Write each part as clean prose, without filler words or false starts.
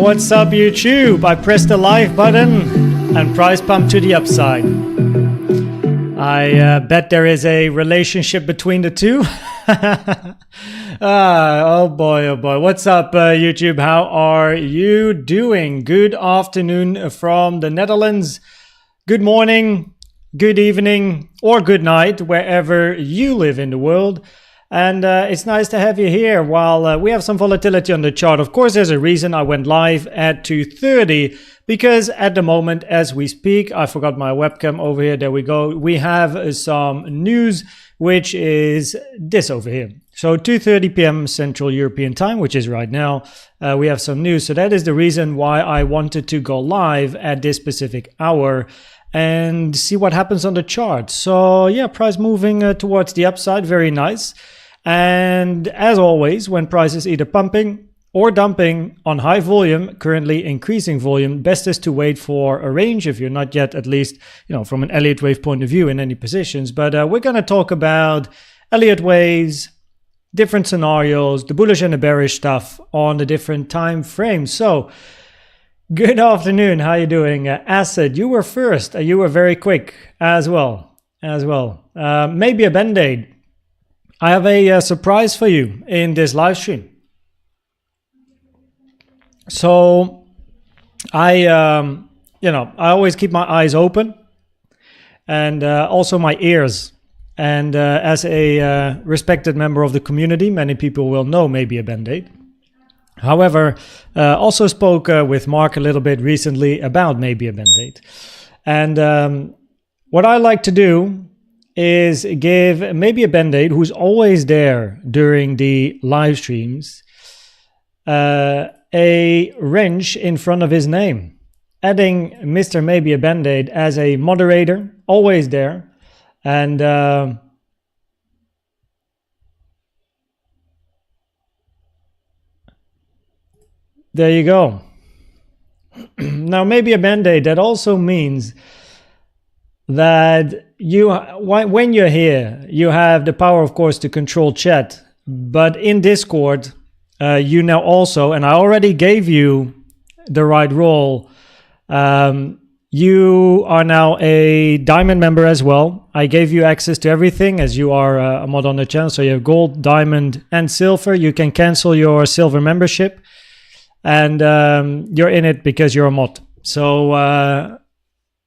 What's up, YouTube? I pressed the live button and price pump to the upside. I bet there is a relationship between the two. Oh boy, oh boy. What's up, YouTube? How are you doing? Good afternoon from the Netherlands. Good morning, good evening, or good night, wherever you live in the world. And it's nice to have you here while we have some volatility on the chart. Of course, there's a reason I went live at 2:30 because at the moment as we speak, I forgot my webcam over here. There we go. We have some news, which is this over here. So 2:30 p.m. Central European time, which is right now, we have some news. So that is the reason why I wanted to go live at this specific hour and see what happens on the chart. So yeah, price moving towards the upside. Very nice. And as always, when price is either pumping or dumping on high volume, currently increasing volume, best is to wait for a range if you're not yet, at least, you know, from an Elliott Wave point of view in any positions. But we're going to talk about Elliott Waves, different scenarios, the bullish and the bearish stuff on the different time frames. So good afternoon. How you doing? Acid, you were first. You were very quick as well. Maybe a band-aid. I have a surprise for you in this live stream. So I always keep my eyes open and also my ears. And as a respected member of the community, many people will know maybe a band-aid. However, also spoke with Mark a little bit recently about maybe a band-aid. And what I like to do is give maybe a band-aid who's always there during the live streams a wrench in front of his name, adding Mr. Maybe a Band-Aid as a moderator, always there. And there you go. Now, maybe a band-aid, that also means that when you're here, you have the power, of course, to control chat. But in Discord, you now also, and I already gave you the right role, you are now a diamond member as well. I gave you access to everything as you are a mod on the channel. So you have gold, diamond, and silver. You can cancel your silver membership. And you're in it because you're a mod. So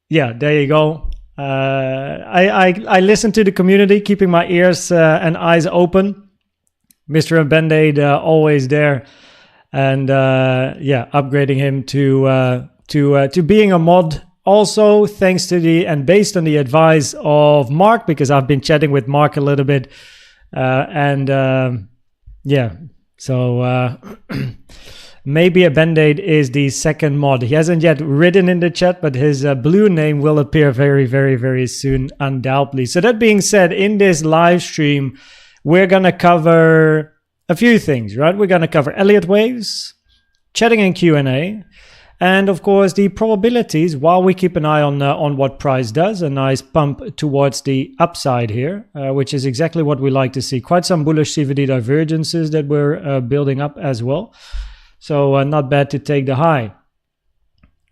yeah, there you go. I listen to the community, keeping my ears and eyes open. Mr. Band-Aid always there, and yeah, upgrading him to being a mod. Also, thanks to and based on the advice of Mark, because I've been chatting with Mark a little bit, and yeah, so. Maybe a Band-Aid is the second mod. He hasn't yet written in the chat, but his blue name will appear very, very, very soon, undoubtedly. So that being said, in this live stream, we're going to cover a few things, right? We're going to cover Elliott Waves, chatting and Q&A, and of course the probabilities while we keep an eye on what price does. A nice pump towards the upside here, which is exactly what we like to see. Quite some bullish CVD divergences that we're building up as well. So not bad to take the high.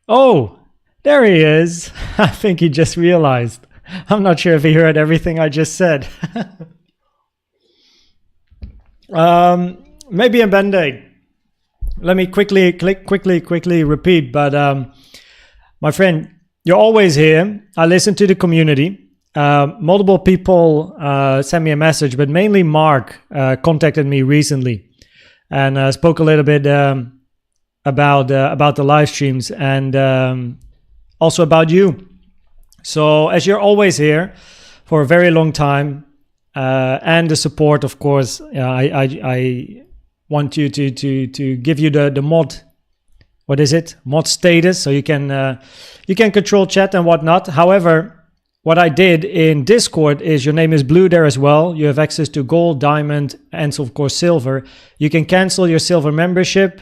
Oh, there he is. I think he just realized. I'm not sure if he heard everything I just said. Maybe a band-aid. Let me quickly repeat. But my friend, you're always here. I listen to the community. Multiple people sent me a message, but mainly Mark contacted me recently. And spoke a little bit about the live streams and also about you. So as you're always here for a very long time, and the support, of course, I want you to give you the mod. What is it? Mod status, so you can control chat and whatnot. However, what I did in Discord is your name is blue there as well. You have access to gold, diamond, and of course silver. You can cancel your silver membership.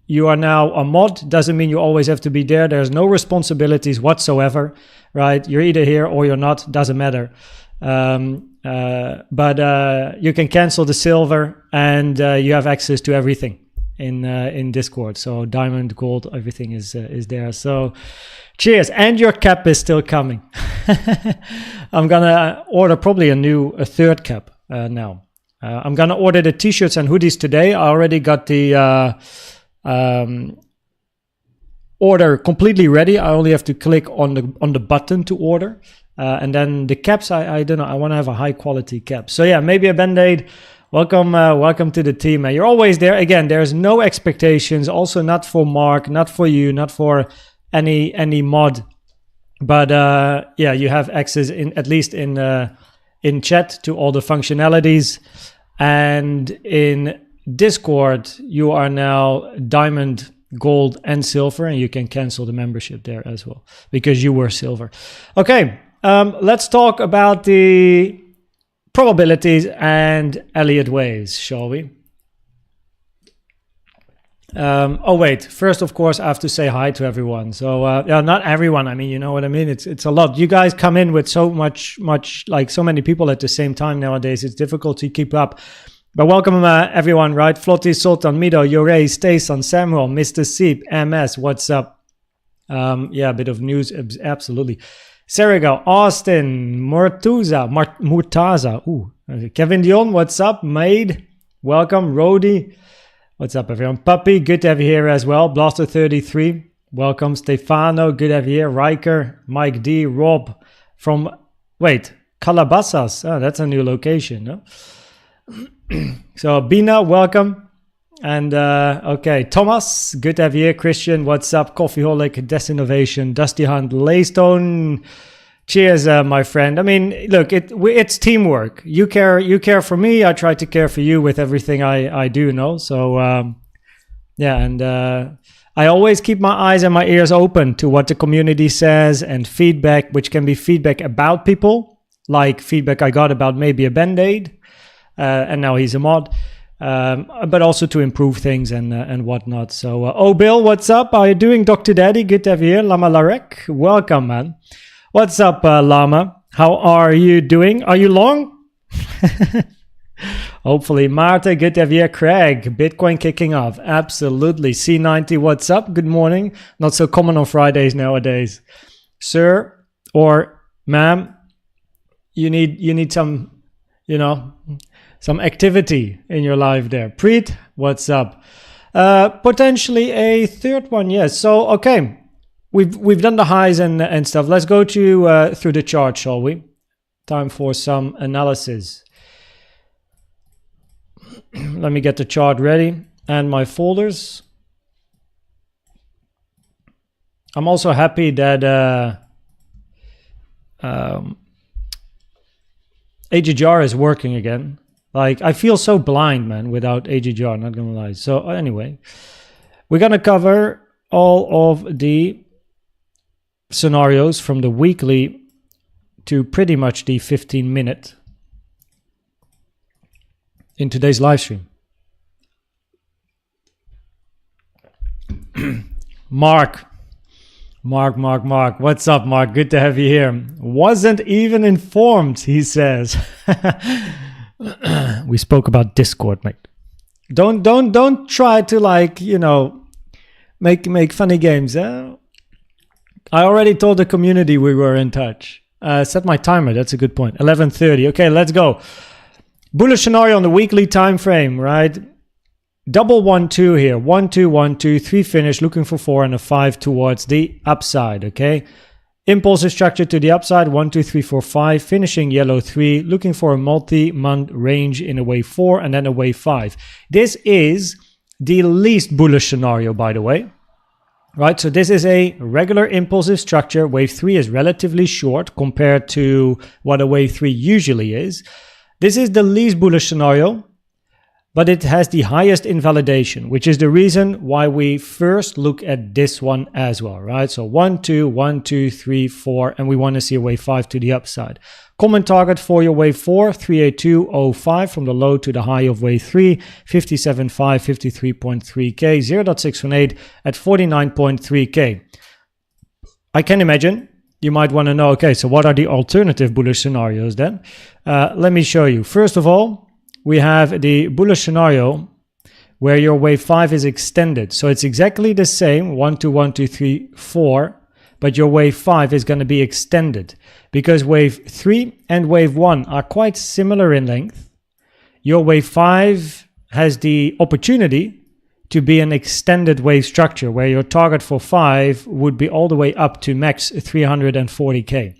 You are now a mod. Doesn't mean you always have to be there. There's no responsibilities whatsoever, right? You're either here or you're not. Doesn't matter. But you can cancel the silver and you have access to everything. in Discord. So diamond, gold, everything is there. So cheers, and your cap is still coming. I'm gonna order probably a third cap now. I'm gonna order the t-shirts and hoodies today. I already got the order completely ready. I only have to click on the button to order. And then the caps, I don't know. I want to have a high quality cap. So yeah, maybe a Band-Aid. Welcome to the team. You're always there. Again, there's no expectations. Also, not for Mark, not for you, not for any mod. But yeah, you have access at least in chat to all the functionalities, and in Discord you are now diamond, gold, and silver, and you can cancel the membership there as well because you were silver. Okay. Let's talk about the probabilities and Elliott waves, shall we? Oh wait, first of course I have to say hi to everyone. So yeah, not everyone. I mean, you know what I mean. It's a lot. You guys come in with so much like so many people at the same time nowadays. It's difficult to keep up. But welcome everyone, right? Flotti, Sultan, Mido, Yorei, Stason, Samuel, Mr. Seep, MS. What's up? Yeah, a bit of news, absolutely. Serigo, Austin, Murtaza, Kevin Dion, what's up? Maid, welcome. Rody, what's up, everyone? Puppy, good to have you here as well. Blaster 33, welcome. Stefano, good to have you here. Riker, Mike D, Rob from, Calabasas. Oh, that's a new location, no? So, Bina, welcome. And okay, Thomas, good to have you here. Christian, what's up? Coffeeholic, Desinnovation, Dusty Hunt, Laystone. Cheers, my friend. I mean, look, it's teamwork. You care for me. I try to care for you with everything I do. No, so yeah, and I always keep my eyes and my ears open to what the community says and feedback, which can be feedback about people, like feedback I got about maybe a Band-Aid, and now he's a mod. But also to improve things and whatnot. So, oh, Bill, what's up? How are you doing, Dr. Daddy? Good to have you here. Lama Larek, welcome, man. What's up, Lama? How are you doing? Are you long? Hopefully. Marta, good to have you here. Craig, Bitcoin kicking off. Absolutely. C90, what's up? Good morning. Not so common on Fridays nowadays. Sir or ma'am, you need some, some activity in your life there. Preet, what's up? Potentially a third one, yes. So, okay, we've done the highs and stuff. Let's go to through the chart, shall we? Time for some analysis. Let me get the chart ready and my folders. I'm also happy that AGGR is working again. Like, I feel so blind, man, without AGGR, not gonna lie. So anyway, we're gonna cover all of the scenarios from the weekly to pretty much the 15-minute in today's live stream. Mark, what's up, Mark? Good to have you here. Wasn't even informed, he says. We spoke about Discord, mate. Don't try to, like, make funny games. I already told the community we were in touch. Set my timer. That's a good point. 11:30. Okay, let's go. Bullish scenario on the weekly time frame, right? Double 1-2 here. 1-2, 1-2, 3 finish, looking for 4 and a 5 towards the upside, okay? Impulse is structured to the upside, 1, 2, 3, 4, 5, finishing yellow 3, looking for a multi-month range in a wave 4 and then a wave 5. This is the least bullish scenario, by the way. Right, so this is a regular impulsive structure. Wave 3 is relatively short compared to what a wave 3 usually is. This is the least bullish scenario, but it has the highest invalidation, which is the reason why we first look at this one as well, right? So 1, 2, 1, 2, 3, 4, and we want to see a wave 5 to the upside. Common target for your wave 4, 382.05 from the low to the high of wave 3, 57.5, 53.3K, 0.618 at 49.3K. I can imagine you might want to know, okay, so what are the alternative bullish scenarios then? Let me show you. First of all, we have the bullish scenario where your wave 5 is extended. So it's exactly the same, 1, 2, 1, 2, 3, 4, but your wave 5 is going to be extended. Because wave 3 and wave 1 are quite similar in length, your wave 5 has the opportunity to be an extended wave structure, where your target for 5 would be all the way up to max 340k,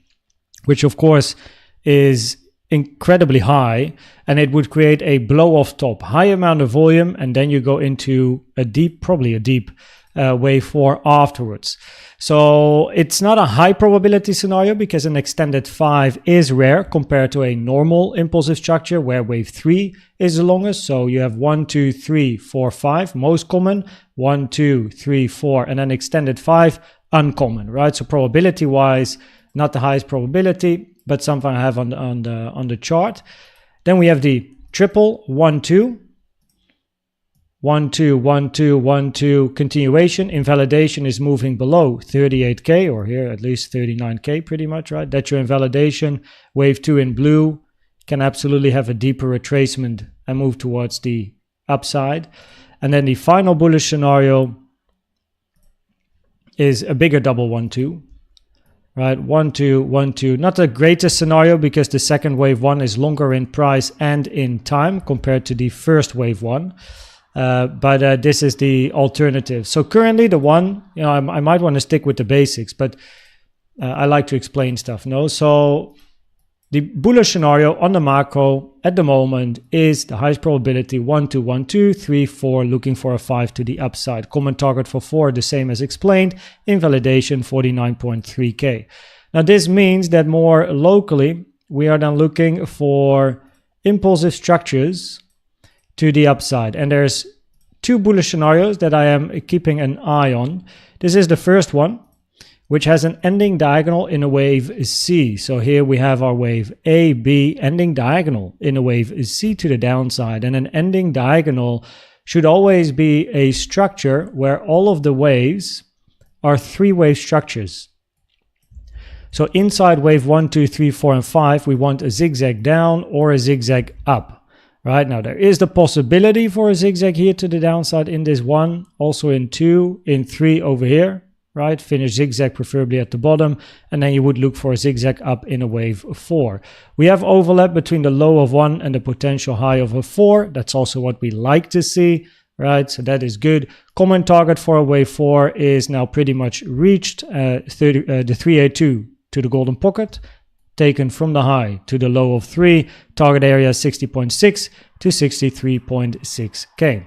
which of course is incredibly high, and it would create a blow off top, high amount of volume, and then you go into a deep, probably a deep wave 4 afterwards. So it's not a high probability scenario, because an extended 5 is rare compared to a normal impulsive structure where wave 3 is the longest. So you have 1, 2, 3, 4, 5, most common, 1, 2, 3, 4, and then extended 5, uncommon, right? So probability wise, not the highest probability, but something I have on the chart. Then we have the triple 1, 2. 1, 2, 1, 2, 1, 2, continuation. Invalidation is moving below 38k, or here at least 39k pretty much, right? That's your invalidation. Wave 2 in blue can absolutely have a deeper retracement and move towards the upside. And then the final bullish scenario is a bigger double 1, 2. Right, 1, 2, 1, 2. Not the greatest scenario, because the second wave 1 is longer in price and in time compared to the first wave 1. But this is the alternative. So currently the one, I might want to stick with the basics, but I like to explain stuff. No, so the bullish scenario on the macro at the moment is the highest probability 1, 2, 1, 2, 3, 4, looking for a 5 to the upside. Common target for 4, the same as explained. Invalidation 49.3k. Now this means that more locally we are then looking for impulsive structures to the upside, and there's two bullish scenarios that I am keeping an eye on. This is the first one, which has an ending diagonal in a wave C. So here we have our wave A, B, ending diagonal in a wave C to the downside, and an ending diagonal should always be a structure where all of the waves are 3-wave structures. So inside wave 1, 2, 3, 4, and 5, we want a zigzag down or a zigzag up. Right now, there is the possibility for a zigzag here to the downside in this 1, also in 2, in 3 over here, right? Finish zigzag preferably at the bottom, and then you would look for a zigzag up in a wave 4. We have overlap between the low of 1 and the potential high of a 4. That's also what we like to see, right? So that is good. Common target for a wave 4 is now pretty much reached, the 382 to the golden pocket, taken from the high to the low of 3, target area 60.6 to 63.6k.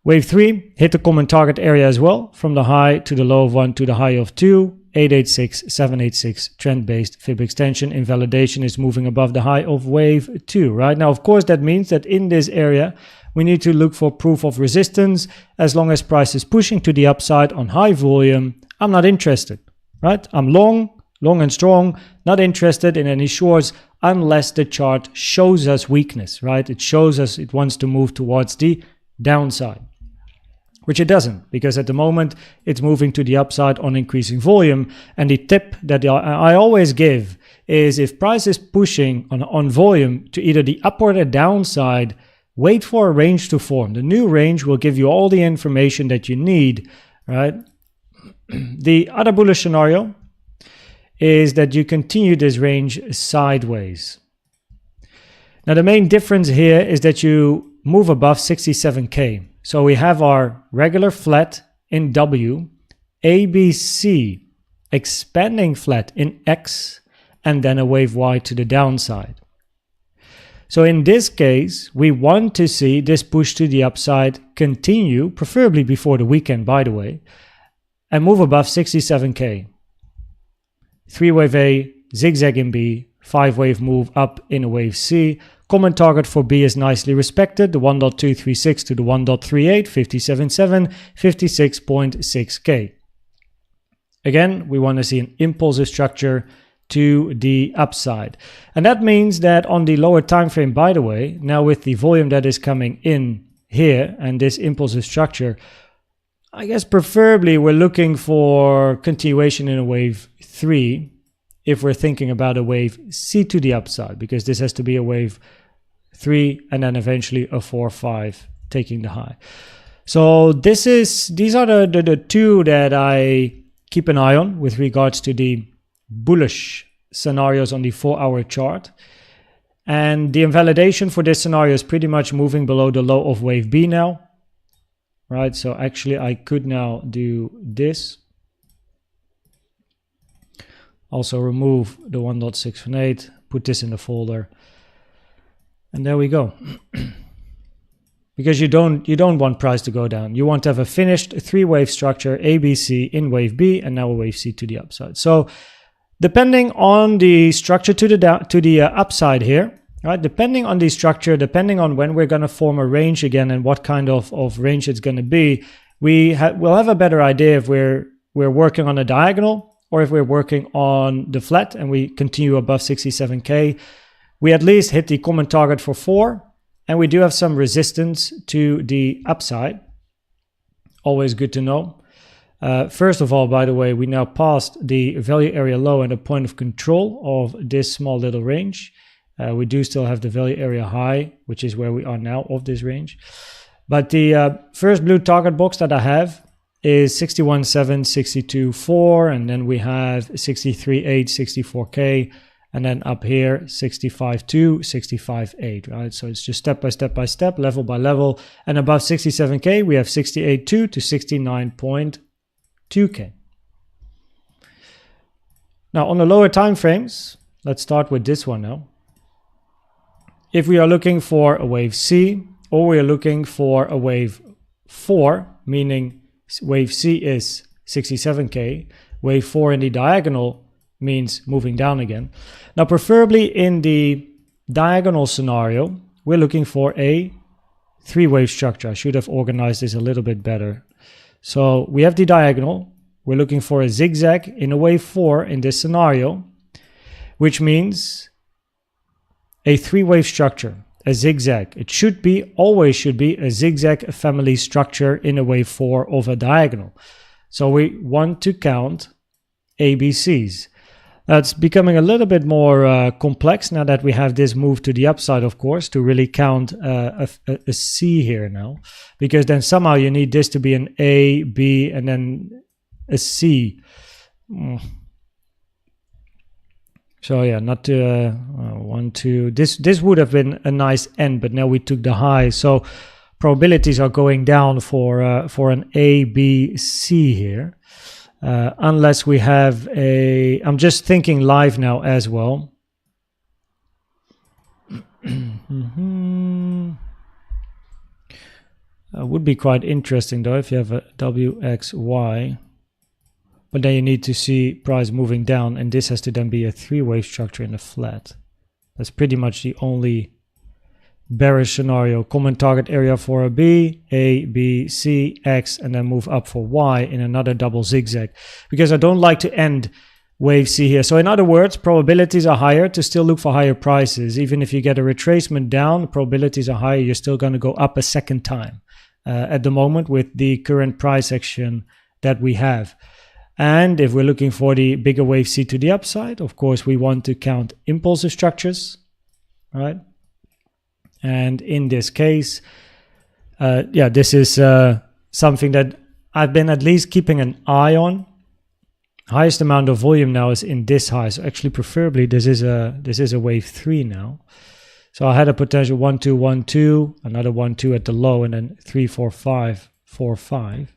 Wave 3 hit the common target area as well, from the high to the low of 1 to the high of 2, 886, 786, trend-based fib extension. Invalidation is moving above the high of wave 2, right? Now, of course, that means that in this area, we need to look for proof of resistance. As long as price is pushing to the upside on high volume, I'm not interested, right? I'm long and strong, not interested in any shorts unless the chart shows us weakness, right? It shows us it wants to move towards the downside, which it doesn't, because at the moment it's moving to the upside on increasing volume. And the tip that I always give is, if price is pushing on volume to either the up or the downside, wait for a range to form. The new range will give you all the information that you need, right? The other bullish scenario is that you continue this range sideways. Now the main difference here is that you move above 67k. So we have our regular flat in W, ABC, expanding flat in X, and then a wave Y to the downside. So in this case, we want to see this push to the upside continue, preferably before the weekend, by the way, and move above 67k. 3-wave A, zigzag in B, 5-wave move up in a wave C. Common target for B is nicely respected, the 1.236 to the 1.38, 57.7, 56.6k. Again, we want to see an impulsive structure to the upside. And that means that on the lower time frame, by the way, now with the volume that is coming in here and this impulsive structure, I guess preferably we're looking for continuation in a wave 3 if we're thinking about a wave C to the upside, because this has to be a wave 3 and then eventually a 4, 5 taking the high. So these are the two that I keep an eye on with regards to the bullish scenarios on the 4-hour chart. And the invalidation for this scenario is pretty much moving below the low of wave B now, right? So actually I could now do this. Also remove the 1.618, put this in the folder, and there we go. Because you don't want price to go down. You want to have a finished 3-wave structure, ABC in wave B, and now a wave C to the upside. So depending on the structure to the upside here, right? Depending on the structure, depending on when we're going to form a range again and what kind of range it's going to be, we'll have a better idea if we're working on a diagonal or if we're working on the flat and we continue above 67K. We at least hit the common target for 4. And we do have some resistance to the upside. Always good to know. First of all, by the way, we now passed the value area low and the point of control of this small little range. We do still have the value area high, which is where we are now of this range. But the first blue target box that I have is 61.7, 62.4, and then we have 63.8, 64K. And then up here, 65.2, 65.8, right? So it's just step by step, level by level. And above 67K, we have 68.2 to 69.2K. Now, on the lower time frames, let's start with this one now. If we are looking for a wave C, or we are looking for a wave 4, meaning wave C is 67K, wave 4 in the diagonal means moving down again. Now, preferably in the diagonal scenario, we're looking for a 3-wave structure. I should have organized this a little bit better. So we have the diagonal. We're looking for a zigzag in a wave 4 in this scenario, which means a 3-wave structure, a zigzag. It should be, always should be, a zigzag family structure in a wave 4 of a diagonal. So we want to count ABCs. It's becoming a little bit more complex now that we have this move to the upside, of course, to really count a C here now. Because then somehow you need this to be an A, B, and then a C. So yeah, not to 1, 2. This would have been a nice end, but now we took the high. So probabilities are going down for an A, B, C here. Unless we have I'm just thinking live now as well. Would be quite interesting though if you have a WXY, but then you need to see price moving down, and this has to then be a 3-wave structure in a flat. That's pretty much the only bearish scenario. Common target area for a B, C, X, and then move up for Y in another double zigzag, because I don't like to end wave C here. So in other words, probabilities are higher to still look for higher prices. Even if you get a retracement down, probabilities are higher. You're still going to go up a second time at the moment with the current price action that we have. And if we're looking for the bigger wave C to the upside, of course, we want to count impulsive structures, right? And in this case, this is something that I've been at least keeping an eye on. Highest amount of volume now is in this high. So actually, preferably, this is a wave 3 now. So I had a potential 1, 2, 1, 2, another 1, 2 at the low, and then 3, 4, 5, 4, 5.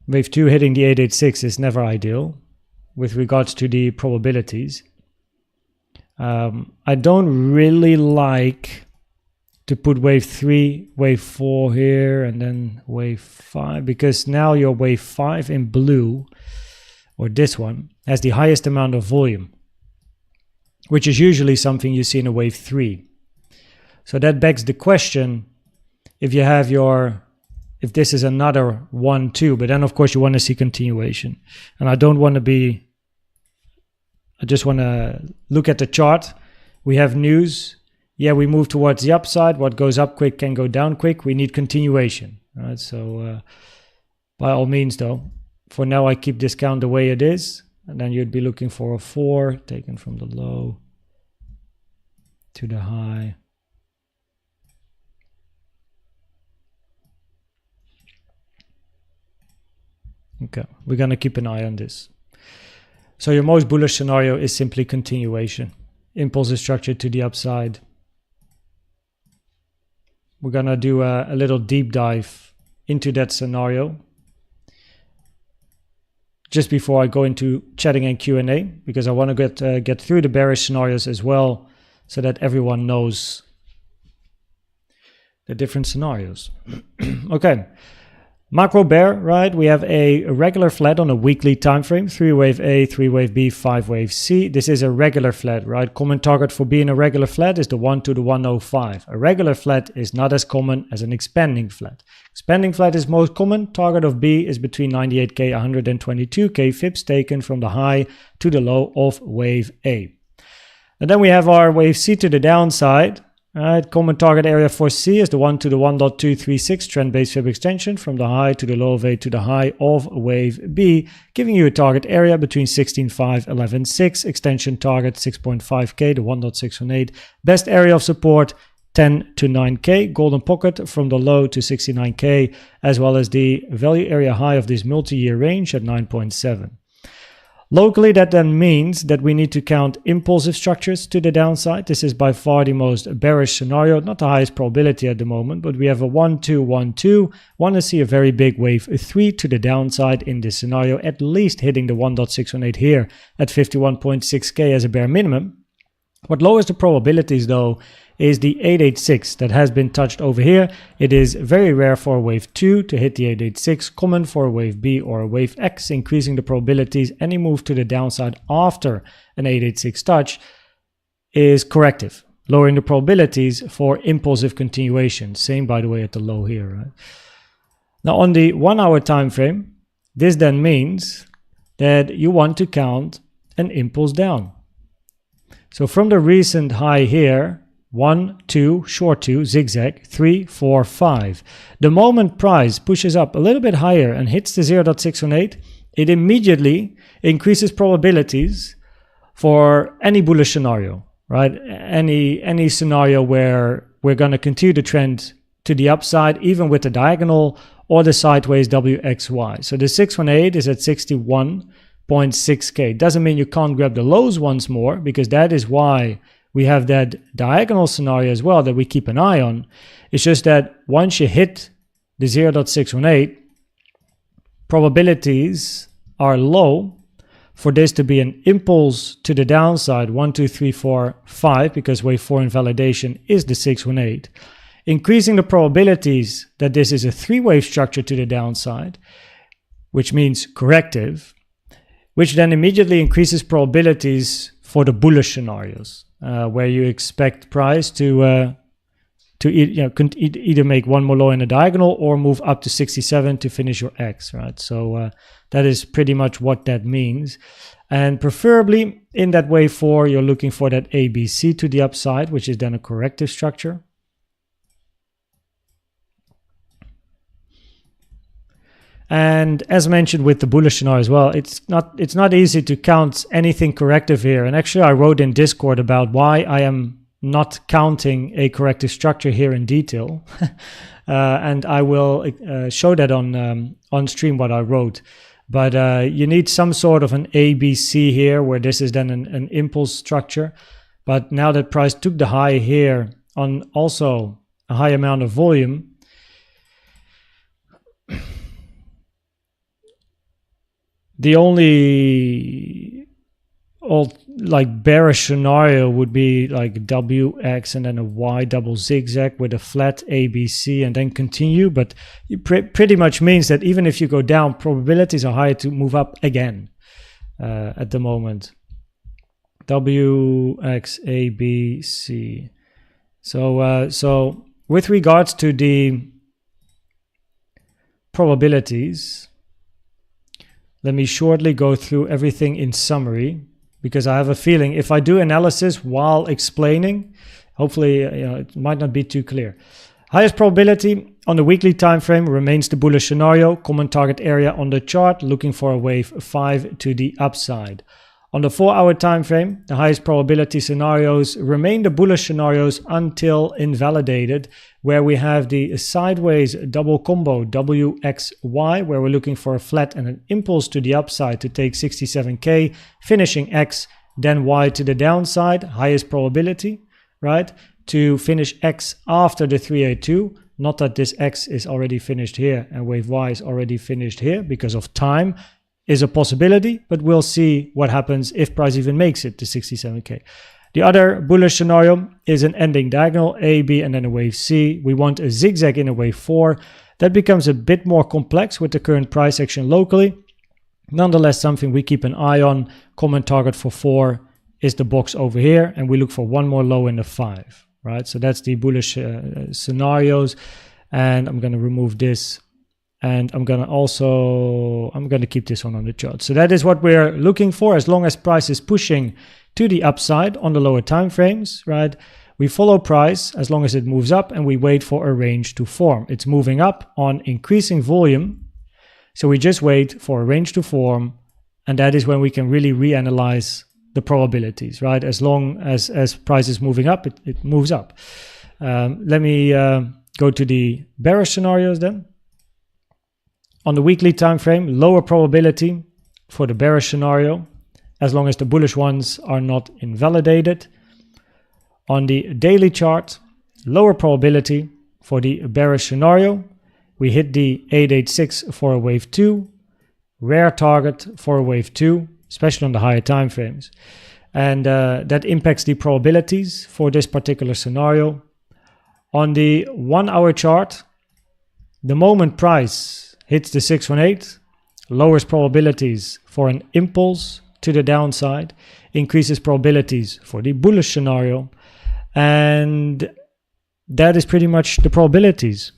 Wave 2 hitting the 886 is never ideal with regards to the probabilities. I don't really like to put wave 3, wave 4 here, and then wave 5, because now your wave 5 in blue, or this one, has the highest amount of volume, which is usually something you see in a wave 3. So that begs the question, if you have if this is another 1, 2, but then of course you want to see continuation. And I don't want to be, I just want to look at the chart. We have news. Yeah, we move towards the upside. What goes up quick can go down quick. We need continuation. All right, so by all means, though, for now I keep this count the way it is. And then you'd be looking for a 4 taken from the low to the high. Okay, we're going to keep an eye on this. So your most bullish scenario is simply continuation. Impulsive structure to the upside. We're going to do a little deep dive into that scenario just before I go into chatting and Q&A, because I want to get through the bearish scenarios as well so that everyone knows the different scenarios. Okay. Macro bear, right? We have a regular flat on a weekly time frame, 3-wave A, 3-wave B, 5-wave C. This is a regular flat, right? Common target for being a regular flat is the 1 to the 105. A regular flat is not as common as an expanding flat. Expanding flat is most common. Target of B is between 98K, 122K fips taken from the high to the low of wave A. And then we have our wave C to the downside. Common target area for C is the 1 to the 1.236 trend-based fib extension from the high to the low of A to the high of wave B, giving you a target area between 16.5, 11.6, extension target 6.5K to 1.618, best area of support 10 to 9K, golden pocket from the low to 69K, as well as the value area high of this multi-year range at 9.7. Locally, that then means that we need to count impulsive structures to the downside. This is by far the most bearish scenario, not the highest probability at the moment, but we have a 1, 2, 1, 2. Want to see a very big wave 3 to the downside in this scenario, at least hitting the 1.618 here at 51.6K as a bare minimum. What lowers the probabilities though is the 886 that has been touched over here. It is very rare for a wave 2 to hit the 886, common for a wave B or a wave X, increasing the probabilities. Any move to the downside after an 886 touch is corrective, lowering the probabilities for impulsive continuation. Same, by the way, at the low here. Right? Now on the 1 hour time frame, this then means that you want to count an impulse down. So from the recent high here, 1, 2, short 2, zigzag, 3, 4, 5. The moment price pushes up a little bit higher and hits the 0.618, it immediately increases probabilities for any bullish scenario, right? Any scenario where we're going to continue the trend to the upside, even with the diagonal or the sideways WXY. So the 618 is at 61.6K. Doesn't mean you can't grab the lows once more, because that is why we have that diagonal scenario as well that we keep an eye on. It's just that once you hit the 0.618, probabilities are low for this to be an impulse to the downside, 1, 2, 3, 4, 5, because wave 4 invalidation is the 618. Increasing the probabilities that this is a 3-wave structure to the downside, which means corrective, which then immediately increases probabilities for the bullish scenarios. Where you expect price to either make one more low in a diagonal or move up to 67 to finish your X, right? So that is pretty much what that means. And preferably in that wave 4, you're looking for that ABC to the upside, which is then a corrective structure. And as mentioned with the bullish scenario as well, it's not easy to count anything corrective here. And actually, I wrote in Discord about why I am not counting a corrective structure here in detail, and I will show that on stream what I wrote. But you need some sort of an ABC here, where this is then an impulse structure. But now that price took the high here on also a high amount of volume, the only bearish scenario would be like WX and then a Y double zigzag with a flat ABC and then continue. But it pretty much means that even if you go down, probabilities are higher to move up again at the moment. WX ABC. So with regards to the probabilities, let me shortly go through everything in summary, because I have a feeling if I do analysis while explaining, hopefully it might not be too clear. Highest probability on the weekly time frame remains the bullish scenario. Common target area on the chart, looking for a wave 5 to the upside. On the 4-hour time frame, the highest probability scenarios remain the bullish scenarios until invalidated, where we have the sideways double combo WXY, where we're looking for a flat and an impulse to the upside to take 67K, finishing X, then Y to the downside, highest probability, right? To finish X after the 382, not that this X is already finished here and wave Y is already finished here because of time, is a possibility, but we'll see what happens if price even makes it to 67K. The other bullish scenario is an ending diagonal A, B, and then a wave C. We want a zigzag in a wave 4. That becomes a bit more complex with the current price action locally. Nonetheless, something we keep an eye on. Common target for 4 is the box over here, and we look for one more low in the 5, right? So that's the bullish scenarios, and I'm going to remove this. And I'm going to keep this one on the chart. So that is what we're looking for as long as price is pushing to the upside on the lower time frames, right? We follow price as long as it moves up and we wait for a range to form. It's moving up on increasing volume. So we just wait for a range to form. And that is when we can really reanalyze the probabilities, right? As long as price is moving up, it moves up. Let me go to the bearish scenarios then. On the weekly time frame, lower probability for the bearish scenario, as long as the bullish ones are not invalidated. On the daily chart, lower probability for the bearish scenario. We hit the 886 for a wave 2, rare target for a wave 2, especially on the higher time frames. And that impacts the probabilities for this particular scenario. On the 1-hour chart, the moment price hits the 618, lowers probabilities for an impulse to the downside, increases probabilities for the bullish scenario, and that is pretty much the probabilities.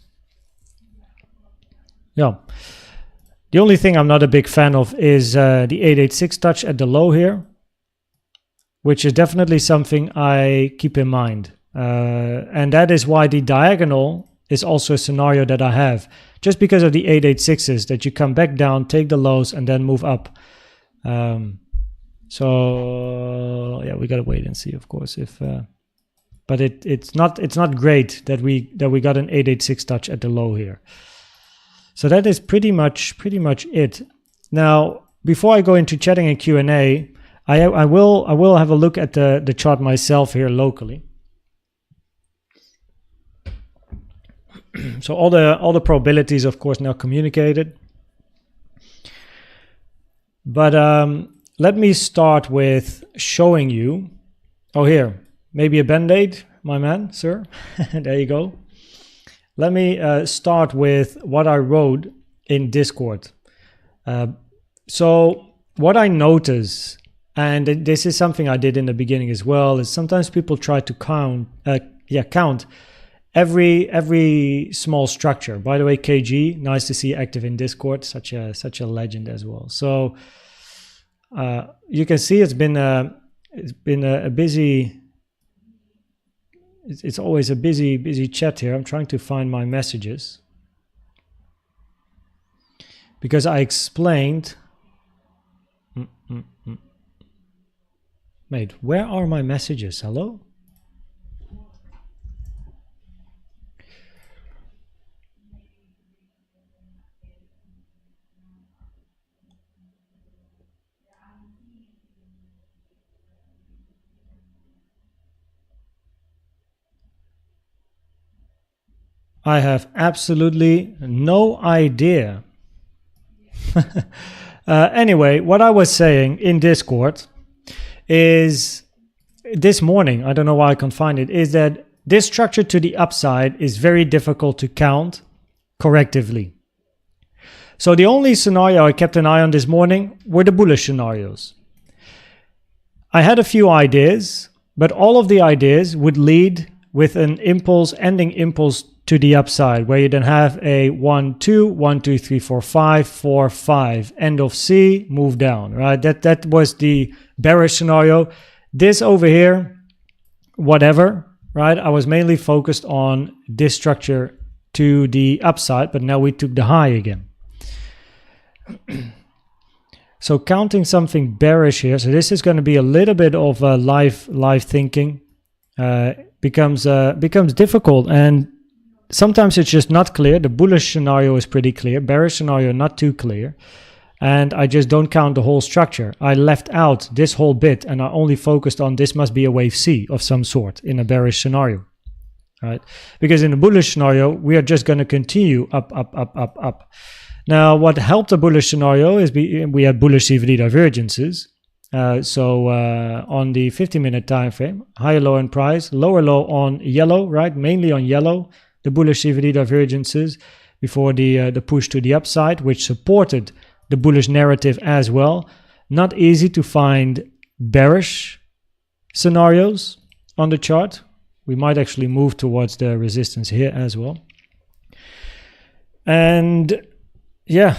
Yeah. The only thing I'm not a big fan of is the 886 touch at the low here, which is definitely something I keep in mind. And that is why the diagonal is also a scenario that I have. Just because of the 886s, that you come back down, take the lows, and then move up. So yeah, we gotta wait and see, of course. But it's not great that we got an 886 touch at the low here. So that is pretty much it. Now, before I go into chatting and Q&A, I will have a look at the chart myself here locally. So all the probabilities, of course, now communicated. But let me start with showing you. Oh, here, maybe a band-aid, my man, sir. There you go. Let me start with what I wrote in Discord. So what I notice, and this is something I did in the beginning as well, is sometimes people try to count every small structure. By the way, KG, nice to see you active in Discord, such a legend as well. So you can see it's been a busy. It's always a busy chat here. I'm trying to find my messages because I explained. Mate, where are my messages? Hello? I have absolutely no idea. Anyway, what I was saying in Discord is this morning, I don't know why I can't find it, is that this structure to the upside is very difficult to count correctively. So the only scenario I kept an eye on this morning were the bullish scenarios. I had a few ideas, but all of the ideas would lead with an impulse, ending impulse to the upside, where you then have a 1 2 1 2 3 4 5 4 5 end of C, move down, right? That was the bearish scenario. This over here, whatever, right? I was mainly focused on this structure to the upside, but now we took the high again. So counting something bearish here, so this is going to be a little bit of live thinking, becomes difficult, and sometimes it's just not clear. The bullish scenario is pretty clear, bearish scenario not too clear, and I just don't count the whole structure. I left out this whole bit and I only focused on this must be a wave C of some sort in a bearish scenario, right? Because in the bullish scenario, we are just going to continue up, up, up, up, up. Now, what helped the bullish scenario is we had bullish CVD divergences. On the 50-minute time frame, higher low in price, lower low on yellow, right? Mainly on yellow, the bullish CVD divergences before the push to the upside, which supported the bullish narrative as well. Not easy to find bearish scenarios on the chart. We might actually move towards the resistance here as well. And yeah,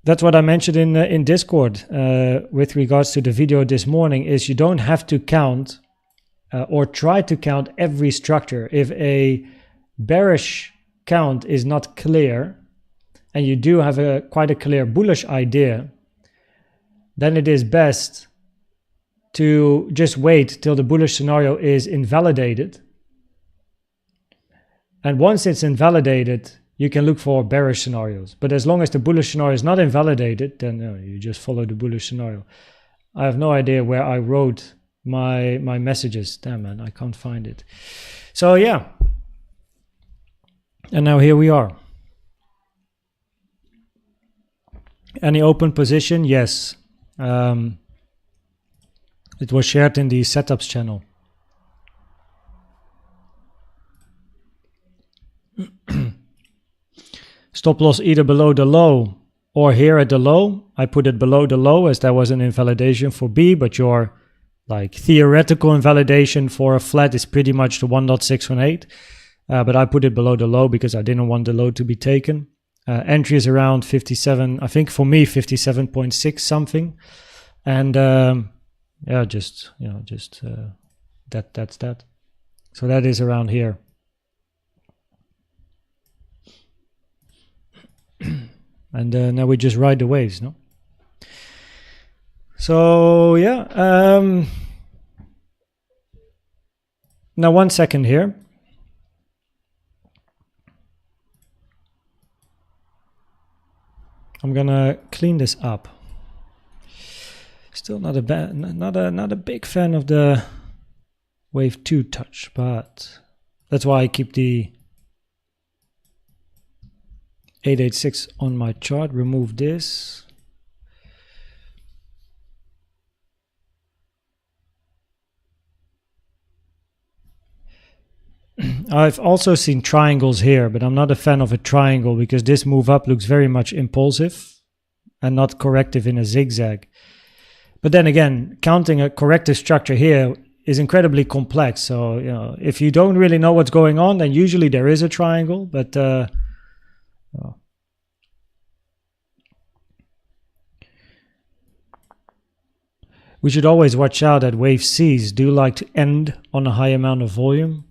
that's what I mentioned in Discord with regards to the video this morning, is you don't have to count or try to count every structure. If a bearish count is not clear and you do have quite a clear bullish idea, then it is best to just wait till the bullish scenario is invalidated. And once it's invalidated, you can look for bearish scenarios. But as long as the bullish scenario is not invalidated, then you just follow the bullish scenario. I have no idea where I wrote my messages. Damn, man, I can't find it. So yeah. And now here we are. Any open position? Yes. It was shared in the setups channel. Stop loss either below the low or here at the low. I put it below the low as that was an invalidation for B, but your like theoretical invalidation for a flat is pretty much the 1.618. But I put it below the low because I didn't want the low to be taken. Entry is around 57, I think for me 57.6 something. And yeah, just that's that. So that is around here. And now we just ride the waves, no? So yeah, now 1 second here. I'm gonna clean this up. Still not a big fan of the wave 2 touch, but that's why I keep the 886 on my chart. Remove this. I've also seen triangles here, but I'm not a fan of a triangle because this move up looks very much impulsive and not corrective in a zigzag. But then again, counting a corrective structure here is incredibly complex. So, you know, if you don't really know what's going on, then usually there is a triangle, but we should always watch out that wave C's do like to end on a high amount of volume.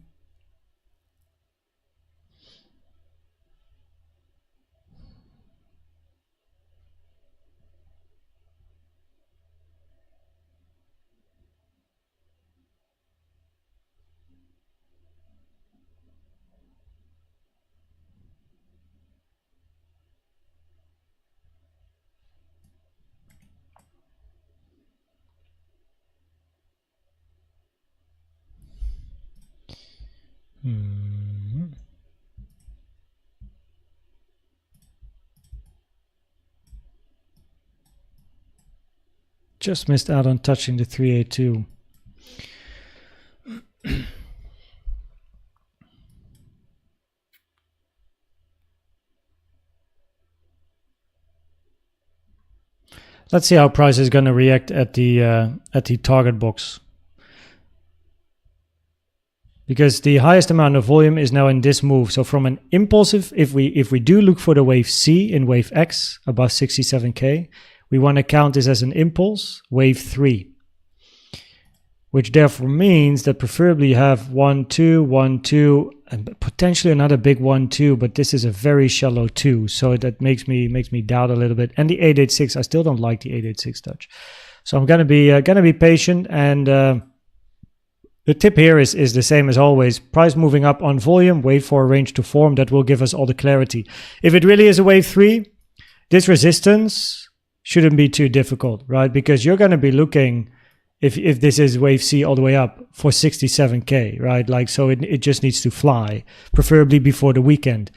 Just missed out on touching the 382. Let's see how price is going to react at the target box. Because the highest amount of volume is now in this move. So from an impulsive, if we do look for the wave C in wave X above 67K, we want to count this as an impulse, wave 3. which therefore means that preferably you have 1, 2, 1, 2, and potentially another big 1, 2, but this is a very shallow 2, so that makes me doubt a little bit. And the 886, I still don't like the 886 touch, so I'm gonna be patient. And the tip here is the same as always: price moving up on volume, wait for a range to form. That will give us all the clarity. If it really is a wave 3, this resistance shouldn't be too difficult, right? Because you're going to be looking, if this is wave C all the way up, for 67k, right? Like, so it just needs to fly, preferably before the weekend.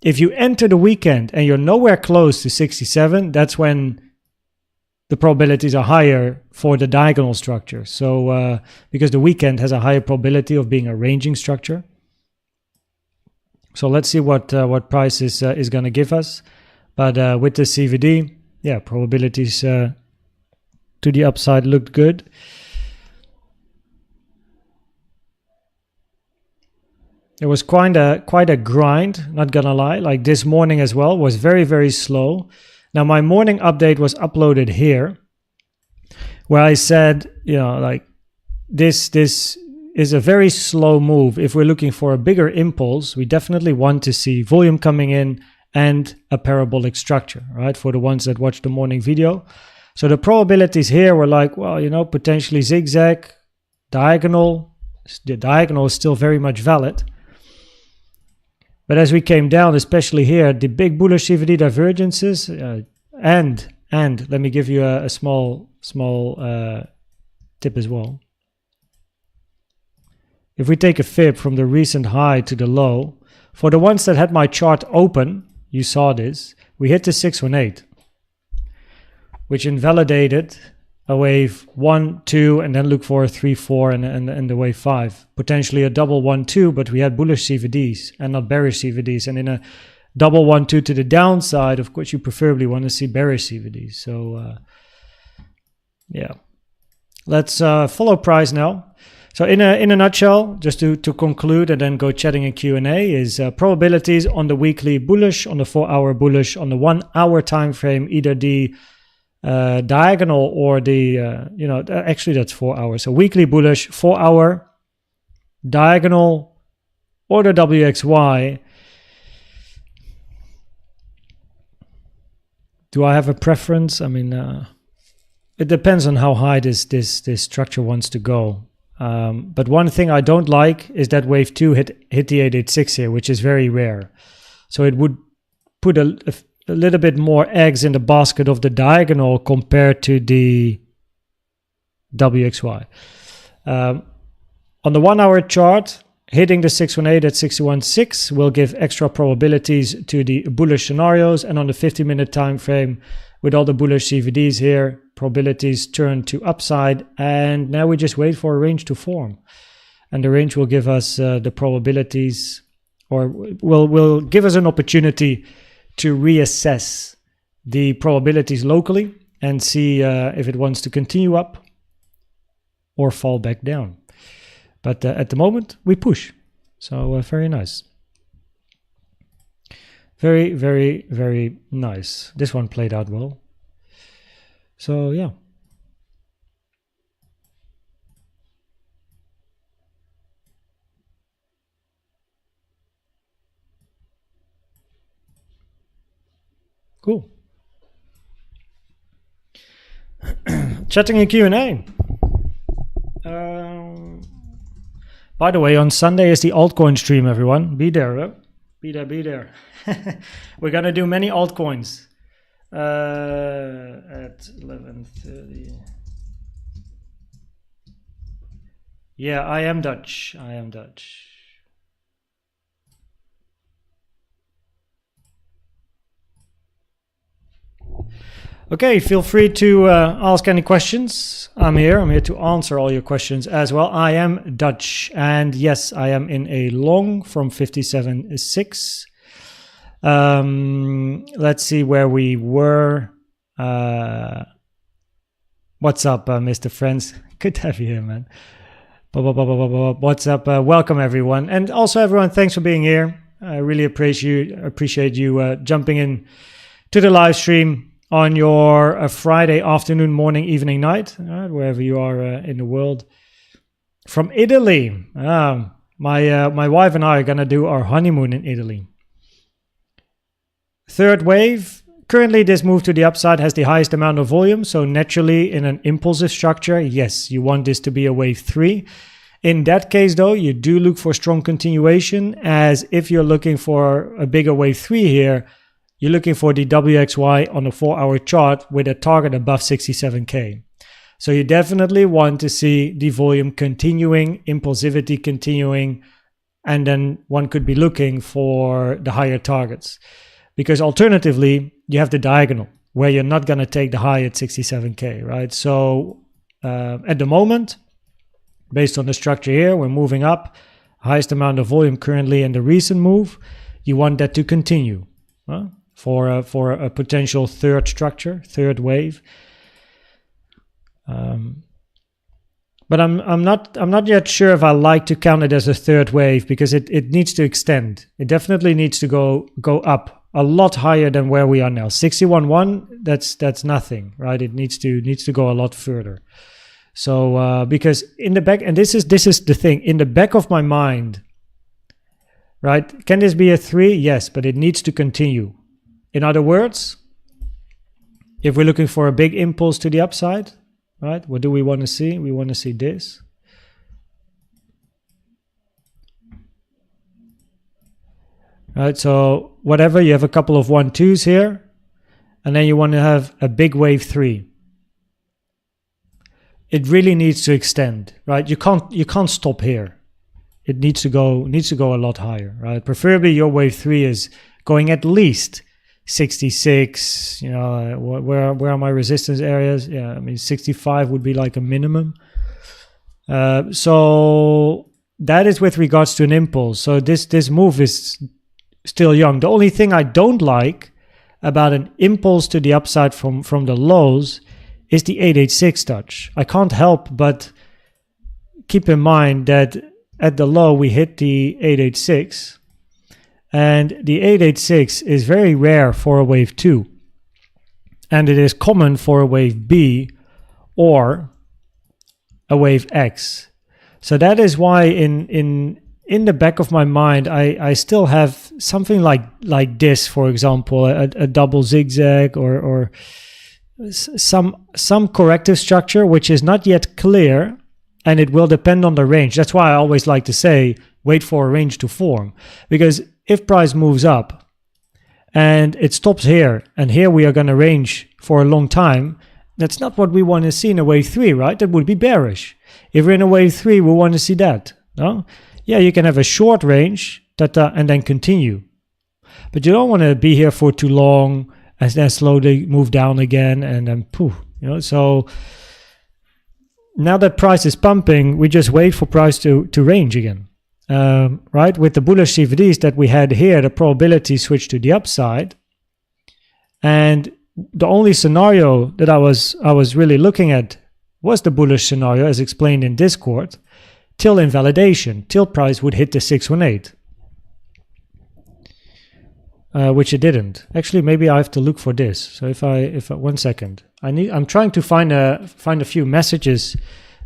If you enter the weekend and you're nowhere close to 67, that's when the probabilities are higher for the diagonal structure. So because the weekend has a higher probability of being a ranging structure. So let's see what price is going to give us. But with the CVD, yeah, probabilities to the upside looked good. It was quite a grind, not gonna lie. Like this morning as well was very, very slow. Now my morning update was uploaded here, where I said, you know, like this is a very slow move. If we're looking for a bigger impulse, we definitely want to see volume coming in and a parabolic structure, right? For the ones that watched the morning video. So the probabilities here were like, well, you know, potentially zigzag, diagonal. The diagonal is still very much valid. But as we came down, especially here, the big bullish CVD divergences, and let me give you a small tip as well. If we take a fib from the recent high to the low, for the ones that had my chart open, you saw this, we hit the 618, which invalidated a wave 1, 2, and then look for a 3, 4, and the wave 5. Potentially a double 1, 2, but we had bullish CVDs and not bearish CVDs. And in a double 1, 2 to the downside, of course, you preferably want to see bearish CVDs. So, yeah. Let's follow price now. So in a nutshell, just to conclude and then go chatting in Q&A, is probabilities on the weekly bullish, on the 4-hour bullish, on the 1-hour time frame, either the diagonal or the, you know, actually that's 4 hours. So weekly bullish, 4-hour, diagonal, or the WXY. Do I have a preference? I mean, it depends on how high this structure wants to go. But one thing I don't like is that wave 2 hit the 886 here, which is very rare. So it would put a little bit more eggs in the basket of the diagonal compared to the WXY. On the 1-hour chart, hitting the 618 at 61.6 will give extra probabilities to the bullish scenarios, and on the 50-minute time frame, with all the bullish CVDs here, probabilities turn to upside, and now we just wait for a range to form. And the range will give us the probabilities, or will give us an opportunity to reassess the probabilities locally and see if it wants to continue up or fall back down. But at the moment, we push. So very nice. Very, very, very nice. This one played out well. So, yeah. Cool. Chatting in Q&A. By the way, on Sunday is the altcoin stream, everyone. Be there, huh? Be there. We're going to do many altcoins at 11:30. Yeah, I am Dutch. Okay, feel free to ask any questions. I'm here to answer all your questions as well. I am Dutch, and yes, I am in a long from 57.6. Let's see where we were. What's up, Mr. Friends? Good to have you here, man. What's up? Welcome, everyone. And also, everyone, thanks for being here. I really appreciate you jumping in to the live stream on your Friday afternoon, morning, evening, night, wherever you are in the world. From Italy. My wife and I are going to do our honeymoon in Italy. Third wave. Currently, this move to the upside has the highest amount of volume. So naturally, in an impulsive structure, yes, you want this to be a wave 3. In that case, though, you do look for strong continuation, as if you're looking for a bigger wave 3 here, you're looking for the WXY on a 4-hour chart with a target above 67K. So you definitely want to see the volume continuing, impulsivity continuing, and then one could be looking for the higher targets. Because alternatively, you have the diagonal, where you're not going to take the high at 67K, right? So at the moment, based on the structure here, we're moving up. Highest amount of volume currently in the recent move. You want that to continue for a potential third structure, third wave. But I'm not yet sure if I like to count it as a third wave, because it needs to extend. It definitely needs to go up a lot higher than where we are now. 61.1, that's nothing, right? It needs to go a lot further. So because in the back, and this is the thing, in the back of my mind, right? Can this be a 3? Yes, but it needs to continue. In other words, if we're looking for a big impulse to the upside, right? What do we want to see? We want to see this. Right, so whatever, you have a couple of 1-2s here, and then you want to have a big wave 3. It really needs to extend, right? You can't stop here. It needs to go a lot higher, right? Preferably your wave 3 is going at least 66. You know, where are my resistance areas? Yeah, I mean 65 would be like a minimum. So that is with regards to an impulse. So this move is still young. The only thing I don't like about an impulse to the upside from the lows is the 886 touch. I can't help but keep in mind that at the low we hit the 886, and the 886 is very rare for a wave 2, and it is common for a wave B or a wave X. So that is why in the back of my mind, I still have something like this, for example, a double zigzag or some corrective structure, which is not yet clear, and it will depend on the range. That's why I always like to say, wait for a range to form, because if price moves up and it stops here, and here we are going to range for a long time, that's not what we want to see in a wave 3, right? That would be bearish. If we're in a wave 3, we want to see that, no? Yeah, you can have a short range and then continue. But you don't want to be here for too long and then slowly move down again and then poof. You know, so now that price is pumping, we just wait for price to range again. Right? With the bullish CVDs that we had here, the probability switched to the upside. And the only scenario that I was really looking at was the bullish scenario, as explained in Discord, till invalidation, till price would hit the 618, which it didn't. Actually, maybe I have to look for this. So if I 1 second, I'm trying to find a few messages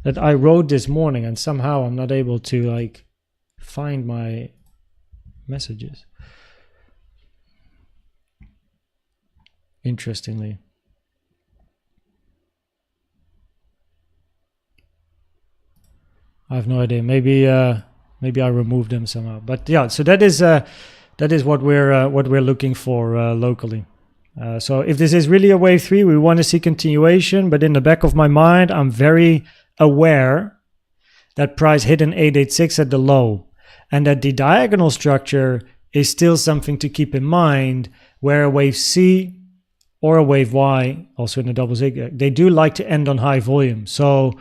that I wrote this morning, and somehow I'm not able to like find my messages. Interestingly. I have no idea. Maybe I removed them somehow. But yeah, so that is what we're looking for locally. So if this is really a wave 3, we want to see continuation. But in the back of my mind, I'm very aware that price hit an 886 at the low, and that the diagonal structure is still something to keep in mind, where a wave C or a wave Y, also in the double zigzag, they do like to end on high volume. So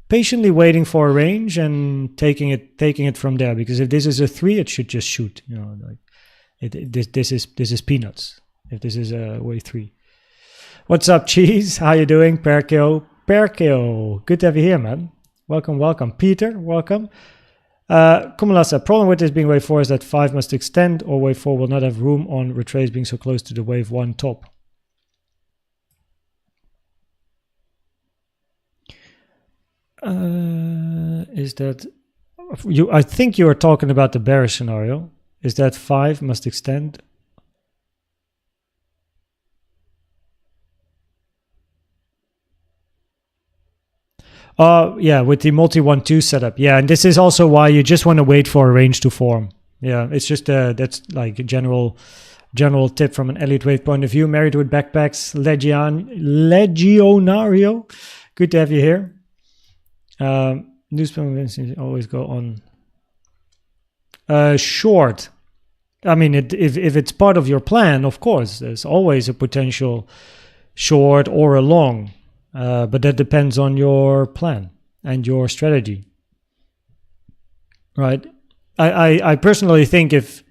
patiently waiting for a range and taking it from there, because if this is a 3, it should just shoot. You know, like this is peanuts if this is a wave 3. What's up, Cheese? How you doing, Perkeo? Good to have you here, man. Welcome. Peter, welcome. Kumalasa, problem with this being wave 4 is that 5 must extend, or wave 4 will not have room on retrace being so close to the wave 1 top. Is that you? I think you are talking about the bearish scenario. Is that 5 must extend? Yeah, with the multi 1-2 setup. Yeah, and this is also why you just want to wait for a range to form. Yeah, it's just that's like a general tip from an Elliott Wave point of view. Married with Backpacks, Legionario. Good to have you here. Newspaper always go on short. I mean, if it's part of your plan, of course, there's always a potential short or a long. But that depends on your plan and your strategy, right? I personally think if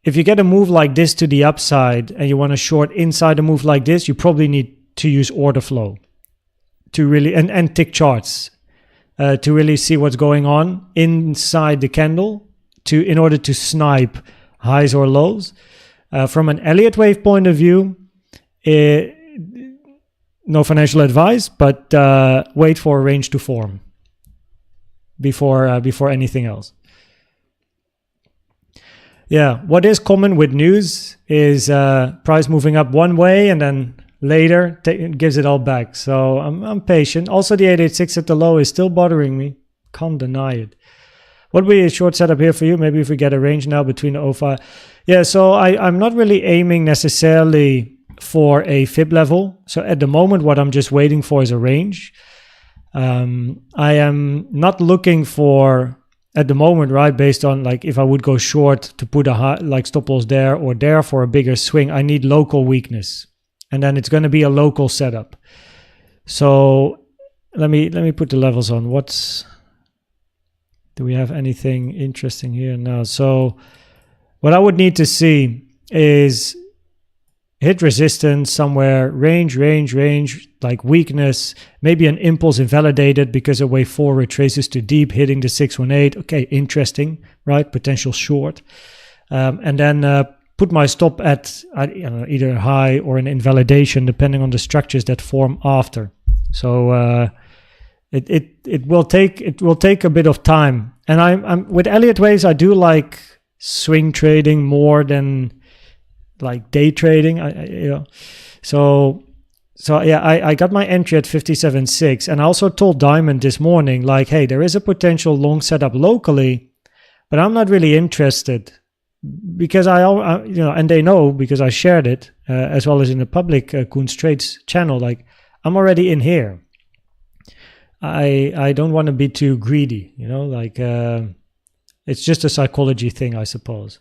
you get a move like this to the upside and you want to short inside a move like this, you probably need to use order flow to really and tick charts to really see what's going on inside the candle in order to snipe highs or lows. From an Elliott Wave point of view, no financial advice, but wait for a range to form before anything else. Yeah, what is common with news is price moving up one way and then later gives it all back. So I'm patient. Also, the 886 at the low is still bothering me. Can't deny it. What would be a short setup here for you? Maybe if we get a range now between the 05. Yeah, so I'm not really aiming necessarily for a fib level. So at the moment, what I'm just waiting for is a range. I am not looking for, at the moment, right, based on like if I would go short to put a high, like stop loss there or there for a bigger swing, I need local weakness. And then it's going to be a local setup. So let me put the levels on. Do we have anything interesting here now? So what I would need to see is hit resistance somewhere, range, like weakness, maybe an impulse invalidated because a wave 4 retraces to deep, hitting the 618. Okay, interesting, right? Potential short. And then put my stop at either a high or an invalidation, depending on the structures that form after. So it will take a bit of time. And I'm with Elliott Waves, I do like swing trading more than like day trading. So yeah, I got my entry at 57.6, and I also told Diamond this morning, like, hey, there is a potential long setup locally, but I'm not really interested because and they know because I shared it as well as in the public Koens Trades channel. Like, I'm already in here. I don't want to be too greedy, like it's just a psychology thing, I suppose.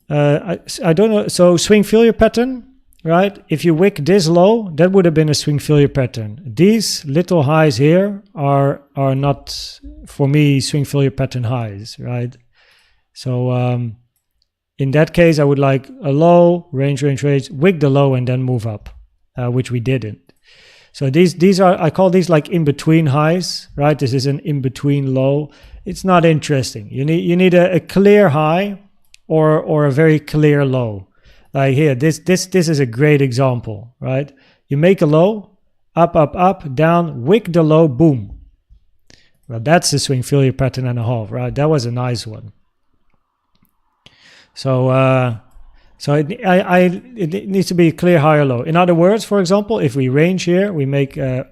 I don't know. So swing failure pattern, right? If you wick this low, that would have been a swing failure pattern. These little highs here are not, for me, swing failure pattern highs, right? So in that case, I would like a low, range, wick the low, and then move up, which we didn't. So these are, I call these like in-between highs, right? This is an in-between low. It's not interesting. You need a clear high or a very clear low. Like here, this is a great example, right? You make a low, up, down, wick the low, boom. Well, that's the swing failure pattern and a half, right? That was a nice one. So it needs to be a clear high or low. In other words, for example, if we range here, we make a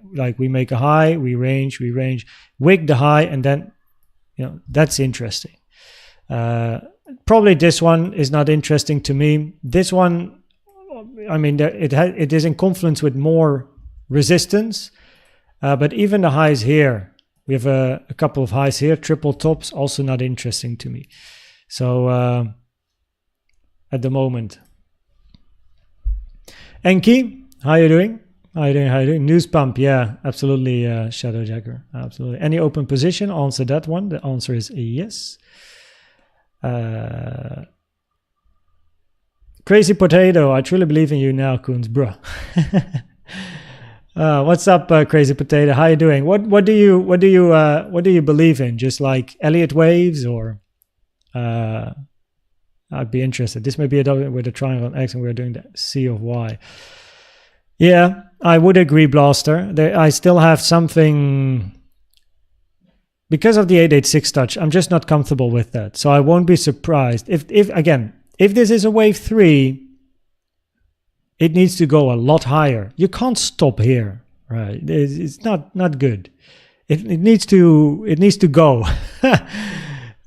high, we range, wick the high, and then that's interesting. Probably this one is not interesting to me. This one, I mean, it is in confluence with more resistance, but even the highs here, we have a couple of highs here, triple tops, also not interesting to me. So at the moment. Enki, how you doing? How you doing? News pump, yeah, absolutely, Shadowjacker, absolutely. Any open position? Answer that one. The answer is yes. Crazy Potato, I truly believe in you now, Koens, bro. What's up, Crazy Potato? How you doing? What do you believe in? Just like Elliott Waves, or I'd be interested. This may be a W with a triangle on X, and we're doing the C of Y. Yeah, I would agree, Blaster. I still have something. Because of the 886 touch, I'm just not comfortable with that. So I won't be surprised. If this is a wave 3, it needs to go a lot higher. You can't stop here, right? It's not good. It needs to go.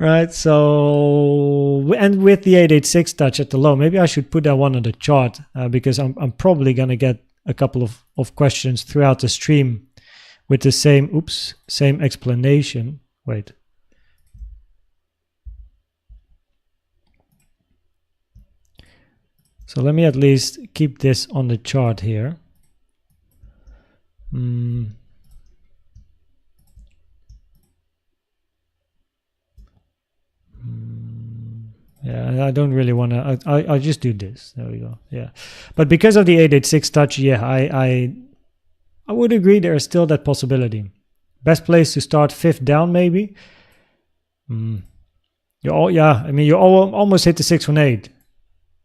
Right? So, and with the 886 touch at the low, maybe I should put that one on the chart because I'm probably going to get a couple of questions throughout the stream with the same explanation. Wait. So let me at least keep this on the chart here. Yeah, I don't really want to. I just do this. There we go. Yeah, but because of the 886 touch, yeah, I would agree there is still that possibility. Best place to start, 5th down maybe. You almost hit the 618.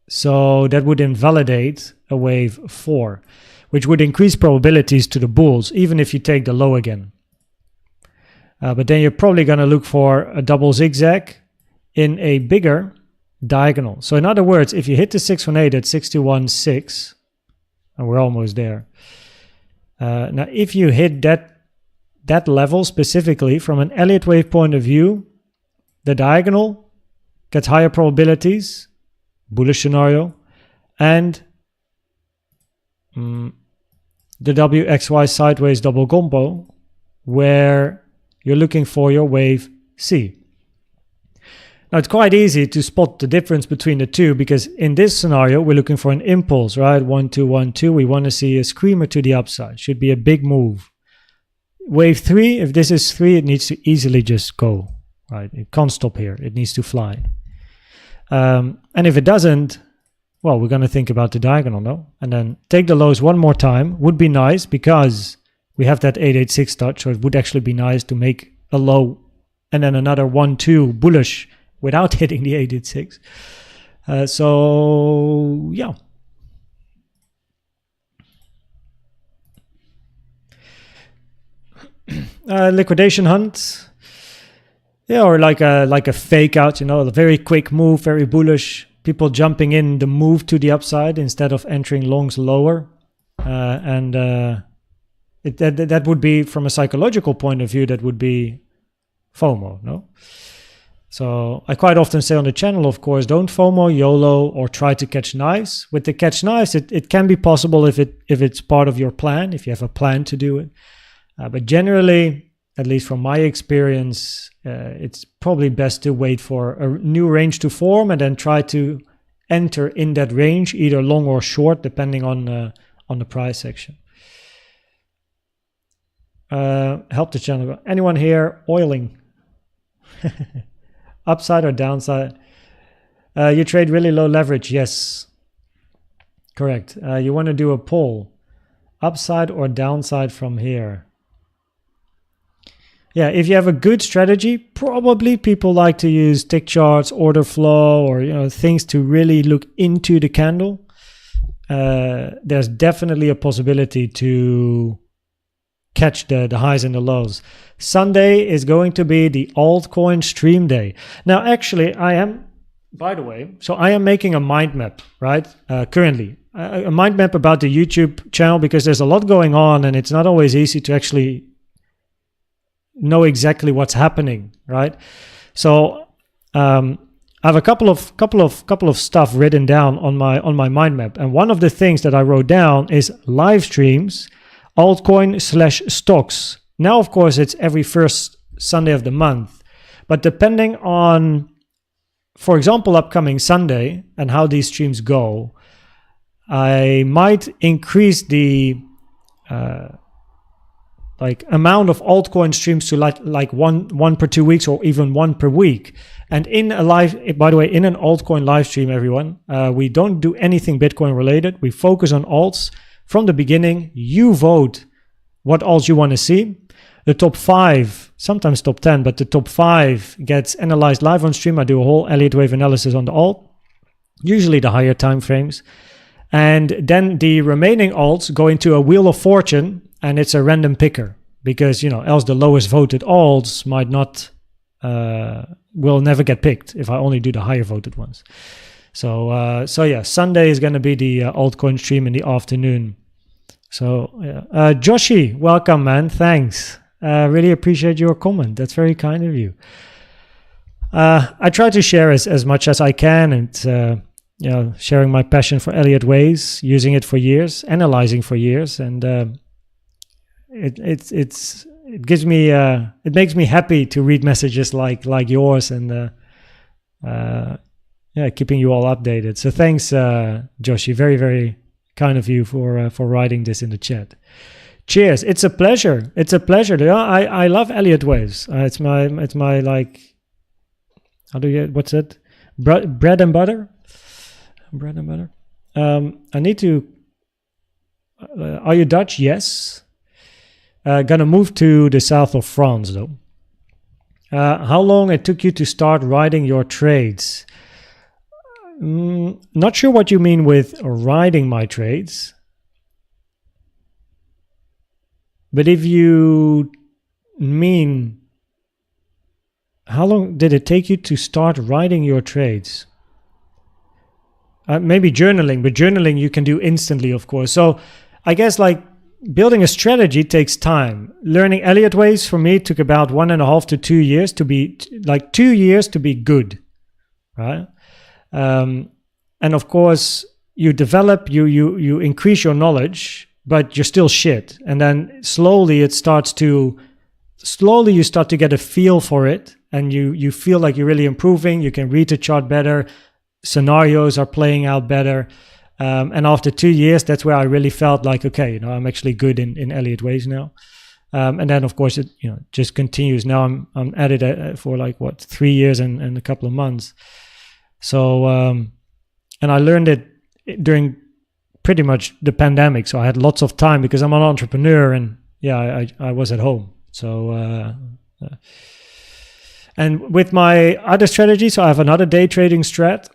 So that would invalidate a wave 4, which would increase probabilities to the bulls, even if you take the low again. But then you're probably going to look for a double zigzag in a bigger diagonal. So in other words, if you hit the 618 at 61.6, and we're almost there. Now, if you hit that level specifically from an Elliott Wave point of view, the diagonal gets higher probabilities, bullish scenario, and the WXY sideways double combo, where you're looking for your wave C. Now, it's quite easy to spot the difference between the two because in this scenario, we're looking for an impulse, right? 1, 2, 1, 2. We want to see a screamer to the upside. Should be a big move. Wave 3, if this is 3, it needs to easily just go, right? It can't stop here. It needs to fly. And if it doesn't, well, we're going to think about the diagonal, no? And then take the lows one more time. Would be nice because we have that 886 touch, so it would actually be nice to make a low and then another 1, 2 bullish without hitting the 886. So, yeah. Liquidation hunt. Yeah, or like a fake out, you know, a very quick move, very bullish. People jumping in the move to the upside instead of entering longs lower. That would be, from a psychological point of view, that would be FOMO, no? So I quite often say on the channel, of course, don't FOMO, YOLO, or try to catch nice. With the catch nice, it can be possible if it's part of your plan, if you have a plan to do it. But generally, at least from my experience, it's probably best to wait for a new range to form and then try to enter in that range, either long or short, depending on the price action. Help the channel. Anyone here oiling? Upside or downside? You trade really low leverage. Yes, correct. You want to do a poll. Upside or downside from here? Yeah, if you have a good strategy, probably people like to use tick charts, order flow, or things to really look into the candle. There's definitely a possibility to catch the highs and the lows. Sunday is going to be the altcoin stream day. Now, actually, I am making a mind map, right? Currently, a mind map about the YouTube channel because there's a lot going on and it's not always easy to actually know exactly what's happening, right? So I have a couple of stuff written down on my mind map, and one of the things that I wrote down is live streams, altcoin/stocks. Now, of course, it's every first Sunday of the month, but depending on, for example, upcoming Sunday and how these streams go, I might increase the amount of altcoin streams to like one per 2 weeks or even one per week. And in an altcoin live stream, everyone, we don't do anything Bitcoin related. We focus on alts from the beginning. You vote what alts you want to see. The top 5, sometimes top 10, but the top 5 gets analyzed live on stream. I do a whole Elliott Wave analysis on the alt, usually the higher time frames. And then the remaining alts go into a wheel of fortune, and it's a random picker, because, you know, else the lowest voted alts might not, will never get picked if I only do the higher voted ones. So yeah, Sunday is going to be the altcoin stream in the afternoon. So yeah. Joshi, welcome, man. Thanks. Really appreciate your comment. That's very kind of you. I try to share as much as I can, and you know, sharing my passion for Elliott Waves, using it for years, analyzing for years, and it gives me it makes me happy to read messages like yours, and yeah, keeping you all updated. So thanks, Joshi. Very, very kind of you for writing this in the chat. Cheers. It's a pleasure. It's a pleasure. Yeah, I love Elliott Waves. It's my like, how do you, what's it? Bread and butter. Bread and butter. I need to. Are you Dutch? Yes. Gonna move to the south of France though. How long it took you to start writing your trades? Not sure what you mean with writing my trades. But if you mean how long did it take you to start writing your trades? Maybe journaling, but journaling you can do instantly, of course. So I guess like building a strategy takes time. Learning Elliott Waves for me took about 1.5 to 2 years to be, like 2 years to be good, right? And of course you develop, you increase your knowledge, but you're still shit. And then slowly you start to get a feel for it, and you feel like you're really improving. You can read the chart better. Scenarios are playing out better. And after 2 years, that's where I really felt like, okay, you know, I'm actually good in Elliott Waves now. And then of course it, you know, just continues. Now I'm at it for like what, 3 years and a couple of months. So, and I learned it during pretty much the pandemic. So I had lots of time because I'm an entrepreneur, and yeah, I was at home. So, and with my other strategy, so I have another day trading strat.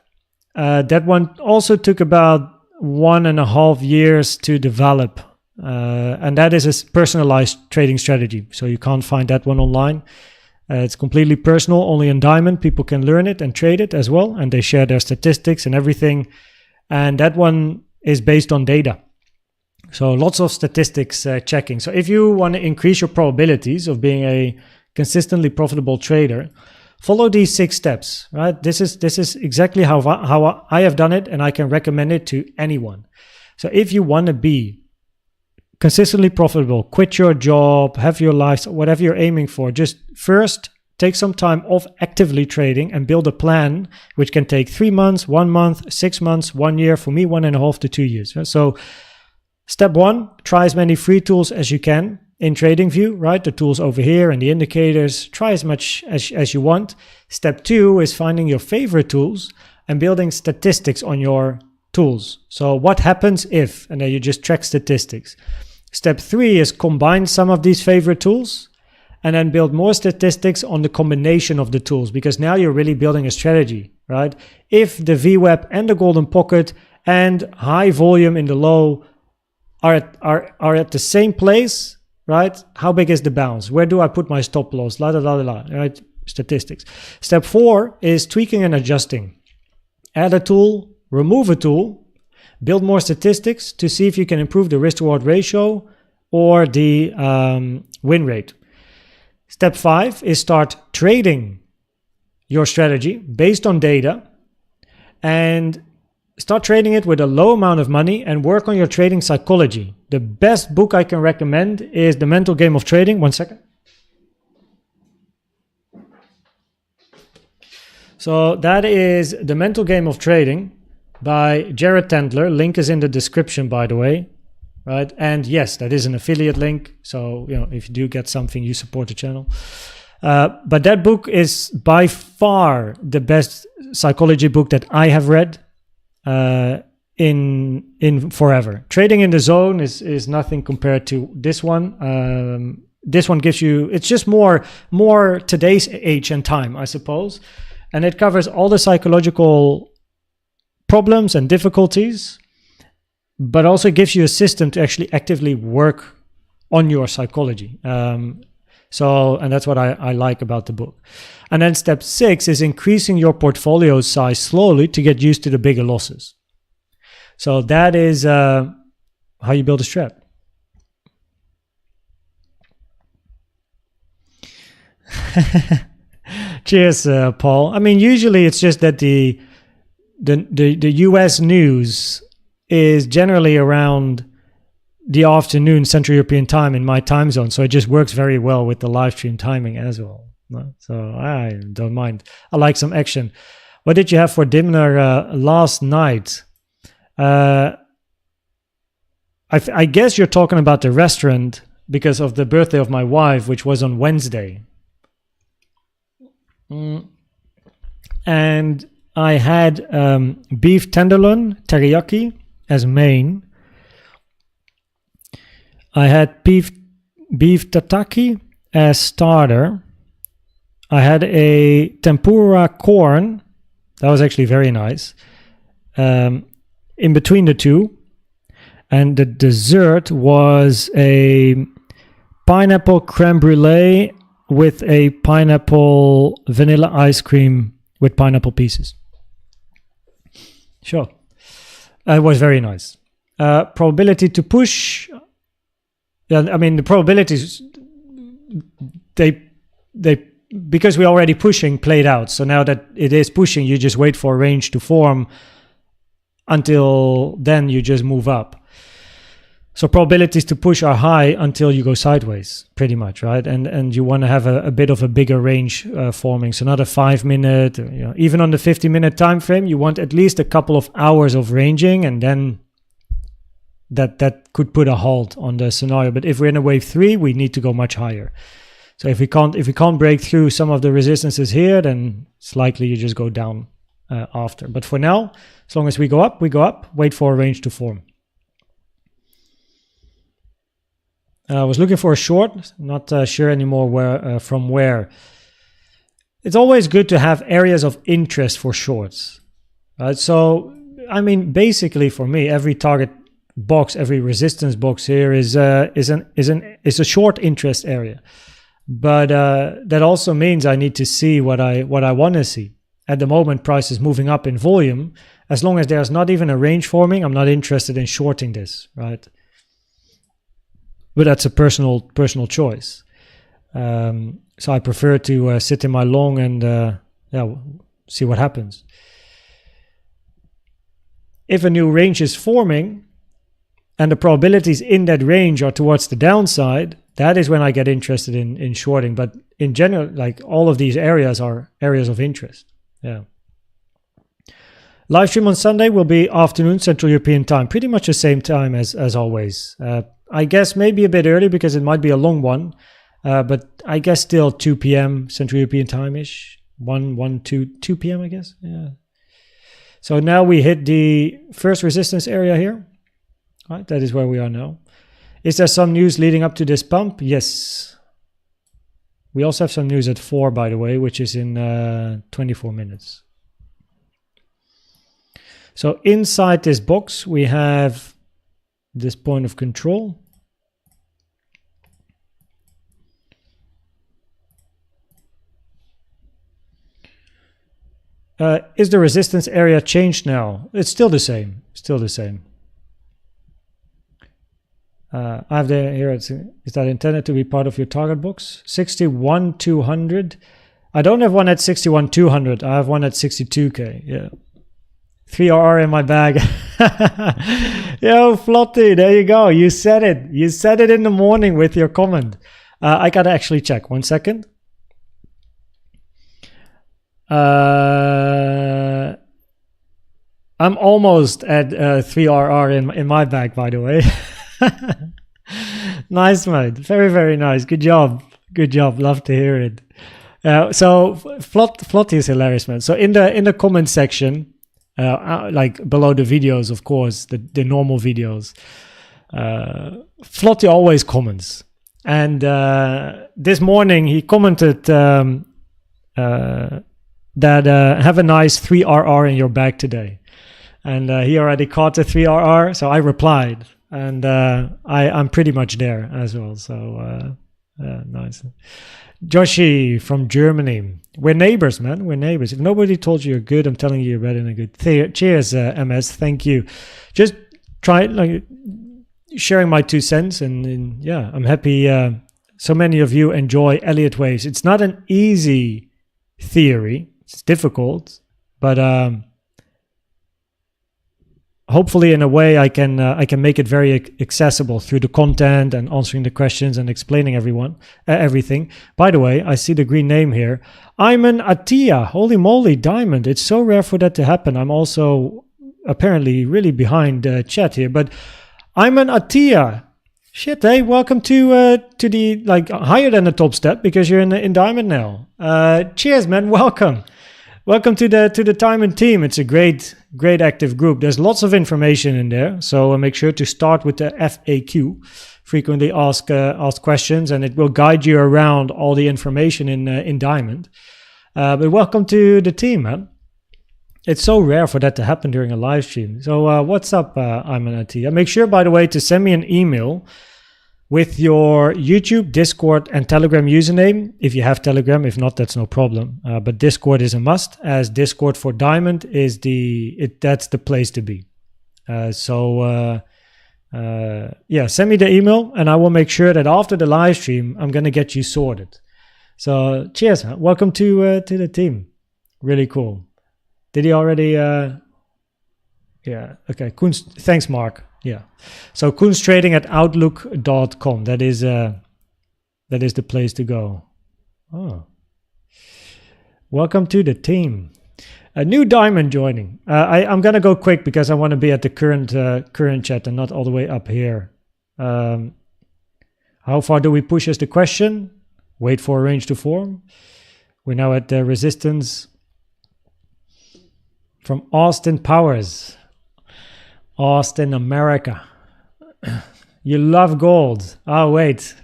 That one also took about 1.5 years to develop. And that is a personalized trading strategy. So you can't find that one online. It's completely personal, only in Diamond. People can learn it and trade it as well. And they share their statistics and everything. And that one is based on data. So lots of statistics checking. So if you want to increase your probabilities of being a consistently profitable trader, follow these 6 steps, right? This is exactly how I have done it, and I can recommend it to anyone. So if you want to be consistently profitable, quit your job, have your life, whatever you're aiming for, just first take some time off actively trading and build a plan, which can take 3 months, 1 month, 6 months, 1 year. For me, 1.5 to 2 years. So step 1, try as many free tools as you can in TradingView, right? The tools over here and the indicators, try as much as you want. Step 2 is finding your favorite tools and building statistics on your tools. So what happens if, and then you just track statistics. Step 3 is combine some of these favorite tools and then build more statistics on the combination of the tools, because now you're really building a strategy, right? If the VWAP and the golden pocket and high volume in the low are at the same place, right? How big is the bounce? Where do I put my stop loss? La, la, la, la, right? Statistics. Step 4 is tweaking and adjusting. Add a tool, remove a tool, build more statistics to see if you can improve the risk-reward ratio or the win rate. Step 5 is start trading your strategy based on data, and start trading it with a low amount of money and work on your trading psychology. The best book I can recommend is The Mental Game of Trading. 1 second. So that is The Mental Game of Trading by Jared Tendler. Link is in the description, by the way. Right? And yes, that is an affiliate link. So, you know, if you do get something, you support the channel. But that book is by far the best psychology book that I have read in forever. Trading in the Zone is nothing compared to this one. This one gives you, it's just more today's age and time, I suppose. And it covers all the psychological problems and difficulties but also gives you a system to actually actively work on your psychology. And that's what I like about the book. And then step 6 is increasing your portfolio size slowly to get used to the bigger losses. So that is how you build a strat. Cheers, Paul. I mean, usually it's just that the US news is generally around the afternoon Central European time in my time zone, so it just works very well with the live stream timing as well. So I don't mind. I like some action. What did you have for dinner last night? I guess you're talking about the restaurant because of the birthday of my wife, which was on Wednesday. And I had beef tenderloin teriyaki as main. I had beef tataki as starter. I had a tempura corn. That was actually very nice. In between the two. And the dessert was a pineapple creme brulee with a pineapple vanilla ice cream with pineapple pieces. Sure. It was very nice. Probability to push. I mean, the probabilities, they because we're already pushing, played out. So now that it is pushing, you just wait for a range to form. Until then, you just move up. So probabilities to push are high until you go sideways, pretty much, right? And you want to have a bit of a bigger range forming. So not a 5 minute, even on the 50-minute time frame, you want at least a couple of hours of ranging, and then that could put a halt on the scenario. But if we're in a wave 3, we need to go much higher. So if we can't break through some of the resistances here, then it's likely you just go down after. But for now, as long as we go up, wait for a range to form. I was looking for a short, not sure anymore from where. It's always good to have areas of interest for shorts. Right? So, I mean, basically for me, every target box, every resistance box here is a short interest area. But that also means I need to see what I want to see. At the moment, price is moving up in volume. As long as there's not even a range forming, I'm not interested in shorting this, right? But that's a personal choice. So I prefer to sit in my long and see what happens. If a new range is forming and the probabilities in that range are towards the downside, that is when I get interested in shorting. But in general, like all of these areas are areas of interest. Yeah. Live stream on Sunday will be afternoon Central European time, pretty much the same time as always. I guess maybe a bit early because it might be a long one, but I guess still 2 p.m. Central European time-ish. 2 p.m. I guess. Yeah. So now we hit the first resistance area here. Right, that is where we are now. Is there some news leading up to this pump? Yes. We also have some news at 4, by the way, which is in 24 minutes. So inside this box, we have this point of control. Is the resistance area changed now? It's still the same. Still the same. I have here. Is that intended to be part of your target box? 61,200. I don't have one at 61,200. I have one at 62k. Yeah. 3RR in my bag. Yo, Flotty, there you go. You said it. You said it in the morning with your comment. I gotta actually check. 1 second. I'm almost at 3RR in my bag, by the way. Nice, mate. Very, very nice. Good job. Good job. Love to hear it. So Flotty is hilarious, man. So in the comment section, like below the videos, of course, the normal videos, Flotty always comments. And this morning he commented that have a nice 3RR in your bag today. And he already caught the 3RR, so I replied. And I'm pretty much there as well. So nice. Joshi from Germany. We're neighbors, man. We're neighbors. If nobody told you you're good, I'm telling you you're better than good. Cheers, MS. Thank you. Just try sharing my 2 cents. And yeah, I'm happy so many of you enjoy Elliott waves. It's not an easy theory. It's difficult. But hopefully in a way I can make it very accessible through the content and answering the questions and explaining everything. By the way, I see the green name here. Ayman Attia. Holy moly, Diamond. It's so rare for that to happen. I'm also apparently really behind chat here. But Ayman Attia. Shit, hey, welcome to the higher than the top step because you're in Diamond now. Cheers, man. Welcome. Welcome to the Diamond team. It's a great active group. There's lots of information in there, so make sure to start with the FAQ, frequently asked questions, and it will guide you around all the information in Diamond. But welcome to the team, man. It's so rare for that to happen during a live stream. So what's up, Ayman Attia? Make sure, by the way, to send me an email with your YouTube, Discord, and Telegram username, if you have Telegram. If not, that's no problem. But Discord is a must, as Discord for Diamond is that's the place to be. Yeah, send me the email, and I will make sure that after the live stream, I'm gonna get you sorted. So cheers, man. Welcome to the team. Really cool. Did he already? Yeah. Okay. Thanks, Mark. Yeah. So koenztrading@outlook.com. That is the place to go. Oh. Welcome to the team. A new Diamond joining. I'm gonna go quick because I want to be at the current chat and not all the way up here. How far do we push is the question. Wait for a range to form. We're now at the resistance from Austin Powers. Austin, America. You love gold. Oh, wait.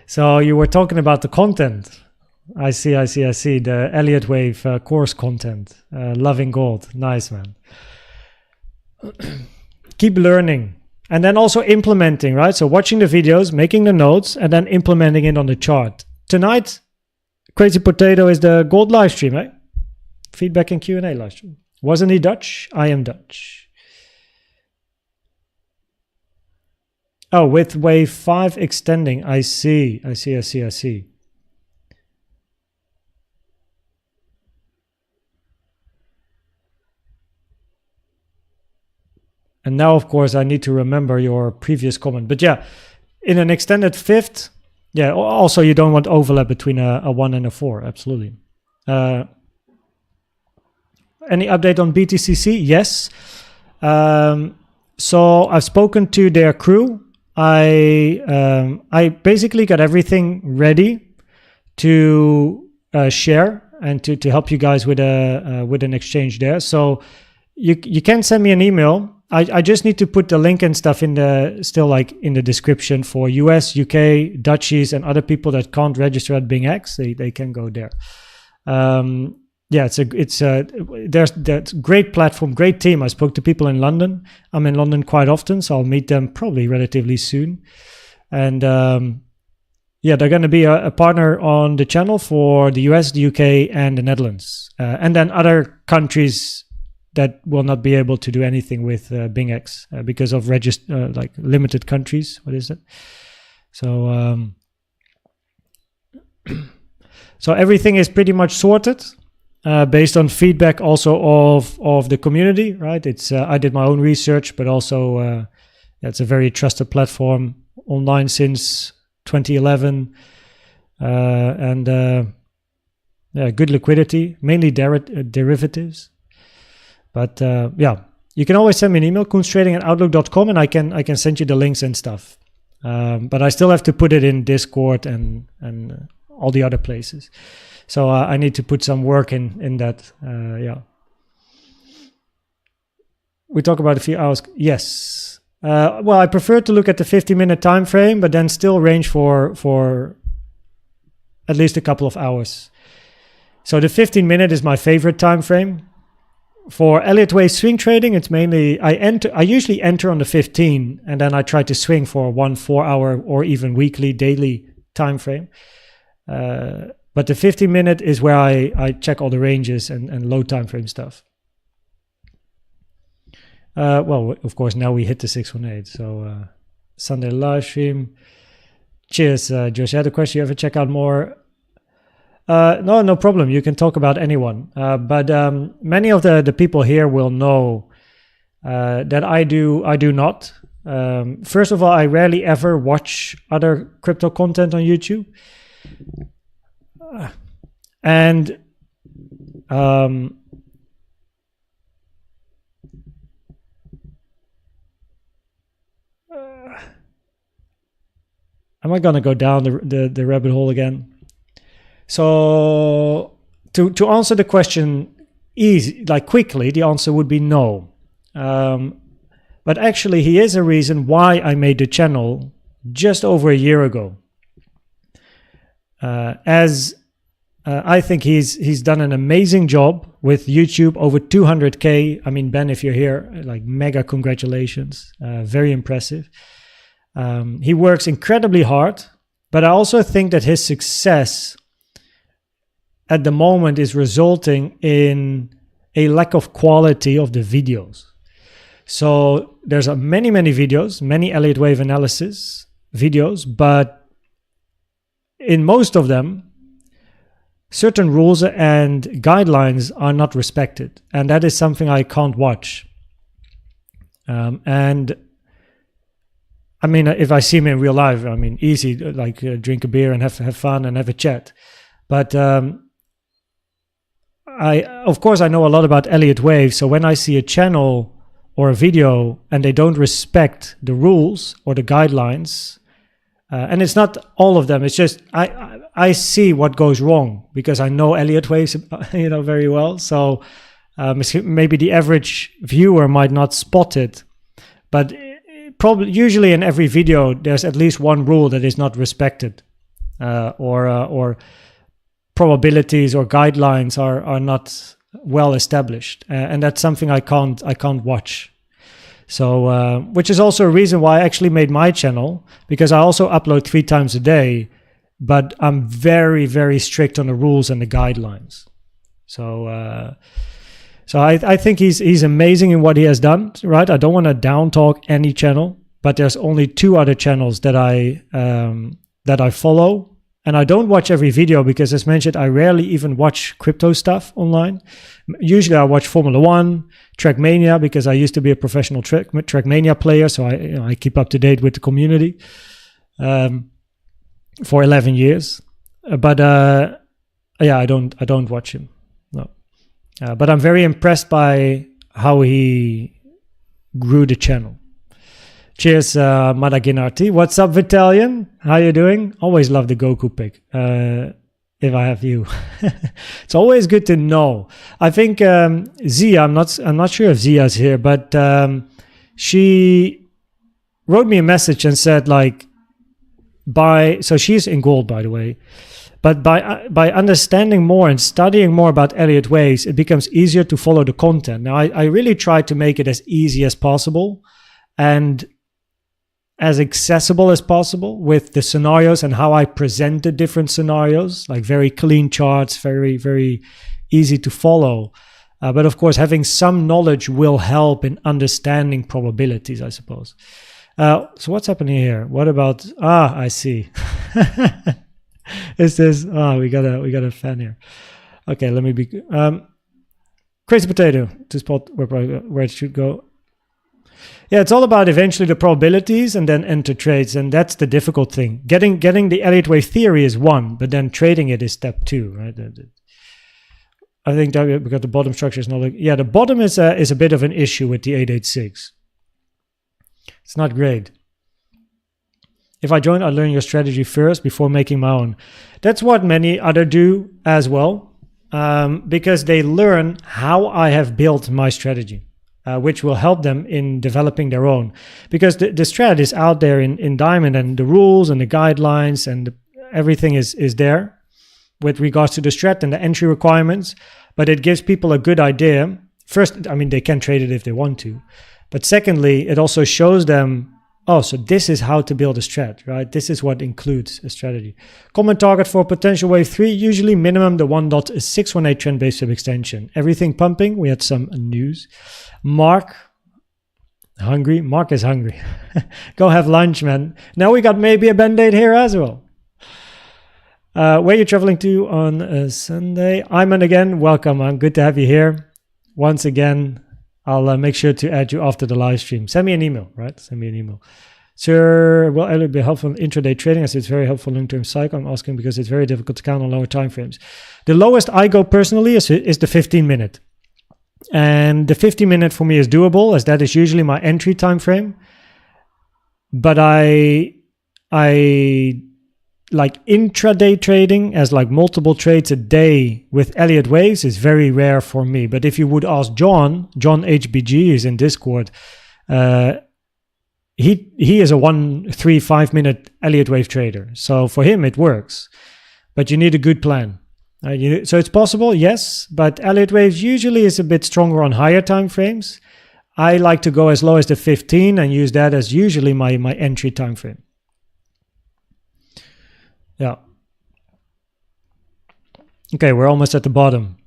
So you were talking about the content. I see. The Elliott Wave course content. Loving gold. Nice, man. Keep learning. And then also implementing, right? So watching the videos, making the notes, and then implementing it on the chart. Tonight, Crazy Potato is the gold live stream, eh? Feedback and Q&A live stream. Wasn't he Dutch? I am Dutch. Oh, with wave 5 extending. I see. And now, of course, I need to remember your previous comment. But yeah, in an extended fifth, yeah, also you don't want overlap between a 1 and a 4. Absolutely. Any update on BTCC? Yes. So I've spoken to their crew. I basically got everything ready to share and to help you guys with an exchange there. So you can send me an email. I just need to put the link and stuff in the description for US, UK, Dutchies, and other people that can't register at BingX. They can go there. Yeah, there's that great platform, great team. I spoke to people in London. I'm in London quite often, so I'll meet them probably relatively soon. And yeah, they're going to be a partner on the channel for the US, the UK, and the Netherlands, and then other countries that will not be able to do anything with BingX because of limited countries. What is it? So so everything is pretty much sorted. Based on feedback also of the community, right? It's I did my own research, but also it's a very trusted platform, online since 2011, and yeah, good liquidity, mainly derivatives. But yeah, you can always send me an email, koenztrading@outlook.com, and I can send you the links and stuff. But I still have to put it in Discord and all the other places. So I need to put some work in that. Yeah. We talk about a few hours. Yes. Well, I prefer to look at the 50-minute time frame, but then still range for at least a couple of hours. So the 15-minute is my favorite time frame For Elliott Wave swing trading, it's mainly I usually enter on the 15, and then I try to swing for 1 4-hour or even weekly, daily time frame. But the 15-minute is where I check all the ranges and low time frame stuff. Well, of course, now we hit the 618. So Sunday live stream. Cheers, Josh. I had a question. You ever check out more? No problem. You can talk about anyone. But many of the people here will know that I do not. First of all, I rarely ever watch other crypto content on YouTube. And am I gonna go down the rabbit hole again? So to answer the question quickly, the answer would be no. But actually, he is a reason why I made the channel just over a year ago. I think he's done an amazing job with YouTube, over 200K. I mean, Ben, if you're here, like, mega congratulations. Very impressive. He works incredibly hard, but I also think that his success at the moment is resulting in a lack of quality of the videos. So there's many videos, many Elliott Wave analysis videos, but in most of them, certain rules and guidelines are not respected, and that is something I can't watch. And I mean, if I see him in real life, I mean, easy, like drink a beer and have fun and have a chat. But of course, I know a lot about Elliott Wave, so when I see a channel or a video and they don't respect the rules or the guidelines, and it's not all of them, it's just I see what goes wrong because I know Elliott Wave, very well. So maybe the average viewer might not spot it, but probably usually in every video there's at least one rule that is not respected, or probabilities or guidelines are not well established, and that's something I can't watch. So which is also a reason why I actually made my channel, because I also upload 3 times a day, but I'm very strict on the rules and the guidelines. So I think he's amazing in what he has done, right? I don't want to down talk any channel, but there's only 2 other channels that I follow. And I don't watch every video because, as mentioned, I rarely even watch crypto stuff online. Usually I watch Formula 1, Trackmania, because I used to be a professional Trackmania player, so I keep up to date with the community for 11 years. But I don't watch him. No. But I'm very impressed by how he grew the channel. Cheers, Madaginarti. What's up, Vitalian? How you doing? Always love the Goku pick. If I have you, it's always good to know. I think Zia. I'm not sure if Zia's here, but she wrote me a message and said, like, so she's in gold, by the way. But by understanding more and studying more about Elliott Waves, it becomes easier to follow the content. Now, I really try to make it as easy as possible and as accessible as possible with the scenarios and how I present the different scenarios, like very clean charts, very easy to follow. But of course, having some knowledge will help in understanding probabilities, I suppose. So what's happening here? What about, I see. Is this, we got a fan here. Okay, let me be, Crazy Potato to spot where it should go. Yeah, it's all about eventually the probabilities and then enter trades, and that's the difficult thing. Getting the Elliott Wave theory is one, but then trading it is step 2, right? I think that because the bottom structure is not like, yeah, the bottom is a bit of an issue with the 886. It's not great. If I join, I learn your strategy first before making my own. That's what many other do as well, because they learn how I have built my strategy. Which will help them in developing their own. Because the strat is out there in Diamond, and the rules and the guidelines and everything is there with regards to the strat and the entry requirements. But it gives people a good idea first, I mean, they can trade it if they want to. But secondly, it also shows them, oh, so this is how to build a strat, right? This is what includes a strategy. Common target for potential wave 3, usually minimum the 1.618 trend-based sub-extension. Everything pumping. We had some news. Mark, hungry? Mark is hungry. Go have lunch, man. Now we got maybe a band-aid here as well. Where are you traveling to on Sunday? Ayman again, welcome. Good to have you here. Once again, I'll make sure to add you after the live stream. Send me an email, right? Send me an email. Sir, will Elliott be helpful in intraday trading? I said it's very helpful in long-term cycle. I'm asking because it's very difficult to count on lower time frames. The lowest I go personally is the 15-minute. And the 15-minute for me is doable, as that is usually my entry time frame. But I like intraday trading as like multiple trades a day with Elliott Waves is very rare for me. But if you would ask John HBG is in Discord, he is a 1-3-5 minute Elliott Wave trader. So for him it works, but you need a good plan. So it's possible, yes, but Elliott Waves usually is a bit stronger on higher time frames. I like to go as low as the 15 and use that as usually my entry time frame. Yeah. Okay, we're almost at the bottom.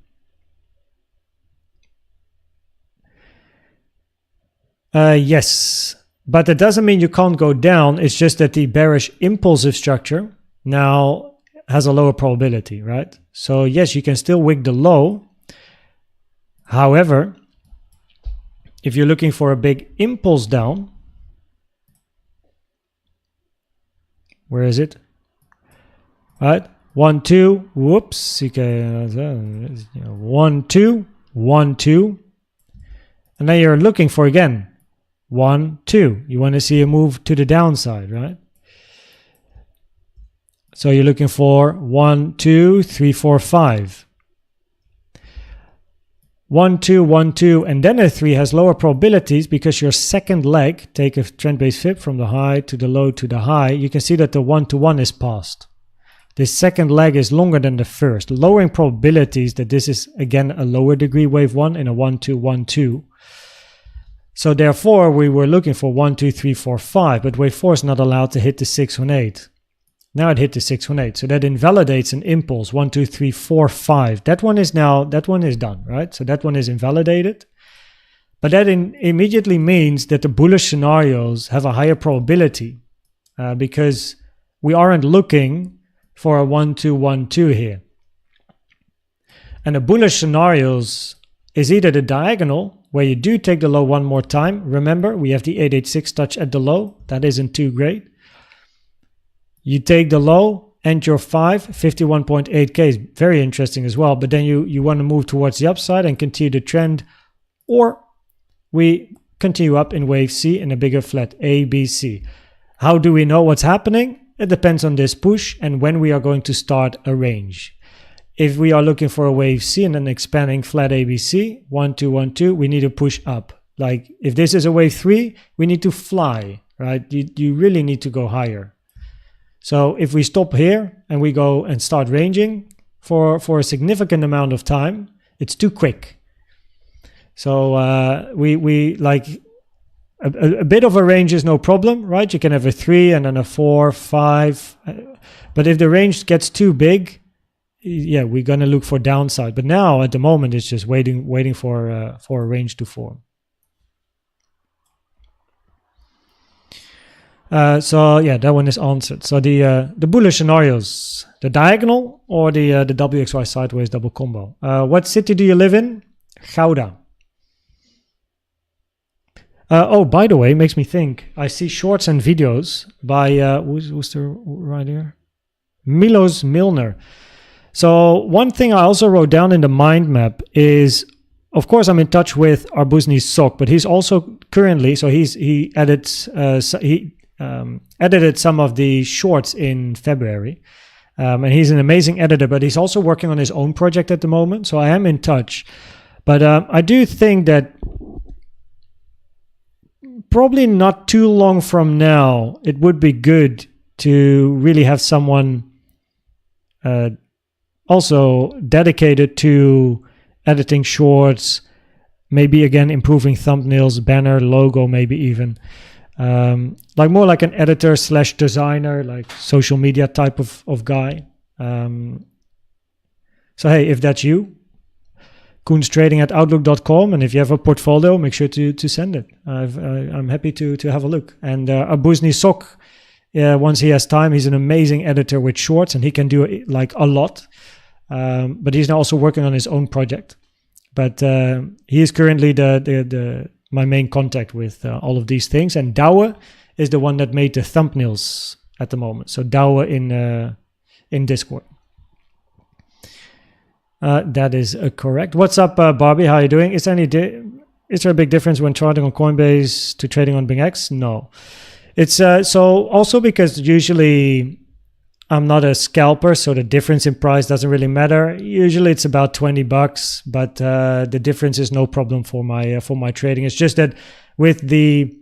Yes, but that doesn't mean you can't go down. It's just that the bearish impulsive structure now has a lower probability, right? So yes, you can still wick the low. However, if you're looking for a big impulse down, where is it? Right, 1, 2, whoops, okay, 1, 2, 1, 2, and then you're looking for again 1, 2. You want to see a move to the downside, right? So you're looking for 1, 2, 3, 4, 5. 1, 2, 1, 2, and then a 3 has lower probabilities because your second leg, take a trend-based fib from the high to the low to the high, you can see that the 1 to 1 is passed. This second leg is longer than the first, lowering probabilities that this is again a lower degree wave 1 in a 1, 2, 1, 2. So therefore we were looking for 1, 2, 3, 4, 5, but wave 4 is not allowed to hit the 618. Now it hit the 618, so that invalidates an impulse 1, 2, 3, 4, 5. That one is done, right? So that one is invalidated. But that immediately means that the bullish scenarios have a higher probability because we aren't looking for a 1, 2, 1, 2 here. And the bullish scenarios is either the diagonal, where you do take the low one more time. Remember, we have the 886 touch at the low. That isn't too great. You take the low and your 51.8K is very interesting as well. But then you want to move towards the upside and continue the trend. Or we continue up in wave C in a bigger flat A, B, C. How do we know what's happening? It depends on this push and when we are going to start a range. If we are looking for a wave C and an expanding flat ABC, 1, 2, 1, 2, we need to push up. Like if this is a wave 3, we need to fly, right? You really need to go higher. So if we stop here and we go and start ranging for a significant amount of time, it's too quick. So we like a bit of a range is no problem, right? You can have a 3 and then a 4, 5. But if the range gets too big, yeah, we're going to look for downside. But now at the moment, it's just waiting for a range to form. So yeah, that one is answered. So the bullish scenarios, the diagonal or the WXY sideways double combo. What city do you live in? Gouda. Oh, by the way, makes me think. I see shorts and videos by who's the right here? Milos Milner. So one thing I also wrote down in the mind map is, of course, I'm in touch with Arbuzny Sok, but he's also currently, so he edits edited some of the shorts in February, and he's an amazing editor. But he's also working on his own project at the moment, so I am in touch. But I do think that probably not too long from now, it would be good to really have someone also dedicated to editing shorts, maybe again improving thumbnails, banner, logo, maybe even. Like more like an editor / designer, like social media type of guy. So hey, if that's you, koenztrading@outlook.com, and if you have a portfolio, make sure to send it. I'm happy to have a look. And Abuzny Sok, once he has time, he's an amazing editor with shorts, and he can do like a lot. But he's now also working on his own project. But he is currently my main contact with all of these things. And Douwe is the one that made the thumbnails at the moment. So Douwe in Discord. That is correct. What's up, Barbie? How are you doing? Is there a big difference when trading on Coinbase to trading on BingX? No. It's so also because usually I'm not a scalper, so the difference in price doesn't really matter. Usually it's about $20, but the difference is no problem for my trading. It's just that with the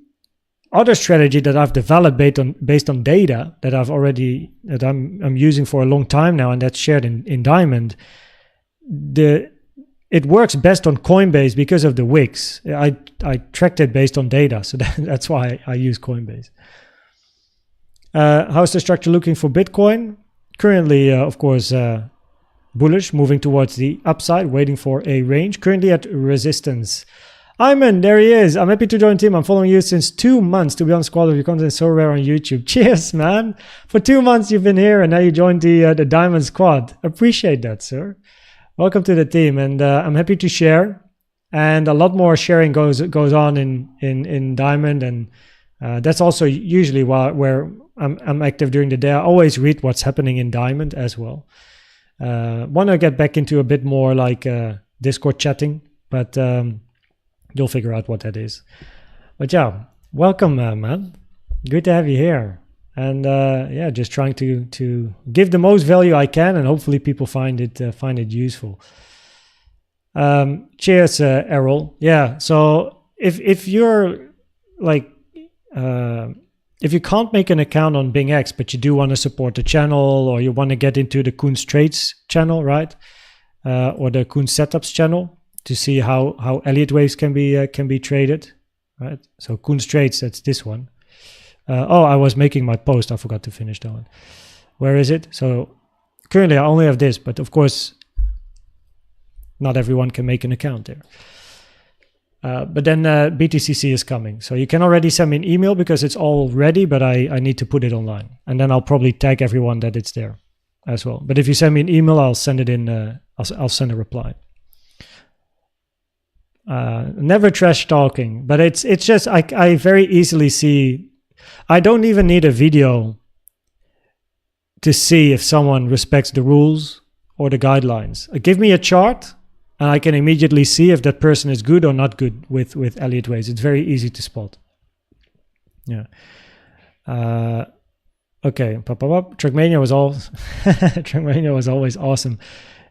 other strategy that I've developed based on data that I'm using for a long time now, and that's shared in Diamond. It works best on Coinbase because of the wicks. I tracked it based on data, so that's why I use Coinbase. How's the structure looking for Bitcoin? Currently, of course, bullish, moving towards the upside, waiting for a range. Currently at resistance. Iman, there he is. I'm happy to join the team. I'm following you since 2 months. To be honest, quality of your content is so rare on YouTube. Cheers, man. For 2 months you've been here, and now you joined the Diamond Squad. Appreciate that, sir. Welcome to the team, and I'm happy to share. And a lot more sharing goes on in Diamond, and that's also usually where I'm active during the day. I always read what's happening in Diamond as well. Want to get back into a bit more like Discord chatting, but you'll figure out what that is. But yeah, welcome, man. Good to have you here. And yeah, just trying to give the most value I can, and hopefully people find it useful. Cheers, Errol. Yeah. So if you're like if you can't make an account on BingX, but you do want to support the channel, or you want to get into the Koens Trades channel, right, or the Koens Setups channel to see how Elliott Waves can be traded, right? So Koens Trades, that's this one. I was making my post. I forgot to finish that one. Where is it? So currently I only have this, but of course not everyone can make an account there. But then BTCC is coming. So you can already send me an email because it's all ready, but I need to put it online. And then I'll probably tag everyone that it's there as well. But if you send me an email, I'll send it in, I'll send a reply. Never trash talking, but it's just, I very easily see, I don't even need a video to see if someone respects the rules or the guidelines. Give me a chart and I can immediately see if that person is good or not good with Elliott Waves. It's very easy to spot. Yeah. Okay. Trackmania was always awesome.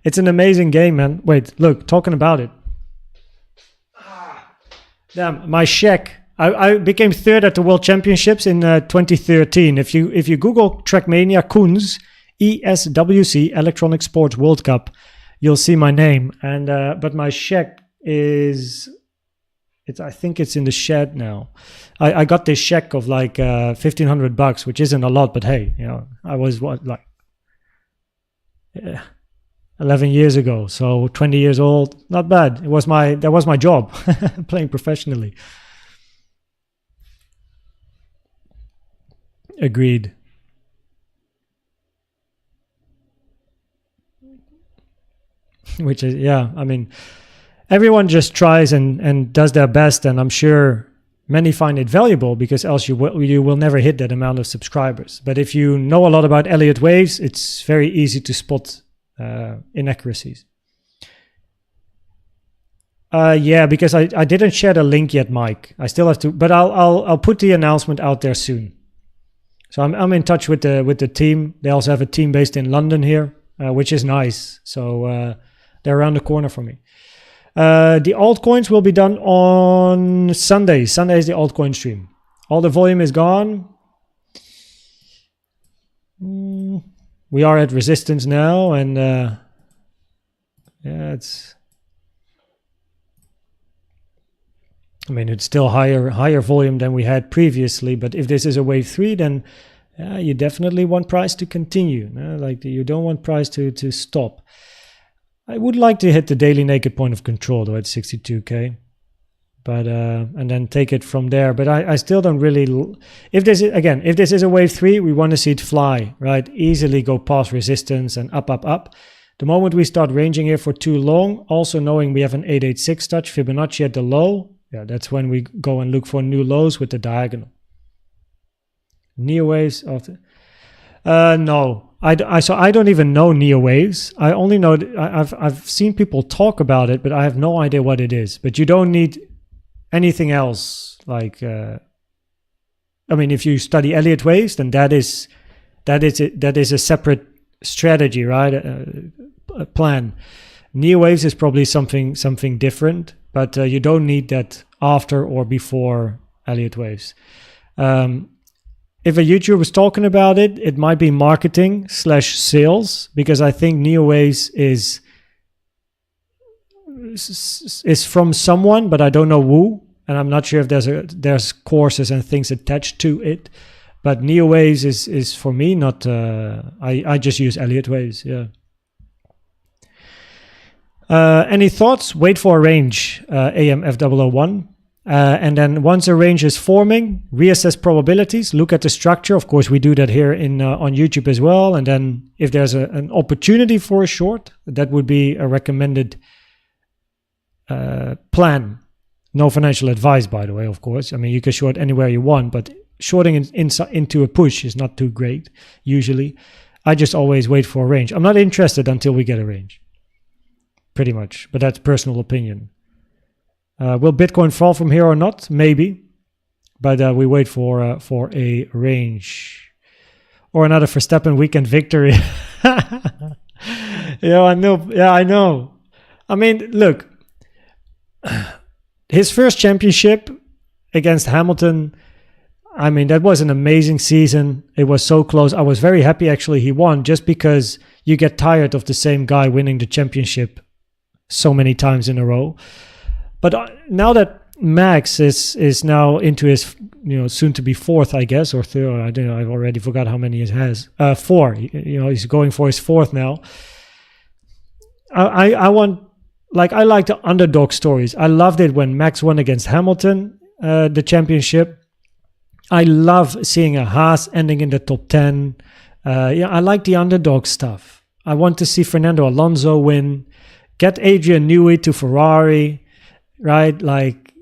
It's an amazing game, man. Wait, look, talking about it. Damn, my Czech. I became third at the World Championships in 2013. If you Google Trackmania Koens ESWC Electronic Sports World Cup, you'll see my name. And but my Czech is, I think it's in the shed now. I got this check of like $1,500, which isn't a lot, but hey, you know, I was 11 years ago, so 20 years old, not bad. That was my job, playing professionally. Agreed. Which is, yeah, I mean, everyone just tries and does their best, and I'm sure many find it valuable because else you will never hit that amount of subscribers. But if you know a lot about Elliott Waves, it's very easy to spot inaccuracies. Yeah, because I didn't share the link yet, Mike. I still have to, but I'll put the announcement out there soon. So I'm in touch with the team. They also have a team based in London here, which is nice. So they're around the corner for me. The altcoins will be done on Sunday. Sunday is the altcoin stream. All the volume is gone. We are at resistance now, and yeah, it's I mean, it's still higher volume than we had previously, but if this is a wave 3, then you definitely want price to continue. Like you don't want price to stop. I would like to hit the daily naked point of control though at 62k, but and then take it from there. But I still don't really. If this is a wave 3, we want to see it fly, right? Easily go past resistance and up, up, up. The moment we start ranging here for too long, also knowing we have an 886 touch Fibonacci at the low. Yeah, that's when we go and look for new lows with the diagonal. Neo waves of the, no, I don't even know neo waves. I only know I've seen people talk about it, but I have no idea what it is. But you don't need anything else. Like, I mean, if you study Elliott waves, then that is a separate strategy, right? A plan. Neo waves is probably something different. But you don't need that after or before Elliott waves. If a YouTuber was talking about it, it might be marketing / sales, because I think neo waves is from someone, but I don't know who, and I'm not sure if there's courses and things attached to it. But neo waves is for me not. I just use Elliott waves. Yeah. Any thoughts? Wait for a range, AMF001. And then once a range is forming, reassess probabilities, look at the structure. Of course, we do that here on YouTube as well. And then if there's an opportunity for a short, that would be a recommended plan. No financial advice, by the way, of course. I mean, you can short anywhere you want, but shorting into a push is not too great, usually. I just always wait for a range. I'm not interested until we get a range. Pretty much, but that's personal opinion. Will Bitcoin fall from here or not? Maybe, but we wait for a range or another Verstappen weekend victory. Yeah, I know. Yeah, I know. I mean, look, his first championship against Hamilton. I mean, that was an amazing season. It was so close. I was very happy actually he won, just because you get tired of the same guy winning the championship so many times in a row. But now that Max is now into his, soon to be fourth, I guess, or third, I don't know, I've already forgot how many he has. 4, he's going for his fourth now. I want, I like the underdog stories. I loved it when Max won against Hamilton, the championship. I love seeing a Haas ending in the top 10. I like the underdog stuff. I want to see Fernando Alonso win. Get Adrian Newey to Ferrari, right? Like,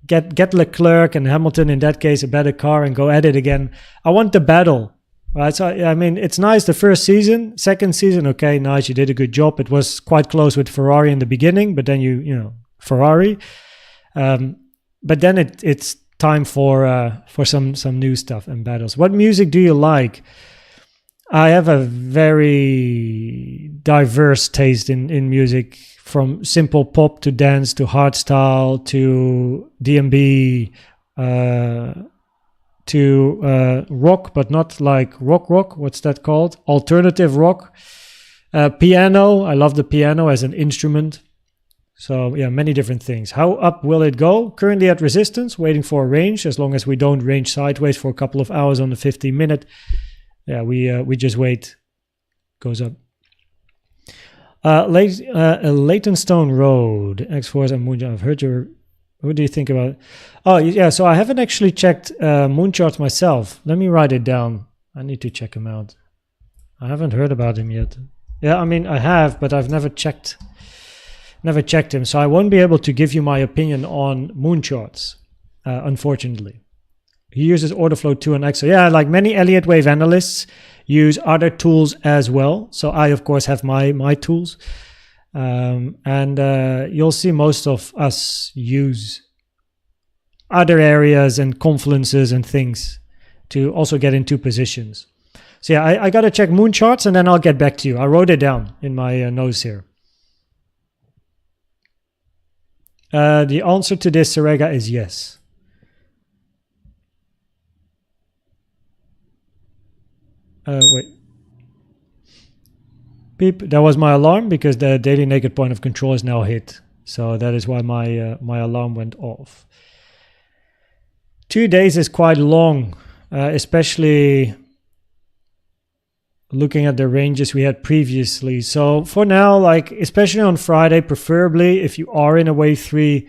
get Leclerc and Hamilton, in that case, a better car, and go at it again. I want the battle, right? So, I mean, it's nice the first season. Second season, okay, nice, you did a good job. It was quite close with Ferrari in the beginning, but then Ferrari. But then it's time for some new stuff and battles. What music do you like? I have a very diverse taste in music, from simple pop to dance to hardstyle to DnB to rock, but not like rock. What's that called? Alternative rock. Piano. I love the piano as an instrument. So yeah, many different things. How up will it go? Currently at resistance, waiting for a range. As long as we don't range sideways for a couple of hours on the 15-minute. Yeah, we just wait. Goes up. Leytonstone Road, X-Force and Moonchart. I've heard your. What do you think about it? Oh, yeah, so I haven't actually checked Moonchart myself. Let me write it down. I need to check him out. I haven't heard about him yet. Yeah, I mean, I have, but I've never checked him. So I won't be able to give you my opinion on Mooncharts, unfortunately. He uses order flow 2 and Excel. Yeah, like many Elliott Wave analysts use other tools as well. So I, of course, have my tools. And you'll see most of us use other areas and confluences and things to also get into positions. So yeah, I got to check Mooncharts, and then I'll get back to you. I wrote it down in my notes here. The answer to this, Sarega, is yes. Wait. Beep. That was my alarm because the daily naked point of control is now hit. So that is why my alarm went off. 2 days is quite long, especially looking at the ranges we had previously. So for now, like especially on Friday, preferably if you are in a wave 3,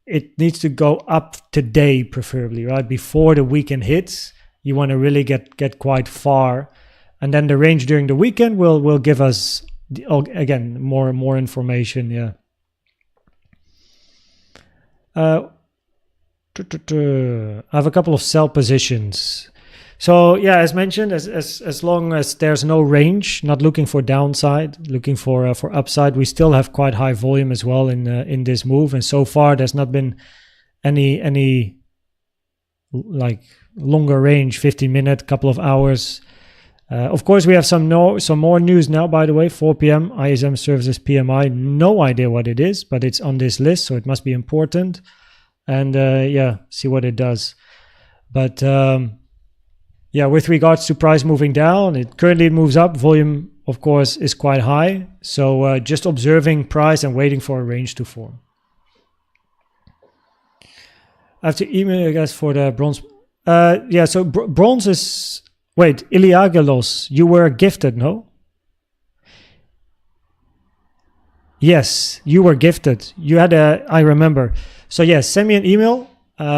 it needs to go up today, preferably, right? Before the weekend hits, you want to really get quite far. And then the range during the weekend will give us, again, more information, yeah. I have a couple of sell positions. So yeah, as mentioned, as long as there's no range, not looking for downside, looking for upside, we still have quite high volume as well in this move. And so far, there's not been any like longer range, 15-minute, couple of hours. Of course, we have some more news now. By the way, 4 p.m. ISM Services PMI. No idea what it is, but it's on this list, so it must be important. And yeah, see what it does. But yeah, with regards to price moving down, it currently moves up. Volume, of course, is quite high. So just observing price and waiting for a range to form. I have to email you guys for the bronze. Yeah, so bronze is... Wait, Iliagelos, you were gifted, no? Yes, you were gifted. You had I remember. So yes, send me an email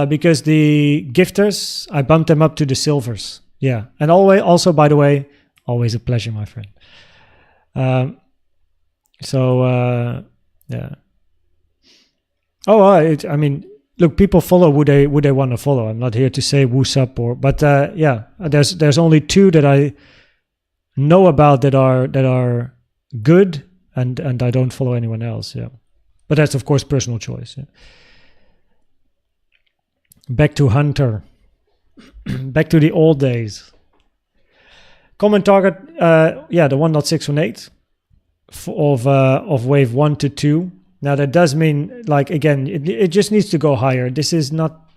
because the gifters, I bumped them up to the silvers. Yeah, and also, by the way, always a pleasure, my friend. Yeah. Oh, I mean, look, people follow who they want to follow. I'm not here to say who's up but yeah, there's only 2 that I know about that are good, and I don't follow anyone else. Yeah, but that's of course personal choice. Yeah. Back to Hunter. Back to the old days. Common target, yeah, the 1.618 of wave 1 to 2. Now that does mean, like, again, it just needs to go higher. This is not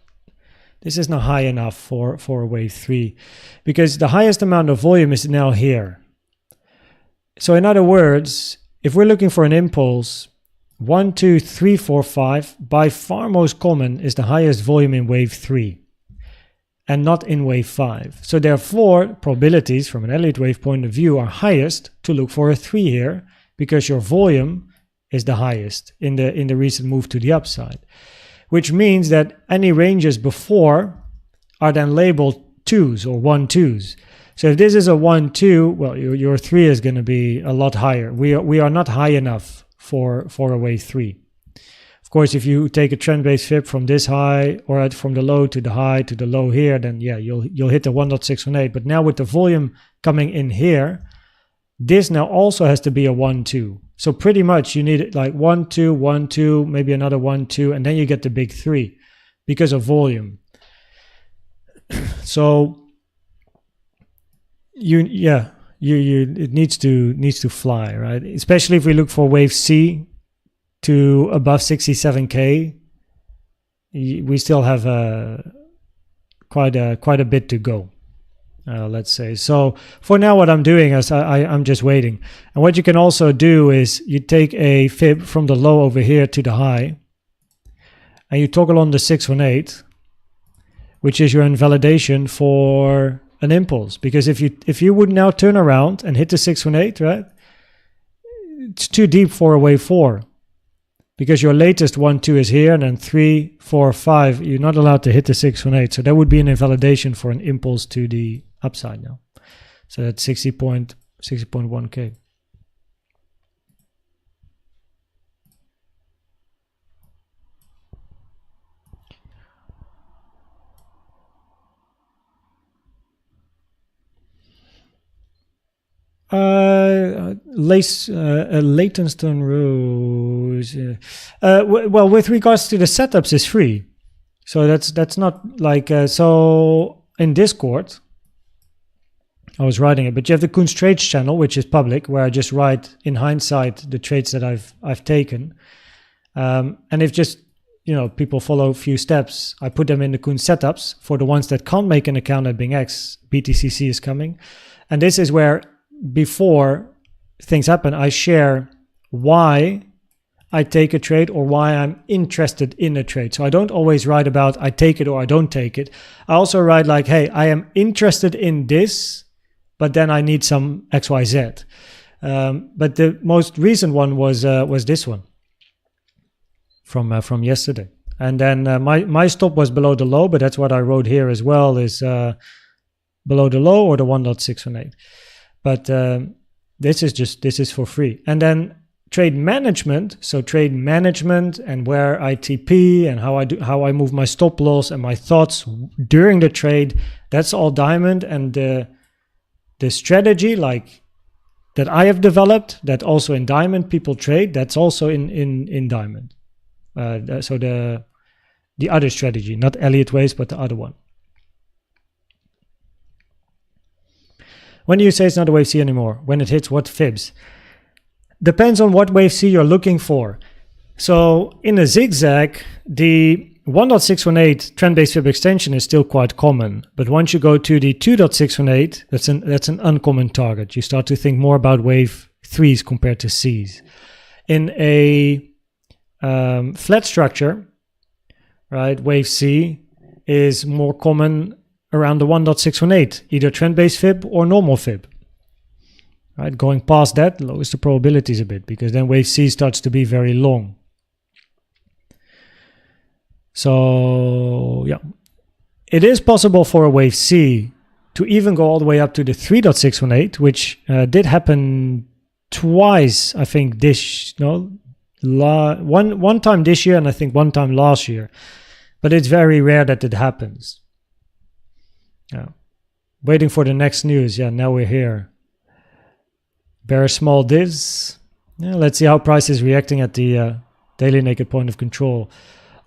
high enough for wave 3, because the highest amount of volume is now here. So in other words, if we're looking for an impulse, 1, 2, 3, 4, 5, by far most common is the highest volume in wave 3 and not in wave 5. So therefore, probabilities from an Elliott Wave point of view are highest to look for a 3 here, because your volume is the highest in the recent move to the upside, which means that any ranges before are then labeled 2s or 1-2s. So if this is a 1-2, well, your 3 is going to be a lot higher. We are not high enough for a wave 3. Of course, if you take a trend-based fib from this high or from the low to the high to the low here, then yeah, you'll hit the 1.618. But now with the volume coming in here, this now also has to be a 1-2. So pretty much you need like 1-2, 1-2, maybe another 1-2, and then you get the big 3 because of volume. So it needs to fly, right? Especially if we look for wave C to above 67K, we still have quite a bit to go. Let's say. So for now, what I'm doing is I'm just waiting. And what you can also do is you take a fib from the low over here to the high, and you toggle on the 618, which is your invalidation for an impulse. Because if you would now turn around and hit the 618, right, it's too deep for a wave 4. Because your latest 1-2 is here, and then 3, 4, 5, you're not allowed to hit the 618. So that would be an invalidation for an impulse to the upside now. So that's 60.1K. Leytonstone Rose. Well, with regards to the setups, is free. So that's not like so in Discord. I was writing it, but you have the Koens Trades channel, which is public, where I just write in hindsight the trades that I've taken. And if just people follow a few steps, I put them in the Koens setups. For the ones that can't make an account at BingX, BTCC is coming, and this is where before things happen, I share why I take a trade or why I'm interested in a trade. So I don't always write about I take it or I don't take it. I also write like, hey, I am interested in this, but then I need some XYZ. But the most recent one was this one from yesterday. And then my stop was below the low, but that's what I wrote here as well, is below the low or the 1.618. But this is for free. And then trade management, so trade management and where I TP and how I move my stop loss and my thoughts during the trade, that's all diamond. And the strategy like that I have developed, that also in diamond people trade, that's also in diamond. So the other strategy, not Elliott Waves, but the other one. When do you say it's not a wave C anymore? When it hits what fibs? Depends on what wave C you're looking for. So in a zigzag, the 1.618 trend-based fib extension is still quite common. But once you go to the 2.618, that's an uncommon target. You start to think more about wave 3s compared to Cs. In a flat structure, right, wave C is more common around the 1.618, either trend-based fib or normal fib. Right, going past that lowers the probabilities a bit, because then wave C starts to be very long. So yeah, it is possible for a wave C to even go all the way up to the 3.618, which did happen twice, I think, one time this year and I think one time last year. But it's very rare that it happens. Yeah. Waiting for the next news. Yeah, now we're here. Bear small divs. Yeah, let's see how price is reacting at the daily naked point of control.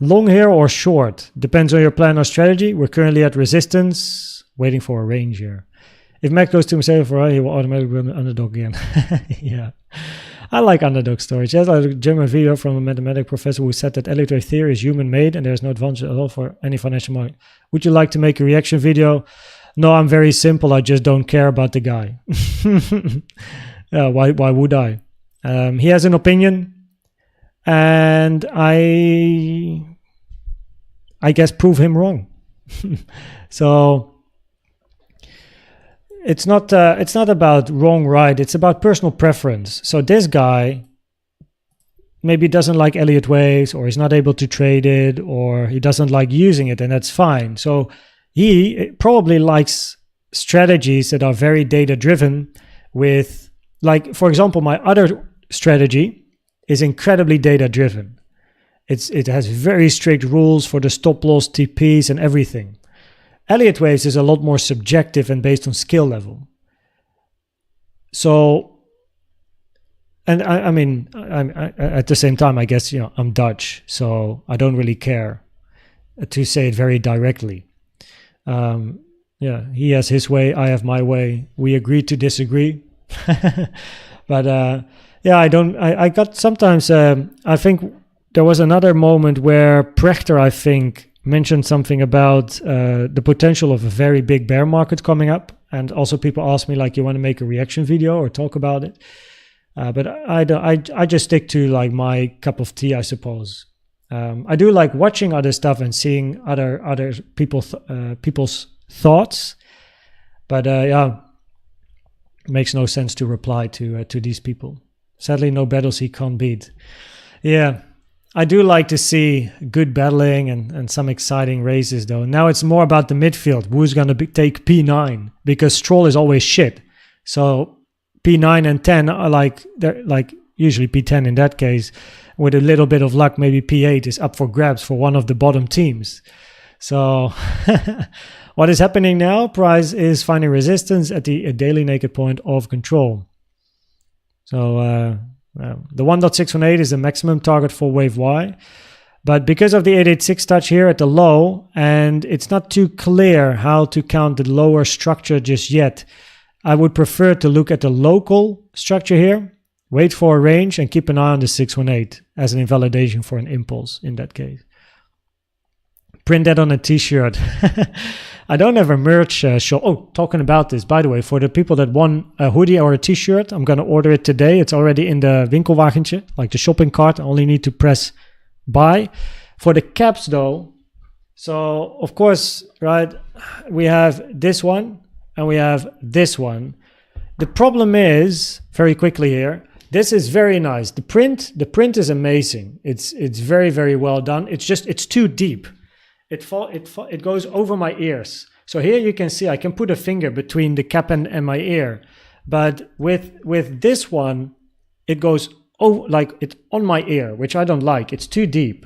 Long here or short? Depends on your plan or strategy. We're currently at resistance. Waiting for a range here. If Mac goes to himself, he will automatically be an underdog again. Yeah. I like underdog stories. There's like a German video from a mathematics professor who said that Elliott Wave theory is human-made and there's no advantage at all for any financial market. Would you like to make a reaction video? No, I'm very simple. I just don't care about the guy. Why would I? He has an opinion, and I guess prove him wrong. So it's not about wrong, right. It's about personal preference. So this guy maybe doesn't like Elliott Waves, or he's not able to trade it, or he doesn't like using it, and that's fine. So he probably likes strategies that are very data driven with, like, for example, my other strategy is incredibly data driven. It has very strict rules for the stop loss, TPs and everything. Elliott Waves is a lot more subjective and based on skill level. So, and I mean, I'm at the same time, I guess, you know, I'm Dutch, so I don't really care to say it very directly. Yeah, he has his way, I have my way. We agree to disagree. But yeah, I got sometimes, I think there was another moment where Prechter, I think, mentioned something about the potential of a very big bear market coming up. And also people ask me, like, you want to make a reaction video or talk about it? But I just stick to like my cup of tea, I suppose. I do like watching other stuff and seeing other people's thoughts. But yeah, it makes no sense to reply to these people. Sadly, no battles he can't beat. Yeah, I do like to see good battling and some exciting races, though. Now it's more about the midfield. Who's going to take P9? Because Stroll is always shit. So P9 and 10 are like usually P10 in that case. With a little bit of luck, maybe P8 is up for grabs for one of the bottom teams. So what is happening now? Price is finding resistance at the daily naked point of control. So the 1.618 is the maximum target for wave Y. But because of the 886 touch here at the low, and it's not too clear how to count the lower structure just yet, I would prefer to look at the local structure here, wait for a range, and keep an eye on the 618 as an invalidation for an impulse in that case. Print that on a t-shirt. I don't have a merch shop. Oh, talking about this, by the way, for the people that want a hoodie or a t-shirt, I'm going to order it today. It's already in the winkelwagentje, like the shopping cart. I only need to press buy. For the caps though, so of course, right, we have this one and we have this one. The problem is, very quickly here, this is very nice. The print is amazing. It's very, very well done. It's too deep. It goes over my ears. So here you can see I can put a finger between the cap and my ear. But with this one, it goes like it's on my ear, which I don't like. It's too deep.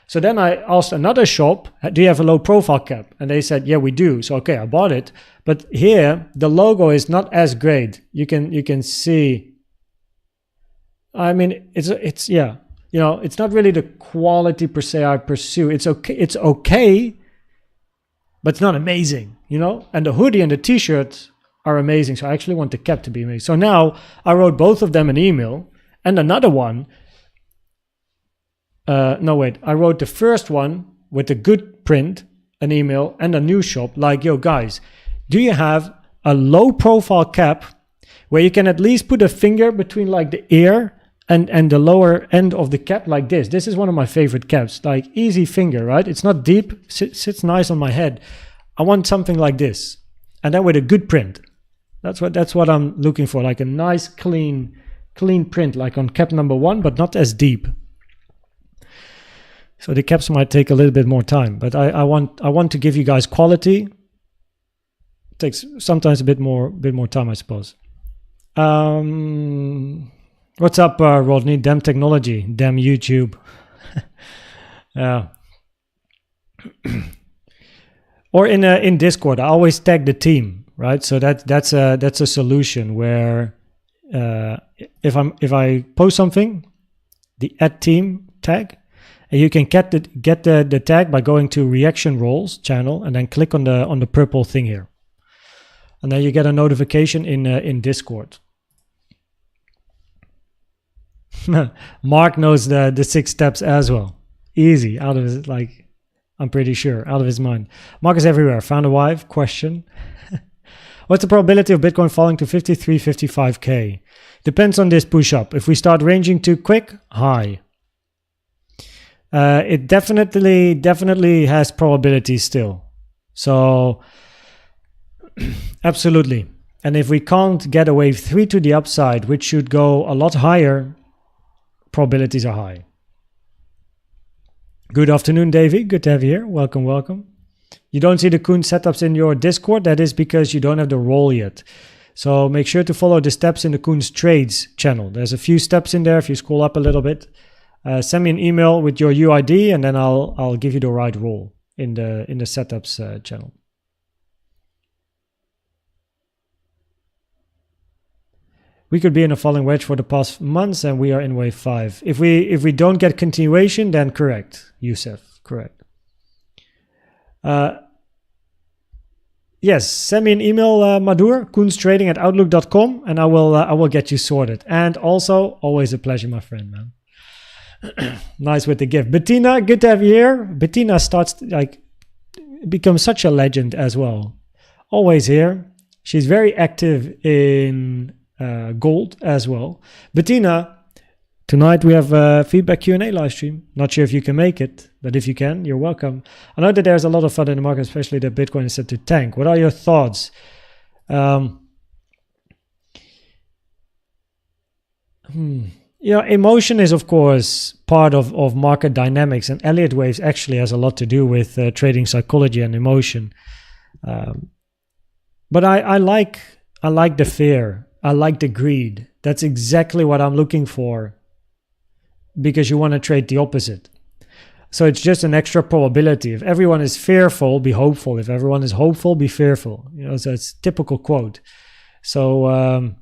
So then I asked another shop, do you have a low profile cap? And they said, yeah, we do. So okay, I bought it. But here the logo is not as great. You can see. I mean, it's yeah. You know, it's not really the quality per se I pursue. It's okay, but it's not amazing, you know? And the hoodie and the t-shirt are amazing. So I actually want the cap to be amazing. So now I wrote both of them an email and another one. No, wait. I wrote the first one with a good print, an email, and a new shop like, yo, guys, do you have a low profile cap where you can at least put a finger between like the ear and the lower end of the cap like this? This is one of my favorite caps, like easy finger, right? It's not deep, sits nice on my head. I want something like this. And then with a good print. That's what I'm looking for, like a nice, clean print, like on cap number 1, but not as deep. So the caps might take a little bit more time, but I want to give you guys quality. It takes sometimes a bit more time, I suppose. What's up, Rodney? Damn technology, damn YouTube. Yeah. Or in Discord, I always tag the team, right? So that's a solution where if I post something, the @team tag. And you can get the tag by going to reaction roles channel and then click on the purple thing here. And then you get a notification in Discord. Mark knows the 6 steps as well. Easy, out of his, like, I'm pretty sure, out of his mind. Mark is everywhere. Found a wife? Question. What's the probability of Bitcoin falling to 53, 55K? Depends on this push up. If we start ranging too quick, high. It definitely has probability still. So absolutely. And if we can't get a wave 3 to the upside, which should go a lot higher, probabilities are high. Good afternoon, Davey. Good to have you here. Welcome, welcome. You don't see the Koen setups in your Discord. That is because you don't have the role yet. So make sure to follow the steps in the Koen's Trades channel. There's a few steps in there if you scroll up a little bit. Send me an email with your UID and then I'll give you the right role in the setups channel. We could be in a falling wedge for the past months and we are in wave 5. If we don't get continuation, then correct, Youssef, correct. Yes, send me an email, Madhur, koenztrading@outlook.com, and I will get you sorted. And also, always a pleasure, my friend, man. Nice with the gift. Bettina, good to have you here. Bettina starts becomes such a legend as well. Always here. She's very active in gold as well. Bettina, tonight we have a feedback Q&A live stream. Not sure if you can make it, but if you can, you're welcome. I know that there's a lot of fun in the market, especially that Bitcoin is set to tank. What are your thoughts? You know, emotion is, of course, part of market dynamics, and Elliott Waves actually has a lot to do with trading psychology and emotion. But I like the fear. I like the greed. That's exactly what I'm looking for, because you want to trade the opposite. So it's just an extra probability. If everyone is fearful, be hopeful. If everyone is hopeful, be fearful. You know, so it's a typical quote. So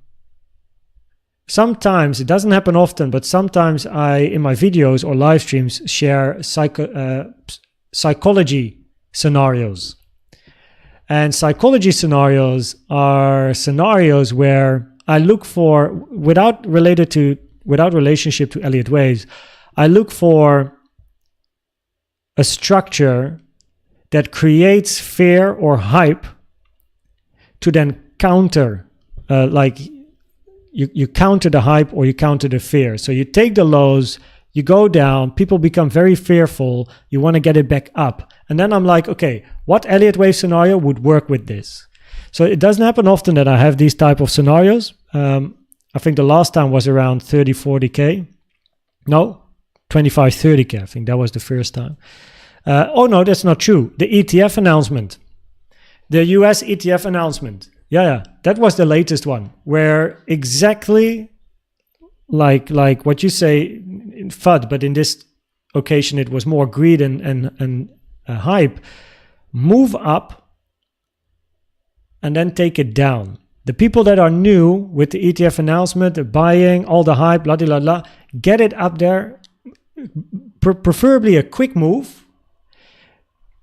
sometimes, it doesn't happen often, but sometimes I, in my videos or live streams, share psychology scenarios. And psychology scenarios are scenarios where I look for, without relationship to Elliott Waves, I look for a structure that creates fear or hype to then counter, like you counter the hype or you counter the fear. So you take the lows, you go down, people become very fearful, you want to get it back up. And then I'm like, okay, what Elliott Wave scenario would work with this? So it doesn't happen often that I have these type of scenarios. I think the last time was around 30, 40K. No, 25, 30K. I think that was the first time. Oh no, that's not true. The ETF announcement. The US ETF announcement. Yeah, that was the latest one, where exactly like what you say in FUD, but in this occasion it was more greed and hype. Move up and then take it down. The people that are new with the ETF announcement, the buying, all the hype, blah, blah, blah, get it up there, preferably a quick move,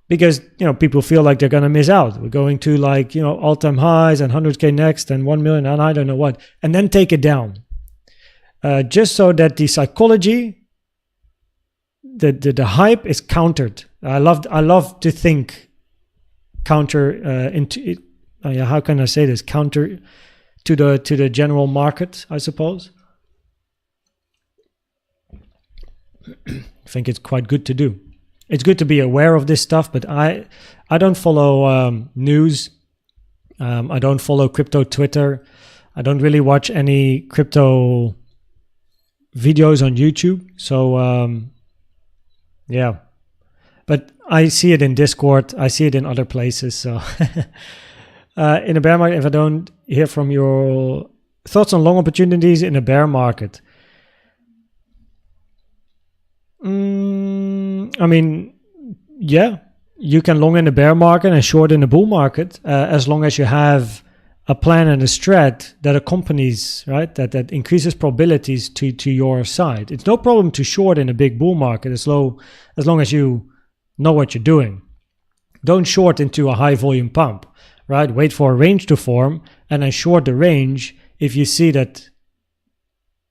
because, people feel like they're going to miss out. We're going to all-time highs and 100K next and 1 million and I don't know what, and then take it down. Just so that the psychology, the hype is countered. I love to think counter into it. How can I say this? Counter to the general market, I suppose. I think it's quite good to do. It's good to be aware of this stuff, but I don't follow news. I don't follow crypto Twitter. I don't really watch any crypto videos on YouTube. So yeah, but I see it in Discord. I see it in other places. So in a bear market, if I don't hear from your thoughts on long opportunities in a bear market. I mean, yeah, you can long in a bear market and short in a bull market as long as you have a plan and a strat that accompanies, right? That increases probabilities to your side. It's no problem to short in a big bull market as long as you know what you're doing. Don't short into a high volume pump, right? Wait for a range to form and then short the range if you see that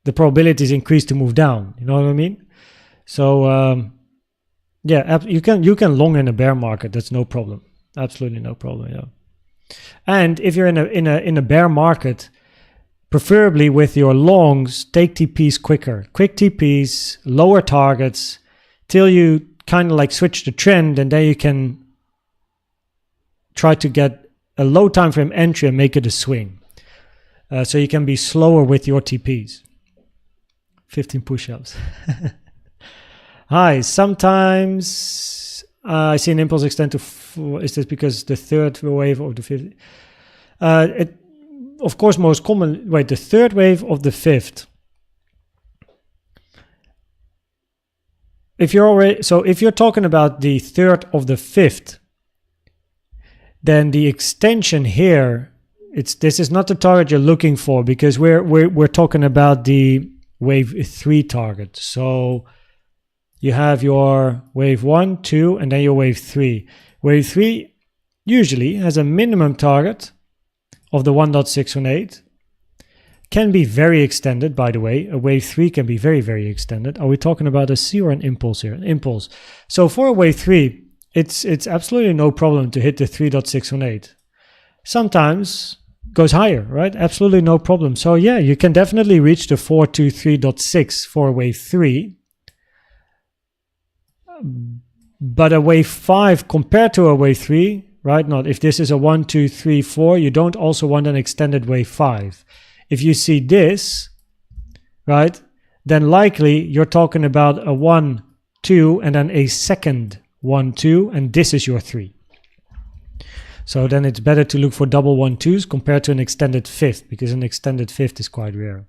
the probabilities increase to move down. You know what I mean? So yeah, you can long in a bear market. That's no problem. Absolutely no problem. Yeah. And if you're in a bear market, preferably with your longs, take TPs quicker. Quick TPs, lower targets, till you kind of like switch the trend, and then you can try to get a low time frame entry and make it a swing. So you can be slower with your TPs. 15 push-ups. Hi, sometimes I see an impulse extend to 4. Is this because the third wave of the fifth? Of course, most common. Wait, the third wave of the fifth. If you're talking about the third of the fifth, then the extension here, this is not the target you're looking for, because we're talking about the wave 3 target. So you have your wave 1, 2, and then your wave 3. Wave 3 usually has a minimum target of the 1.618. Can be very extended, by the way. A wave 3 can be very, very extended. Are we talking about a C or an impulse here? An impulse. So for a wave 3, it's absolutely no problem to hit the 3.618. Sometimes goes higher, right? Absolutely no problem. So yeah, you can definitely reach the 423.6 for a wave 3. But a wave 5 compared to a wave 3, right? Not if this is a 1, 2, 3, 4, you don't also want an extended wave 5. If you see this, right, then likely you're talking about a 1, 2, and then a second 1, 2, and this is your 3. So then it's better to look for double 1, 2s compared to an extended fifth, because an extended fifth is quite rare.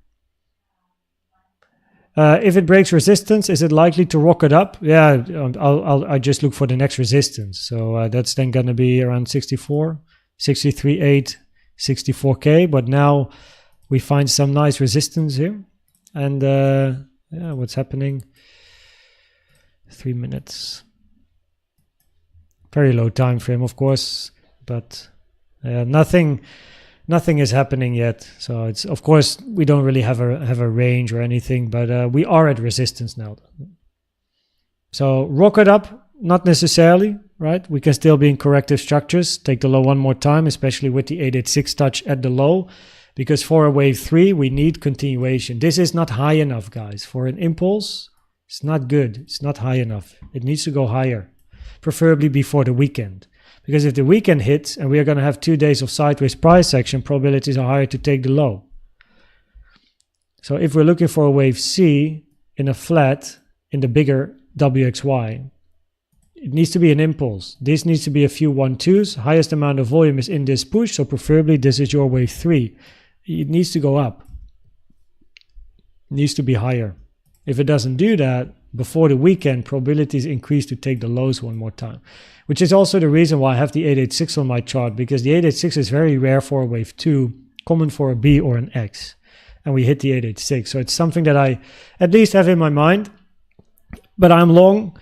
If it breaks resistance, is it likely to rocket up? Yeah, I'll just look for the next resistance. So that's then going to be around 64, 63.8, 64K. But now we find some nice resistance here. And yeah, what's happening? 3 minutes. Very low time frame, of course, but nothing is happening yet. So it's, of course, we don't really have a range or anything, but we are at resistance now. So rocket up, not necessarily, right? We can still be in corrective structures. Take the low one more time, especially with the 886 touch at the low, because for a wave 3, we need continuation. This is not high enough, guys. For an impulse, it's not good. It's not high enough. It needs to go higher, preferably before the weekend. Because if the weekend hits and we are going to have 2 days of sideways price action, probabilities are higher to take the low. So if we're looking for a wave C in a flat in the bigger WXY, it needs to be an impulse. This needs to be a few 1-2s. Highest amount of volume is in this push, so preferably this is your wave 3. It needs to go up. It needs to be higher. If it doesn't do that, before the weekend, probabilities increase to take the lows one more time. Which is also the reason why I have the 886 on my chart, because the 886 is very rare for a wave 2, common for a B or an X. And we hit the 886. So it's something that I at least have in my mind. But I'm long.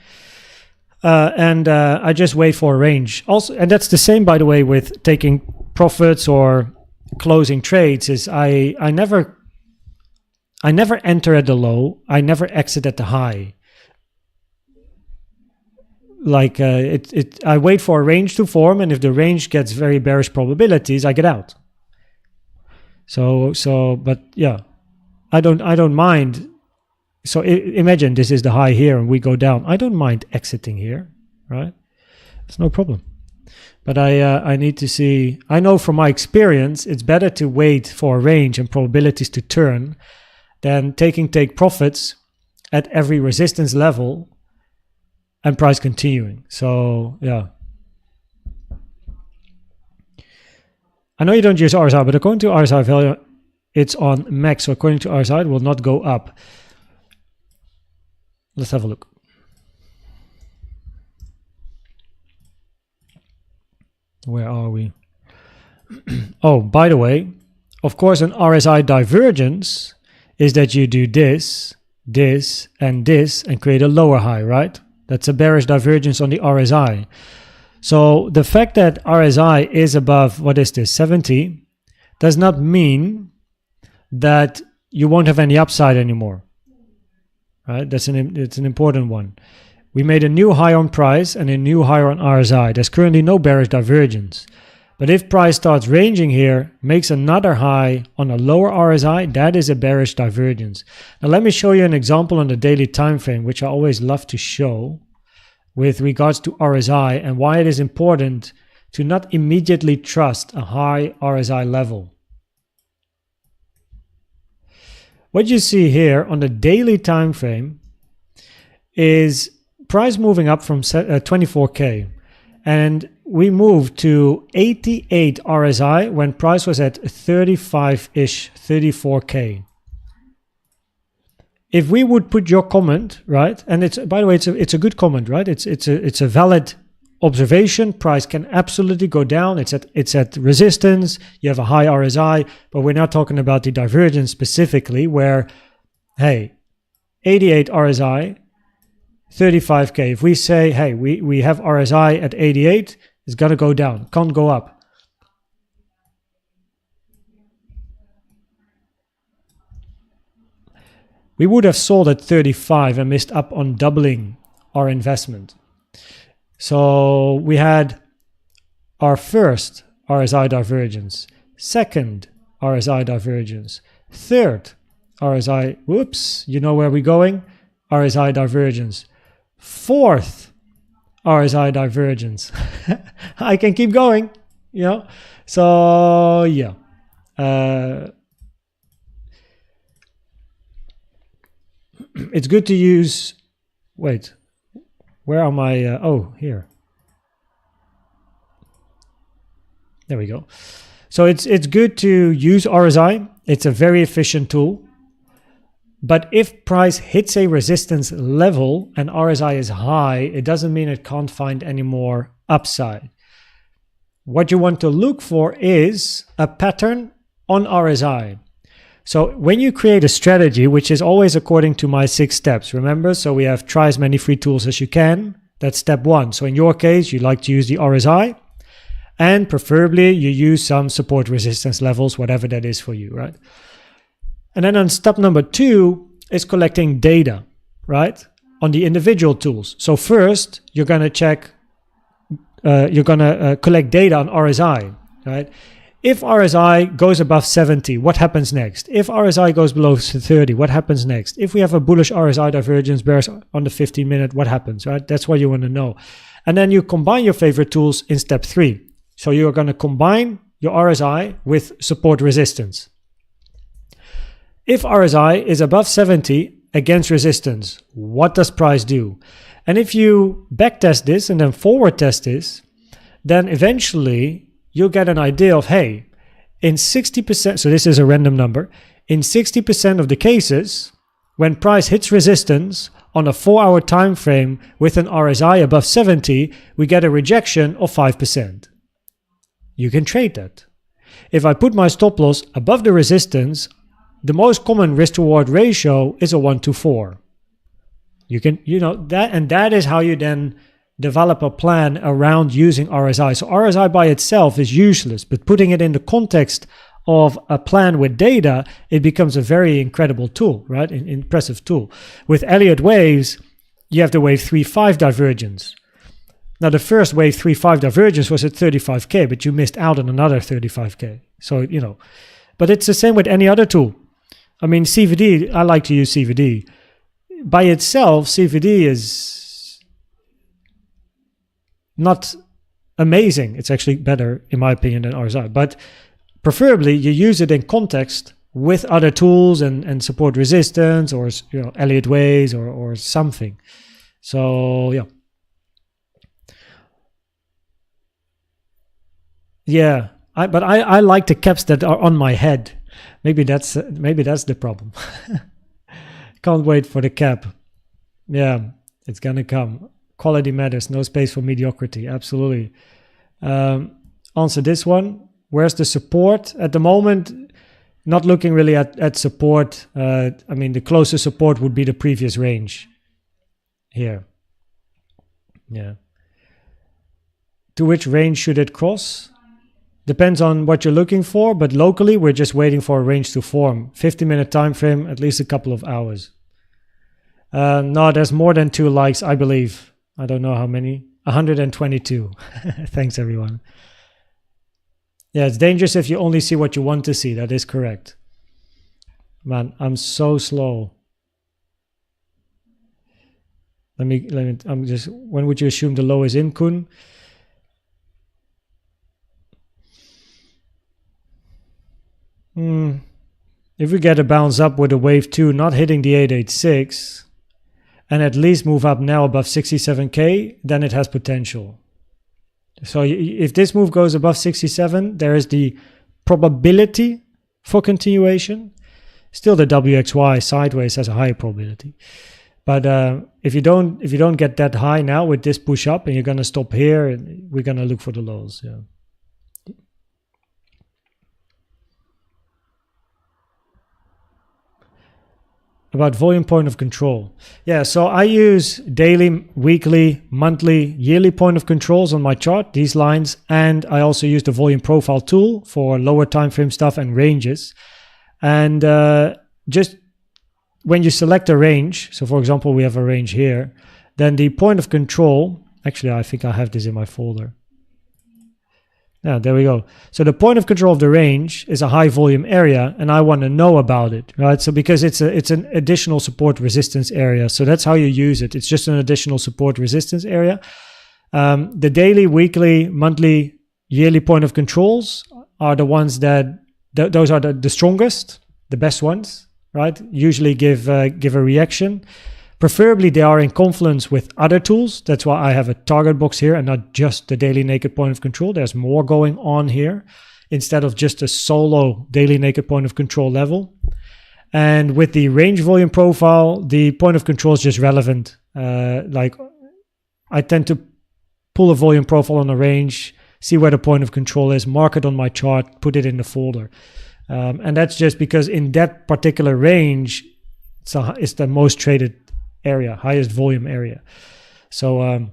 And I just wait for a range. Also, and that's the same, by the way, with taking profits or closing trades. Is I never enter at the low. I never exit at the high. Like I wait for a range to form, and if the range gets very bearish probabilities, I get out. But yeah, I don't mind. So imagine this is the high here and we go down. I don't mind exiting here, right? It's no problem. But I need to see, I know from my experience, it's better to wait for a range and probabilities to turn than take profits at every resistance level and price continuing. So yeah. I know you don't use RSI, but according to RSI value, it's on max. So according to RSI, it will not go up. Let's have a look. Where are we? Oh, by the way, of course, an RSI divergence is that you do this, this, and this, and create a lower high, right? That's a bearish divergence on the RSI. So the fact that RSI is above, what is this, 70, does not mean that you won't have any upside anymore. Right? It's an important one. We made a new high on price and a new high on RSI. There's currently no bearish divergence. But if price starts ranging here, makes another high on a lower RSI, that is a bearish divergence. Now let me show you an example on the daily time frame, which I always love to show with regards to RSI and why it is important to not immediately trust a high RSI level. What you see here on the daily time frame is price moving up from 24K, and we moved to 88 RSI when price was at 35-ish, 34K. If we would put your comment, right, and it's, by the way, it's a good comment, right? It's a valid observation. Price can absolutely go down. It's at resistance. You have a high RSI, but we're not talking about the divergence specifically where, hey, 88 RSI, 35K. If we say, hey, we have RSI at 88, it's got to go down, can't go up. We would have sold at 35 and missed up on doubling our investment. So we had our first RSI divergence, second RSI divergence, third RSI, whoops, you know where we're going? RSI divergence, fourth RSI divergence. I can keep going, you know? So yeah. It's good to use, wait, where are my, oh, here. There we go. So it's good to use RSI. It's a very efficient tool. But if price hits a resistance level and RSI is high, it doesn't mean it can't find any more upside. What you want to look for is a pattern on RSI. So when you create a strategy, which is always according to my 6 steps, remember? So we have try as many free tools as you can. That's step 1. So in your case, you like to use the RSI, and preferably you use some support resistance levels, whatever that is for you, right? And then on step number 2 is collecting data, right? on the individual tools. So first, you're going to check, collect data on RSI, right? If RSI goes above 70, what happens next? If RSI goes below 30, what happens next? If we have a bullish RSI divergence bears on the 15-minute, what happens, right? That's what you want to know. And then you combine your favorite tools in step 3. So you're going to combine your RSI with support resistance. If RSI is above 70 against resistance, what does price do? And if you backtest this and then forward test this, then eventually you'll get an idea of, hey, in 60%, so this is a random number, in 60% of the cases, when price hits resistance on a 4-hour time frame with an RSI above 70, we get a rejection of 5%. You can trade that. If I put my stop loss above the resistance, the most common risk-to-reward ratio is a 1-to-4. You can, that, and that is how you then develop a plan around using RSI. So RSI by itself is useless, but putting it in the context of a plan with data, it becomes a very incredible tool, right? An impressive tool. With Elliott Waves, you have the wave 3-5 divergence. Now the first wave 3-5 divergence was at 35K, but you missed out on another 35K. So, but it's the same with any other tool. I mean, CVD, I like to use CVD. By itself, CVD is not amazing. It's actually better, in my opinion, than RSI. But preferably, you use it in context with other tools and support resistance or Elliott Waves or something. So, yeah. Yeah, but I like the caps that are on my head. Maybe that's the problem. Can't wait for the cap. Yeah, it's gonna come. Quality matters. No space for mediocrity. Absolutely. Answer this one. Where's the support at the moment? Not looking really at support. I mean, the closest support would be the previous range here. Yeah. To which range should it cross? Depends on what you're looking for, but locally we're just waiting for a range to form. 50-minute time frame, at least a couple of hours. No, there's more than 2 likes, I believe. I don't know how many. 122. Thanks, everyone. Yeah, it's dangerous if you only see what you want to see. That is correct. Man, I'm so slow. Let me. When would you assume the low is in, Kun? If we get a bounce up with a wave 2 not hitting the 886 and at least move up now above 67K, then it has potential. So if this move goes above 67, there is the probability for continuation. Still, the WXY sideways has a higher probability. But if you don't get that high now with this push up and you're going to stop here, we're going to look for the lows. Yeah. About volume point of control. Yeah, so I use daily, weekly, monthly, yearly point of controls on my chart, these lines, and I also use the volume profile tool for lower time frame stuff and ranges. And just when you select a range, so for example, we have a range here, then the point of control, actually, I think I have this in my folder. Yeah, there we go. So the point of control of the range is a high volume area, and I want to know about it, right? So because it's an additional support resistance area, so that's how you use it. It's just an additional support resistance area. The daily, weekly, monthly, yearly point of controls are the ones that those are the strongest, the best ones, right? Usually give a reaction. Preferably they are in confluence with other tools. That's why I have a target box here and not just the daily naked point of control. There's more going on here instead of just a solo daily naked point of control level. And with the range volume profile, the point of control is just relevant. Like I tend to pull a volume profile on a range, see where the point of control is, mark it on my chart, put it in the folder. And that's just because in that particular range, it's the most traded area, highest volume area. So and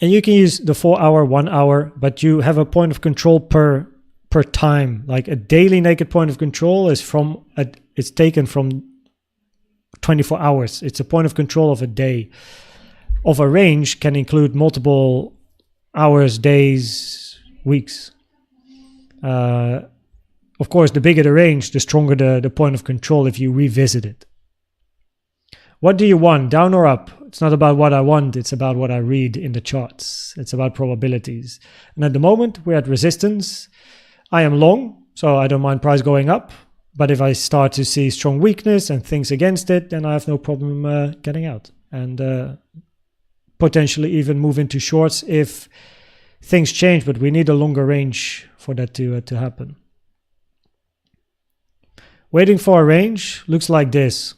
you can use the 4-hour, 1 hour, but you have a point of control per time. Like a daily naked point of control is it's taken from 24 hours. It's a point of control of a day. Of a range can include multiple hours, days, weeks. Of course, the bigger the range, the stronger the point of control if you revisit it. What do you want, down or up? It's not about what I want, it's about what I read in the charts. It's about probabilities. And at the moment, we're at resistance. I am long, so I don't mind price going up. But if I start to see strong weakness and things against it, then I have no problem getting out. And potentially even move into shorts if things change, but we need a longer range for that to happen. Waiting for a range looks like this.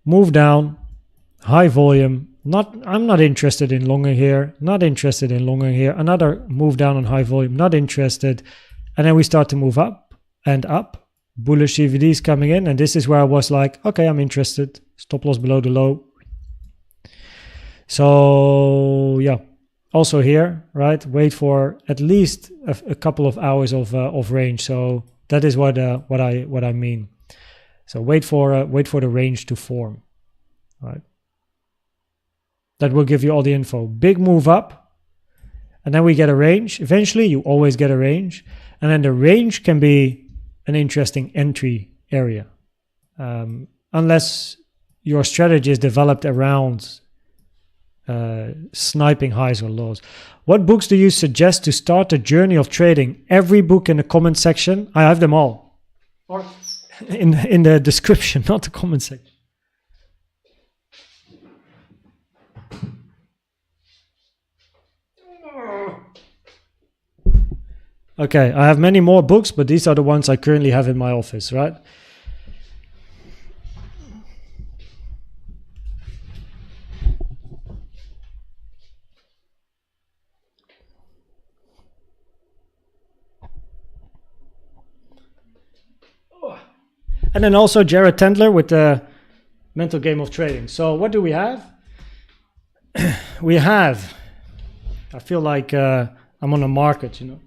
Move down, high volume. I'm not interested in longer here. Not interested in longer here. Another move down on high volume. Not interested. And then we start to move up and up. Bullish CVDs coming in, and this is where I was like, okay, I'm interested. Stop loss below the low. So yeah, also here, right? Wait for at least a couple of hours of range. So that is what I mean. So wait for the range to form, right? That will give you all the info. Big move up, and then we get a range. Eventually, you always get a range, and then the range can be an interesting entry area, unless your strategy is developed around sniping highs or lows. What books do you suggest to start the journey of trading? Every book in the comment section. I have them all. Or in the description, not the comment section. Okay, I have many more books, but these are the ones I currently have in my office, right? And then also Jared Tendler with the mental game of trading. So what do we have? We have, I feel like I'm on a market, you know.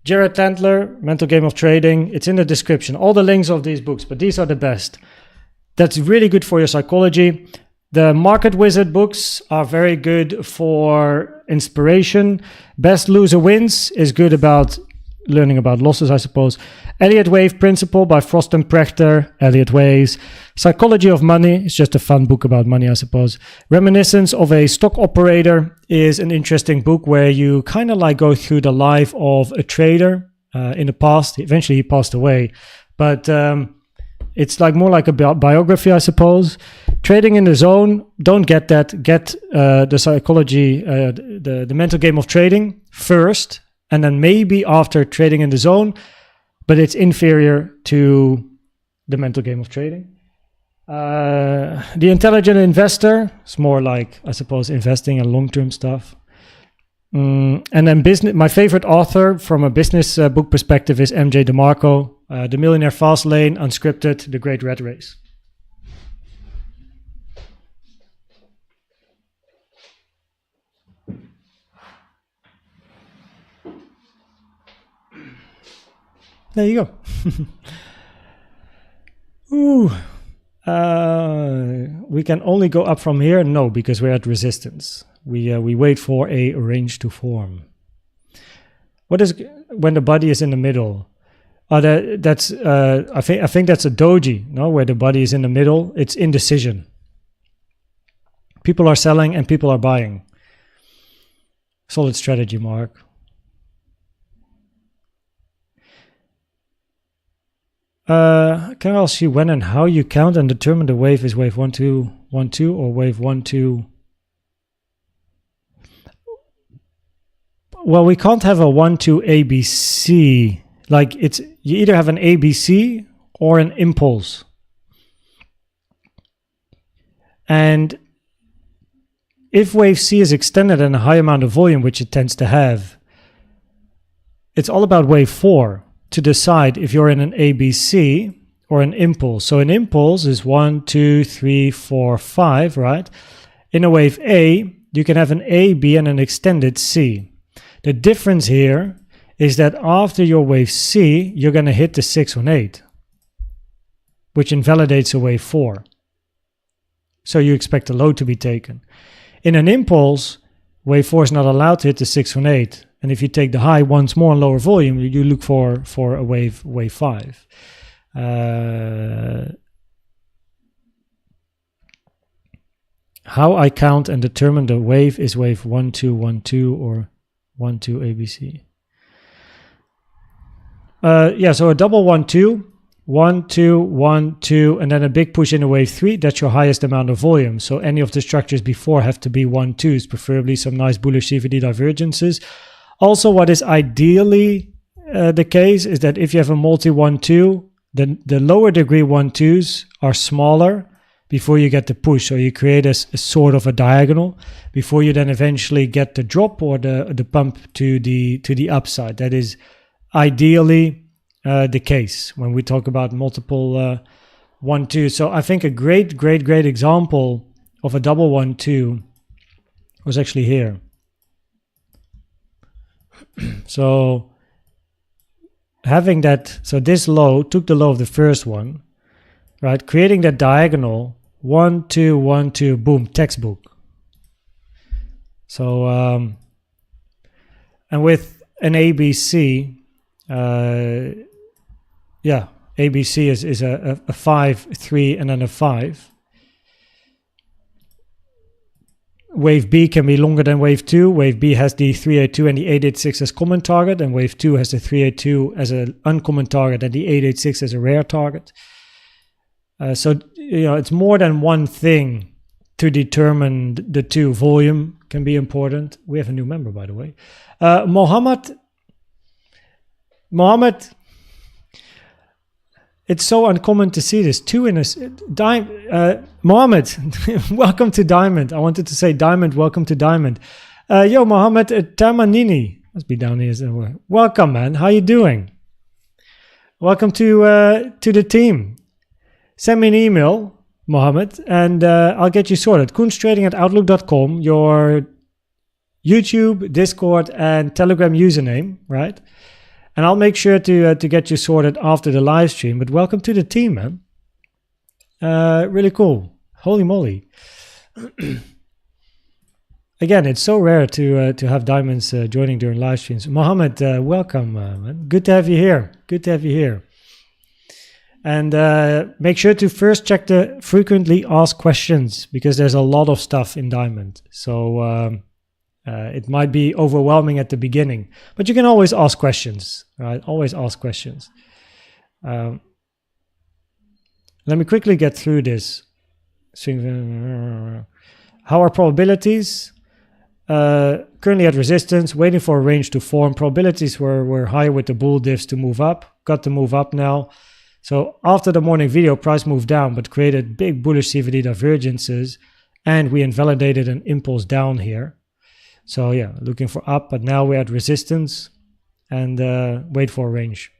Jared Tendler, mental game of trading. It's in the description. All the links of these books, but these are the best. That's really good for your psychology. The Market Wizard books are very good for inspiration. Best Loser Wins is good about learning about losses, I suppose. Elliott Wave Principle by Frost and Prechter, Elliott Waves. Psychology of Money is just a fun book about money, I suppose. Reminiscence of a Stock Operator is an interesting book where you kind of like go through the life of a trader in the past. Eventually he passed away, but it's like more like a biography, I suppose. Trading in the Zone, don't get that. Get the psychology, the mental game of trading first, and then maybe after Trading in the Zone, but it's inferior to the mental game of trading. The Intelligent Investor is more like, I suppose, investing and long-term stuff. And then business. My favorite author from a business book perspective is MJ DeMarco, The Millionaire Fast Lane, Unscripted, The Great Rat Race. There you go. Ooh. We can only go up from here? No, because we're at resistance. We wait for a range to form. What is when the body is in the middle? I think that's a doji, no, where the body is in the middle. It's indecision. People are selling and people are buying. Solid strategy, Mark. Can I ask you when and how you count and determine the wave is wave 1, 2, 1, 2 or wave 1, 2? Well, we can't have a 1, 2 ABC. Like you either have an ABC or an impulse. And if wave C is extended and a high amount of volume, which it tends to have, it's all about wave 4 to decide if you're in an ABC or an impulse. So an impulse is 1, 2, 3, 4, 5, right? In a wave A, you can have an A, B, and an extended C. The difference here is that after your wave C, you're going to hit the 618, which invalidates a wave 4. So you expect a low to be taken. In an impulse, wave 4 is not allowed to hit the 618. And if you take the high once more on lower volume, you look for a wave 5. How I count and determine the wave is wave 1, 2, 1, 2 or 1, 2 ABC. Yeah, so a double 1, 2, 1, 2, 1, 2, and then a big push into wave 3. That's your highest amount of volume. So any of the structures before have to be 1, 2s, preferably some nice bullish CVD divergences. Also, what is ideally the case is that if you have a multi 1, 2, then the lower degree 1, 2s are smaller before you get the push. So you create a sort of a diagonal before you then eventually get the drop or the pump to the upside. That is ideally the case when we talk about multiple 1, 2. So I think a great example of a double 1, 2 was actually here. So having that, so this low took the low of the first one, right? Creating that diagonal 1, 2, 1, 2, boom, textbook. So and with an ABC, yeah, ABC is a 5, 3, and then a 5. Wave B can be longer than wave 2. Wave B has the 382 and the 886 as common target, and wave 2 has the 382 as an uncommon target and the 886 as a rare target. So, you know, it's more than one thing to determine the two. Volume can be important. We have a new member, by the way. Mohammed, it's so uncommon to see this. 2 in a Mohammed, welcome to Diamond. I wanted to say Diamond, welcome to Diamond. Yo, Mohammed Tamanini, must be down here somewhere. Welcome, man. How you doing? Welcome to the team. Send me an email, Mohammed, and I'll get you sorted. koenztrading@outlook.com, your YouTube, Discord, and Telegram username, right? And I'll make sure to get you sorted after the live stream. But welcome to the team, man. Really cool. Holy moly. Again, it's so rare to have diamonds joining during live streams. Mohammed, welcome, man. Good to have you here. Good to have you here. And make sure to first check the frequently asked questions, because there's a lot of stuff in Diamond. So it might be overwhelming at the beginning, but you can always ask questions, right? Always ask questions. Let me quickly get through this. How are probabilities? Currently at resistance, waiting for a range to form. Probabilities were higher with the bull diffs to move up. Got to move up now. So after the morning video, price moved down, but created big bullish CVD divergences, and we invalidated an impulse down here. So yeah, looking for up, but now we're at resistance and wait for a range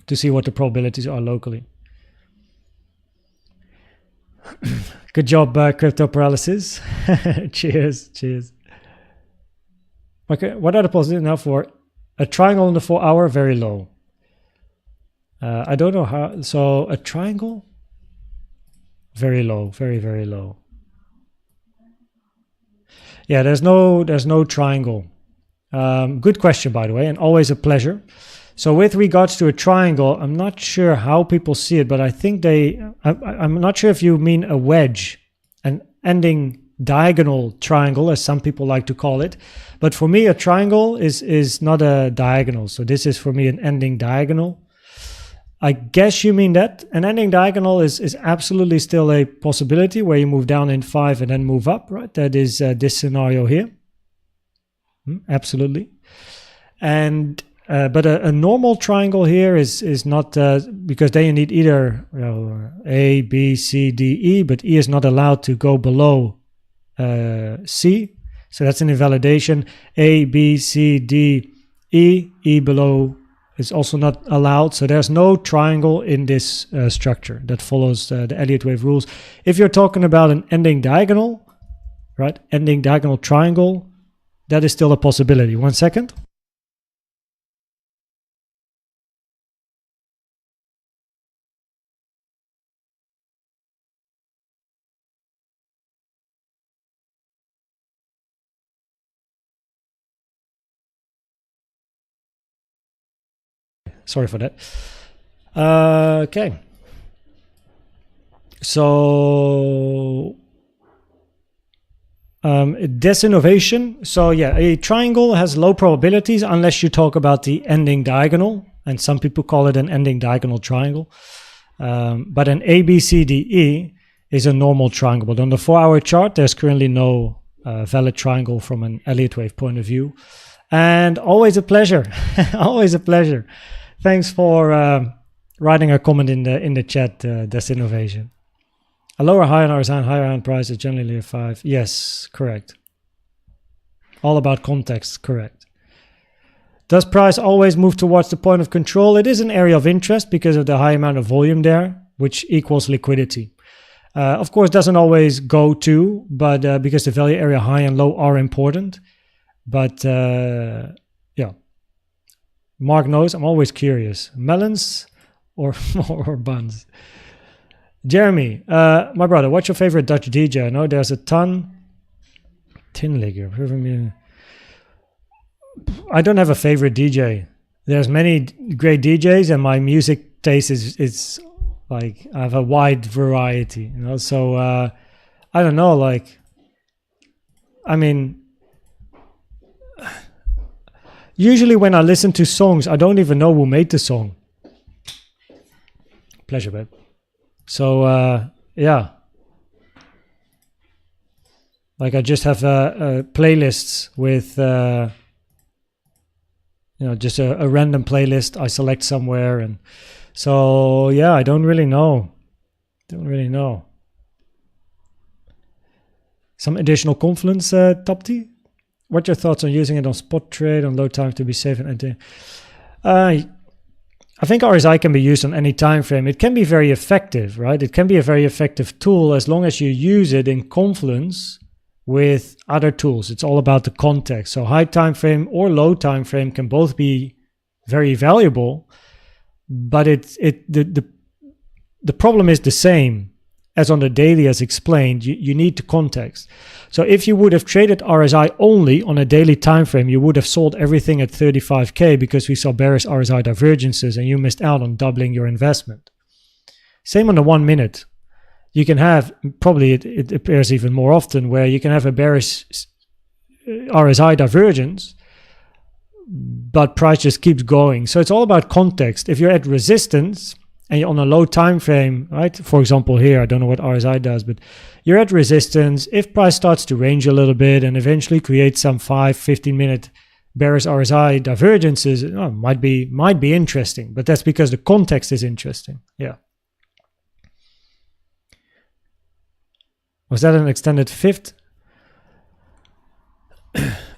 to see what the probabilities are locally. Good job, crypto paralysis. Cheers, cheers. Okay, what are the positives now for a triangle on the 4 hour? Very low. I don't know how. So a triangle, very low, very low. Yeah, there's no triangle. Good question, by the way, and always a pleasure. So with regards to a triangle, I'm not sure how people see it, but I think I'm not sure if you mean a wedge, an ending diagonal triangle, as some people like to call it. But for me, a triangle is not a diagonal. So this is for me an ending diagonal. I guess you mean that. An ending diagonal is absolutely still a possibility where you move down in 5 and then move up, right? That is this scenario here. Absolutely. And but a normal triangle here is not, because then you need either A, B, C, D, E, but E is not allowed to go below C. So that's an invalidation. A, B, C, D, E, E below is also not allowed. So there's no triangle in this structure that follows the Elliott Wave rules. If you're talking about an ending diagonal, right? Ending diagonal triangle, that is still a possibility. 1 second. Sorry for that. Okay. So disinnovation. So yeah, a triangle has low probabilities unless you talk about the ending diagonal, and some people call it an ending diagonal triangle. But an ABCDE is a normal triangle. But on the 4-hour chart, there's currently no valid triangle from an Elliott Wave point of view. And always a pleasure. Always a pleasure. Thanks for writing a comment in the chat, disinnovation. A lower high on RSI and higher on price is generally a 5. Yes, correct. All about context, correct. Does price always move towards the point of control? It is an area of interest because of the high amount of volume there, which equals liquidity. Of course, doesn't always go to, but because the value area high and low are important. But yeah, Mark knows I'm always curious. Melons or buns? Jeremy, my brother, what's your favorite Dutch DJ? I know there's a ton. Tinligger. I don't have a favorite DJ. There's many great DJs, and my music taste is like I have a wide variety. You know, so I don't know. Like, I mean, usually when I listen to songs, I don't even know who made the song. Pleasure, babe. So, yeah, like I just have playlists with, you know, just a random playlist I select somewhere. And so, yeah, I don't really know. Some additional confluence, Topti? What's your thoughts on using it on spot trade, on low time to be safe and I think RSI can be used on any time frame. It can be very effective, right? It can be a very effective tool as long as you use it in confluence with other tools. It's all about the context. So high time frame or low time frame can both be very valuable, but the problem is the same as on the daily as explained. You need the context. So if you would have traded RSI only on a daily time frame, you would have sold everything at 35K because we saw bearish RSI divergences and you missed out on doubling your investment. Same on the 1 minute. You can have, probably it appears even more often, where you can have a bearish RSI divergence, but price just keeps going. So it's all about context. If you're at resistance and you're on a low time frame, right? For example, here, I don't know what RSI does, but you're at resistance. If price starts to range a little bit and eventually creates some 5-15 minute bearish RSI divergences, might be interesting, but that's because the context is interesting. Yeah. Was that an extended fifth?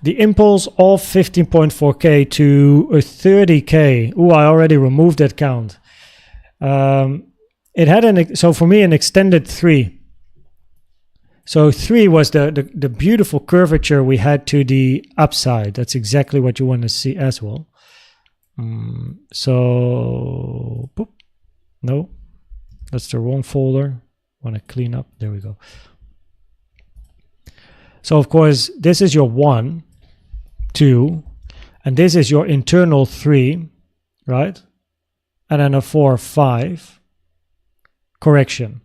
The impulse of 15.4K to a 30K. Ooh, I already removed that count. It had so for me an extended 3. So 3 was the beautiful curvature we had to the upside. That's exactly what you want to see as well. So boop. No, that's the wrong folder. Want to clean up. There we go. So of course this is your 1, 2, and this is your internal 3, right? And then a 4, 5 correction.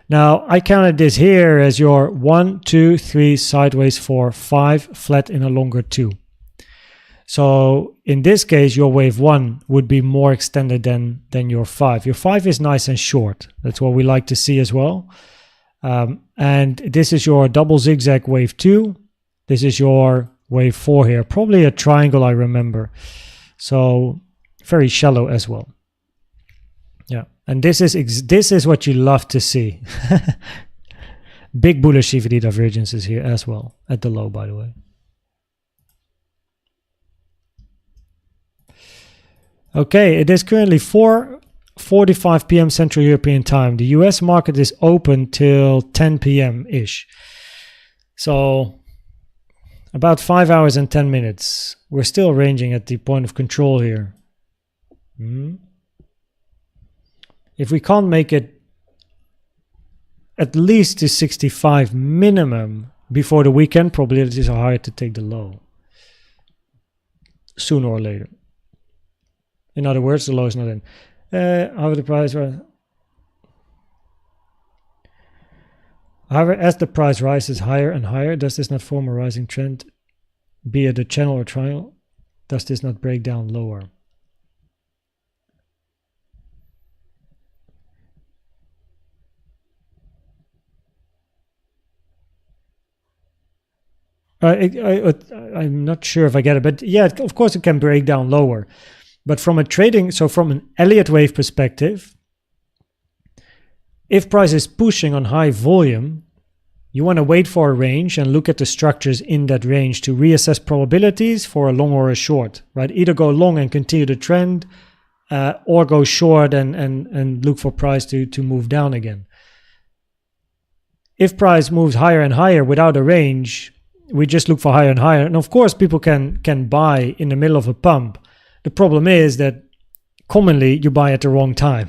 Now I counted this here as your 1, 2, 3 sideways, 4, 5 flat in a longer 2. So in this case, your wave 1 would be more extended than your 5. Your 5 is nice and short. That's what we like to see as well. And this is your double zigzag wave 2. This is your wave 4 here. Probably a triangle, I remember. So very shallow as well. Yeah, and this is what you love to see. Big bullish CVD divergences here as well at the low, by the way. Okay, it is currently 4:45 p.m. Central European time. The US market is open till 10 p.m. ish. So about 5 hours and 10 minutes. We're still ranging at the point of control here. If we can't make it at least to 65 minimum before the weekend, probabilities are higher to take the low sooner or later. In other words, the low is not in. However, the price however, as the price rises higher and higher, does this not form a rising trend, be it a channel or triangle? Does this not break down lower? I'm not sure if I get it, but yeah, of course it can break down lower. But from a trading, so from an Elliott Wave perspective, if price is pushing on high volume, you want to wait for a range and look at the structures in that range to reassess probabilities for a long or a short, right? Either go long and continue the trend, or go short and look for price to move down again. If price moves higher and higher without a range, we just look for higher and higher. And of course, people can buy in the middle of a pump. The problem is that commonly you buy at the wrong time.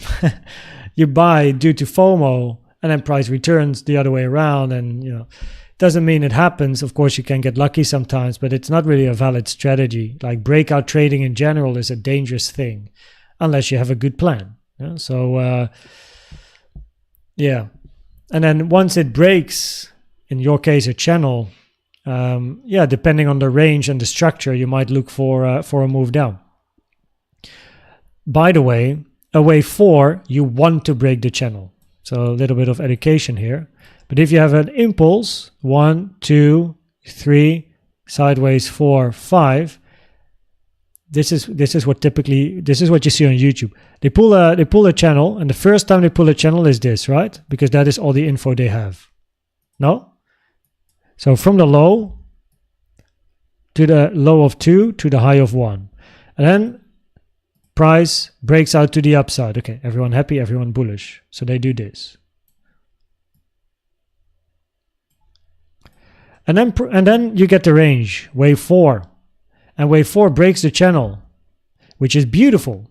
You buy due to FOMO, and then price returns the other way around. And doesn't mean it happens. Of course, you can get lucky sometimes, but it's not really a valid strategy. Like breakout trading in general is a dangerous thing, unless you have a good plan. So yeah, and then once it breaks, in your case, a channel. Depending on the range and the structure, you might look for a move down. By the way, a wave 4, you want to break the channel. So a little bit of education here. But if you have an impulse, 1, 2, 3, sideways 4, 5, this is what you see on YouTube. They pull a channel, and the first time they pull a channel is this, right? Because that is all the info they have. No? So from the low to the low of 2 to the high of 1. And then price breaks out to the upside. Okay, everyone happy, everyone bullish. So they do this. And then you get the range, wave 4. And wave 4 breaks the channel, which is beautiful.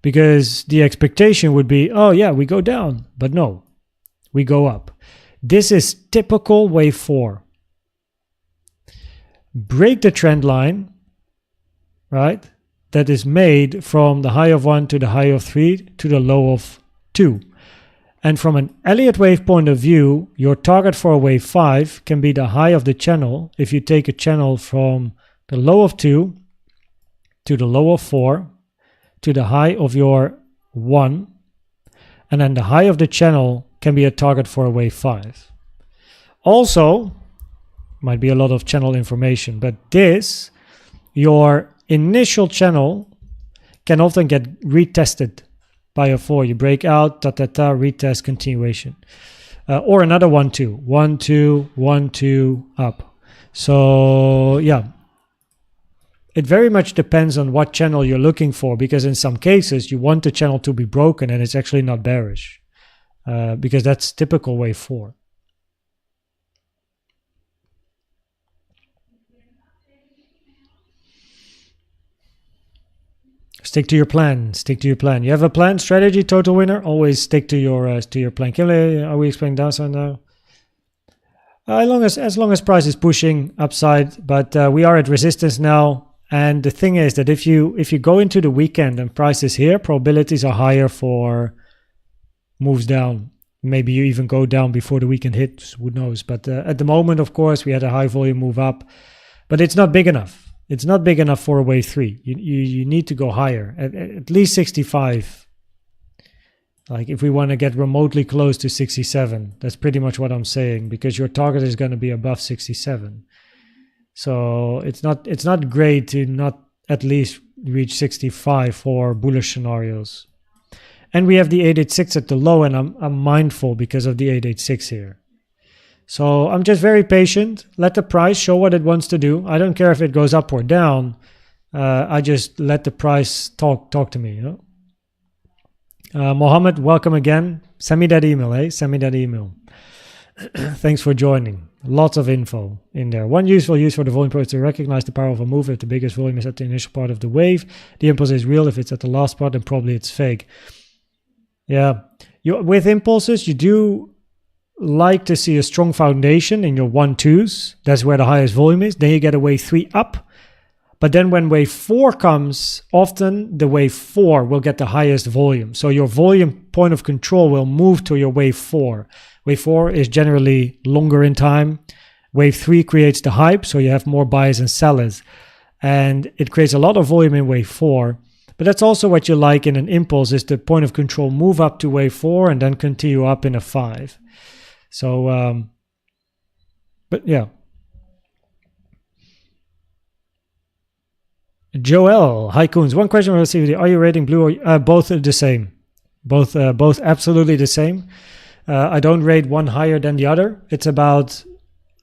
Because the expectation would be, oh yeah, we go down. But no, we go up. This is typical wave 4. Break the trend line, right? That is made from the high of 1 to the high of 3 to the low of 2. And from an Elliott Wave point of view, your target for a wave 5 can be the high of the channel if you take a channel from the low of 2 to the low of 4 to the high of your 1. And then the high of the channel can be a target for a wave 5. Also, might be a lot of channel information, but this, your initial channel can often get retested by a 4. You break out, retest, continuation. Or another 1, 2. 1, 2, 1, 2, up. So, yeah. It very much depends on what channel you're looking for, because in some cases, you want the channel to be broken and it's actually not bearish. Because that's typical wave 4. Stick to your plan. Stick to your plan. You have a plan, strategy, total winner. Always stick to your plan. Kimberly, are we expecting downside now? As long as price is pushing upside, but we are at resistance now. And the thing is that if you go into the weekend and price is here, probabilities are higher for moves down. Maybe you even go down before the weekend hits. Who knows? But at the moment, of course, we had a high volume move up, but it's not big enough. It's not big enough for a wave 3. You need to go higher, at least 65. Like if we want to get remotely close to 67, that's pretty much what I'm saying, because your target is going to be above 67. So it's not great to not at least reach 65 for bullish scenarios. And we have the 886 at the low, and I'm mindful because of the 886 here. So I'm just very patient. Let the price show what it wants to do. I don't care if it goes up or down. I just let the price talk to me. Mohammed, welcome again. Send me that email, Send me that email. Thanks for joining. Lots of info in there. One useful use for the volume pro is to recognize the power of a move. If the biggest volume is at the initial part of the wave, the impulse is real. If it's at the last part, then probably it's fake. Yeah. With impulses, you do like to see a strong foundation in your 1-2s. That's where the highest volume is. Then you get a wave 3 up. But then when wave 4 comes, often the wave 4 will get the highest volume. So your volume point of control will move to your wave 4. Wave 4 is generally longer in time. Wave 3 creates the hype, so you have more buyers and sellers. And it creates a lot of volume in wave 4. But that's also what you like in an impulse, is the point of control move up to wave 4 and then continue up in a 5. So, but yeah. Joel, hi Koens. One question on CVD. Are you rating blue or both are the same? Both absolutely the same. I don't rate one higher than the other. It's about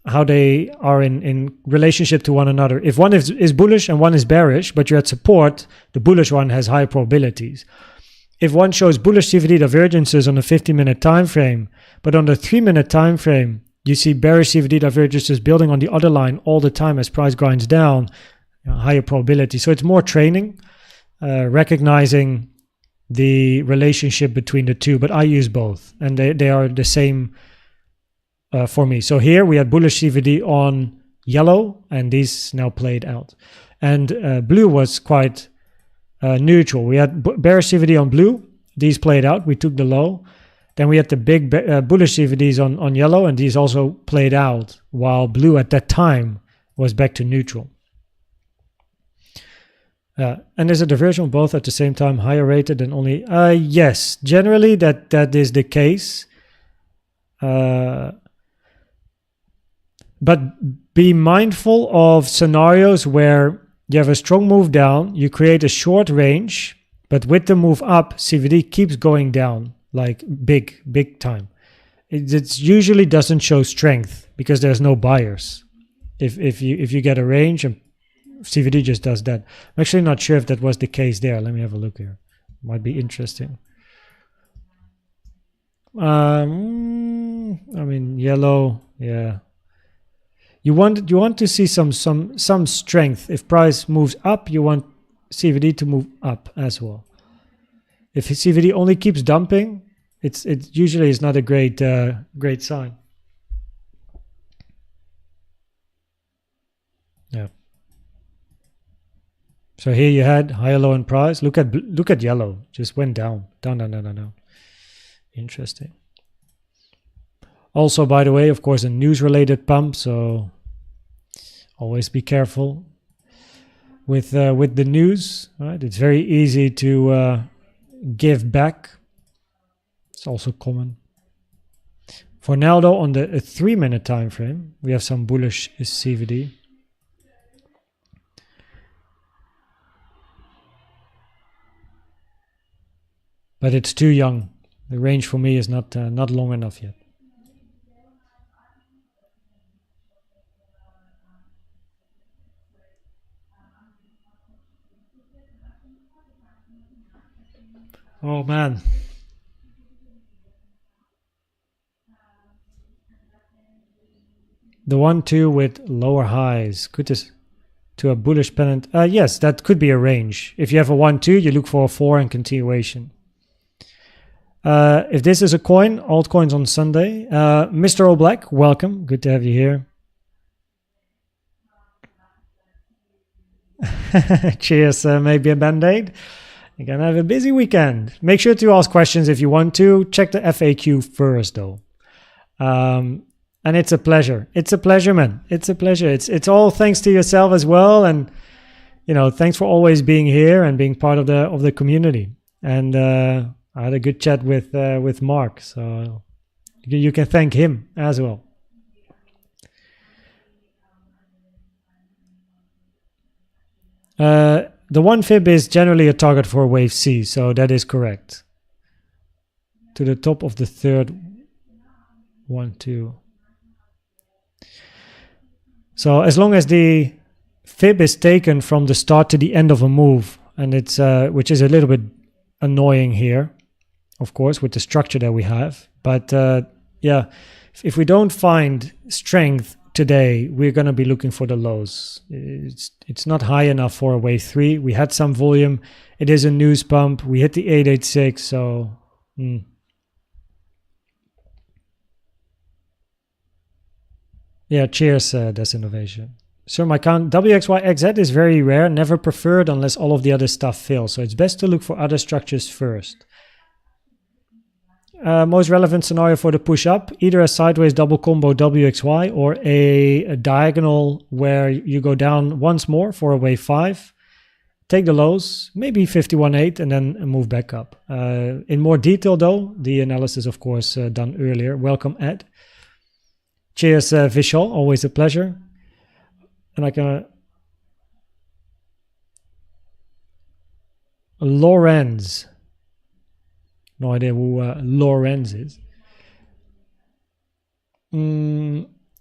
how they are in relationship to one another. If one is bullish and one is bearish, but you're at support, the bullish one has high probabilities. If one shows bullish CVD divergences on a 50-minute time frame, but on the 3-minute time frame, you see bearish CVD divergences building on the other line all the time as price grinds down, higher probability. So it's more training, recognizing the relationship between the two, but I use both and they are the same for me. So here we had bullish CVD on yellow and these now played out. And blue was quite neutral. We had bearish CVD on blue, these played out, we took the low. Then we had the big bullish CVDs on yellow and these also played out, while blue at that time was back to neutral. And is a diversion both at the same time higher rated than only? Yes, generally that is the case. But be mindful of scenarios where you have a strong move down, you create a short range, but with the move up, CVD keeps going down like big time. It usually doesn't show strength because there's no buyers. If you get a range and CVD just does that. I'm actually not sure if that was the case there. Let me have a look here. Might be interesting. I mean, yellow, yeah. You want to see some strength. If price moves up, you want CVD to move up as well. If CVD only keeps dumping, it usually is not a great sign. Yeah. So here you had higher low in price. Look at yellow, just went down. Interesting. Also, by the way, of course, a news-related pump, so always be careful with the news. Right? It's very easy to give back. It's also common. For now, though, on the 3-minute time frame, we have some bullish CVD. But it's too young. The range for me is not long enough yet. Oh man. The 1-2 with lower highs. Could this to a bullish pennant? Yes, that could be a range. If you have a 1-2, you look for a 4 and continuation. If this is a coin, altcoins on Sunday. Mr. All Black, welcome. Good to have you here. Cheers, maybe a band-aid. You're gonna have a busy weekend. Make sure to ask questions if you want to. Check the FAQ first, though. And it's a pleasure. It's a pleasure, man. It's a pleasure. It's all thanks to yourself as well, and thanks for always being here and being part of the community. And I had a good chat with Mark, so you can thank him as well. The 1 fib is generally a target for wave C, so that is correct. To the top of the third 1-2. So as long as the fib is taken from the start to the end of a move, and it's which is a little bit annoying here, of course, with the structure that we have. But yeah, if we don't find strength today, we're going to be looking for the lows. It's not high enough for a wave 3. We had some volume. It is a news pump. We hit the 886, so yeah, cheers, Desinnovation. So my count WXYXZ is very rare, never preferred unless all of the other stuff fails. So it's best to look for other structures first. Most relevant scenario for the push up, either a sideways double combo WXY or a diagonal where you go down once more for a wave 5, take the lows, maybe 51.8 and then move back up. In more detail though, the analysis of course done earlier. Welcome Ed. Cheers Vishal, always a pleasure. And I can Lorenz. No idea who Lorenz is.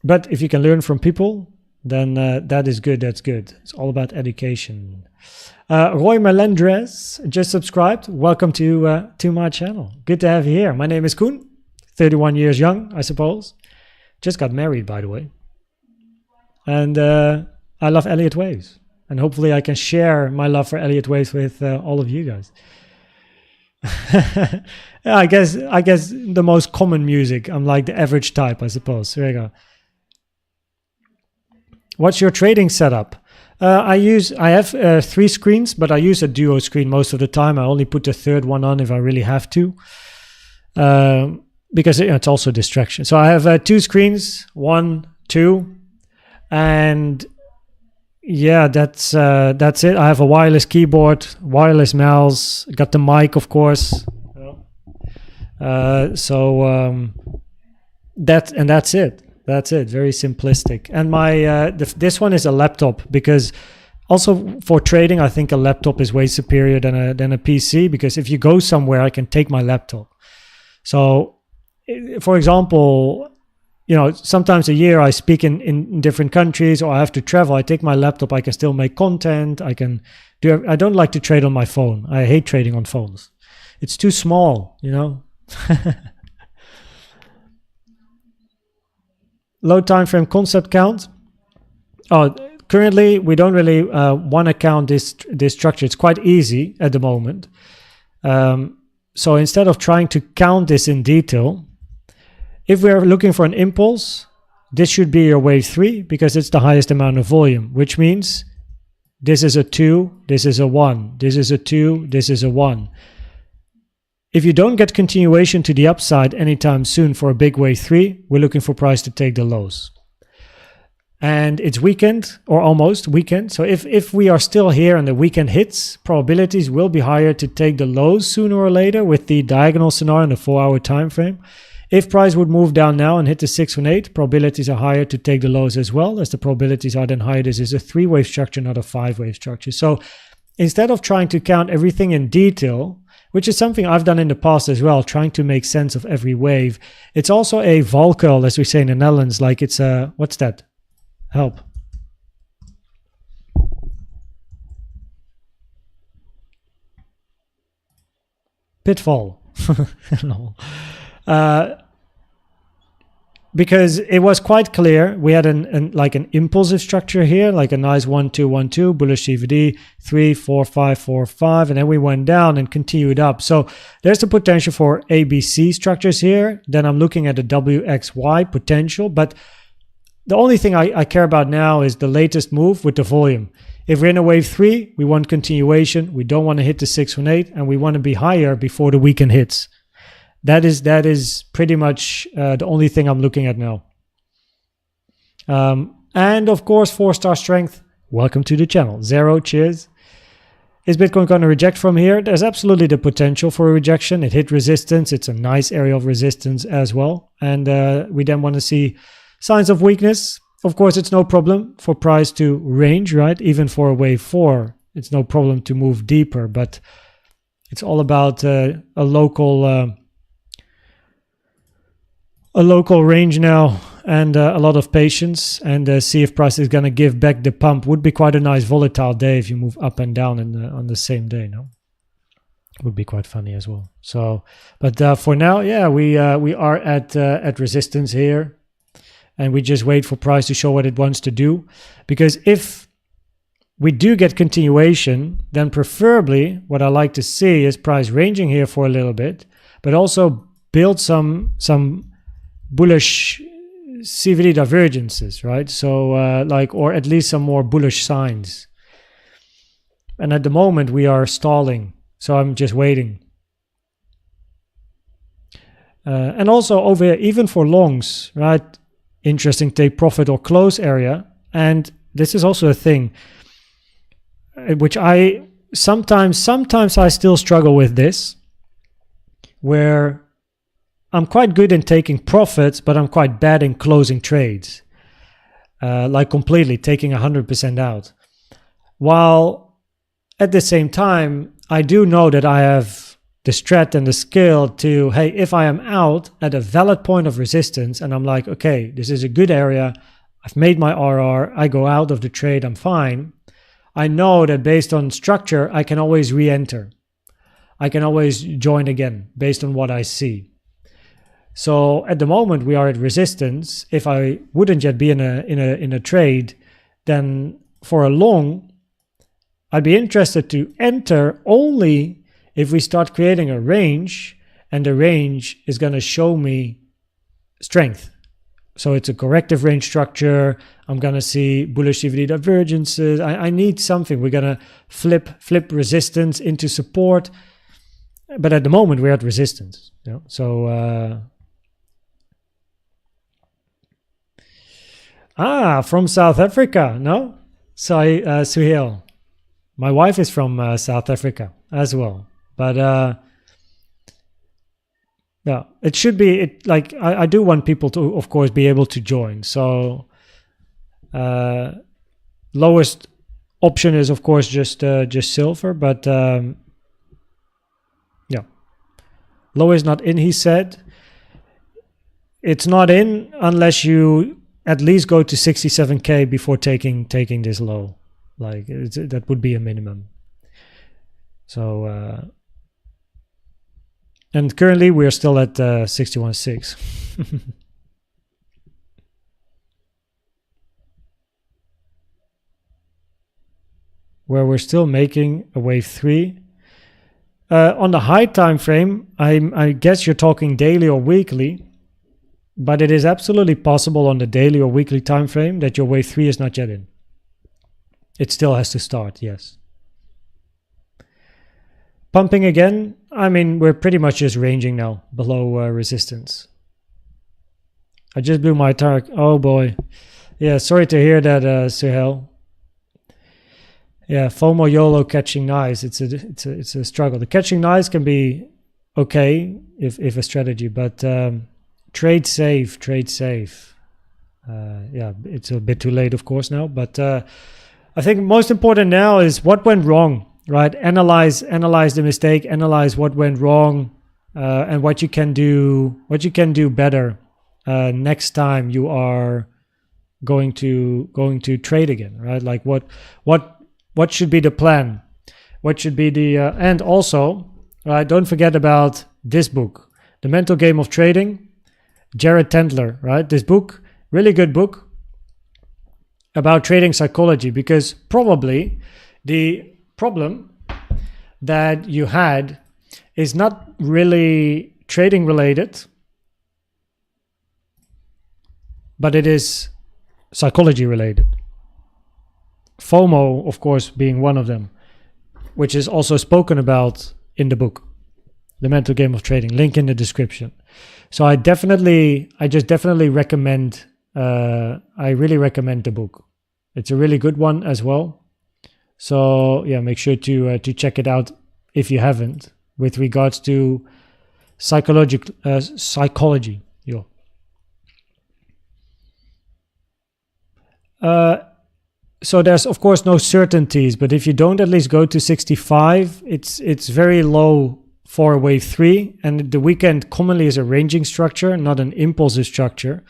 But if you can learn from people, then that is good. That's good. It's all about education. Roy Melendres just subscribed. Welcome to my channel. Good to have you here. My name is Koen, 31 years young, I suppose. Just got married, by the way. And I love Elliott Waves. And hopefully I can share my love for Elliott Waves with all of you guys. Yeah, I guess the most common music. I'm like the average type, I suppose. There you go. What's your trading setup? I have 3 screens, but I use a duo screen most of the time. I only put the third one on if I really have to, because it's also a distraction. So I have 2 screens, 1, 2, and yeah, that's it. I have a wireless keyboard, wireless mouse, got the mic, of course. That's it. That's it. Very simplistic. And my this one is a laptop, because also for trading, I think a laptop is way superior than a PC, because if you go somewhere, I can take my laptop. So, for example, you know, sometimes a year I speak in different countries, or I have to travel. I take my laptop. I can still make content. I don't like to trade on my phone. I hate trading on phones. It's too small, you know. Low time frame concept count. Oh, currently we don't really want to count this structure. It's quite easy at the moment. So instead of trying to count this in detail, if we're looking for an impulse, this should be your wave 3, because it's the highest amount of volume, which means this is a 2, this is a 1, this is a 2, this is a 1. If you don't get continuation to the upside anytime soon for a big wave 3, we're looking for price to take the lows. And it's weekend, or almost weekend. So if we are still here and the weekend hits, probabilities will be higher to take the lows sooner or later with the diagonal scenario in the 4-hour time frame. If price would move down now and hit the 618, probabilities are higher to take the lows as well, as the probabilities are then higher. This is a 3-wave structure, not a 5-wave structure. So instead of trying to count everything in detail, which is something I've done in the past as well, trying to make sense of every wave, it's also a valkuil, as we say in the Netherlands, like it's a, what's that? Help. Pitfall. No. Because it was quite clear, we had like an impulsive structure here, like a nice 1 2 1 2 bullish CVD 3 4 5 4 5, and then we went down and continued up. So there's the potential for ABC structures here. Then I'm looking at the WXY potential, but the only thing I care about now is the latest move with the volume. If we're in a wave 3, we want continuation. We don't want to hit the 618, and we want to be higher before the weekend hits. That is pretty much the only thing I'm looking at now. And of course, 4-star strength. Welcome to the channel. Zero, cheers. Is Bitcoin going to reject from here? There's absolutely the potential for a rejection. It hit resistance. It's a nice area of resistance as well. And we then want to see signs of weakness. Of course, it's no problem for price to range, right? Even for a wave 4, it's no problem to move deeper. But it's all about a local range now, and a lot of patience, and see if price is going to give back the pump. Would be quite a nice volatile day if you move up and down on the same day. No, would be quite funny as well. So, but for now, yeah, we are at resistance here, and we just wait for price to show what it wants to do. Because if we do get continuation, then preferably what I like to see is price ranging here for a little bit, but also build some bullish CVD divergences, right? So like, or at least some more bullish signs. And at the moment we are stalling, so I'm just waiting. And also over here, even for longs, right? Interesting take profit or close area. And this is also a thing which I sometimes I still struggle with this, where I'm quite good in taking profits, but I'm quite bad in closing trades, like completely taking 100% out. While at the same time, I do know that I have the strat and the skill to, hey, if I am out at a valid point of resistance and I'm like, okay, this is a good area, I've made my RR, I go out of the trade, I'm fine. I know that based on structure, I can always re-enter. I can always join again based on what I see. So at the moment we are at resistance. If I wouldn't yet be in a trade, then for a long, I'd be interested to enter only if we start creating a range, and the range is going to show me strength. So it's a corrective range structure. I'm going to see bullish CVD divergences. I need something. We're going to flip resistance into support. But at the moment we're at resistance. You know? So from South Africa, no? Suhail. My wife is from South Africa as well. But yeah, it should be like I do want people to, of course, be able to join. So lowest option is, of course, just silver. But yeah, low is not in. He said it's not in unless you at least go to 67K before taking this low. Like that would be a minimum. So and currently we're still at 61.6. Where we're still making a wave 3. On the high time frame, I guess you're talking daily or weekly, but it is absolutely possible on the daily or weekly time frame that your wave 3 is not yet in. It still has to start, yes. Pumping again, I mean, we're pretty much just ranging now below resistance. I just blew my target. Oh boy. Yeah, sorry to hear that, Suhail. Yeah, FOMO YOLO catching nice. It's a struggle. The catching nice can be okay if a strategy, but trade safe. Yeah, it's a bit too late, of course, now. But I think most important now is what went wrong. Right, analyze the mistake, analyze what went wrong, and what you can do better next time you are going to trade again. Right, like what should be the plan, what should be the and also, right, don't forget about this book, The Mental Game of Trading, Jared Tendler. Right, this book, really good book about trading psychology, because probably the problem that you had is not really trading related, but it is psychology related. FOMO, of course, being one of them, which is also spoken about in the book, The Mental Game of Trading, link in the description. So I just definitely recommend, I really recommend the book. It's a really good one as well. So yeah, make sure to check it out if you haven't, with regards to psychology. Yo. So there's of course no certainties, but if you don't at least go to 65, it's very low for wave 3, and the weekend commonly is a ranging structure, not an impulsive structure,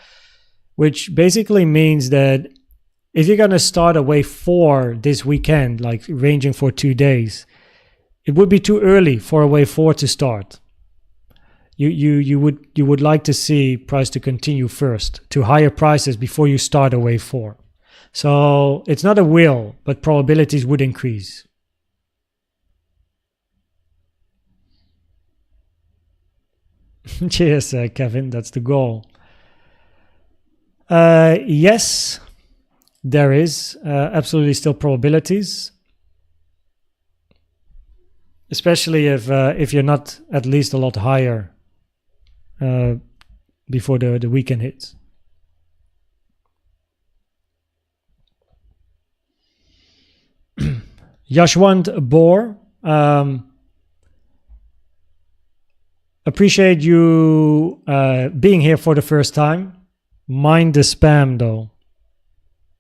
which basically means that if you're going to start a wave 4 this weekend, like ranging for 2 days, it would be too early for a wave 4 to start. You would like to see price to continue first to higher prices before you start a wave 4. So it's not a will, but probabilities would increase. Cheers, Kevin. That's the goal. Yes, there is absolutely still probabilities, especially if you're not at least a lot higher before the weekend hits. Yashwant Bor, appreciate you being here for the first time. Mind the spam though.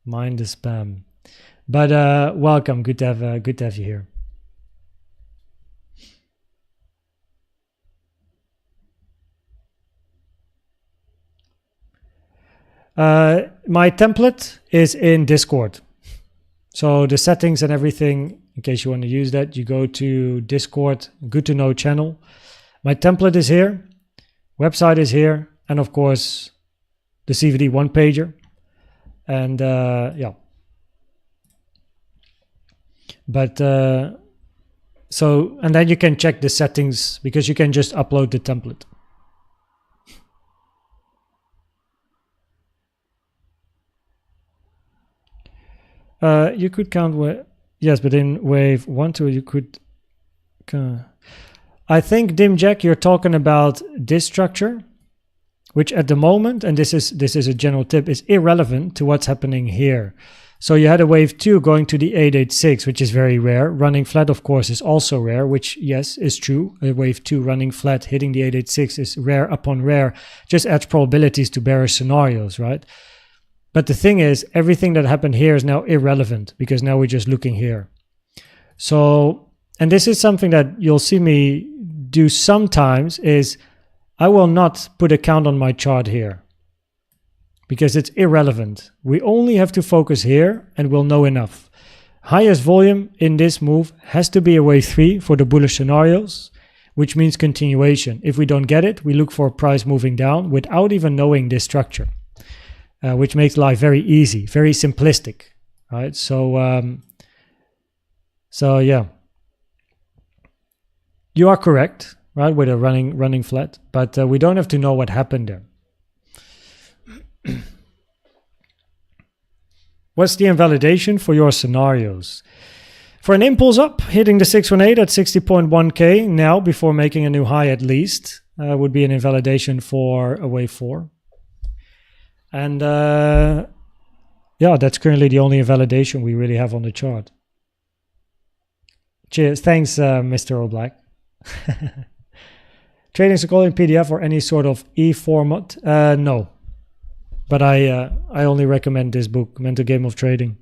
Mind the spam. But welcome. Good to have you here. My template is in Discord. So the settings and everything, in case you want to use that, you go to Discord, good to know channel. My template is here, website is here, and of course the CVD one pager. And yeah. But so, and then you can check the settings because you can just upload the template. You could count yes, but in wave 1, 2, you could. I think Dimjack, you're talking about this structure, which at the moment, and this is a general tip, is irrelevant to what's happening here. So you had a wave 2 going to the 886, which is very rare. Running flat, of course, is also rare, which yes is true. A wave 2 running flat hitting the 886 is rare upon rare. Just adds probabilities to bearish scenarios, right? But the thing is, everything that happened here is now irrelevant because now we're just looking here. So, and this is something that you'll see me do sometimes, is I will not put a count on my chart here because it's irrelevant. We only have to focus here and we'll know enough. Highest volume in this move has to be a wave 3 for the bullish scenarios, which means continuation. If we don't get it, we look for a price moving down without even knowing this structure. Which makes life very easy, very simplistic, right? So, so yeah, you are correct, right? With a running flat, but we don't have to know what happened there. What's the invalidation for your scenarios? For an impulse up, hitting the 618 at 60.1k now before making a new high at least would be an invalidation for a wave 4. And yeah, that's currently the only invalidation we really have on the chart. Cheers. Thanks, Mr. O'Black. Trading Psychology PDF or any sort of e-format? No. But I only recommend this book, Mental Game of Trading.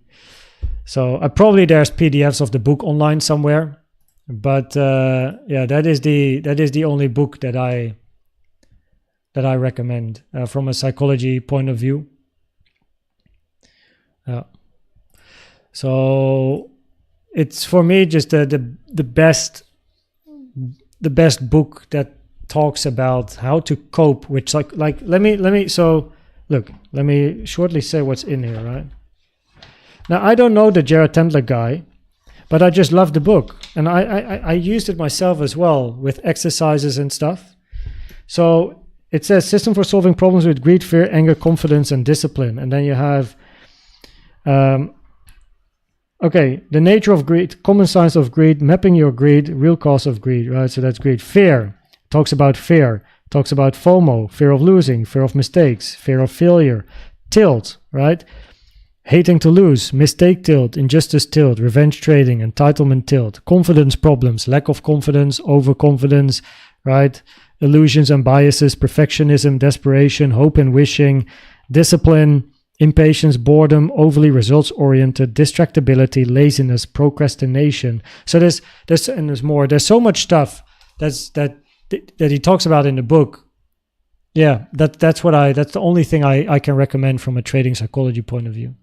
So probably there's PDFs of the book online somewhere. But yeah, that is the only book that I recommend from a psychology point of view. So it's for me just the best book that talks about how to cope with like let me so look, let me shortly say what's in here, right? Now I don't know the Jared Tendler guy, but I just love the book and I used it myself as well with exercises and stuff. So it says system for solving problems with greed, fear, anger, confidence, and discipline. And then you have, okay, the nature of greed, common signs of greed, mapping your greed, real cause of greed, right? So that's greed. Fear, talks about fear, talks about FOMO, fear of losing, fear of mistakes, fear of failure. Tilt, right? Hating to lose, mistake tilt, injustice tilt, revenge trading, entitlement tilt, confidence problems, lack of confidence, overconfidence, right? Illusions and biases, perfectionism, desperation, hope and wishing, discipline, impatience, boredom, overly results-oriented, distractibility, laziness, procrastination. So there's more. There's so much stuff that he talks about in the book. Yeah, that's the only thing I can recommend from a trading psychology point of view.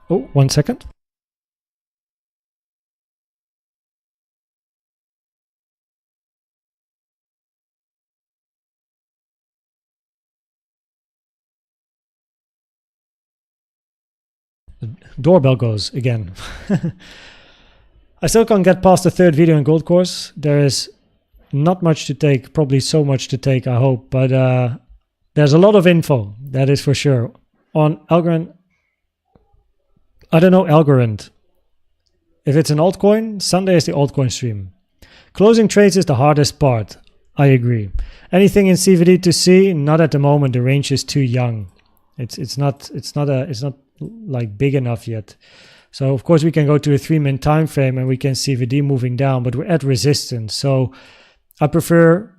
Oh, 1 second. The doorbell goes again. I still can't get past the third video in Gold Course. There is not much to take, probably so much to take, I hope, but there's a lot of info, that is for sure. On Algorand, I don't know Algorand. If it's an altcoin, Sunday is the altcoin stream. Closing trades is the hardest part. I agree. Anything in CVD to see? Not at the moment. The range is too young. It's not like big enough yet. So of course we can go to a 3-minute time frame and we can see CVD moving down, but we're at resistance. So I prefer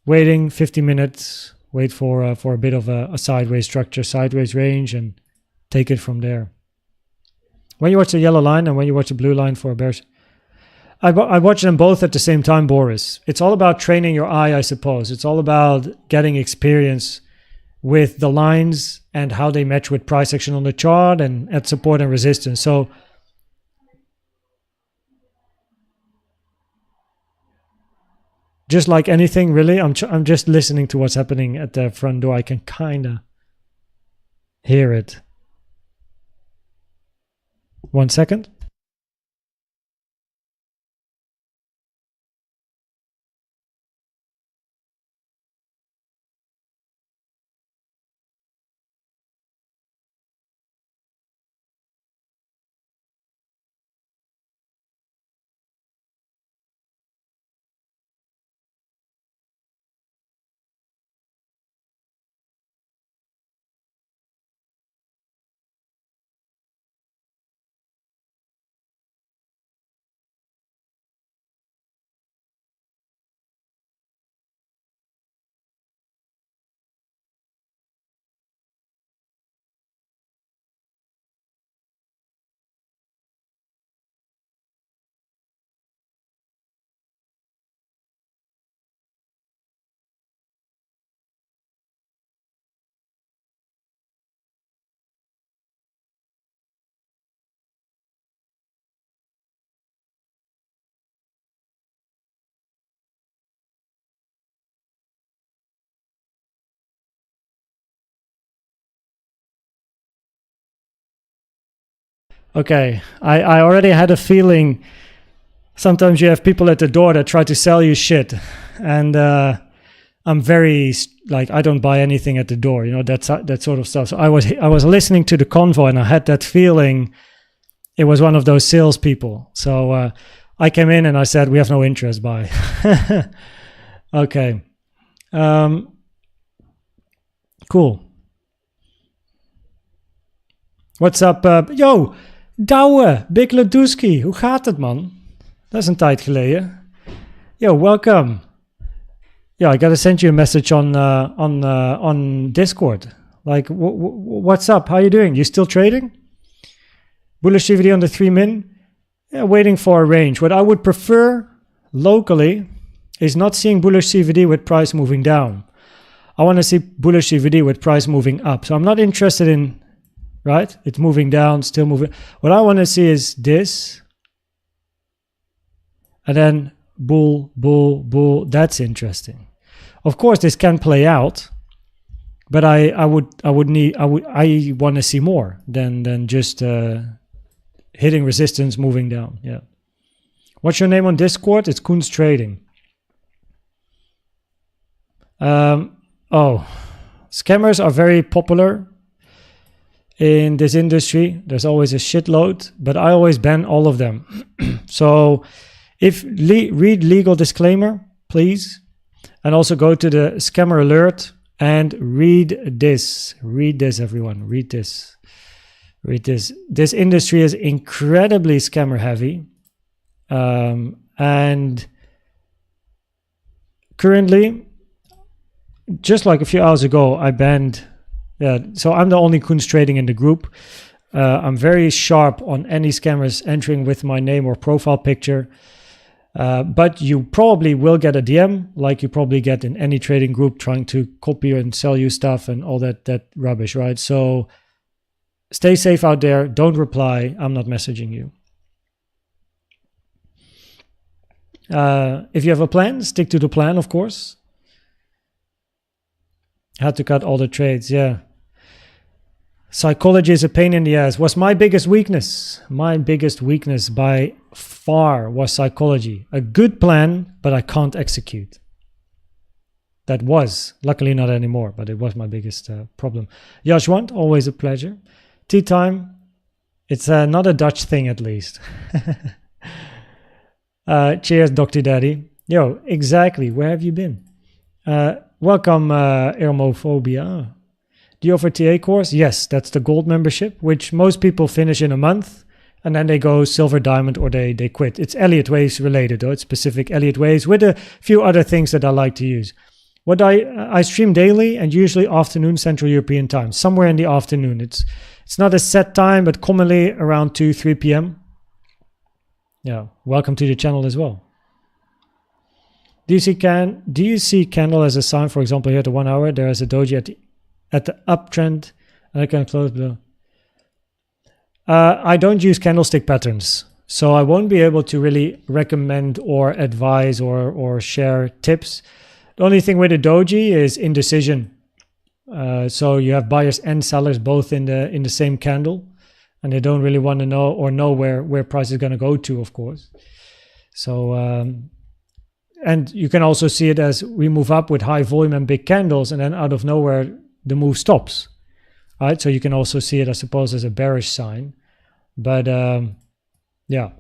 waiting 50 minutes, wait for a bit of a sideways structure, sideways range, and take it from there. When you watch the yellow line and when you watch the blue line for a bear, I watch them both at the same time, Boris. It's all about training your eye, I suppose. It's all about getting experience with the lines and how they match with price action on the chart and at support and resistance. So just like anything, really, I'm just listening to what's happening at the front door. I can kind of hear it. 1 second. Okay, I already had a feeling. Sometimes you have people at the door that try to sell you shit, and I'm very like, I don't buy anything at the door, you know, that sort of stuff. So I was listening to the convo and I had that feeling it was one of those salespeople. So I came in and I said, we have no interest, buy. Okay. Cool. What's up? Yo, Douwe, Big Leduski, hoe gaat het, man? Dat is een tijd geleden. Yo, welcome. Yeah, I gotta send you a message on Discord. Like, what's up? How you doing? You still trading? Bullish CVD on the 3-min? Yeah, waiting for a range. What I would prefer locally is not seeing bullish CVD with price moving down. I want to see bullish CVD with price moving up. So I'm not interested in, right? It's moving down, still moving. What I want to see is this. And then bull, bull, bull. That's interesting. Of course, this can play out, but I want to see more than just hitting resistance, moving down. Yeah. What's your name on Discord? It's koenztrading. Scammers are very popular in this industry. There's always a shitload, but I always ban all of them. So read legal disclaimer, please. And also go to the scammer alert and read this. Read this, everyone. Read this. Read this. This industry is incredibly scammer heavy. And currently, just like a few hours ago, I banned. So I'm the only koenztrading in the group. I'm very sharp on any scammers entering with my name or profile picture. But you probably will get a DM, like you probably get in any trading group trying to copy and sell you stuff and all that rubbish, right? So stay safe out there. Don't reply. I'm not messaging you. If you have a plan, stick to the plan, of course. Had to cut all the trades, yeah. Psychology is a pain in the ass. Was my biggest weakness. My biggest weakness by far was psychology. A good plan, but I can't execute. That was, luckily not anymore, but it was my biggest problem. Yashwant, always a pleasure. Tea time. It's not a Dutch thing, at least. Cheers, Dr. Daddy. Yo, exactly. Where have you been? Welcome, Aeromophobia. Do you offer TA course? Yes, that's the gold membership, which most people finish in a month, and then they go silver, diamond, or they quit. It's Elliott Waves related, though. It's specific Elliott Waves with a few other things that I like to use. What I stream daily and usually afternoon Central European time, somewhere in the afternoon. It's not a set time, but commonly around 2-3 p.m. Yeah, welcome to the channel as well. Do you see candle as a sign? For example, here at the 1 hour, there is a doji at the uptrend, and I can close below. I don't use candlestick patterns, so I won't be able to really recommend or advise or share tips. The only thing with a doji is indecision. So you have buyers and sellers both in the same candle, and they don't really want to know where price is going to go to, of course. So and you can also see it as we move up with high volume and big candles, and then out of nowhere the move stops, right? So you can also see it, I suppose, as a bearish sign. But yeah,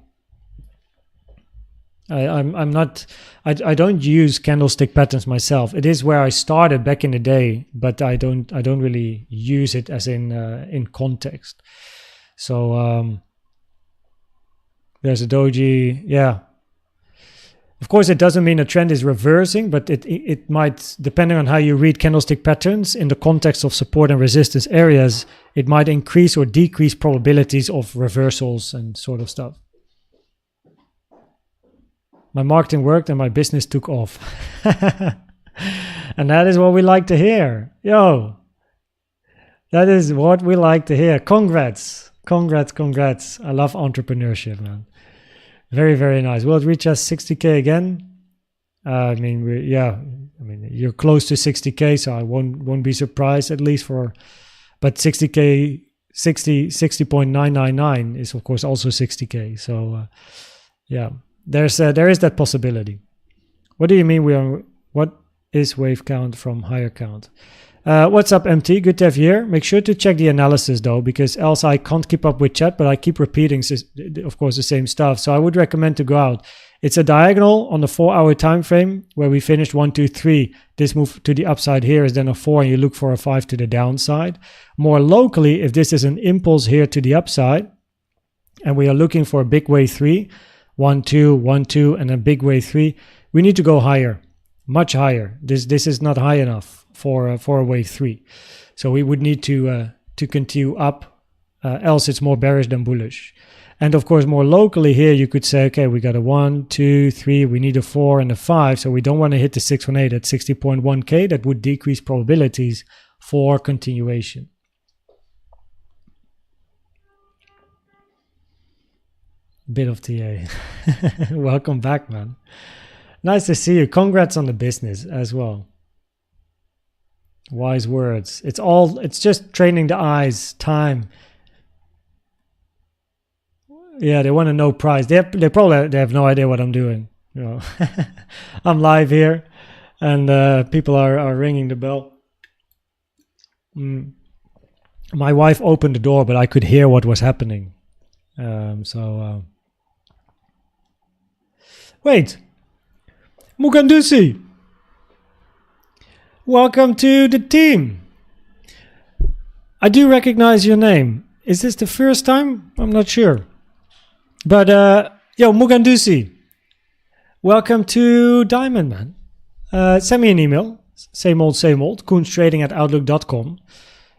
I don't use candlestick patterns myself. It is where I started back in the day, but I don't really use it as in context. So there's a doji, yeah. Of course, it doesn't mean a trend is reversing, but it might, depending on how you read candlestick patterns in the context of support and resistance areas, it might increase or decrease probabilities of reversals and sort of stuff. My marketing worked and my business took off. And that is what we like to hear. Yo, that is what we like to hear. Congrats. Congrats. I love entrepreneurship, man. Very, very nice. Will it reach us 60K again? I mean, you're close to 60K, so I won't be surprised, at least but 60K, 60.999 is of course also 60K. So yeah, there is that possibility. What do you mean what is wave count from higher count? What's up, MT? Good to have you here. Make sure to check the analysis though, because else I can't keep up with chat, but I keep repeating, of course, the same stuff. So I would recommend to go out. It's a diagonal on the 4-hour time frame where we finished 1, 2, 3. This move to the upside here is then a 4, and you look for a 5 to the downside. More locally, if this is an impulse here to the upside, and we are looking for a big wave 3, 1, 2, 1, 2, and a big wave 3, we need to go higher, much higher. This is not high enough for a wave 3, so we would need to continue up, else it's more bearish than bullish. And of course, more locally here, you could say, okay, we got a 1, 2, 3, we need a 4 and a 5, so we don't want to hit the 618 at 60.1K. That would decrease probabilities for continuation. Bit of TA. Welcome back, man. Nice to see you. Congrats on the business as well. Wise words. It's just training the eyes, time. Yeah, they want to know price. They have no idea what I'm doing. You know, I'm live here, and people are ringing the bell. My wife opened the door, but I could hear what was happening. Wait, Mugandusi. Welcome to the team. I do recognize your name. Is this the first time? I'm not sure. But, yo, Mugandusi. Welcome to Diamond, man. Send me an email. Same old, koenztrading@outlook.com.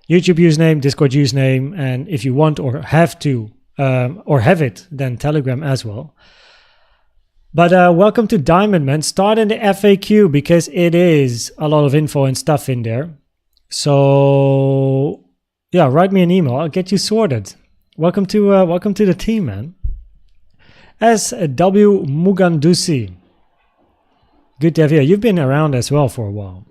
YouTube username, Discord username, and if you want or have to, or have it, then Telegram as well. But welcome to Diamond, man. Start in the FAQ because it is a lot of info and stuff in there. So yeah, write me an email. I'll get you sorted. Welcome to the team, man. SW Mugandusi. Good to have you. You've been around as well for a while.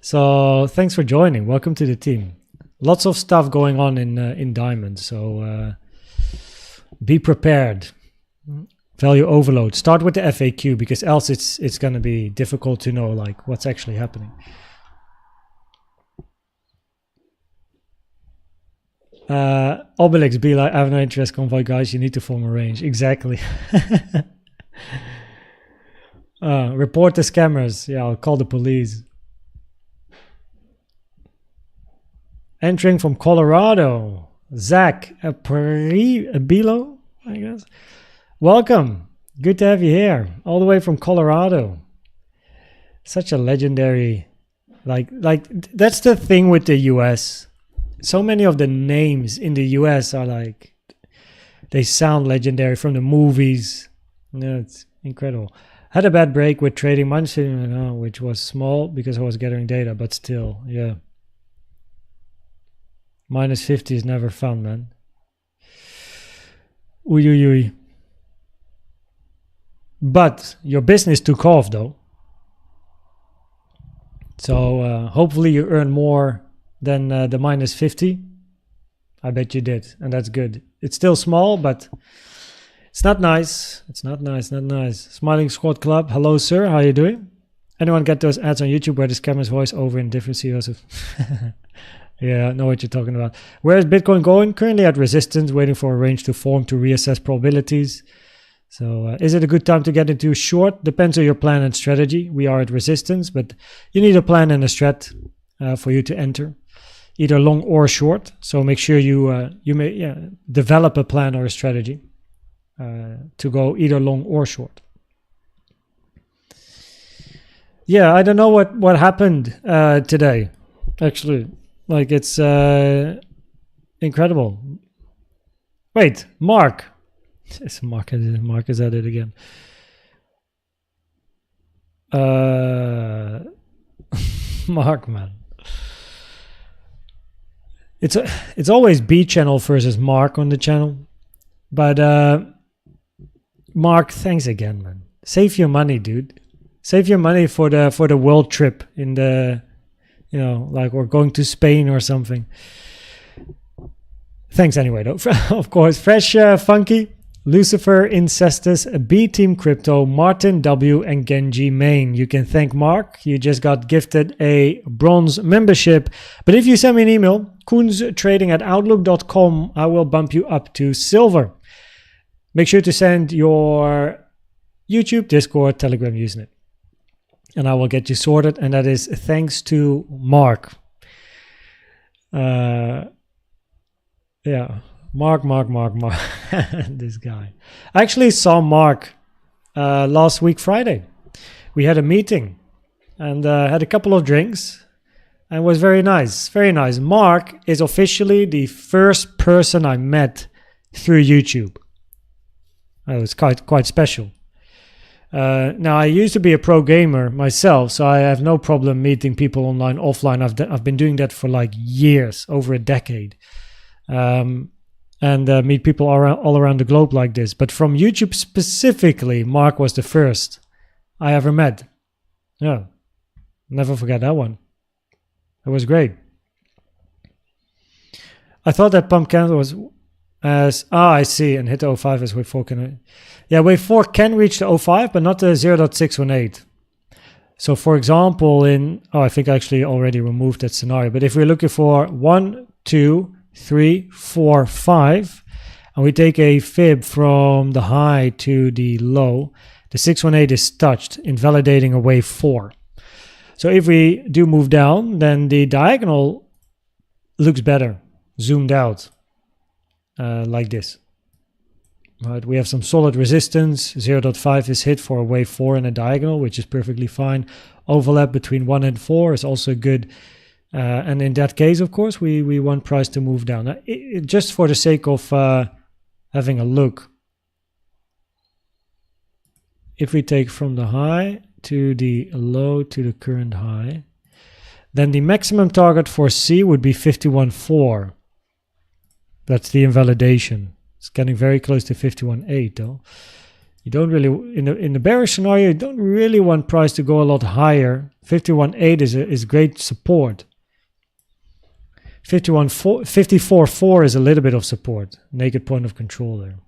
So thanks for joining. Welcome to the team. Lots of stuff going on in diamonds, so be prepared. Value overload. Start with the FAQ, because else it's going to be difficult to know like what's actually happening. Obelix be like, I have no interest, convoy guys, you need to form a range. Exactly. Report the scammers. Yeah, I'll call the police. Entering from Colorado, Zach Abilo, I guess. Welcome. Good to have you here, all the way from Colorado. Such a legendary, like that's the thing with the US. So many of the names in the US are like, they sound legendary from the movies. No, it's incredible. Had a bad break with trading, which was small because I was gathering data, but still, yeah. Minus 50 is never fun, man. Uy. But your business took off, though. So hopefully you earn more than the minus 50. I bet you did, and that's good. It's still small, but it's not nice. It's not nice. Smiling Squad Club. Hello, sir. How are you doing? Anyone get those ads on YouTube where the scammer's voice over in different CEOs? Yeah, I know what you're talking about. Where is Bitcoin going? Currently at resistance, waiting for a range to form to reassess probabilities. So is it a good time to get into short? Depends on your plan and strategy. We are at resistance, but you need a plan and a strat for you to enter, either long or short. So make sure you develop a plan or a strategy to go either long or short. Yeah, I don't know what happened today, actually. Like, it's incredible. Wait, Mark. It's Mark is at it again. Mark, man. It's always B channel versus Mark on the channel. But Mark, thanks again, man. Save your money, dude. Save your money for the world trip in the, you know, like we're going to Spain or something. Thanks anyway, though. Of course, Fresh Funky, Lucifer, Incestus, B Team Crypto, Martin W, and Genji Main. You can thank Mark. You just got gifted a bronze membership. But if you send me an email, koenztrading@outlook.com, I will bump you up to silver. Make sure to send your YouTube, Discord, Telegram username, and I will get you sorted. And that is thanks to Mark. Yeah, Mark. This guy. I actually saw Mark last week, Friday. We had a meeting and had a couple of drinks, and it was very nice. Very nice. Mark is officially the first person I met through YouTube. It was quite special. Now, I used to be a pro gamer myself, so I have no problem meeting people online, offline. I've been doing that for like years, over a decade, and meet people all around the globe like this. But from YouTube specifically, Mark was the first I ever met. Yeah, never forget that one. It was great. I thought that pump candle was I see, and hit 05 as wave 4 can. Yeah, wave 4 can reach the 05, but not the 0.618. So for example, I think I actually already removed that scenario, but if we're looking for 1, 2, 3, 4, 5, and we take a fib from the high to the low, the 618 is touched, invalidating a wave 4. So if we do move down, then the diagonal looks better, zoomed out. Like this. Right, we have some solid resistance. 0.5 is hit for a wave 4 in a diagonal, which is perfectly fine. Overlap between 1 and 4 is also good. And in that case, of course, we want price to move down. Now, just for the sake of having a look, if we take from the high to the low to the current high, then the maximum target for C would be 51.4. That's the invalidation. It's getting very close to 51.8 though. You don't really, in the bearish scenario, you don't really want price to go a lot higher. 51.8 is great support. 54.4 is a little bit of support. Naked point of control there.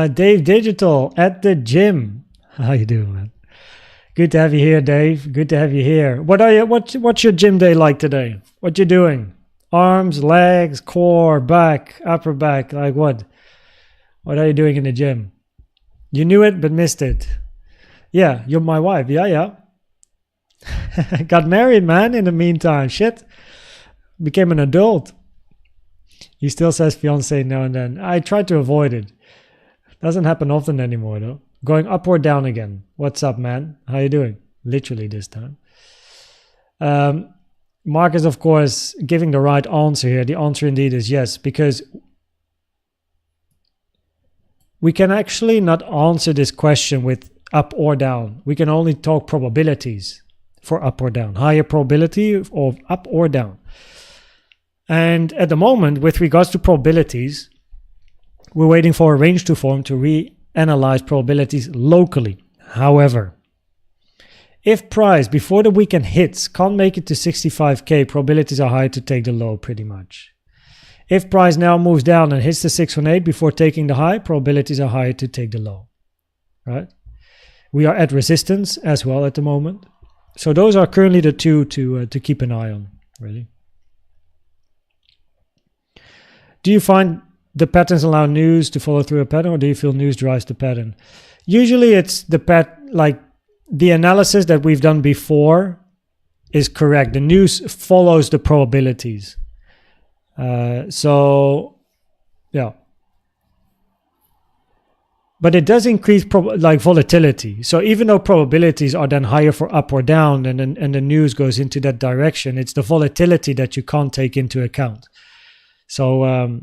Dave Digital at the gym. How you doing, man? Good to have you here, Dave. Good to have you here. What's your gym day like today? What you doing? Arms, legs, core, back, upper back. Like what? What are you doing in the gym? You knew it but missed it. Yeah, you're my wife. Yeah. Got married, man, in the meantime. Shit. Became an adult. He still says fiance now and then. I try to avoid it. Doesn't happen often anymore, though. Going up or down again. What's up, man? How you doing? Literally this time. Mark is, of course, giving the right answer here. The answer indeed is yes, because we can actually not answer this question with up or down. We can only talk probabilities for up or down. Higher probability of up or down. And at the moment, with regards to probabilities, we're waiting for a range to form to reanalyze probabilities locally. However, if price before the weekend hits can't make it to 65k, probabilities are high to take the low pretty much. If price now moves down and hits the 618 before taking the high, probabilities are high to take the low. Right? We are at resistance as well at the moment. So those are currently the two to keep an eye on, really. Do you find the patterns allow news to follow through a pattern, or do you feel news drives the pattern? Usually it's like the analysis that we've done before is correct. The news follows the probabilities. So yeah. But it does increase volatility. So even though probabilities are then higher for up or down and the news goes into that direction, it's the volatility that you can't take into account. So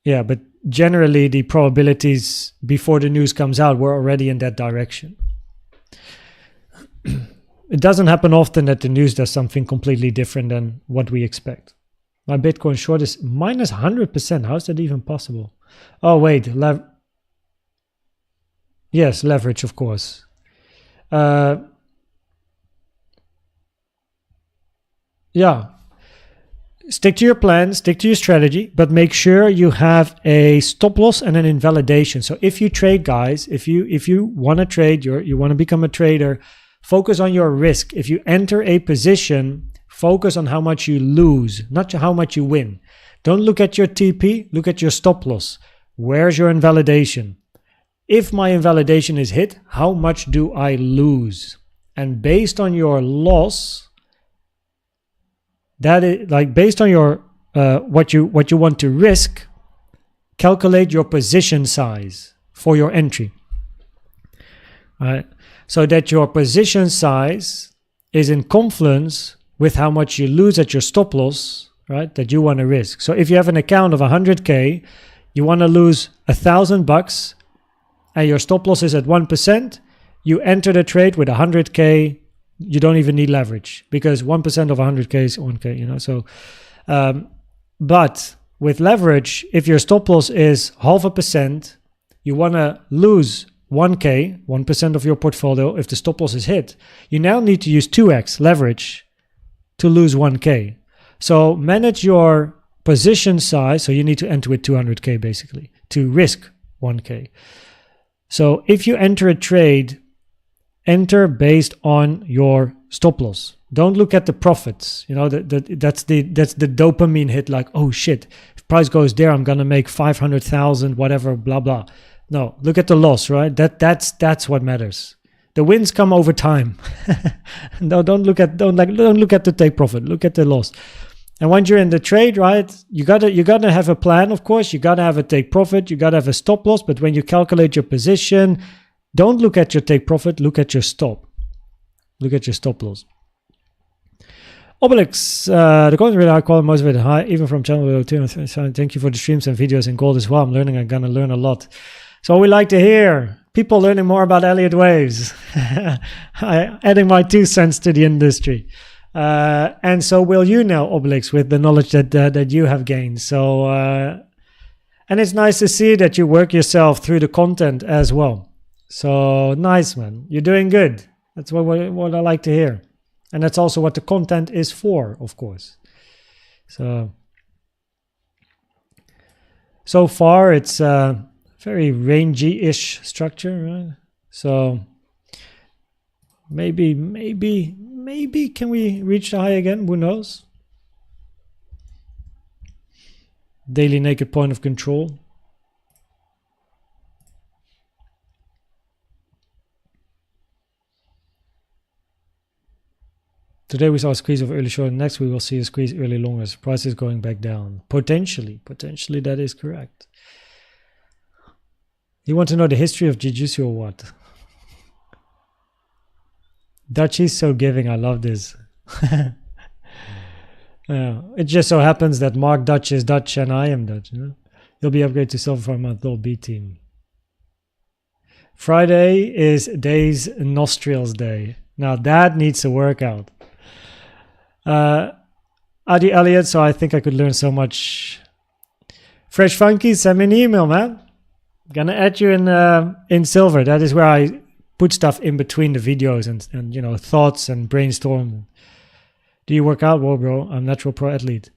yeah, but generally the probabilities before the news comes out were already in that direction. It doesn't happen often that the news does something completely different than what we expect. My Bitcoin short is minus 100%. How is that even possible? Oh, wait. Yes, leverage, of course. Yeah. Stick to your plan, stick to your strategy, but make sure you have a stop loss and an invalidation. So if you trade, guys, if you want to trade, you want to become a trader, focus on your risk. If you enter a position, focus on how much you lose, not how much you win. Don't look at your TP, look at your stop loss. Where's your invalidation? If my invalidation is hit, how much do I lose? And based on your loss, that is like based on your what you want to risk, calculate your position size for your entry. Right? So that your position size is in confluence with how much you lose at your stop loss, right? That you want to risk. So if you have an account of 100k, you want to lose $1,000 and your stop loss is at 1%, you enter the trade with 100k. You don't even need leverage because 1% of 100k is 1k, you know. So, but with leverage, if your stop loss is 0.5%, you want to lose 1k, 1% of your portfolio. If the stop loss is hit, you now need to use 2x leverage to lose 1k. So manage your position size. So you need to enter with 200k basically to risk 1k. So if you enter a trade, enter based on your stop loss. Don't look at the profits. You know, that's the dopamine hit, like, oh shit, if price goes there, I'm gonna make 500,000, whatever, blah blah. No, look at the loss, right? That's what matters. The wins come over time. No, don't look at the take profit. Look at the loss. And once you're in the trade, right, you gotta have a plan, of course. You gotta have a take profit. You gotta have a stop loss. But when you calculate your position, don't look at your take profit, look at your stop. Look at your stop loss. Obelix, the coins really are quality motivated high, even from channel 2. Thank you for the streams and videos in gold as well. I'm gonna learn a lot. So we like to hear people learning more about Elliott Waves. Adding my 2 cents to the industry. And so will you now, Obelix, with the knowledge that you have gained. So And it's nice to see that you work yourself through the content as well. So nice, man. You're doing good. That's what I like to hear. And that's also what the content is for, of course. So far, it's a very rangy-ish structure, right? So maybe can we reach the high again? Who knows? Daily naked point of control. Today we saw a squeeze of early short. Next we will see a squeeze early long as price is going back down. Potentially that is correct. You want to know the history of Jiu-Jitsu or what? Dutch is so giving. I love this. It just so happens that Mark Dutch is Dutch and I am Dutch. You know? You'll be upgraded to silver for a month. B team. Friday is Days Nostrils Day. Now that needs to work out. Adi Elliott, so I think I could learn so much. Fresh Funky, send me an email, man. Gonna add you in silver. That is where I put stuff in between the videos and you know, thoughts and brainstorm. Do you work out? Well, bro, I'm natural pro athlete.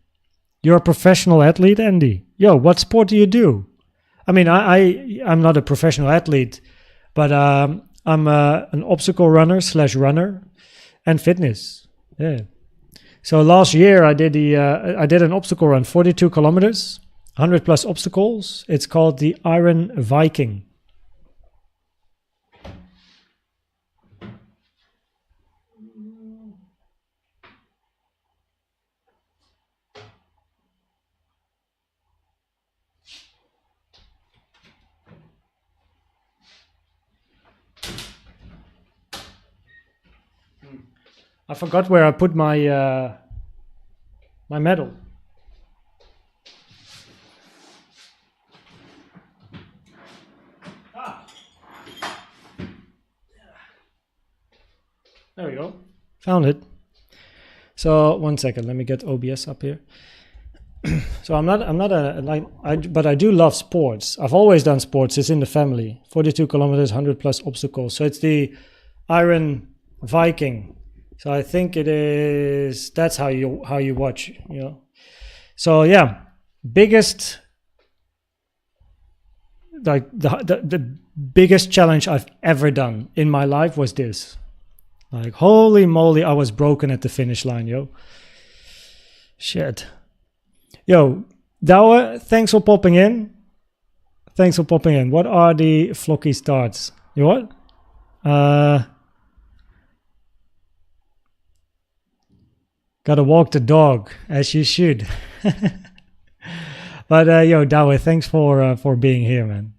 You're a professional athlete, Andy? Yo, what sport do you do? I mean, I'm not a professional athlete, but I'm an obstacle runner / runner and fitness. Yeah. So last year I did an obstacle run, 42 kilometers, 100 plus obstacles. It's called the Iron Viking. I forgot where I put my my medal. There we go. Found it. So 1 second, let me get OBS up here. So but I do love sports. I've always done sports. It's in the family. 42 kilometers, 100 plus obstacles. So it's the Iron Viking. So I think it is. That's how you watch. You know. So yeah, biggest like the biggest challenge I've ever done in my life was this. Like holy moly, I was broken at the finish line, yo. Shit. Yo, Douwe, thanks for popping in. Thanks for popping in. What are the flocky starts? You what? Gotta walk the dog, as you should. But yo, Douwe, thanks for being here, man.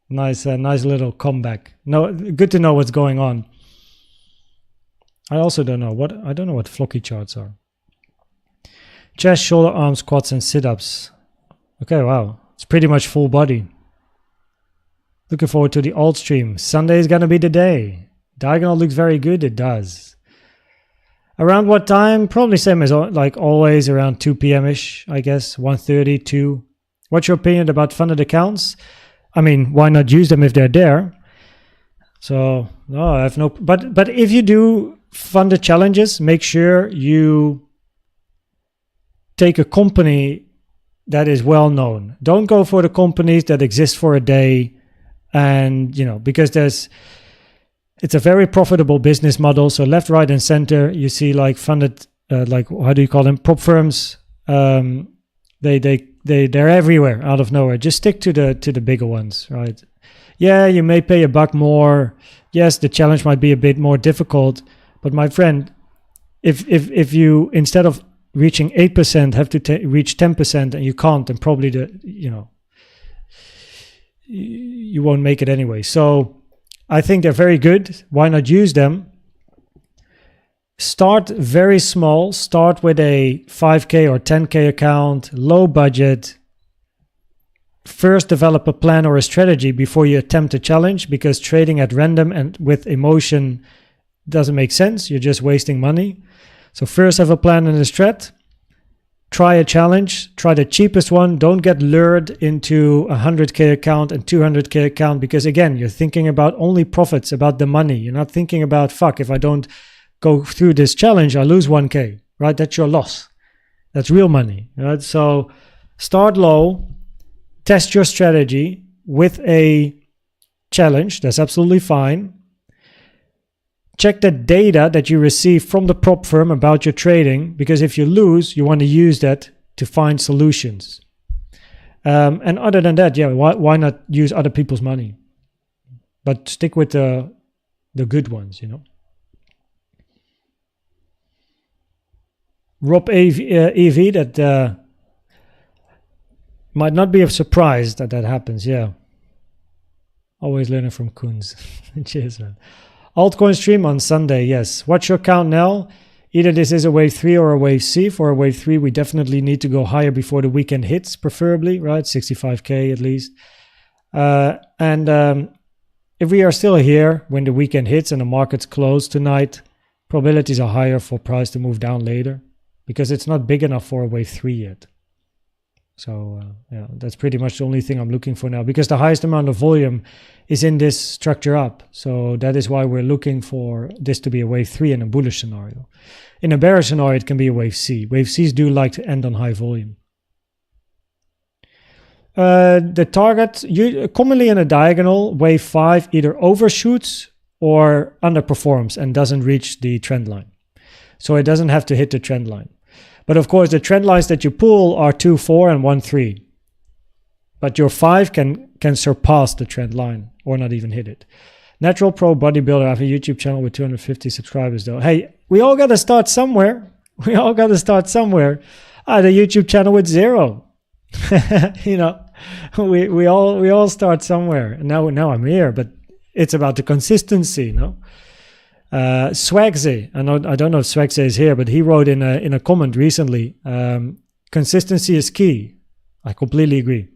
Nice little comeback. No, good to know what's going on. I also don't know what flocky charts are. Chest, shoulder, arms, quads, and sit-ups. Okay, wow, it's pretty much full body. Looking forward to the alt stream. Sunday is gonna be the day. Diagonal looks very good. It does. Around what time? Probably same as like always, around 2 p.m.-ish, I guess, 1:30, 2. What's your opinion about funded accounts? I mean, why not use them if they're there? So, no, I have no... But if you do funded challenges, make sure you take a company that is well known. Don't go for the companies that exist for a day and, you know, because it's a very profitable business model. So left, right, and center, you see like funded, like how do you call them? Prop firms. They're everywhere out of nowhere. Just stick to the bigger ones, right? Yeah, you may pay $1 more. Yes, the challenge might be a bit more difficult, but my friend, if you instead of reaching 8% have to reach 10% and you can't, then probably you won't make it anyway. So I think they're very good. Why not use them? Start very small. Start with a 5K or 10K account, low budget. First, develop a plan or a strategy before you attempt a challenge, because trading at random and with emotion doesn't make sense. You're just wasting money. So first have a plan and a strat. try a challenge, try the cheapest one. Don't get lured into a 100K account and 200K account, because again, you're thinking about only profits, about the money. You're not thinking about, fuck, if I don't go through this challenge, I lose 1K, right? That's your loss. That's real money, right? So start low, test your strategy with a challenge. That's absolutely fine. Check the data that you receive from the prop firm about your trading, because if you lose, you want to use that to find solutions. And other than that, yeah, why not use other people's money? But stick with the good ones, you know. Rob EV, that might not be a surprise that happens, yeah. Always learning from Koens. Cheers, man. Altcoin stream on Sunday, yes. Watch your count now. Either this is a wave 3 or a wave C. For a wave 3, we definitely need to go higher before the weekend hits, preferably, right? 65K at least. If we are still here when the weekend hits and the market's closed tonight, probabilities are higher for price to move down later, because it's not big enough for a wave 3 yet. So yeah, that's pretty much the only thing I'm looking for now, because the highest amount of volume is in this structure up. So that is why we're looking for this to be a wave 3 in a bullish scenario. In a bearish scenario, it can be a wave C. Wave Cs do like to end on high volume. The target, commonly in a diagonal, wave 5 either overshoots or underperforms and doesn't reach the trend line. So it doesn't have to hit the trend line. But of course, the trend lines that you pull are 2, 4, and 1, 3. But your 5 can surpass the trend line or not even hit it. Natural Pro Bodybuilder, I have a YouTube channel with 250 subscribers though. Hey, we all got to start somewhere. We all got to start somewhere. I had a YouTube channel with 0. You know, we all start somewhere. And now I'm here, but it's about the consistency, no? Swagze, I don't know if Swagze is here, but he wrote in a comment recently, consistency is key. I completely agree.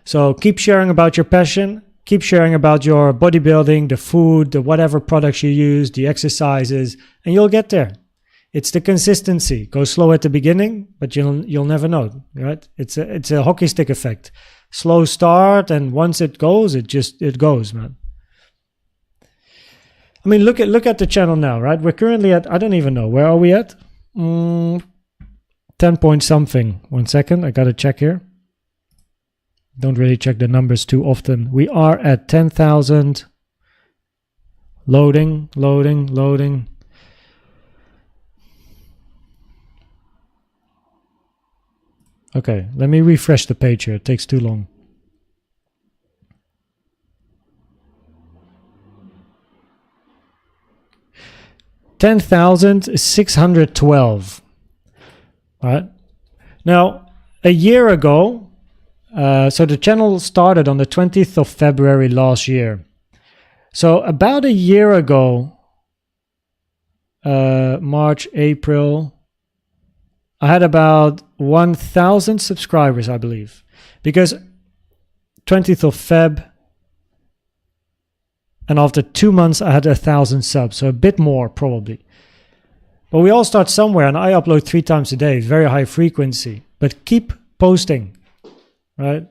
So keep sharing about your passion, keep sharing about your bodybuilding, the food, the whatever products you use, the exercises, and you'll get there. It's the consistency. Go slow at the beginning, but you'll never know, right? It's a hockey stick effect. Slow start, and once it goes, it goes, man. I mean, look at the channel now, right? We're currently at, I don't even know, where are we at? 10 point something. 1 second, I gotta check here. Don't really check the numbers too often. We are at 10,000. Loading. Okay, let me refresh the page here. It takes too long. $10,612. All right. Now, a year ago, so the channel started on the 20th of February last year. So about a year ago, March, April, I had about 1,000 subscribers, I believe, because 20th of Feb, and after 2 months, I had 1,000 subs, so a bit more probably. But we all start somewhere, and I upload 3 times a day, very high frequency. But keep posting, right?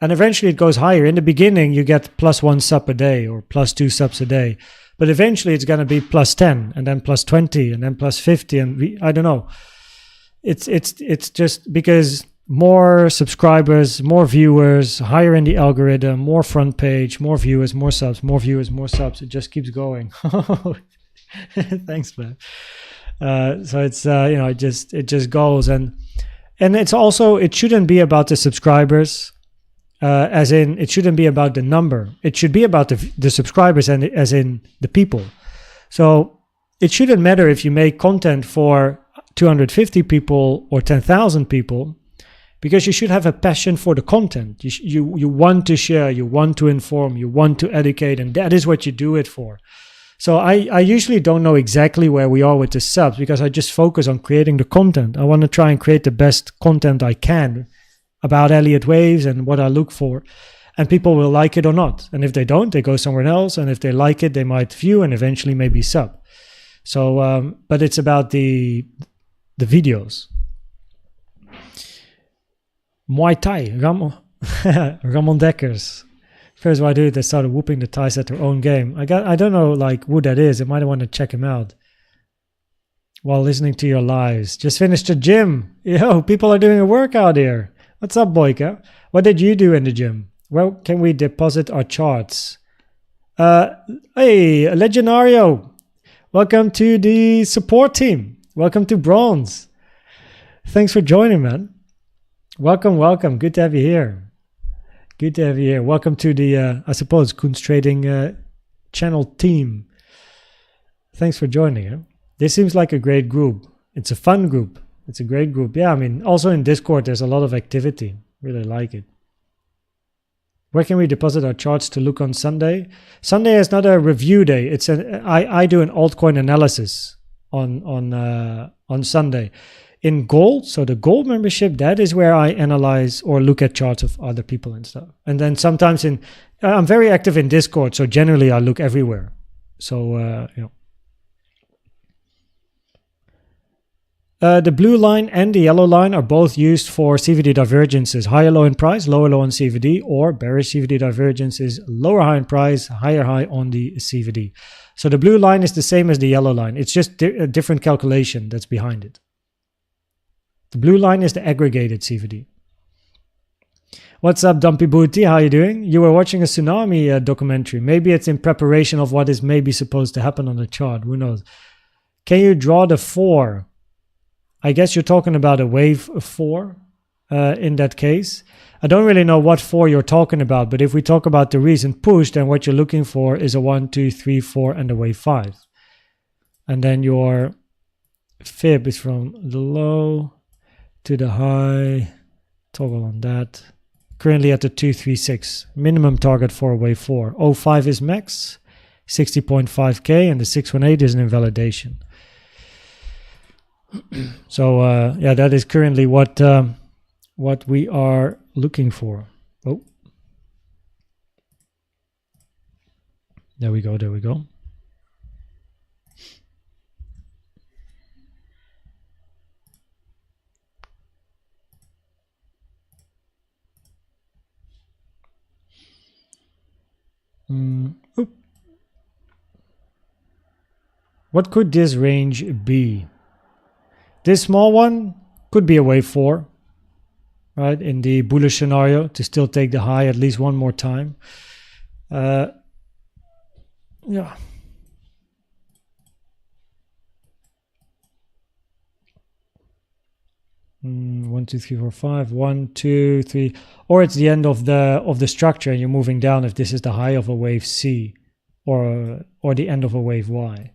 And eventually it goes higher. In the beginning, you get +1 sub a day or +2 subs a day. But eventually it's going to be +10, and then +20, and then +50, and I don't know. It's just because more subscribers, more viewers, higher in the algorithm, more front page, more viewers, more subs, more viewers, more subs. It just keeps going. Thanks, man. So it's you know, it just goes, and it's also, it shouldn't be about the subscribers, as in it shouldn't be about the number. It should be about the subscribers, and as in the people. So it shouldn't matter if you make content for 250 people or 10,000 people, because you should have a passion for the content. You want to share, you want to inform, you want to educate, and that is what you do it for. So I usually don't know exactly where we are with the subs, because I just focus on creating the content. I want to try and create the best content I can about Elliott Waves and what I look for, and people will like it or not. And if they don't, they go somewhere else, and if they like it, they might view and eventually maybe sub. So but it's about the videos. Muay Thai, Ramon Dekkers. First what I do, they started whooping the Thais at their own game. I don't know like who that is. I might want to check him out while listening to your lives. Just finished the gym. Yo, people are doing a workout here. What's up, Boyka? What did you do in the gym? Where can we deposit our charts? Hey, Legionario. Welcome to the support team. Welcome to Bronze. Thanks for joining, man. Welcome, welcome. Good to have you here. Good to have you here. Welcome to the, I suppose, koenztrading channel team. Thanks for joining. Huh? This seems like a great group. It's a fun group. It's a great group. Yeah, I mean, also in Discord, there's a lot of activity. Really like it. Where can we deposit our charts to look on Sunday? Sunday is not a review day. It's I do an altcoin analysis on Sunday. In gold, so the gold membership, that is where I analyze or look at charts of other people and stuff. And then sometimes I'm very active in Discord, so generally I look everywhere. So, the blue line and the yellow line are both used for CVD divergences, higher low in price, lower low on CVD, or bearish CVD divergences, lower high in price, higher high on the CVD. So the blue line is the same as the yellow line. It's just a different calculation that's behind it. The blue line is the aggregated CVD. What's up, Dumpy Booty? How you doing? You were watching a tsunami documentary. Maybe it's in preparation of what is maybe supposed to happen on the chart. Who knows? Can you draw the 4? I guess you're talking about a wave 4 in that case. I don't really know what 4 you're talking about, but if we talk about the recent push, then what you're looking for is a 1, 2, 3, 4, and a wave 5. And then your fib is from the low to the high, toggle on that. Currently at the 236, minimum target for wave 4. 05 is max, 60.5k, and the 618 is an invalidation. So yeah, that is currently what we are looking for. Oh, there we go, there we go. What could this range be? This small one could be a wave 4, right? In the bullish scenario, to still take the high at least one more time. Yeah. 1, 2, 3, 4, 5. 1, 2, 3. Or it's the end of the structure and you're moving down if this is the high of a wave C or the end of a wave Y.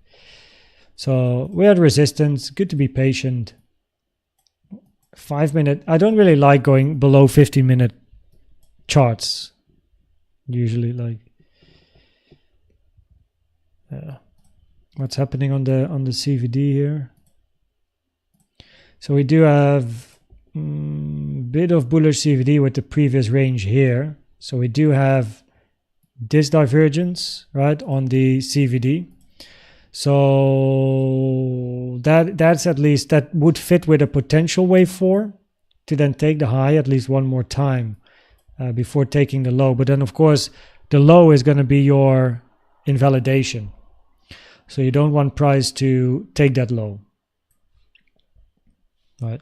So we're at resistance. Good to be patient. 5 minute. I don't really like going below 15-minute charts. Usually, like what's happening on the CVD here. So we do have bit of bullish CVD with the previous range here. So we do have this divergence, right, on the CVD. So that's at least, that would fit with a potential wave 4 to then take the high at least one more time before taking the low. But then, of course, the low is going to be your invalidation. So you don't want price to take that low. Right.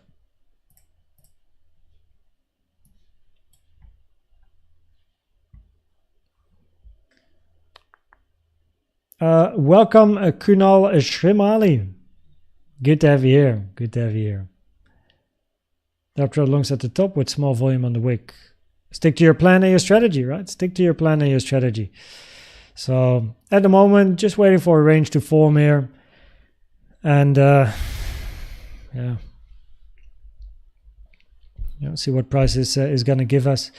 Welcome, Kunal Shrimali. Good to have you here. Good to have you here. After longs at the top with small volume on the wick. Stick to your plan and your strategy, right? Stick to your plan and your strategy. So at the moment, just waiting for a range to form here. And yeah. See what price is going to give us.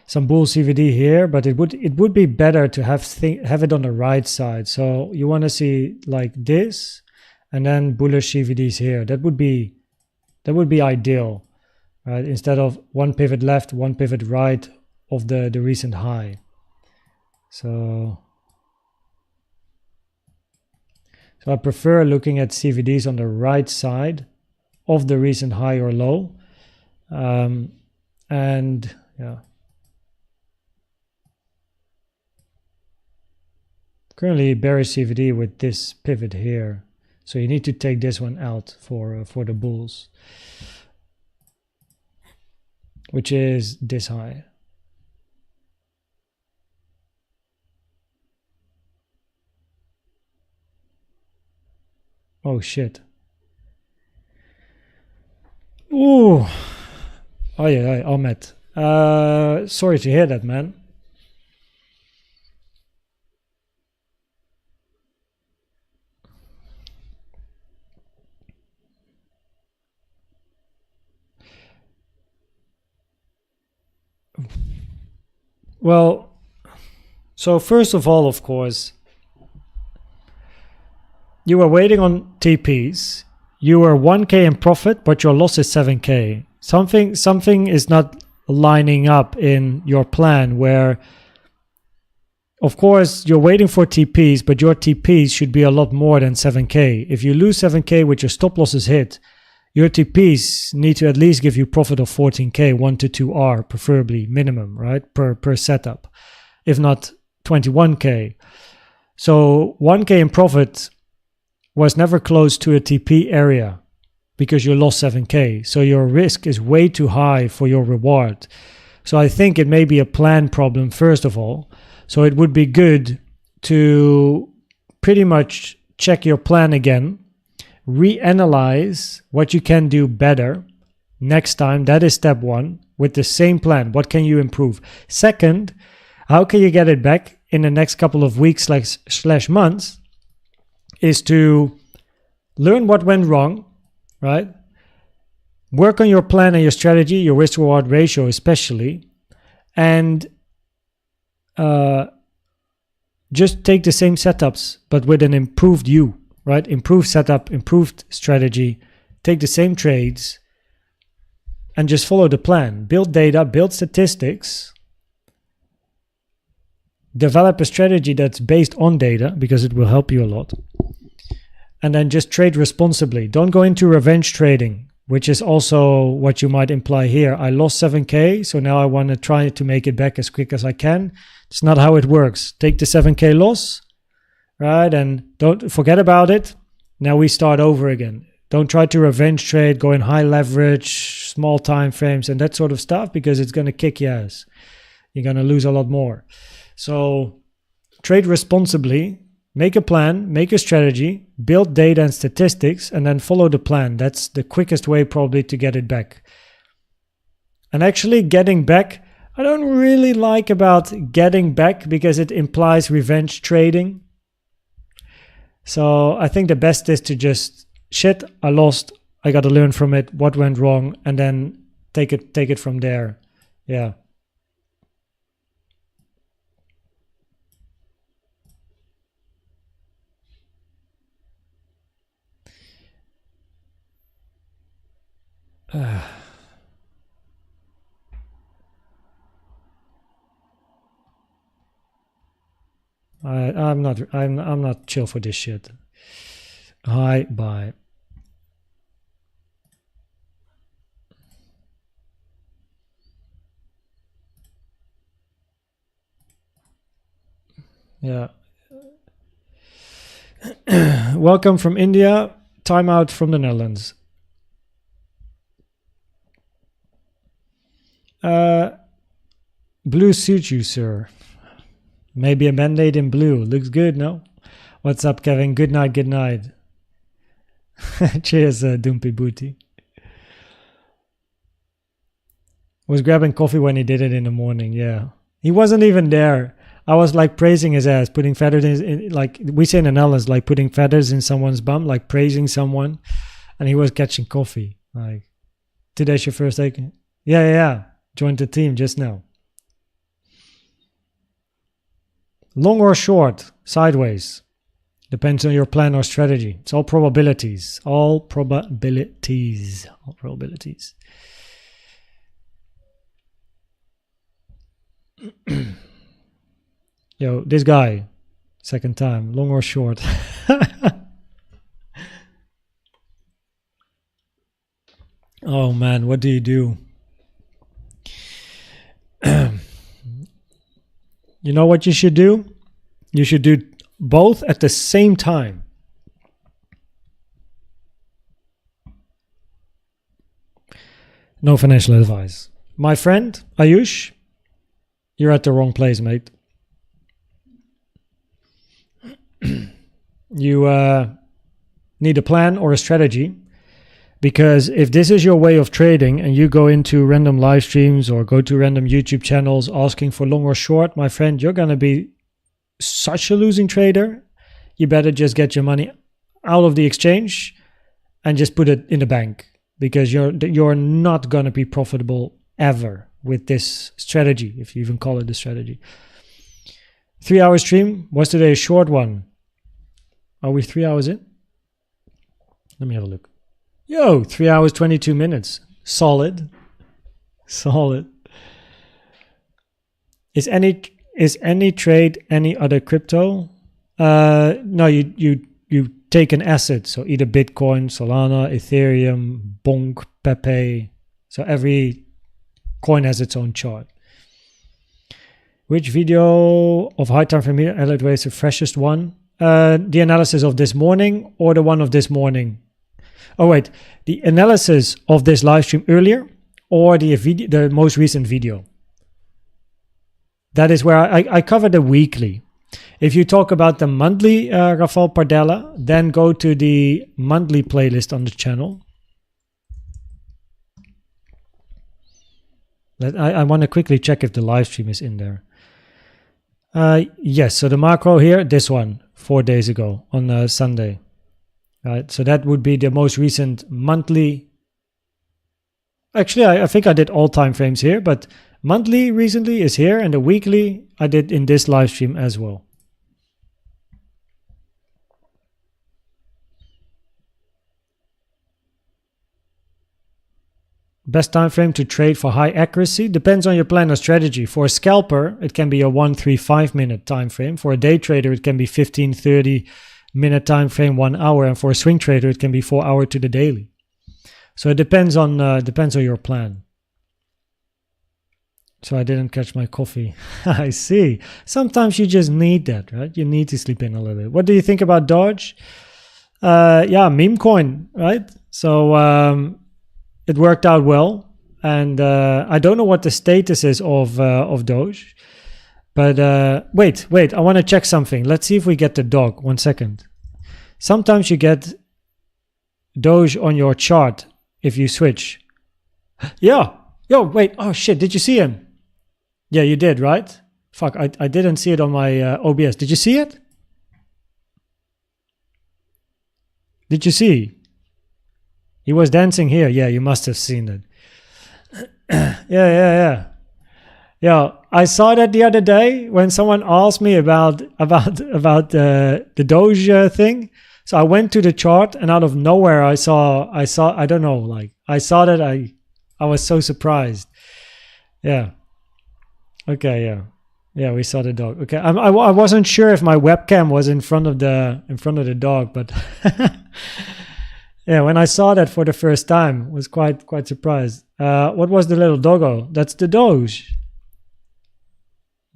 Some bull CVD here, but it would be better to have it on the right side. So you want to see like this, and then bullish CVDs here. That would be ideal, right? Instead of one pivot left, one pivot right of the recent high. So I prefer looking at CVDs on the right side of the recent high or low. And And yeah. Currently bearish CVD with this pivot here. So you need to take this one out for the bulls, which is this high. Oh shit. Ooh. Oh yeah, Ahmed. Sorry to hear that, man. Well, so first of all, of course, you were waiting on TPs. You were 1K in profit, but your loss is 7K. Something is not lining up in your plan where, of course, you're waiting for TPs, but your TPs should be a lot more than 7K. If you lose 7K with your stop losses hit, your TPs need to at least give you profit of 14K, 1 to 2R, preferably minimum, right? Per setup, if not 21K. So 1K in profit was never close to a TP area because you lost 7K. So your risk is way too high for your reward. So I think it may be a plan problem, first of all. So it would be good to pretty much check your plan again, reanalyze what you can do better next time. That is step one. With the same plan, what can you improve? Second, how can you get it back in the next couple of weeks slash months is to learn what went wrong, right? Work on your plan and your strategy, your risk reward ratio especially, and just take the same setups but with an improved you, right? Improved setup, improved strategy, take the same trades and just follow the plan. Build data, build statistics, develop a strategy that's based on data because it will help you a lot. And then just trade responsibly. Don't go into revenge trading, which is also what you might imply here. I lost 7K, so now I want to try to make it back as quick as I can. It's not how it works. Take the 7K loss, right? And don't forget about it. Now we start over again. Don't try to revenge trade, go in high leverage, small time frames and that sort of stuff because it's going to kick your ass. You're going to lose a lot more. So trade responsibly. Make a plan, make a strategy, build data and statistics, and then follow the plan. That's the quickest way probably to get it back. And actually getting back, I don't really like about getting back because it implies revenge trading. So I think the best is to just, shit, I lost, I got to learn from it, what went wrong, and then take it from there. Yeah. I'm not chill for this shit. Hi, bye. Yeah. Welcome from India. Time out from the Netherlands. Blue suits you, sir. Maybe a Band-Aid in blue. Looks good, no? What's up, Kevin? Good night, good night. Cheers, Dumpy Booty. Was grabbing coffee when he did it in the morning, yeah. He wasn't even there. I was like praising his ass, putting feathers in, like we say in the Netherlands, like putting feathers in someone's bum, like praising someone. And he was catching coffee. Like, today's your first day? Yeah. Joined the team just now. Long or short, sideways. Depends on your plan or strategy. It's all probabilities. All probabilities. All probabilities. Yo, this guy. Second time. Long or short. Oh man, what do you do? You know what you should do? You should do both at the same time. No financial advice. My friend, Ayush, you're at the wrong place, mate. You need a plan or a strategy, because if this is your way of trading and you go into random live streams or go to random YouTube channels asking for long or short, my friend, you're going to be such a losing trader. You better just get your money out of the exchange and just put it in the bank, because you're not going to be profitable ever with this strategy, if you even call it a strategy. 3 hour stream. Was today a short one? Are we 3 hours in? Let me have a look. Yo, 3 hours, 22 minutes. Solid. Solid. Is any trade any other crypto? No, you take an asset. So either Bitcoin, Solana, Ethereum, Bonk, Pepe. So every coin has its own chart. Which video of high time frame here, Elliott Wave, is the freshest one? The analysis of this morning or the one of this morning? Oh wait, the analysis of this live stream earlier or the most recent video? That is where I cover the weekly. If you talk about the monthly, Rafael Pardella, then go to the monthly playlist on the channel. I want to quickly check if the live stream is in there. Yes, so the macro here, this one, 4 days ago on Sunday. Right, so that would be the most recent monthly. Actually, I think I did all time frames here, but monthly recently is here, and the weekly I did in this live stream as well. Best time frame to trade for high accuracy depends on your plan or strategy. For a scalper, it can be a 1-3-5 minute time frame. For a day trader, it can be 15-30 minute time frame, 1 hour, and for a swing trader, it can be 4 hour to the daily. So it depends on your plan. So I didn't catch my coffee. I see. Sometimes you just need that, right? You need to sleep in a little bit. What do you think about Doge? Yeah, meme coin, right? So it worked out well, and I don't know what the status is of Doge. But wait, I want to check something. Let's see if we get the dog. 1 second. Sometimes you get Doge on your chart if you switch. Yeah. Yo, wait. Oh, shit. Did you see him? Yeah, you did, right? Fuck, I didn't see it on my OBS. Did you see it? Did you see? He was dancing here. Yeah, you must have seen it. Yeah. Yeah, I saw that the other day when someone asked me about the Doge thing. So I went to the chart, and out of nowhere I saw I don't know, like I saw that I was so surprised. Yeah. Okay. Yeah. We saw the dog. Okay. I wasn't sure if my webcam was in front of the dog, but yeah, when I saw that for the first time, I was quite surprised. What was the little doggo? That's the Doge.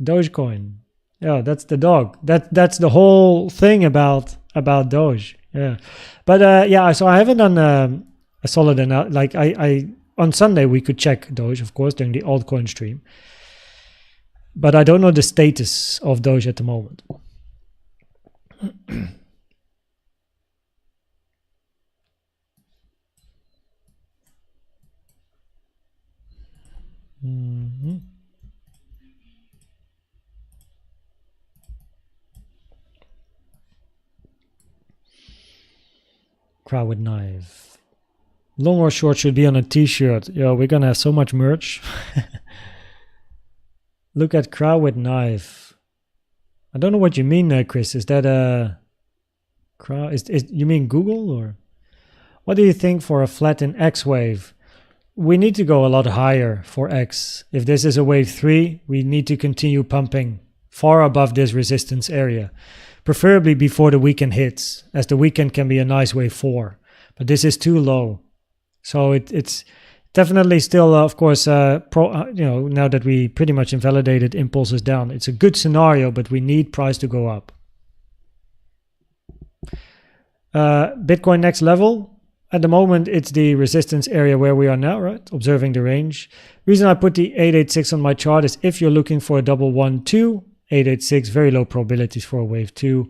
Dogecoin. Yeah, that's the dog. That's the whole thing about Doge. Yeah, but yeah. So I haven't done a solid enough. Like I on Sunday we could check Doge, of course, during the altcoin stream. But I don't know the status of Doge at the moment. Mm-hmm. Crowd with knife. Long or short should be on a t-shirt. Yo, we're gonna have so much merch. Look at crowd with knife. I don't know what you mean, Chris. Is that a crowd? Is you mean Google, or what do you think for a flattened X wave? We need to go a lot higher for X. If this is a wave 3, we need to continue pumping far above this resistance area, preferably before the weekend hits, as the weekend can be a nice wave 4. But this is too low. So it's definitely still, of course, now that we pretty much invalidated impulses down, it's a good scenario, but we need price to go up. Bitcoin next level. At the moment, it's the resistance area where we are now, right? Observing the range. Reason I put the 886 on my chart is if you're looking for a 112, 886, very low probabilities for a wave 2.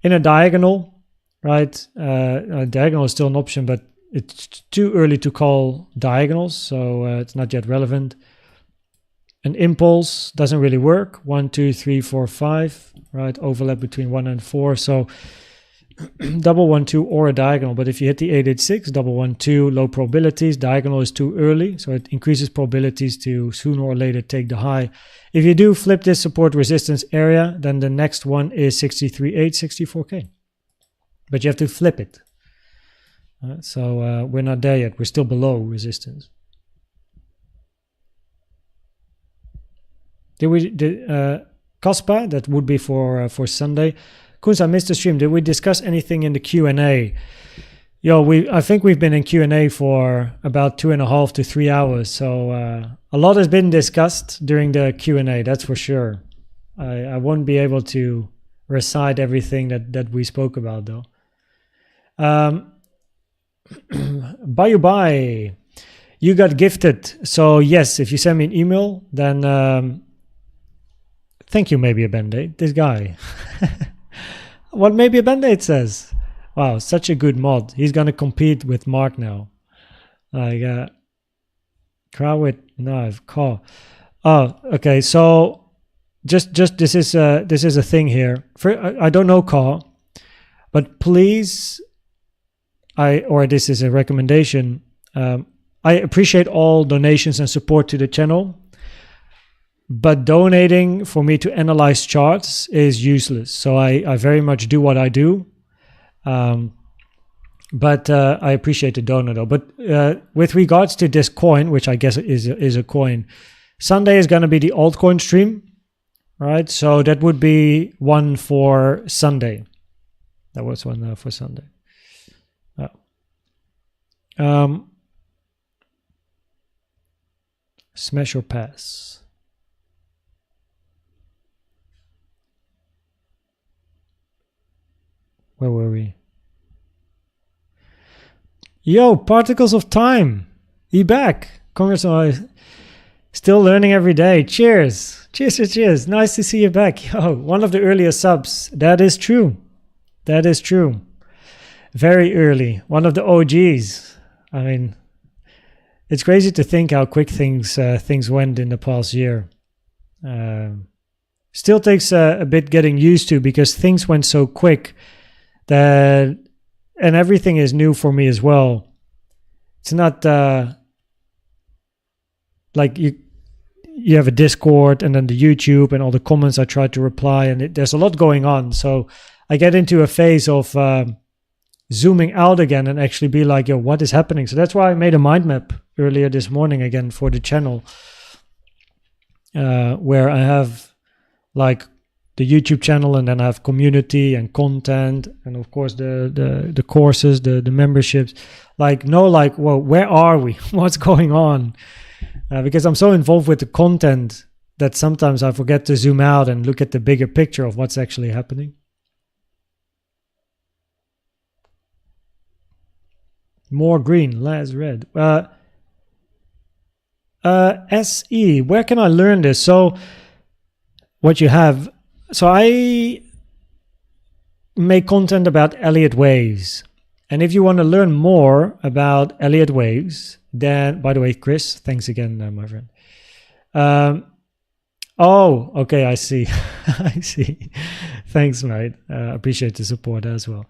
In a diagonal, right? A diagonal is still an option, but it's too early to call diagonals, so it's not yet relevant. An impulse doesn't really work. 1, 2, 3, 4, 5, right? Overlap between 1 and 4. So 112 or a diagonal, but if you hit the 886, 112, low probabilities, diagonal is too early, so it increases probabilities to sooner or later take the high. If you do flip this support resistance area, then the next one is 63.8, 64K. But you have to flip it. So we're not there yet, we're still below resistance. Kaspa, that would be for Sunday. Koens, I missed the stream. Did we discuss anything in the Q&A? I think we've been in Q&A for about 2.5 to 3 hours. So a lot has been discussed during the Q&A, that's for sure. I won't be able to recite everything that we spoke about, though. Bye. You got gifted. So yes, if you send me an email, then thank you, maybe a Band-Aid. This guy. What maybe a Band-Aid says. Wow, such a good mod. He's gonna compete with Mark now. Like Crowit knife call. Oh, okay. So just this is a thing here. I don't know call, but please, this is a recommendation. I appreciate all donations and support to the channel. But donating for me to analyze charts is useless. So I very much do what I do. But I appreciate the donor though. But with regards to this coin, which I guess is a coin, Sunday is going to be the altcoin stream, right? So that would be one for Sunday. That was one for Sunday. Smash or pass? Where were we? Yo, Particles of Time. You back. Congrats. Still learning every day. Cheers. Cheers. Nice to see you back. Yo, one of the earliest subs. That is true. Very early. One of the OGs. I mean, it's crazy to think how quick things went in the past year. Still takes a bit getting used to because things went so quick. And everything is new for me as well. It's not like you have a Discord and then the YouTube and all the comments I try to reply, and there's a lot going on. So I get into a phase of zooming out again and actually be like, yo, what is happening? So that's why I made a mind map earlier this morning again for the channel, where I have like the YouTube channel, and then I have community and content, and of course the courses, the memberships. Well, where are we? What's going on? Because I'm so involved with the content that sometimes I forget to zoom out and look at the bigger picture of what's actually happening. More green, less red. SE, where can I learn this? So what you have, so I make content about Elliott Waves. And if you want to learn more about Elliott Waves, then, by the way, Chris, thanks again, my friend. Oh, okay, I see. I see. Thanks, mate. Appreciate the support as well.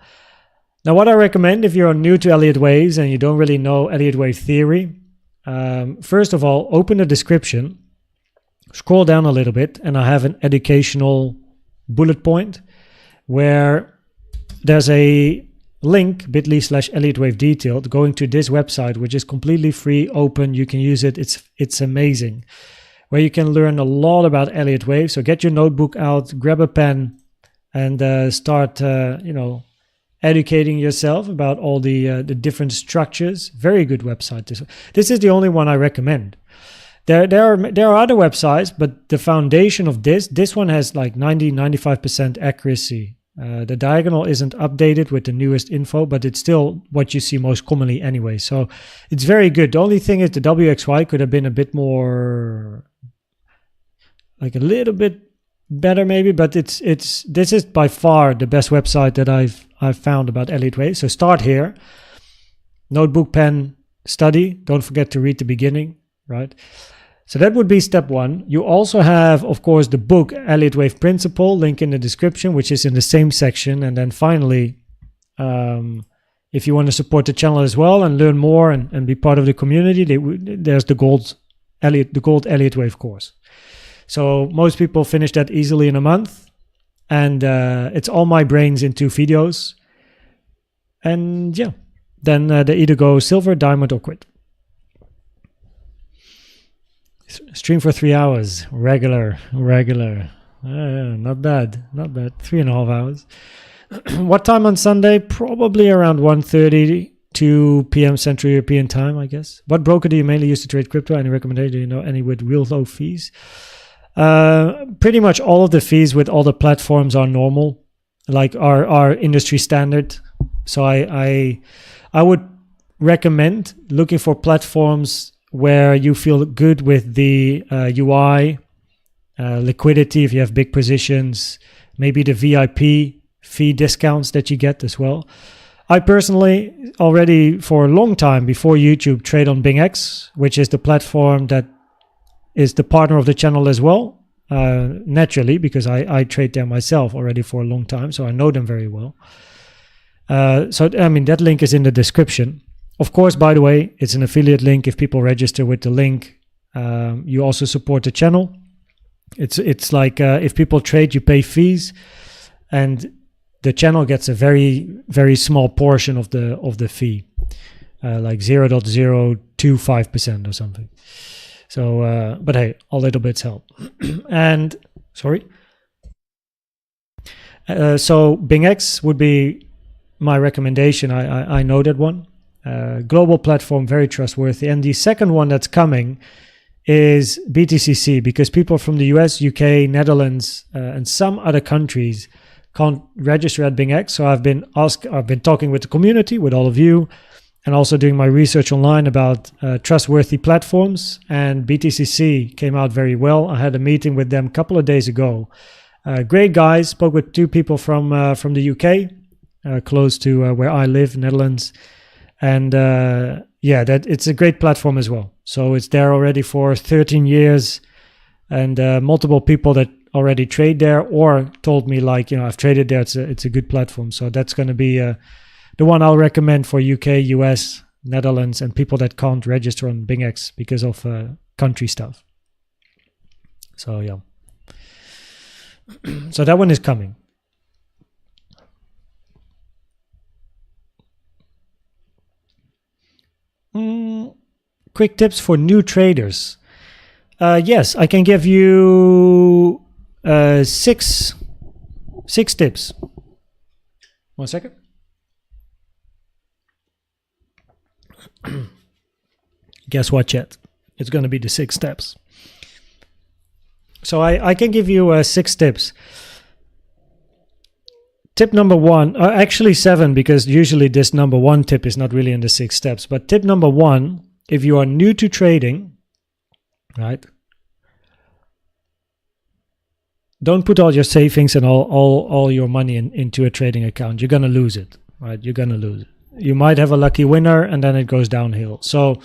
Now, what I recommend if you're new to Elliott Waves and you don't really know Elliott Wave theory, first of all, open the description, scroll down a little bit, and I have an educational bullet point where there's a link, bit.ly/Elliott Wave detailed, going to this website, which is completely free, open. You can use it. It's amazing, where you can learn a lot about Elliott Wave. So get your notebook out, grab a pen, and start, educating yourself about all the different structures. Very good website. This is the only one I recommend. There are other websites, but the foundation of this one has like 95% accuracy. The diagonal isn't updated with the newest info, but it's still what you see most commonly anyway. So it's very good. The only thing is the WXY could have been a bit more, like a little bit better maybe, but this is by far the best website that I've found about Elliott Wave. So start here, notebook, pen, study. Don't forget to read the beginning, right? So that would be step one. You also have, of course, the book Elliott Wave Principle, link in the description, which is in the same section. And then finally, if you want to support the channel as well and learn more and be part of the community, there's the gold Elliott Wave course. So most people finish that easily in a month. And it's all my brains in 2 videos. And yeah, then they either go silver, diamond, or quit. Stream for 3 hours, regular. Not bad. 3.5 hours. What time on Sunday? Probably around 1:30, 2 p.m. Central European time, I guess. What broker do you mainly use to trade crypto? Any recommendation? Do you know any with real low fees? Pretty much all of the fees with all the platforms are normal, like are industry standard. So I would recommend looking for platforms where you feel good with the UI, liquidity if you have big positions, maybe the VIP fee discounts that you get as well. I personally already for a long time before YouTube trade on BingX, which is the platform that is the partner of the channel as well, naturally, because I trade there myself already for a long time, so I know them very well. So I mean, that link is in the description. Of course, by the way, it's an affiliate link. If people register with the link, you also support the channel. It's like if people trade, you pay fees, and the channel gets a very, very small portion of the fee, like 0.025% or something. So, but hey, all little bits help. And sorry. So BingX would be my recommendation. I know that one. Global platform, very trustworthy. And the second one that's coming is BTCC, because people from the US, UK, Netherlands, and some other countries can't register at BingX. So I've been talking with the community, with all of you, and also doing my research online about trustworthy platforms. And BTCC came out very well. I had a meeting with them a couple of days ago. Great guys. Spoke with 2 people from the UK, close to where I live, Netherlands. And yeah, that it's a great platform as well. So it's there already for 13 years, and multiple people that already trade there or told me, like, I've traded there. It's a good platform. So that's going to be the one I'll recommend for UK, US, Netherlands, and people that can't register on BingX because of country stuff. So yeah, so that one is coming. Quick tips for new traders. Yes, I can give you 6 tips. 1 second. Guess what, chat? It's going to be the 6 steps. So I can give you 6 tips. Tip number 1, actually 7, because usually this number 1 tip is not really in the 6 steps. But tip number 1, if you are new to trading, right? Don't put all your savings and all your money into a trading account. You're going to lose it, right? You're going to lose it. You might have a lucky winner and then it goes downhill. So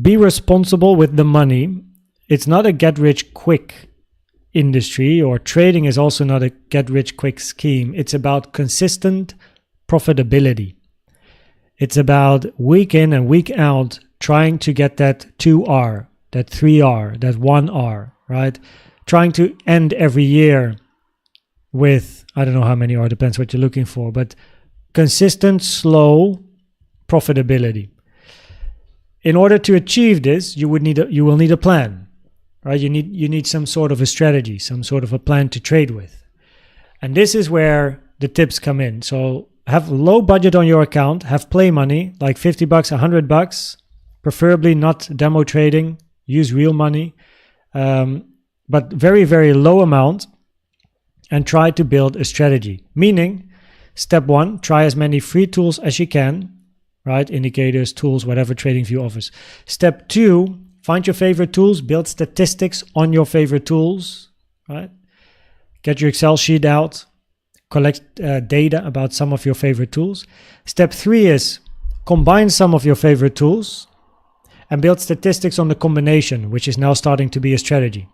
be responsible with the money. It's not a get-rich-quick industry, or trading is also not a get-rich-quick scheme. It's about consistent profitability. It's about week in and week out trying to get that 2R, that 3R, that 1R, right? Trying to end every year with, I don't know how many R, depends what you're looking for, but consistent, slow profitability. In order to achieve this, you will need a plan. Right? You need some sort of a strategy, some sort of a plan to trade with. And this is where the tips come in. So have low budget on your account, have play money, like $50, $100, preferably not demo trading, use real money, but very, very low amount, and try to build a strategy. Meaning, step 1, try as many free tools as you can, right? Indicators, tools, whatever TradingView offers. Step 2, find your favorite tools, build statistics on your favorite tools, right? Get your Excel sheet out, collect data about some of your favorite tools. Step 3 is combine some of your favorite tools and build statistics on the combination, which is now starting to be a strategy.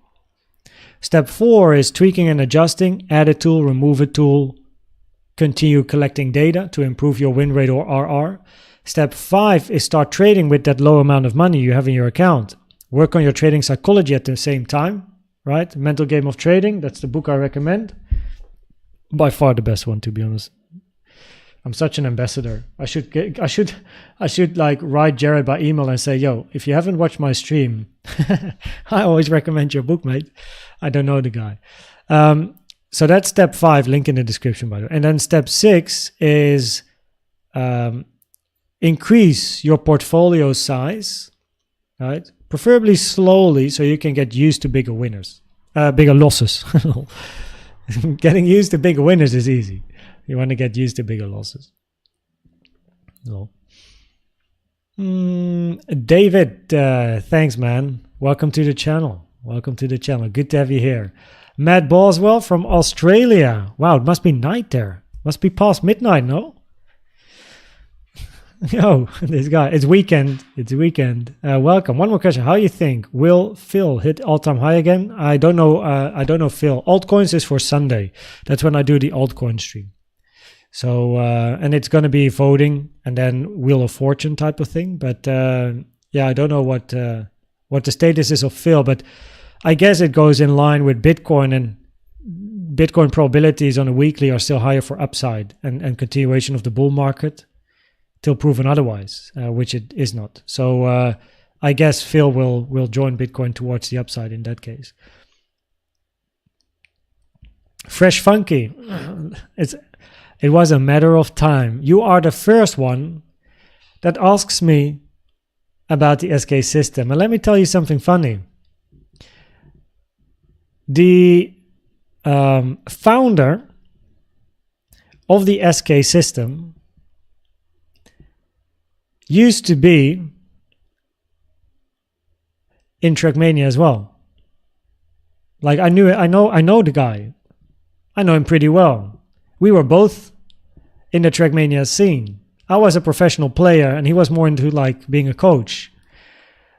Step 4 is tweaking and adjusting, add a tool, remove a tool, continue collecting data to improve your win rate or RR. Step 5 is start trading with that low amount of money you have in your account. Work on your trading psychology at the same time, right? Mental Game of Trading, that's the book I recommend. By far the best one, to be honest. I'm such an ambassador. I should like write Jared by email and say, yo, if you haven't watched my stream, I always recommend your book, mate. I don't know the guy. So that's step 5, link in the description, by the way. And then step 6 is increase your portfolio size, right? Preferably slowly, so you can get used to bigger losses. Getting used to bigger winners is easy. You want to get used to bigger losses. No. David, thanks, man. Welcome to the channel. Welcome to the channel. Good to have you here. Matt Boswell from Australia. Wow, it must be night there. Must be past midnight, no? Yo, this guy. It's weekend. It's weekend. Welcome. One more question. How you think? Will Phil hit all-time high again? I don't know. I don't know, Phil. Altcoins is for Sunday. That's when I do the altcoin stream. So, and it's going to be voting and then Wheel of Fortune type of thing. But yeah, I don't know what the status is of Phil, but I guess it goes in line with Bitcoin, and Bitcoin probabilities on a weekly are still higher for upside and continuation of the bull market till proven otherwise, which it is not. So I guess Phil will join Bitcoin towards the upside in that case. Fresh Funky. It was a matter of time. You are the first one that asks me about the SK system. And let me tell you something funny. The founder of the SK system used to be in Trackmania as well. Like I know the guy. I know him pretty well. We were both in the Trackmania scene. I was a professional player and he was more into like being a coach.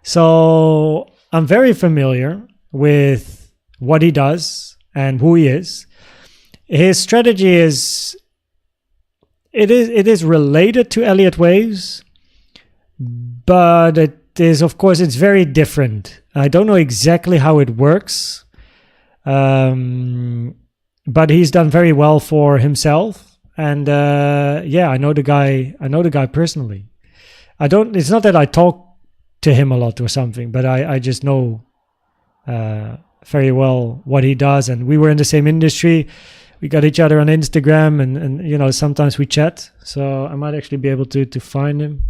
So I'm very familiar with what he does and who he is. His strategy is related to Elliott Waves, but it is, of course, it's very different. I don't know exactly how it works, but he's done very well for himself. And yeah, I know the guy personally. It's not that I talk to him a lot or something, but I just know very well what he does. And we were in the same industry. We got each other on Instagram, and you know, sometimes we chat. So I might actually be able to find him.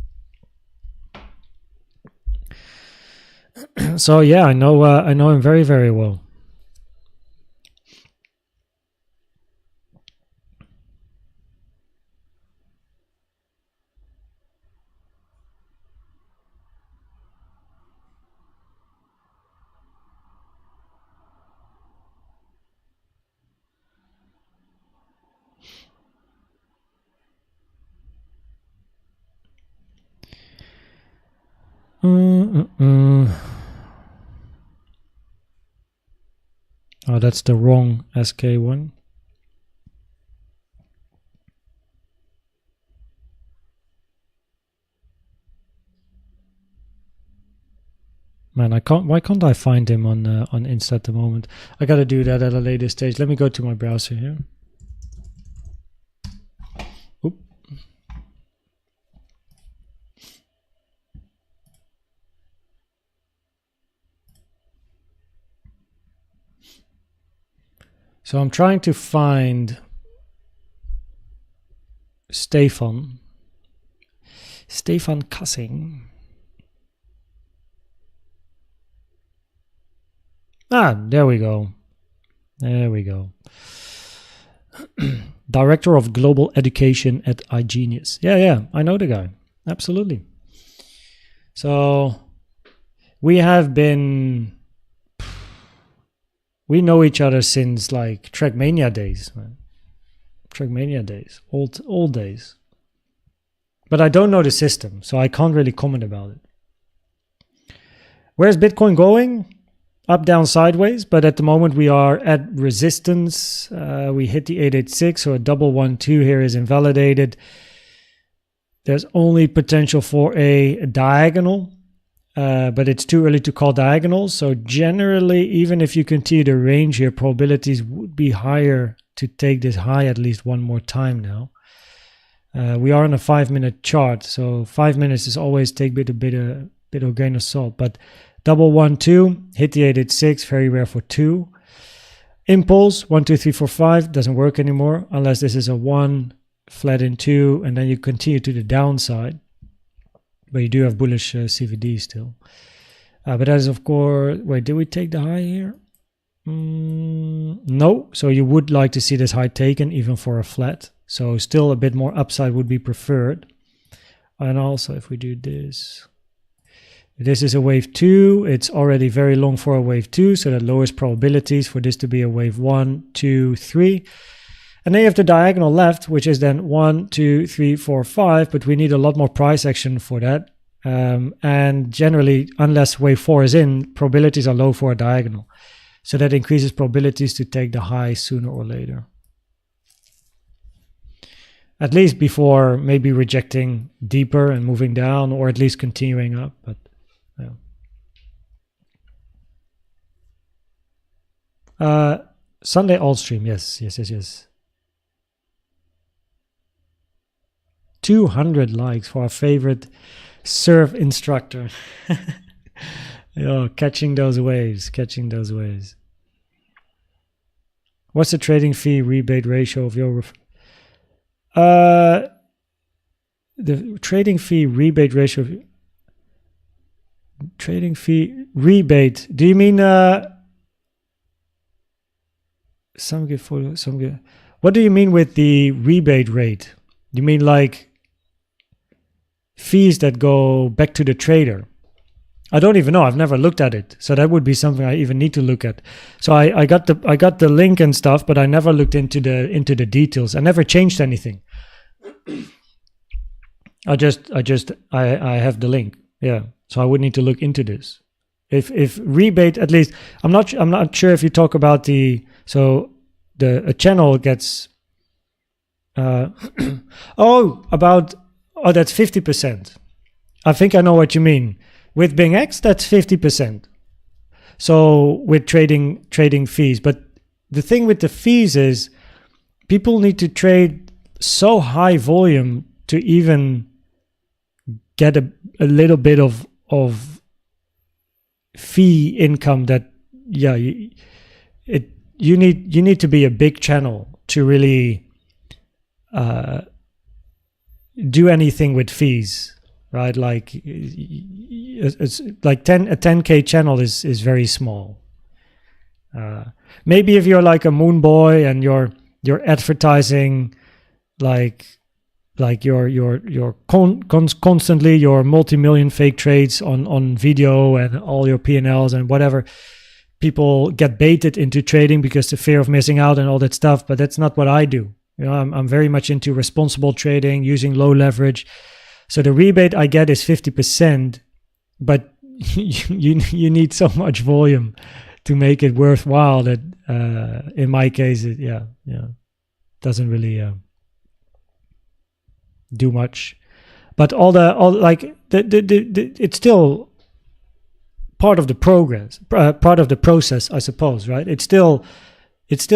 So yeah, I know him very, very well. Oh, that's the wrong SK one. Man, why can't I find him on Insta at the moment? I gotta do that at a later stage. Let me go to my browser here. Oop. So I'm trying to find Stefan Cussing. There we go. Director of Global Education at iGenius. Yeah, I know the guy. Absolutely. So we know each other since like Trackmania days, man. Trackmania days, old days. But I don't know the system, so I can't really comment about it. Where's Bitcoin going? Up, down, sideways, but at the moment we are at resistance. We hit the 886, so a 112 here is invalidated. There's only potential for a diagonal, but it's too early to call diagonals. So generally, even if you continue the range here, probabilities would be higher to take this high at least one more time now. We are on a 5-minute chart, so 5 minutes is always take a bit of grain of salt, but 112 hit the 886, very rare for 2. Impulse 1 2 3 4 5 doesn't work anymore unless this is a 1 flat in 2 and then you continue to the downside, but you do have bullish CVD still. But that is of course, wait, did we take the high here? No, so you would like to see this high taken even for a flat, so still a bit more upside would be preferred. And also if we do this is a wave 2. It's already very long for a wave 2, so that lowers probabilities for this to be a wave 1, 2, 3. And then you have the diagonal left, which is then 1, 2, 3, 4, 5, but we need a lot more price action for that. And generally, unless wave 4 is in, probabilities are low for a diagonal. So that increases probabilities to take the high sooner or later. At least before maybe rejecting deeper and moving down, or at least continuing up. But Sunday alt stream, yes. 200 likes for our favorite surf instructor. Catching those waves. What's the trading fee rebate ratio of your the trading fee rebate ratio trading fee rebate, do you mean what do you mean with the rebate rate? You mean like fees that go back to the trader? I don't even know. I've never looked at it, so that would be something I even need to look at. So I got the link and stuff, but I never looked into the details. I never changed anything. I have the link. Yeah. So I would need to look into this. If rebate, at least I'm not sure if you talk about a channel gets that's 50%. I think I know what you mean. With Bing X, that's 50%. So with trading fees, but the thing with the fees is people need to trade so high volume to even get a little bit of fee income that you need to be a big channel to really do anything with fees, right? Like it's like a 10K channel is very small. Maybe if you're like a moon boy and you're advertising like you're constantly your multi-million fake trades on video and all your P&Ls and whatever, people get baited into trading because the fear of missing out and all that stuff. But that's not what I do. I'm very much into responsible trading, using low leverage. So the rebate I get is 50%, but you need so much volume to make it worthwhile that in my case it doesn't really do much. But it's still part of the part of the process, I suppose, right? It's still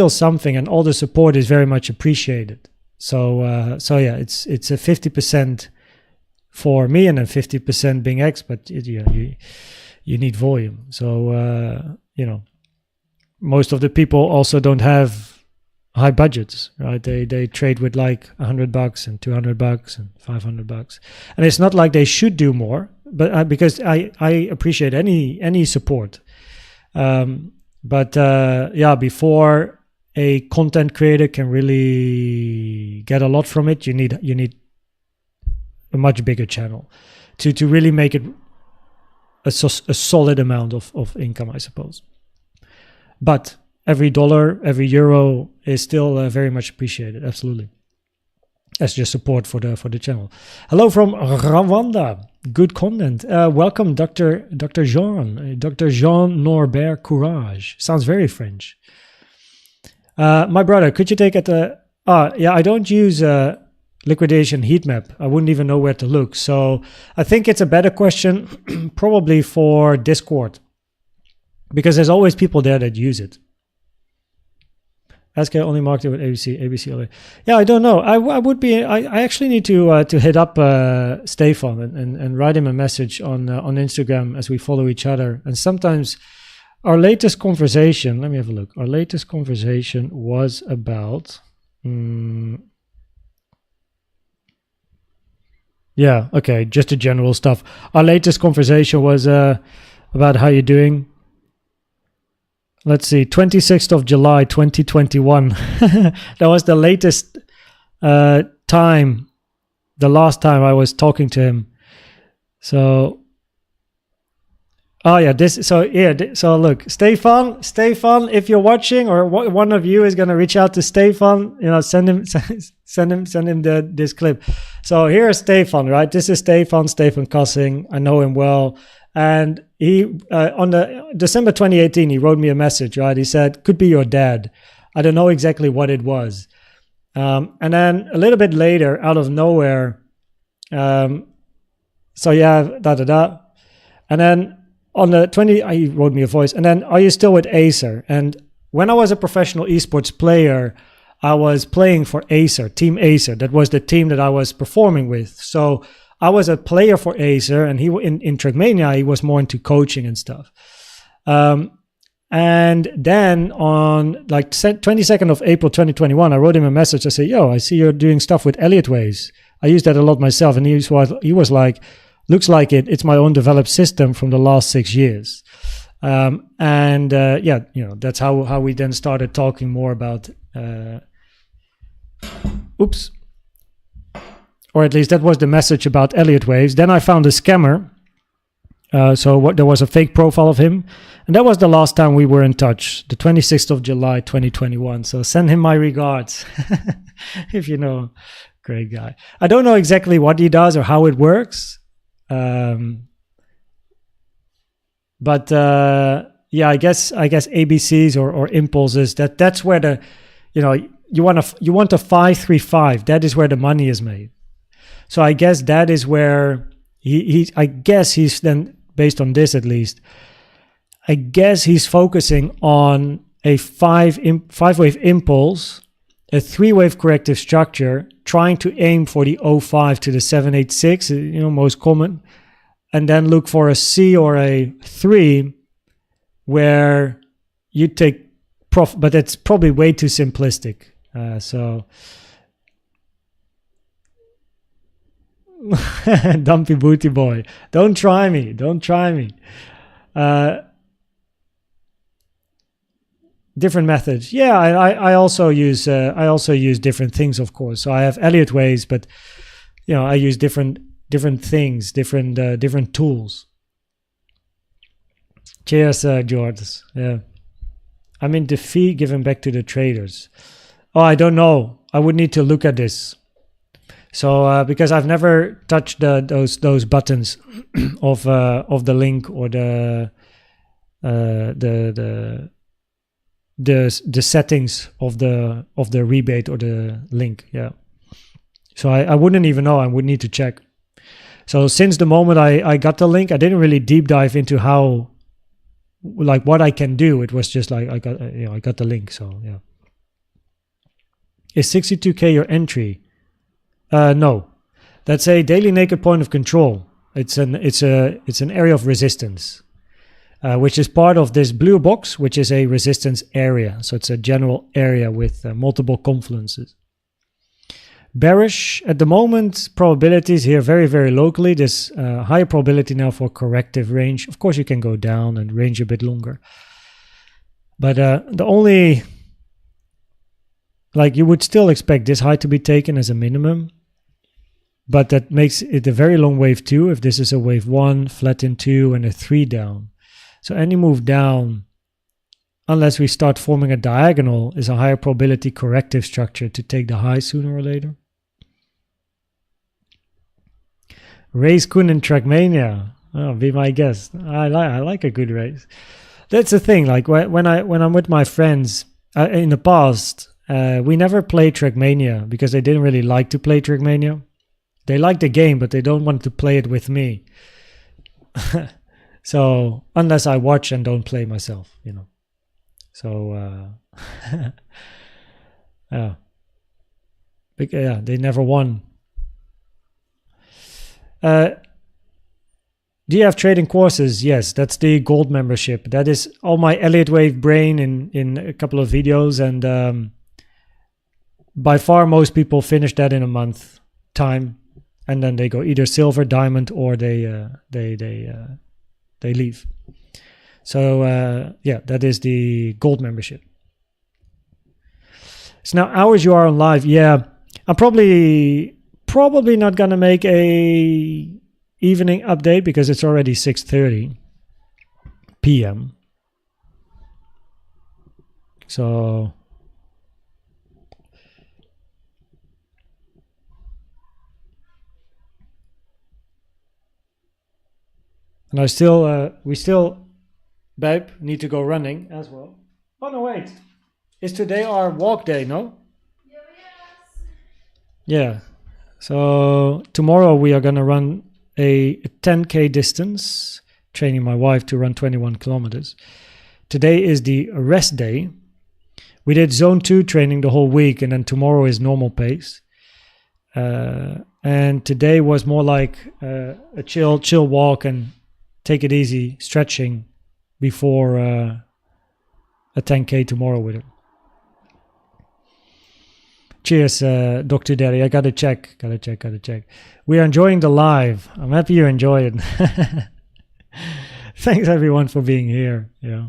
something, and all the support is very much appreciated. So yeah, it's a 50% for me and then 50% Bing X, but you need volume. So most of the people also don't have high budgets, right? They trade with like $100 and $200 and $500, and it's not like they should do more, but because I appreciate any support. Yeah, before a content creator can really get a lot from it, you need a much bigger channel to really make it a solid amount of income, I suppose. But every dollar, every euro is still very much appreciated. Absolutely, as just support for the channel. Hello from Rwanda. Good content. Welcome, Dr. Jean Norbert Courage. Sounds very French. My brother, could you take at the... yeah, I don't use liquidation heat map. I wouldn't even know where to look. So I think it's a better question probably for Discord, because there's always people there that use it. SK only marked it with ABC only. Yeah, I don't know. I actually need to hit up Stefan and write him a message on Instagram as we follow each other. And sometimes our latest conversation, let me have a look. Our latest conversation was about... yeah, okay, just the general stuff. Our latest conversation was about how you're doing. Let's see, 26th of July, 2021. That was the latest time, the last time I was talking to him. So, oh yeah, so look, Stefan, if you're watching, or one of you is going to reach out to Stefan, send him this clip. So here's Stefan, right? This is Stefan Cussing. I know him well. And he, on the December 2018, he wrote me a message, right? He said, could be your dad. I don't know exactly what it was. And then a little bit later, out of nowhere, so yeah, And then on the 20, he wrote me a voice. And then, are you still with Acer? And when I was a professional esports player, I was playing for Acer, Team Acer. That was the team that I was performing with. So I was a player for Acer, and he in Trackmania, he was more into coaching and stuff. And then on like 22nd of April 2021, I wrote him a message. I said, yo, I see you're doing stuff with Elliott Waves. I use that a lot myself. And he was like, looks like it's my own developed system from the last 6 years. Yeah, that's how we then started talking more about, or at least that was the message about Elliott Waves. Then I found a scammer. There was a fake profile of him. And that was the last time we were in touch, the 26th of July, 2021. So send him my regards, if you know. Great guy. I don't know exactly what he does or how it works. Yeah, I guess ABCs or impulses, that's where the, you want a 5-3-5. That is where the money is made. So I guess that is where I guess he's then, based on this at least, I guess he's focusing on a 5-wave impulse, a 3-wave corrective structure, trying to aim for the 05 to the 786, most common, and then look for a C or a 3 where you take profit, but it's probably way too simplistic. Dumpy booty boy, don't try me. Different methods. Yeah, I also use different things, of course. So I have Elliott Waves, but I use different things, different tools. Cheers, George. Yeah, I mean the fee given back to the traders. Oh, I don't know. I would need to look at this. So because I've never touched those buttons of the link or the settings of the rebate or the link. Yeah. So I wouldn't even know. I would need to check. So since the moment I got the link, I didn't really deep dive into how, like, what I can do. It was just like I got the link. So yeah. Is 62K your entry? No, that's a daily naked point of control. It's an area of resistance. which is part of this blue box, which is a resistance area. So it's a general area with multiple confluences. Bearish at the moment, probabilities here very, very locally. There's higher probability now for corrective range. Of course, you can go down and range a bit longer. But the only, like, you would still expect this high to be taken as a minimum. But that makes it a very long wave 2 if this is a wave 1, flatten 2, and a 3 down. So any move down, unless we start forming a diagonal, is a higher probability corrective structure to take the high sooner or later. Raise Kun in Trackmania. Oh, be my guest. I like a good race. That's the thing. Like when I'm with my friends in the past, we never played Trackmania because they didn't really like to play Trackmania. They like the game, but they don't want to play it with me. So unless I watch and don't play myself, you know. So yeah, they never won. Do you have trading courses? Yes, that's the gold membership. That is all my Elliott Wave brain in a couple of videos, and by far most people finish that in a month time, and then they go either silver, diamond, or they leave. So yeah, that is the gold membership. So now hours you are on live. Yeah, I'm probably not gonna make a evening update because it's already 6:30 p.m. So and we still, babe, need to go running as well. Oh no, wait, is today our walk day? No. Yes. Yeah. So tomorrow we are gonna run a 10K distance, training my wife to run 21 kilometers. Today is the rest day. We did zone 2 training the whole week, and then tomorrow is normal pace. And today was more like a chill walk and take it easy, stretching before a 10K tomorrow with her. Cheers, Dr. Derry. I gotta check. We are enjoying the live. I'm happy you enjoy it. Thanks everyone for being here. Yeah.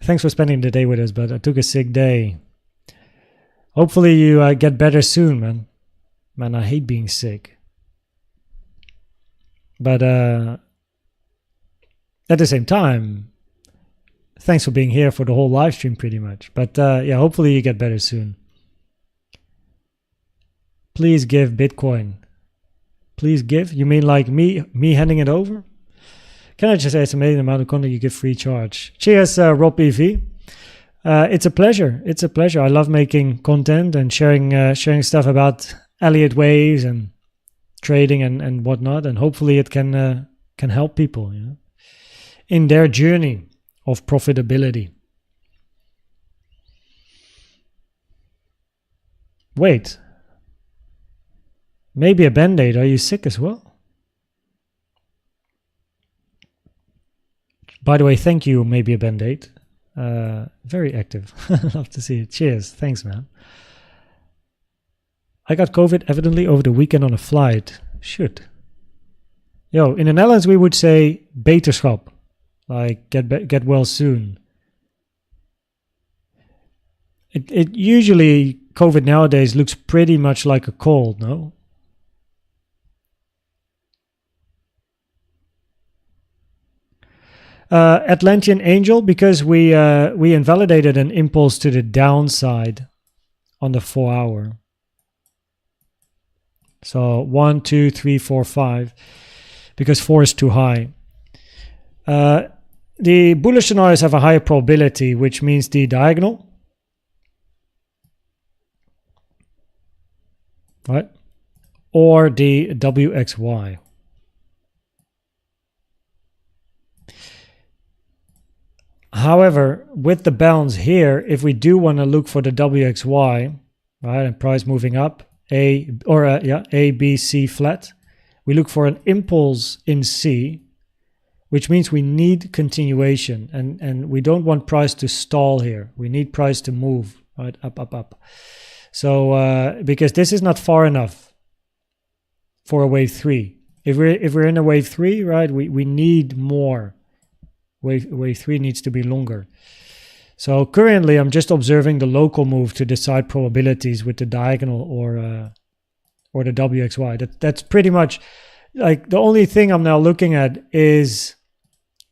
Thanks for spending the day with us, but I took a sick day. Hopefully you get better soon, man. Man, I hate being sick. But at the same time, thanks for being here for the whole live stream pretty much. But yeah, hopefully you get better soon. Please give Bitcoin. Please give? You mean like me handing it over? Can I just say it's amazing amount of content you give free charge. Cheers, Rob EV. It's a pleasure. It's a pleasure. I love making content and sharing stuff about Elliott Waves and trading and whatnot. And hopefully it can help people, you know, in their journey of profitability. Wait. Maybe a Band-Aid. Are you sick as well? By the way, thank you, maybe a Band-Aid. Very active. Love to see it. Cheers. Thanks, man. I got COVID evidently over the weekend on a flight. Shoot. Yo, in the Netherlands we would say beterschap. Like get well soon. It usually, COVID nowadays looks pretty much like a cold, no? Atlantean Angel, because we invalidated an impulse to the downside on the 4 hour. So 1, 2, 3, 4, 5, because 4 is too high. The bullish scenarios have a higher probability, which means the diagonal, right, or the WXY. However, with the bounce here, if we do want to look for the WXY, right, and price moving up, A, B, C flat, we look for an impulse in C, which means we need continuation, and we don't want price to stall here. We need price to move, right, up, up, up. So because this is not far enough for a wave 3. If we're in a wave 3, right, we need more. Wave 3 needs to be longer. So currently I'm just observing the local move to decide probabilities with the diagonal or the WXY. That's pretty much like the only thing I'm now looking at is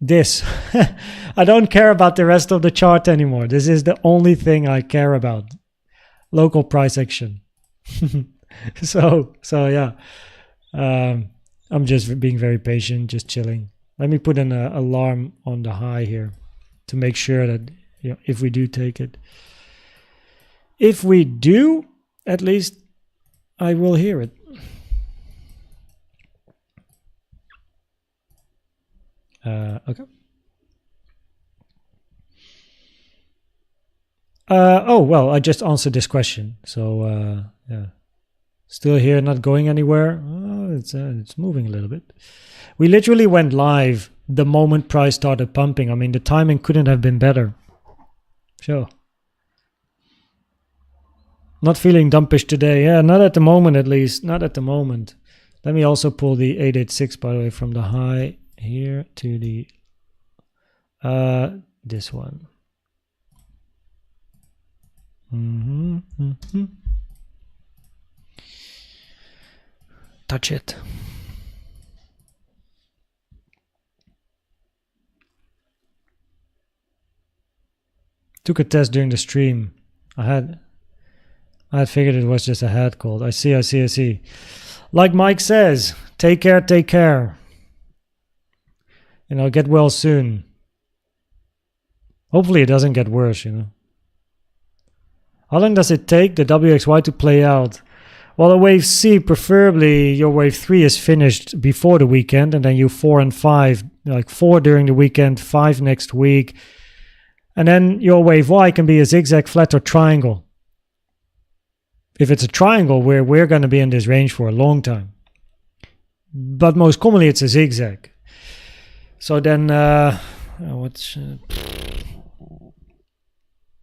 this. I don't care about the rest of the chart anymore. This is the only thing I care about. Local price action. So yeah. I'm just being very patient, just chilling. Let me put an alarm on the high here to make sure that, you know, if we do take it. If we do, at least I will hear it. Okay. Oh, well, I just answered this question. So, yeah. Still here, not going anywhere. Oh, it's moving a little bit. We literally went live the moment price started pumping. I mean, the timing couldn't have been better. Sure. Not feeling dumpish today. Yeah, not at the moment at least. Not at the moment. Let me also pull the 886, by the way, from the high here to the this one. Touch it. Took a test during the stream. I had figured it was just a head cold. I see. Like Mike says, take care. You know, get well soon. Hopefully it doesn't get worse, you know. How long does it take the WXY to play out? Well, a wave C, preferably your wave 3 is finished before the weekend, and then you 4 and 5, like 4 during the weekend, 5 next week. And then your wave Y can be a zigzag, flat, or triangle. If it's a triangle, we're going to be in this range for a long time. But most commonly it's a zigzag. So then, what's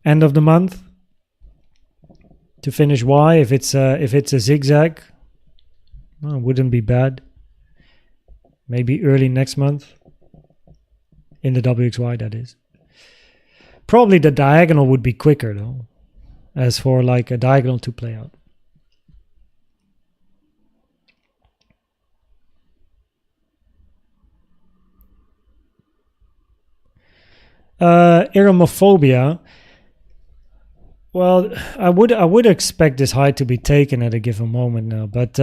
end of the month to finish Y? If it's a zigzag, well, wouldn't be bad. Maybe early next month in the WXY, that is. Probably the diagonal would be quicker though, as for like a diagonal to play out. Aeromophobia. Well, I would expect this high to be taken at a given moment now, but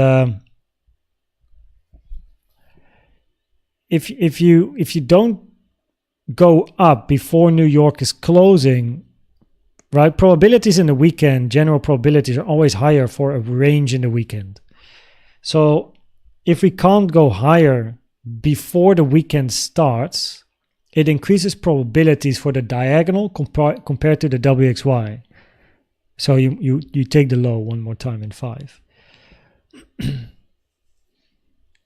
if you don't go up before New York is closing, right? Probabilities in the weekend, general probabilities are always higher for a range in the weekend. So if we can't go higher before the weekend starts, it increases probabilities for the diagonal compared to the WXY. So you take the low one more time in 5.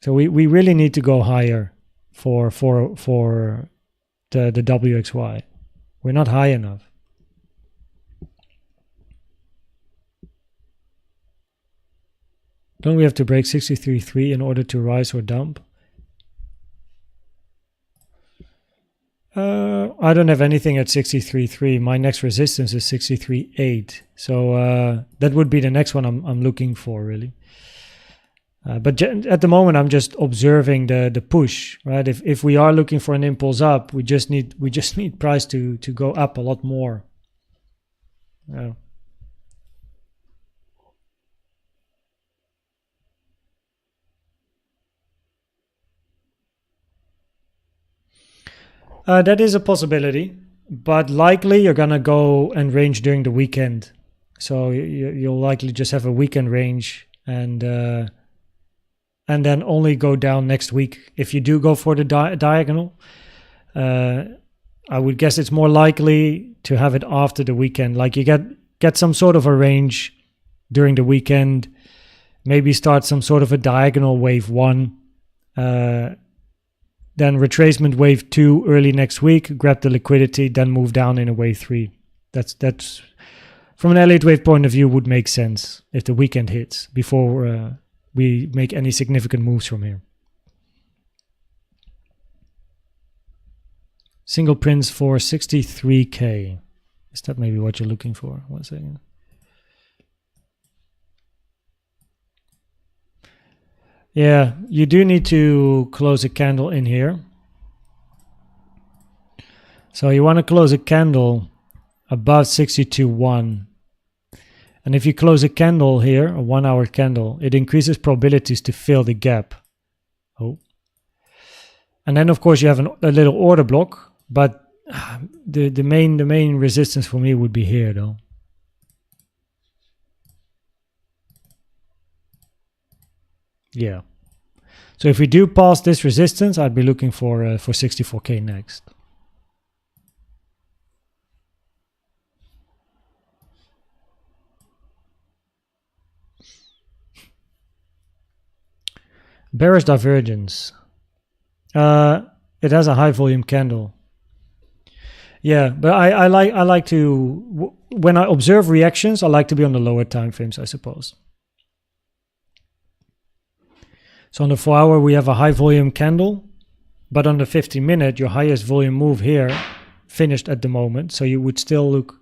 So we really need to go higher for the WXY. We're not high enough. Don't we have to break 63.3 in order to rise or dump? I don't have anything at 63.3. My next resistance is 63.8. So that would be the next one I'm looking for, really. But at the moment, I'm just observing the push, right? If we are looking for an impulse up, we just need price to go up a lot more. Yeah. That is a possibility, but likely you're gonna go and range during the weekend. So you'll likely just have a weekend range and then only go down next week. If you do go for the diagonal, I would guess it's more likely to have it after the weekend. Like you get some sort of a range during the weekend, maybe start some sort of a diagonal wave 1. Then retracement wave 2 early next week, grab the liquidity, then move down in a wave 3. That's from an Elliott Wave point of view would make sense if the weekend hits before we make any significant moves from here. Single prints for 63k. Is that maybe what you're looking for? 1 second. Yeah, you do need to close a candle in here. So you want to close a candle above 62.1. And if you close a candle here, a 1 hour candle, it increases probabilities to fill the gap. Oh. And then of course you have a little order block, but the main resistance for me would be here though. Yeah. So if we do pass this resistance, I'd be looking for 64k next. Bearish divergence. It has a high volume candle. Yeah, but I like to, when I observe reactions, I like to be on the lower time frames, I suppose. So on the 4 hour we have a high volume candle, but on the 50 minute your highest volume move here finished at the moment, so you would still look.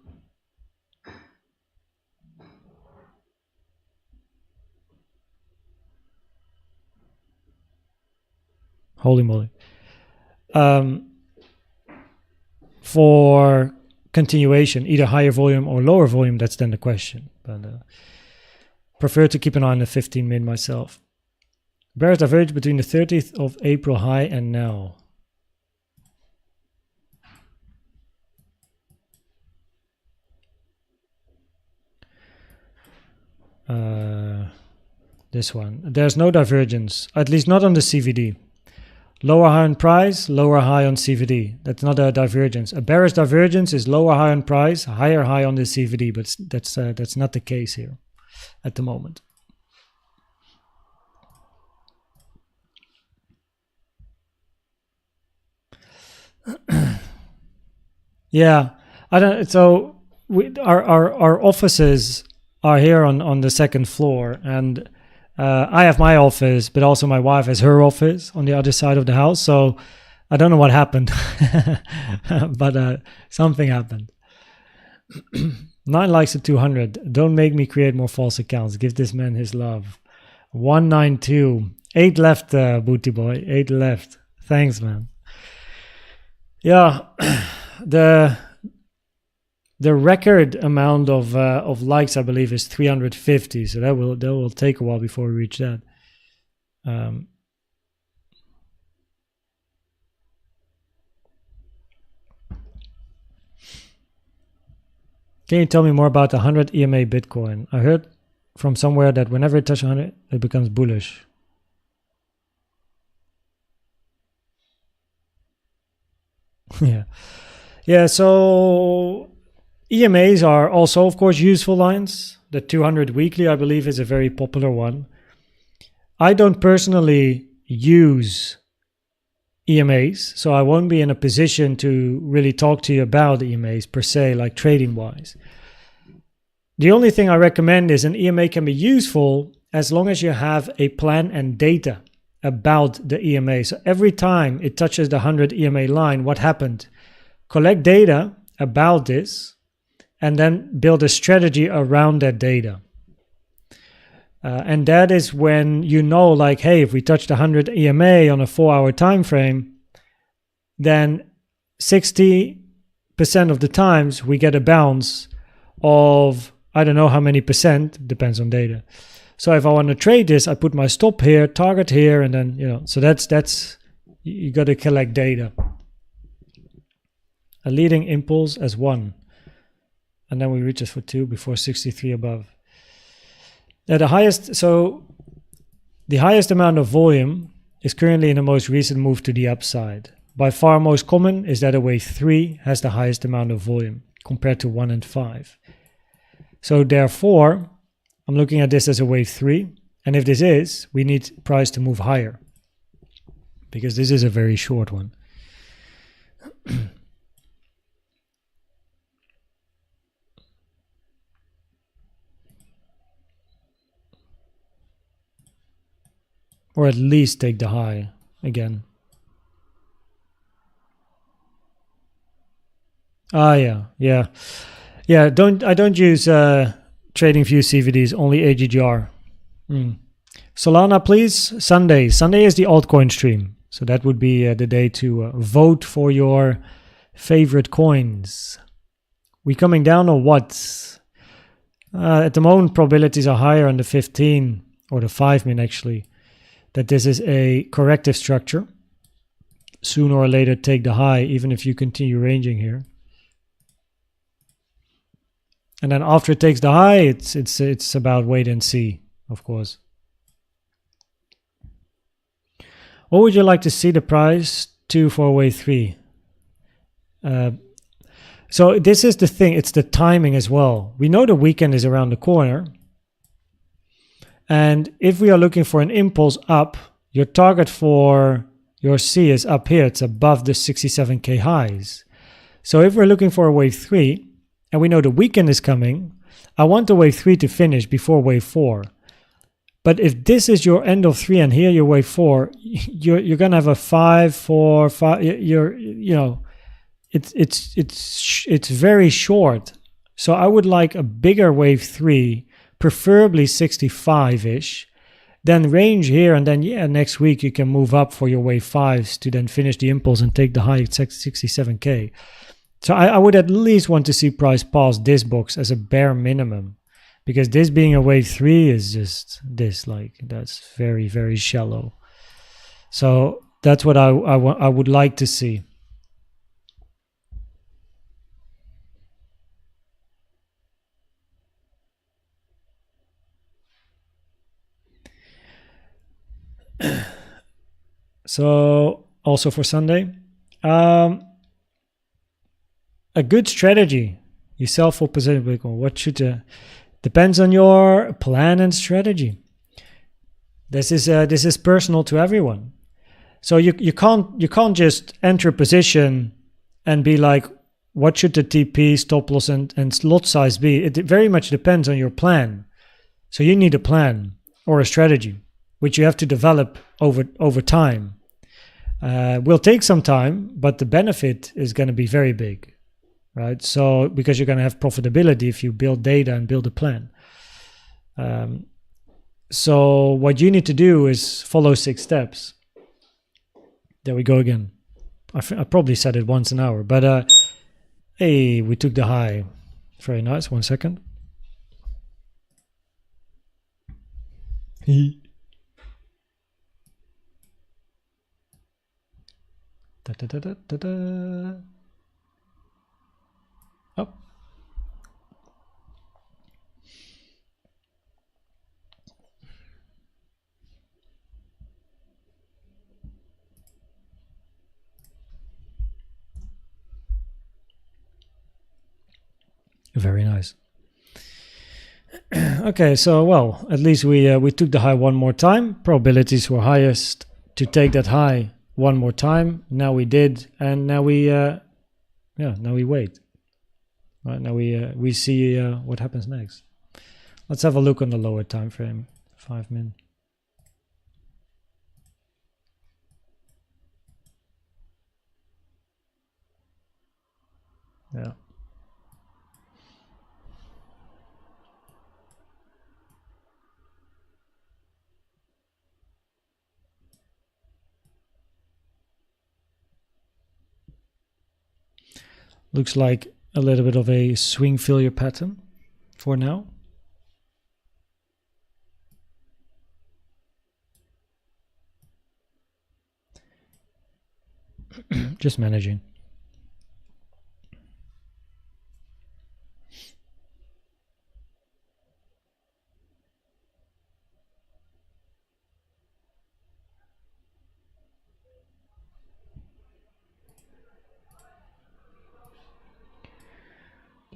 Holy moly. For continuation, either higher volume or lower volume, that's then the question. But prefer to keep an eye on the 15 min myself. Bearish divergence between the 30th of April high and now. This one. There's no divergence, at least not on the CVD. Lower high on price, lower high on CVD. That's not a divergence. A bearish divergence is lower high on price, higher high on the CVD, but that's not the case here at the moment. Yeah, I don't. So our offices are here on the second floor, and I have my office, but also my wife has her office on the other side of the house. So I don't know what happened, but something happened. 9 likes to 200. Don't make me create more false accounts. Give this man his love. 192. 8 left, Booty Boy. 8 left. Thanks, man. Yeah, the record amount of likes, I believe, is 350. So that will take a while before we reach that. Can you tell me more about the 100 EMA Bitcoin? I heard from somewhere that whenever it touches 100, it becomes bullish. Yeah. So EMAs are also, of course, useful lines. The 200 weekly, I believe, is a very popular one. I don't personally use EMAs, so I won't be in a position to really talk to you about EMAs per se, like trading wise. The only thing I recommend is an EMA can be useful as long as you have a plan and data about the EMA. So every time it touches the 100 EMA line, what happened? Collect data about this and then build a strategy around that data. And that is when you know, like, hey, if we touch the 100 EMA on a 4-hour time frame, then 60% of the times we get a bounce of, I don't know how many percent, depends on data. So if I want to trade this, I put my stop here, target here, and then, you know, so that's you got to collect data. A leading impulse as 1. And then we reach it for 2 before 63 above. Now the highest amount of volume is currently in the most recent move to the upside. By far most common is that a wave 3 has the highest amount of volume compared to 1 and 5. So therefore, I'm looking at this as a wave 3. And if this is, we need price to move higher. because this is a very short one. Or at least take the high again. Yeah. I don't use TradingView CVDs, only AGGR. Solana, please. Sunday is the altcoin stream, so that would be the day to vote for your favorite coins. We coming down or what? At the moment, probabilities are higher on the 15 or the 5-min actually, that this is a corrective structure. Sooner or later, take the high, even if you continue ranging here. And then after it takes the high, it's about wait and see, of course. What would you like to see the price to for wave 3? So this is the thing, it's the timing as well. We know the weekend is around the corner. And if we are looking for an impulse up, your target for your C is up here. It's above the 67K highs. So if we're looking for a wave 3, and we know the weekend is coming, I want the wave 3 to finish before wave 4. But if this is your end of 3 and here your wave 4, you're gonna have a 5, 4, 5. It's very short. So I would like a bigger wave 3, preferably 65-ish. Then range here, and then next week you can move up for your wave 5s to then finish the impulse and take the high at 67K. So I would at least want to see price pass this box as a bare minimum, because this being a wave 3 is just this, like, that's very, very shallow. So that's what I would like to see. So also for Sunday, a good strategy. You sell full position Bitcoin. What should depends on your plan and strategy. This is personal to everyone. So you can't just enter a position and be like, what should the TP, stop loss, and lot size be? It very much depends on your plan. So you need a plan or a strategy, which you have to develop over time. Will take some time, but the benefit is going to be very big, right? So because you're going to have profitability if you build data and build a plan. So what you need to do is follow 6 steps. There we go again. I probably said it once an hour, but hey, we took the high. Very nice. 1 second. Da, da, da, da, da, da. Oh. Very nice. Okay, so well, at least we took the high one more time. Probabilities were highest to take that high one more time. Now we did, and now we now we wait. Right, now we see what happens next. Let's have a look on the lower time frame, 5 min. Yeah. Looks like a little bit of a swing failure pattern for now. Just managing.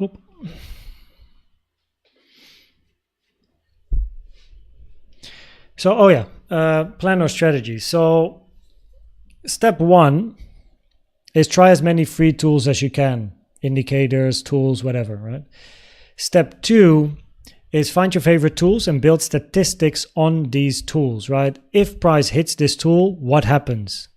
Oop. So, plan or strategy. So Step 1 is try as many free tools as you can. Indicators, tools, whatever, right? Step 2 is find your favorite tools and build statistics on these tools, right? If price hits this tool, what happens?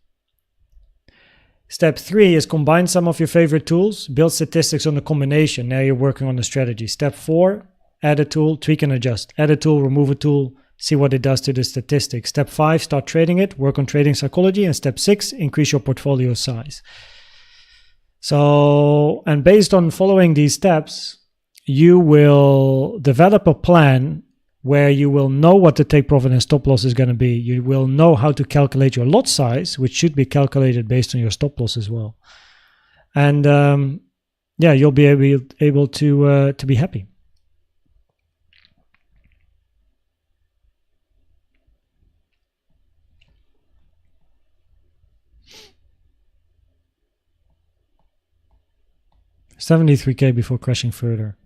Step 3 is combine some of your favorite tools, build statistics on the combination. Now you're working on the strategy. Step 4, add a tool, tweak and adjust. Add a tool, remove a tool, see what it does to the statistics. Step 5, start trading it, work on trading psychology. And step 6, increase your portfolio size. So, and based on following these steps, you will develop a plan where you will know what the take profit and stop loss is going to be. You will know how to calculate your lot size, which should be calculated based on your stop loss as well. And yeah, you'll be able to be happy. $73K before crashing further.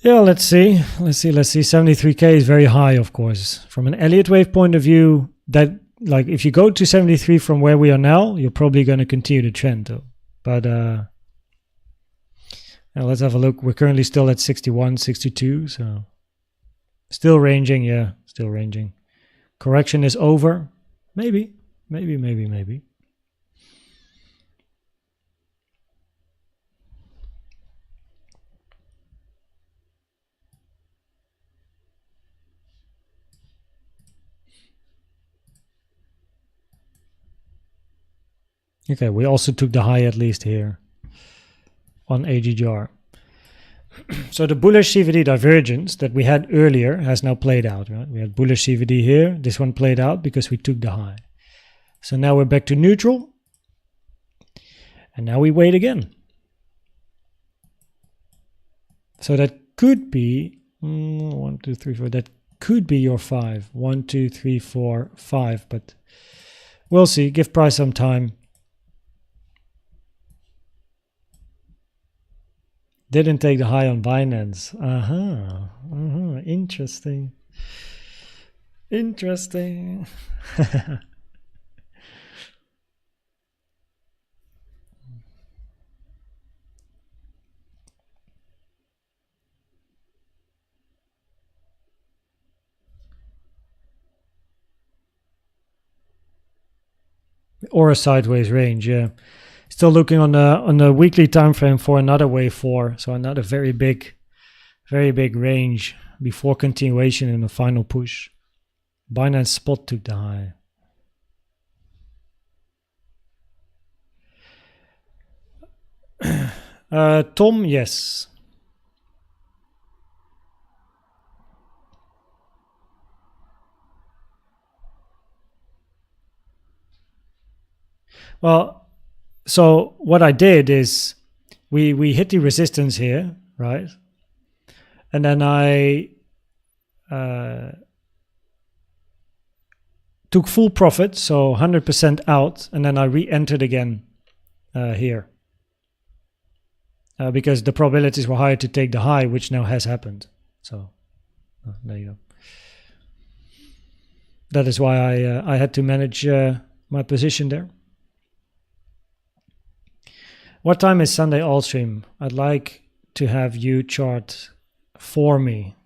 Yeah, let's see. 73K is very high, of course. From an Elliott Wave point of view, that like if you go to 73 from where we are now, you're probably going to continue the trend though. But now let's have a look. We're currently still at 61, 62, so still ranging. Yeah, still ranging. Correction is over. Maybe. Okay, we also took the high at least here on AGGR. So the bullish CVD divergence that we had earlier has now played out, right? We had bullish CVD here. This one played out because we took the high. So now we're back to neutral. And now we wait again. So that could be 1, 2, 3, 4. That could be your 5. 1, 2, 3, 4, 5. But we'll see. Give price some time. Didn't take the high on Binance. Interesting. Or a sideways range, yeah. Still looking on the weekly time frame for another wave 4, so another very big range before continuation in the final push. Binance spot took the high. Tom, yes. Well, so what I did is we hit the resistance here, right? And then I took full profit, so 100% out, and then I re-entered again here. Because the probabilities were higher to take the high, which now has happened. So there you go. That is why I had to manage my position there. What time is Sunday all stream? I'd like to have you chart for me.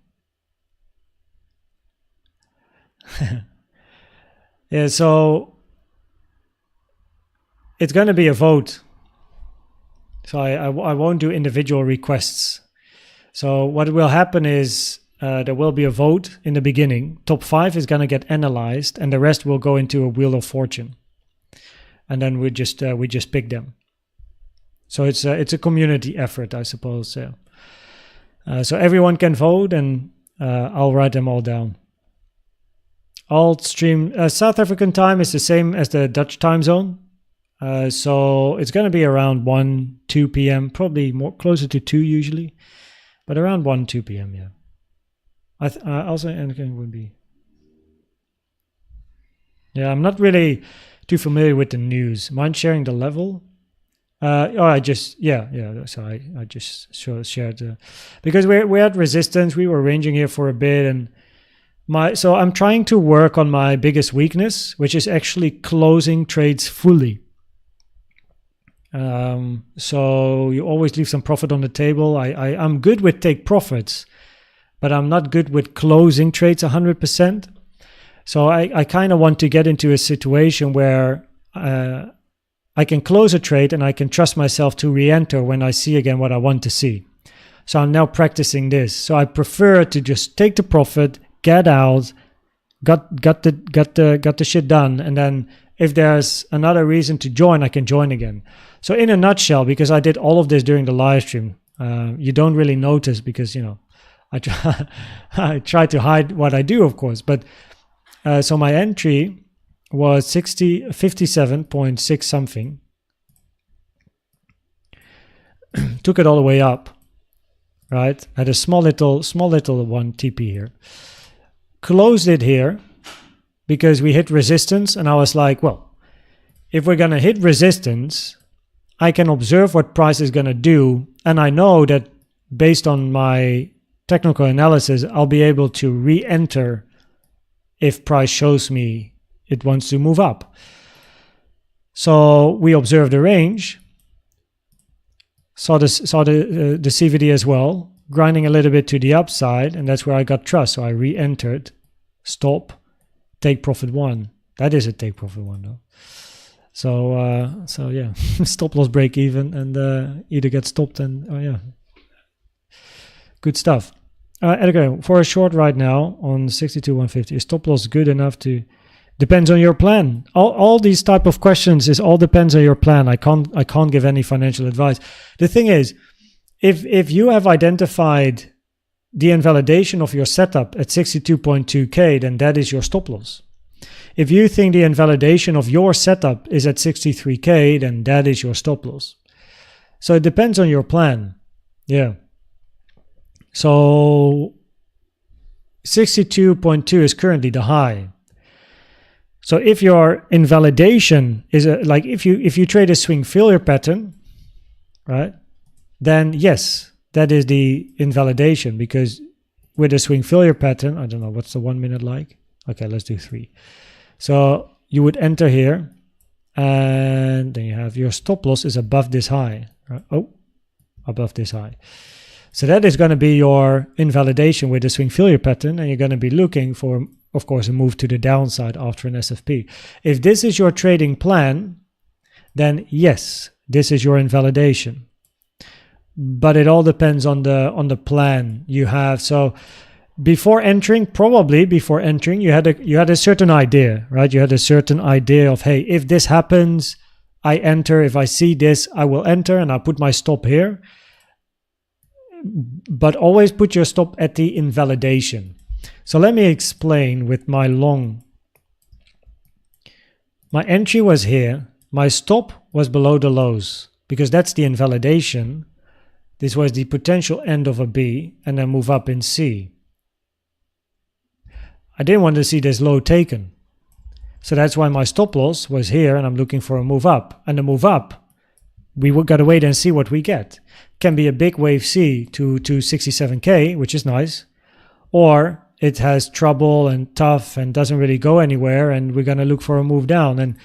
Yeah, so it's going to be a vote. So I won't do individual requests. So what will happen is there will be a vote in the beginning. Top 5 is going to get analyzed, and the rest will go into a wheel of fortune. And then we just pick them. So it's a community effort, I suppose. So everyone can vote, and I'll write them all down. Alt stream South African time is the same as the Dutch time zone. So it's going to be around 1, 2 p.m. Probably more closer to 2 usually, but around 1, 2 p.m. Yeah. Also anything would be. Yeah, I'm not really too familiar with the news. Mind sharing the level? I just So I just shared because we're at resistance. We were ranging here for a bit, and So I'm trying to work on my biggest weakness, which is actually closing trades fully. So you always leave some profit on the table. I'm good with take profits, but I'm not good with closing trades 100%. So I kind of want to get into a situation where I can close a trade and I can trust myself to re-enter when I see again what I want to see. So I'm now practicing this. So I prefer to just take the profit, get out, got the shit done, and then if there's another reason to join, I can join again. So in a nutshell, because I did all of this during the live stream, you don't really notice because, you know, I try to hide what I do, of course. But so my entry was 57.6 something. Took it all the way up, right? Had a small little one TP here. Closed it here because we hit resistance, and I was like, well, if we're gonna hit resistance, I can observe what price is gonna do, and I know that based on my technical analysis, I'll be able to re-enter if price shows me it wants to move up. So we observed the range, saw the CVD as well, grinding a little bit to the upside, and that's where I got trust. So I re-entered, stop, take profit one. That is a take profit one though. So yeah, stop loss break even, and either get stopped and yeah, good stuff. Okay, for a short right now on 62.150, is stop loss good enough to? Depends on your plan. All these type of questions is all depends on your plan. I can't give any financial advice. The thing is, if you have identified the invalidation of your setup at 62.2k, then that is your stop loss. If you think the invalidation of your setup is at 63k, then that is your stop loss. So it depends on your plan. Yeah. So 62.2 is currently the high. So if your invalidation is like if you trade a swing failure pattern, right? Then yes, that is the invalidation, because with a swing failure pattern, I don't know, what's the 1 minute like? Okay, let's do 3. So you would enter here, and then you have your stop loss is above this high, right? Oh, above this high. So that is going to be your invalidation with the swing failure pattern, and you're going to be looking for, of course, a move to the downside after an SFP. If this is your trading plan, then yes, this is your invalidation. But it all depends on the plan you have. So before entering, you had a certain idea, right? You had a certain idea of, hey, if this happens, I enter. If I see this, I will enter, and I'll put my stop here. But always put your stop at the invalidation. So let me explain with my long. My entry was here. My stop was below the lows, because that's the invalidation. This was the potential end of a B, and then move up in C. I didn't want to see this low taken. So that's why my stop loss was here, and I'm looking for a move up. And the move up, we got to wait and see what we get. Can be a big wave C to 67k, which is nice. Or it has trouble and tough and doesn't really go anywhere, and we're going to look for a move down. And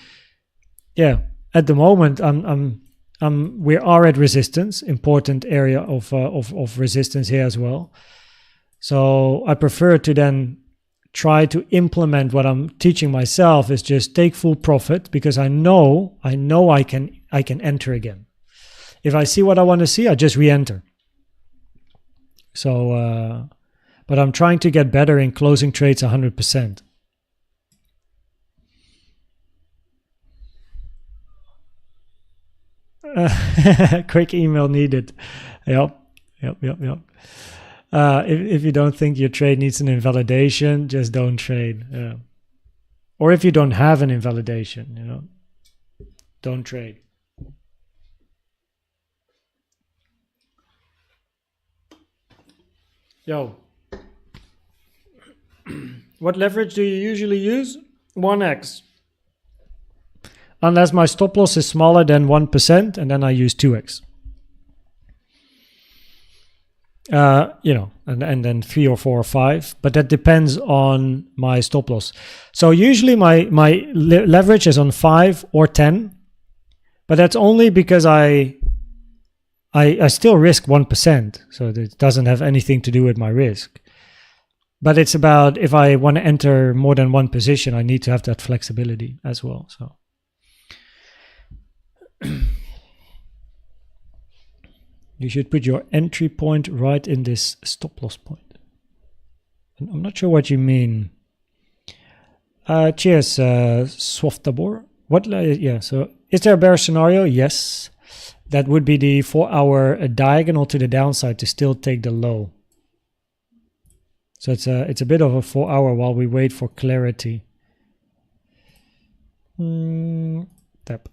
yeah, at the moment, we are at resistance, important area of resistance here as well. So I prefer to then try to implement what I'm teaching myself, is just take full profit, because I know I can enter again. If I see what I want to see, I just re-enter. So, but I'm trying to get better in closing trades 100%. Quick email needed. Yep. If you don't think your trade needs an invalidation, just don't trade. Or if you don't have an invalidation, don't trade. Yo, what leverage do you usually use? 1x. Unless my stop loss is smaller than 1%, and then I use 2x. You know, and then 3 or 4 or 5, but that depends on my stop loss. So usually my leverage is on 5 or 10, but that's only because I still risk 1%, so it doesn't have anything to do with my risk. But it's about if I want to enter more than one position, I need to have that flexibility as well. So you should put your entry point right in this stop loss point. I'm not sure what you mean. Cheers, Swaftabor. What? Yeah. So is there a bear scenario? Yes. That would be the 4-hour diagonal to the downside to still take the low. So it's a bit of a 4-hour while we wait for clarity. Tap.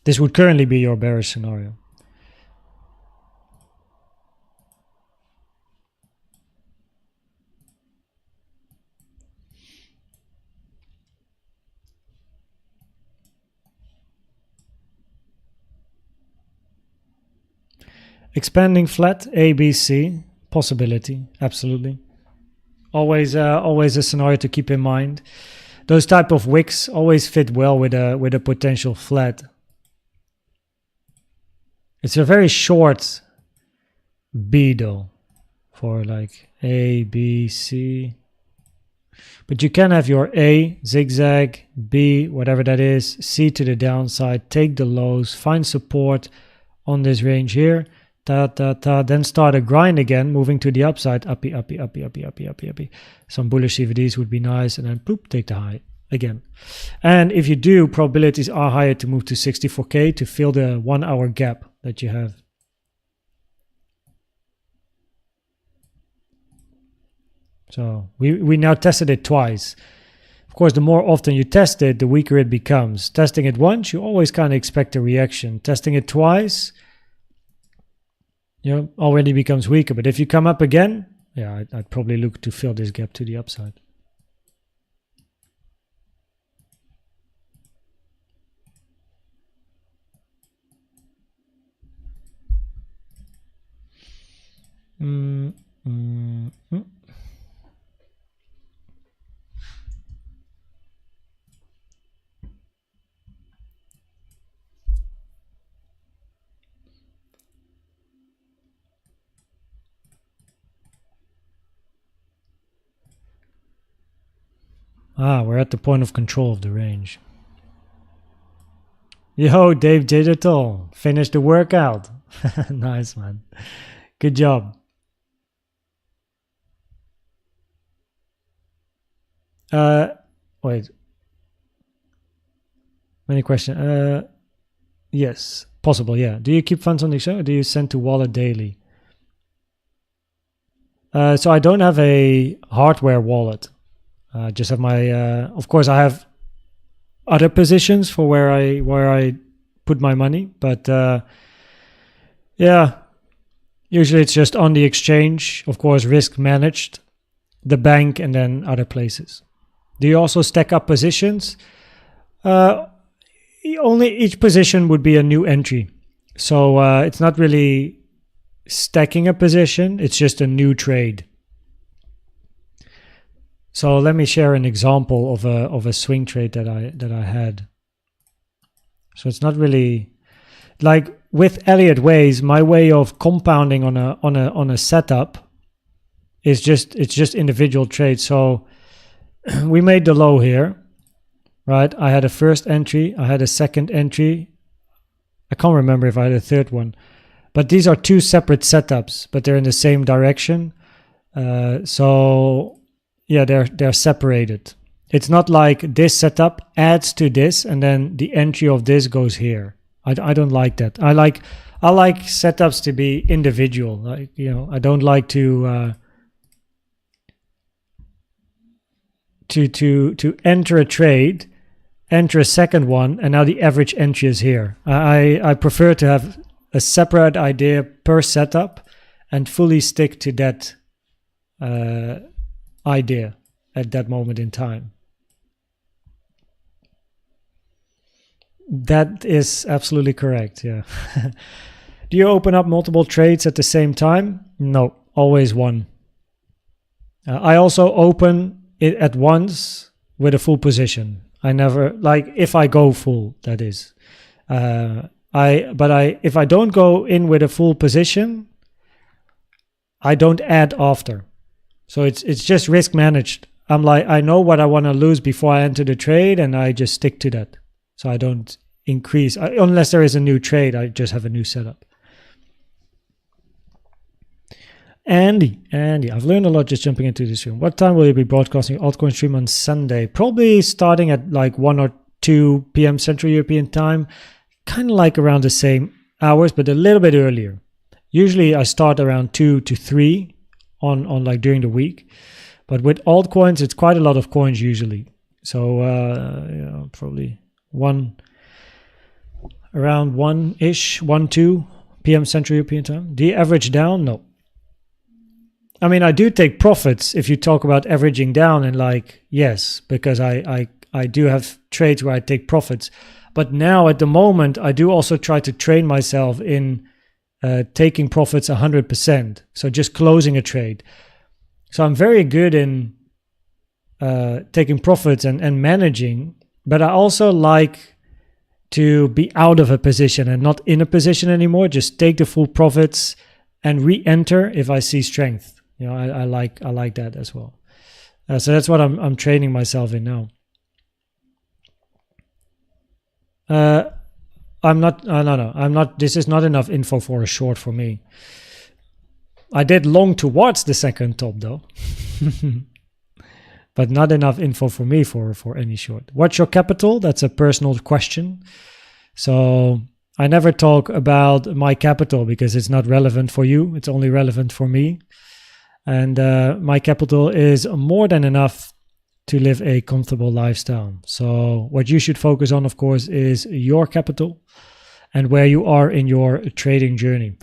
This would currently be your bearish scenario. Expanding flat, A, B, C, possibility, absolutely. Always a scenario to keep in mind. Those type of wicks always fit well with a potential flat. It's a very short B though, for like A, B, C. But you can have your A, zigzag, B, whatever that is, C to the downside, take the lows, find support on this range here, then start a grind again, moving to the upside, uppy, uppy, uppy, uppy, uppy, uppy, uppy. Some bullish CVDs would be nice, and then poop, take the high again. And if you do, probabilities are higher to move to 64K to fill the 1-hour gap that you have. So we now tested it twice. Of course, the more often you test it, the weaker it becomes. Testing it once, you always kind of expect a reaction. Testing it twice, you know, already becomes weaker. But if you come up again, yeah, I'd probably look to fill this gap to the upside. We're at the point of control of the range. Yo, Dave Digital, finished the workout. Nice, man. Good job. Wait. Many questions. Yes, possible, yeah. Do you keep funds on the exchange or do you send to wallet daily? So I don't have a hardware wallet. I just have my, of course I have other positions for where I put my money, but yeah, usually it's just on the exchange, of course, risk managed, the bank, and then other places. Do you also stack up positions? Only each position would be a new entry. So it's not really stacking a position, it's just a new trade. So let me share an example of a swing trade that I had. So it's not really like with Elliott Waves. My way of compounding on a setup is just individual trades. So we made the low here, right? I had a first entry, I had a second entry. I can't remember if I had a third one, but these are two separate setups, but they're in the same direction. So yeah, they're separated. It's not like this setup adds to this and then the entry of this goes here. I don't like that. I like setups to be individual. Like, you know, I don't like to enter a trade, enter a second one, and now the average entry is here. I prefer to have a separate idea per setup and fully stick to that idea at that moment in time. That is absolutely correct. Yeah. Do you open up multiple trades at the same time? No, always one. I also open it at once with a full position. I never, like, if I go full, that is. If I don't go in with a full position, I don't add after. So it's just risk managed. I'm like, I know what I want to lose before I enter the trade, and I just stick to that. So I don't increase unless there is a new trade. I just have a new setup. Andy, I've learned a lot just jumping into this room. What time will you be broadcasting altcoin stream on Sunday? Probably starting at like 1 or 2 p.m. Central European time, kind of like around the same hours, but a little bit earlier. Usually I start around 2 to 3 on like during the week, but with altcoins, it's quite a lot of coins usually. So probably around 1-ish, 1-2 p.m. Central European time. Do you average down? No. I mean, I do take profits if you talk about averaging down, and like, yes, because I do have trades where I take profits. But now at the moment, I do also try to train myself in taking profits 100%. So just closing a trade. So I'm very good in taking profits and managing, but I also like to be out of a position and not in a position anymore. Just take the full profits and re-enter if I see strength. You know, I like that as well. So that's what I'm training myself in now. I'm not. No. I'm not. This is not enough info for a short for me. I did long towards the second top though, but not enough info for me for any short. What's your capital? That's a personal question. So I never talk about my capital because it's not relevant for you. It's only relevant for me. And my capital is more than enough to live a comfortable lifestyle. So what you should focus on, of course, is your capital and where you are in your trading journey.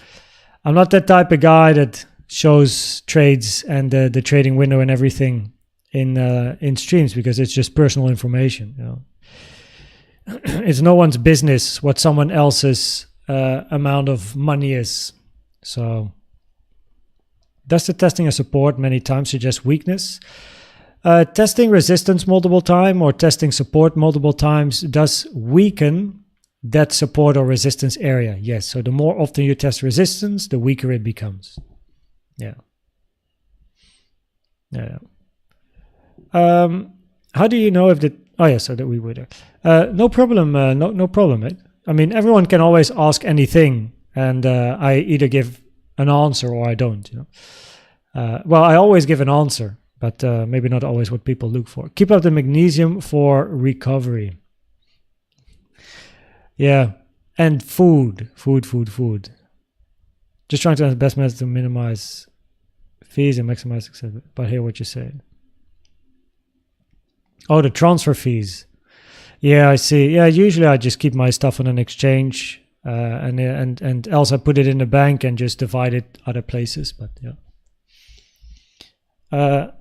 I'm not that type of guy that shows trades and the trading window and everything in streams, because it's just personal information. You know, it's no one's business what someone else's amount of money is. So. Does the testing and support many times suggest weakness? Testing resistance multiple times or testing support multiple times does weaken that support or resistance area. Yes, so the more often you test resistance, the weaker it becomes. Yeah. How do you know if the... Oh, yeah, so that we were there. No problem, no problem, mate. I mean, everyone can always ask anything, and I either give an answer or I don't, you know. Well, I always give an answer, but maybe not always what people look for. Keep up the magnesium for recovery. Yeah, and food. Just trying to find the best method to minimize fees and maximize success. But I hear what you say. Oh, the transfer fees. Yeah, I see. Yeah, usually I just keep my stuff on an exchange. And else I put it in the bank and just divide it other places. But yeah,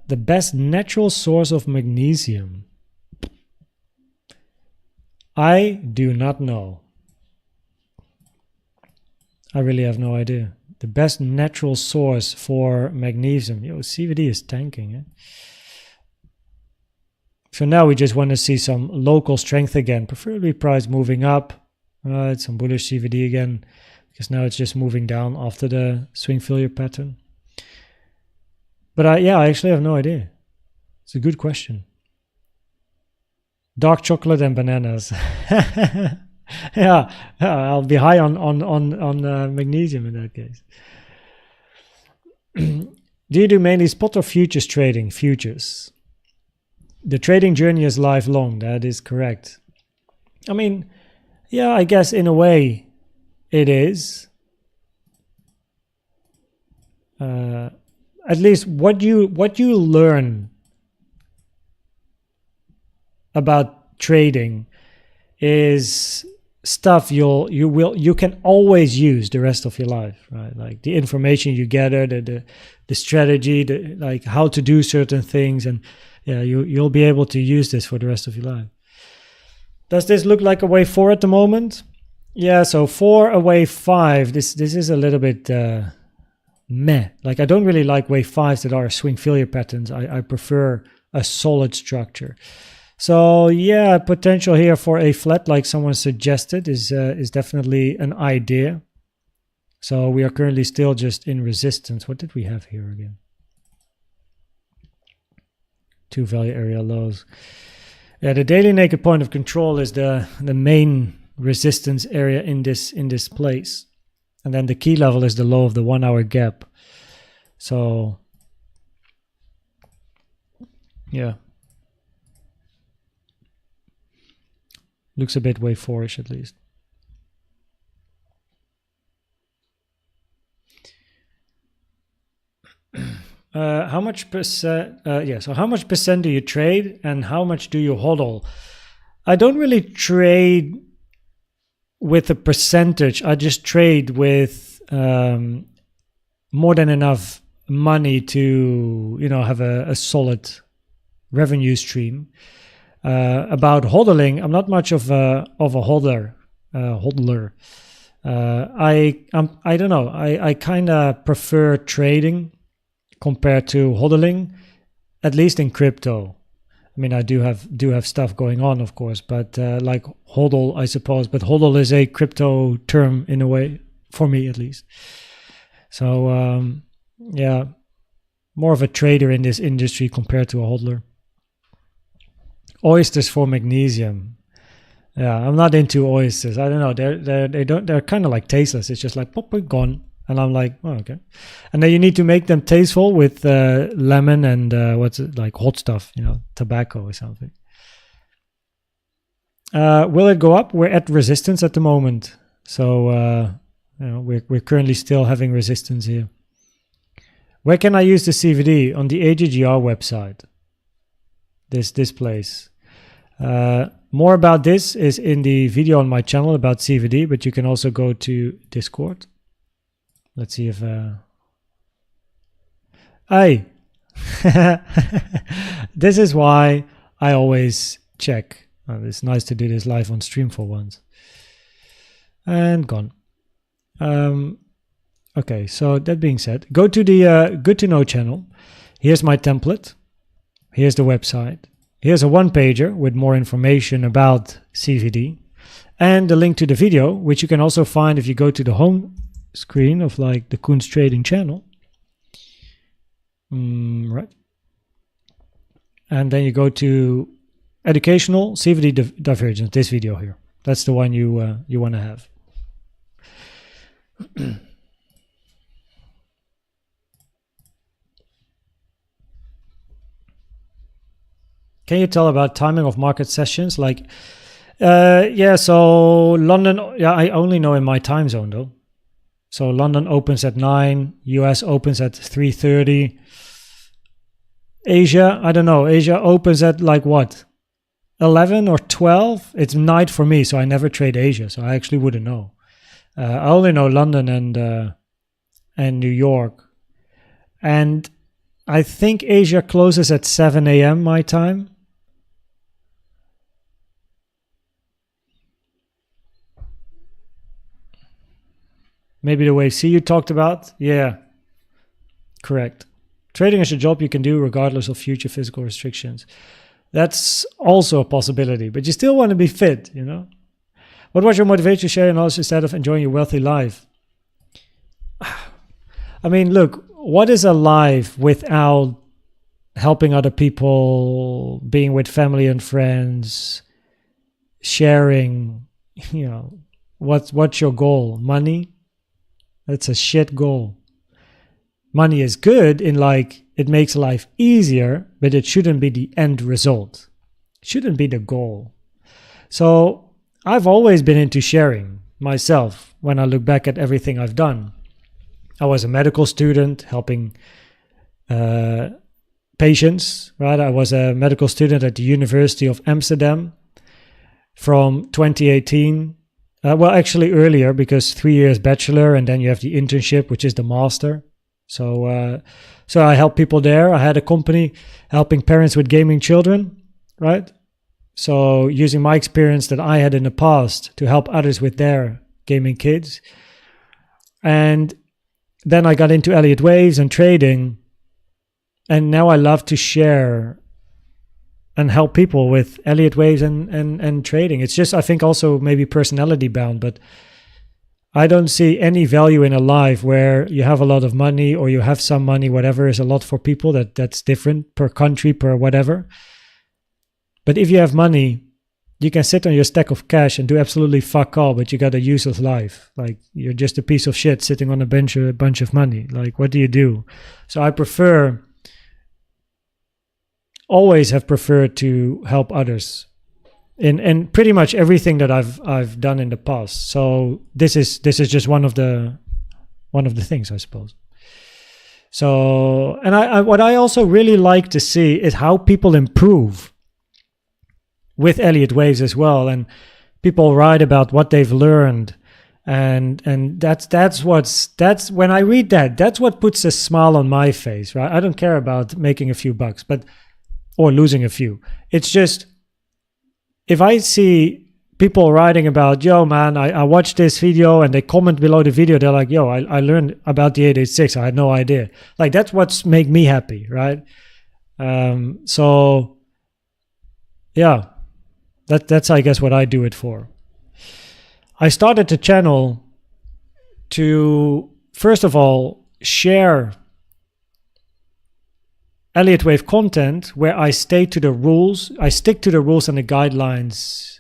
the best natural source of magnesium. I do not know. I really have no idea. The best natural source for magnesium. Yo, CVD is tanking. Eh? So now we just want to see some local strength again, preferably price moving up. Right, some bullish CVD again, because now it's just moving down after the swing failure pattern. But I actually have no idea. It's a good question. Dark chocolate and bananas. yeah, I'll be high on magnesium in that case. Do you do mainly spot or futures trading? Futures. The trading journey is lifelong. That is correct. I mean, yeah, I guess in a way it is. At least what you learn about trading is stuff you can always use the rest of your life, right? Like the information you gather, the strategy, like how to do certain things, and yeah, you'll be able to use this for the rest of your life. Does this look like a wave 4 at the moment? Yeah, so for a wave 5, this is a little bit meh. Like, I don't really like wave 5s that are swing failure patterns. I prefer a solid structure. So yeah, potential here for a flat, like someone suggested, is definitely an idea. So we are currently still just in resistance. What did we have here again? 2 value area lows. Yeah, the daily naked point of control is the main resistance area in this place, and then the key level is the low of the 1 hour gap. So yeah, looks a bit wave 4ish at least. How much percent? So how much percent do you trade, and how much do you hodl? I don't really trade with a percentage. I just trade with more than enough money to, you know, have a solid revenue stream. About hodling, I'm not much of a hodler. I don't know. I kind of prefer trading compared to hodling, at least in crypto. I mean, I do have stuff going on, of course, but like hodl, I suppose. But hodl is a crypto term in a way, for me at least. So yeah, more of a trader in this industry compared to a hodler. Oysters for magnesium. Yeah, I'm not into oysters. I don't know. They're kind of like tasteless. It's just like pop, gone. And I'm like, oh, okay. And then you need to make them tasteful with lemon and like hot stuff, you know, tobacco or something. Will it go up? We're at resistance at the moment, so you know, we're currently still having resistance here. Where can I use the CVD? On the AGGR website. This place. More about this is in the video on my channel about CVD, but you can also go to Discord. Let's see if hey. This is why I always check. It's nice to do this live on stream for once. And gone. Okay, so that being said, go to the Good to Know channel. Here's my template. Here's the website. Here's a one-pager with more information about CVD. And the link to the video, which you can also find if you go to the home screen of like the koenztrading channel. Right. And then you go to educational CVD divergence, this video here. That's the one you want to have. Can you tell about timing of market sessions? Like, yeah, so London, yeah, I only know in my time zone though. So London opens at 9, US opens at 3:30. Asia, I don't know. Asia opens at like what? 11 or 12? It's night for me, so I never trade Asia, so I actually wouldn't know. I only know London and New York. And I think Asia closes at 7 a.m. my time. Maybe the wave C you talked about? Yeah, correct. Trading is a job you can do regardless of future physical restrictions. That's also a possibility, but you still want to be fit, you know? What was your motivation to share your knowledge instead of enjoying your wealthy life? I mean, look, what is a life without helping other people, being with family and friends, sharing, you know, what's your goal? Money? That's a shit goal. Money is good in like, it makes life easier, but it shouldn't be the end result. It shouldn't be the goal. So I've always been into sharing myself when I look back at everything I've done. I was a medical student helping patients, right? I was a medical student at the University of Amsterdam from 2018. Well, actually earlier, because 3 years bachelor and then you have the internship, which is the master. So I help people there. I had a company helping parents with gaming children, right? So using my experience that I had in the past to help others with their gaming kids. And then I got into Elliott Waves and trading. And now I love to share and help people with Elliott Waves and trading. It's just, I think, also maybe personality bound, but I don't see any value in a life where you have a lot of money or you have some money, whatever is a lot for people. That's different per country, per whatever. But if you have money, you can sit on your stack of cash and do absolutely fuck all, but you got a useless life. Like, you're just a piece of shit sitting on a bunch of money. Like, what do you do? So I always have preferred to help others in pretty much everything that I've done in the past. So this is just one of the things, I suppose. So, and I what I also really like to see is how people improve with Elliott Waves as well, and people write about what they've learned, and that's when I read that, that's what puts a smile on my face, right? I don't care about making a few bucks, or losing a few. It's just, if I see people writing about, yo man, I watched this video, and they comment below the video, they're like, yo, I learned about the 886, I had no idea. Like, that's what's make me happy, right? So yeah, that's I guess what I do it for. I started the channel to, first of all, share Elliott Wave content where I stay to the rules. I stick to the rules and the guidelines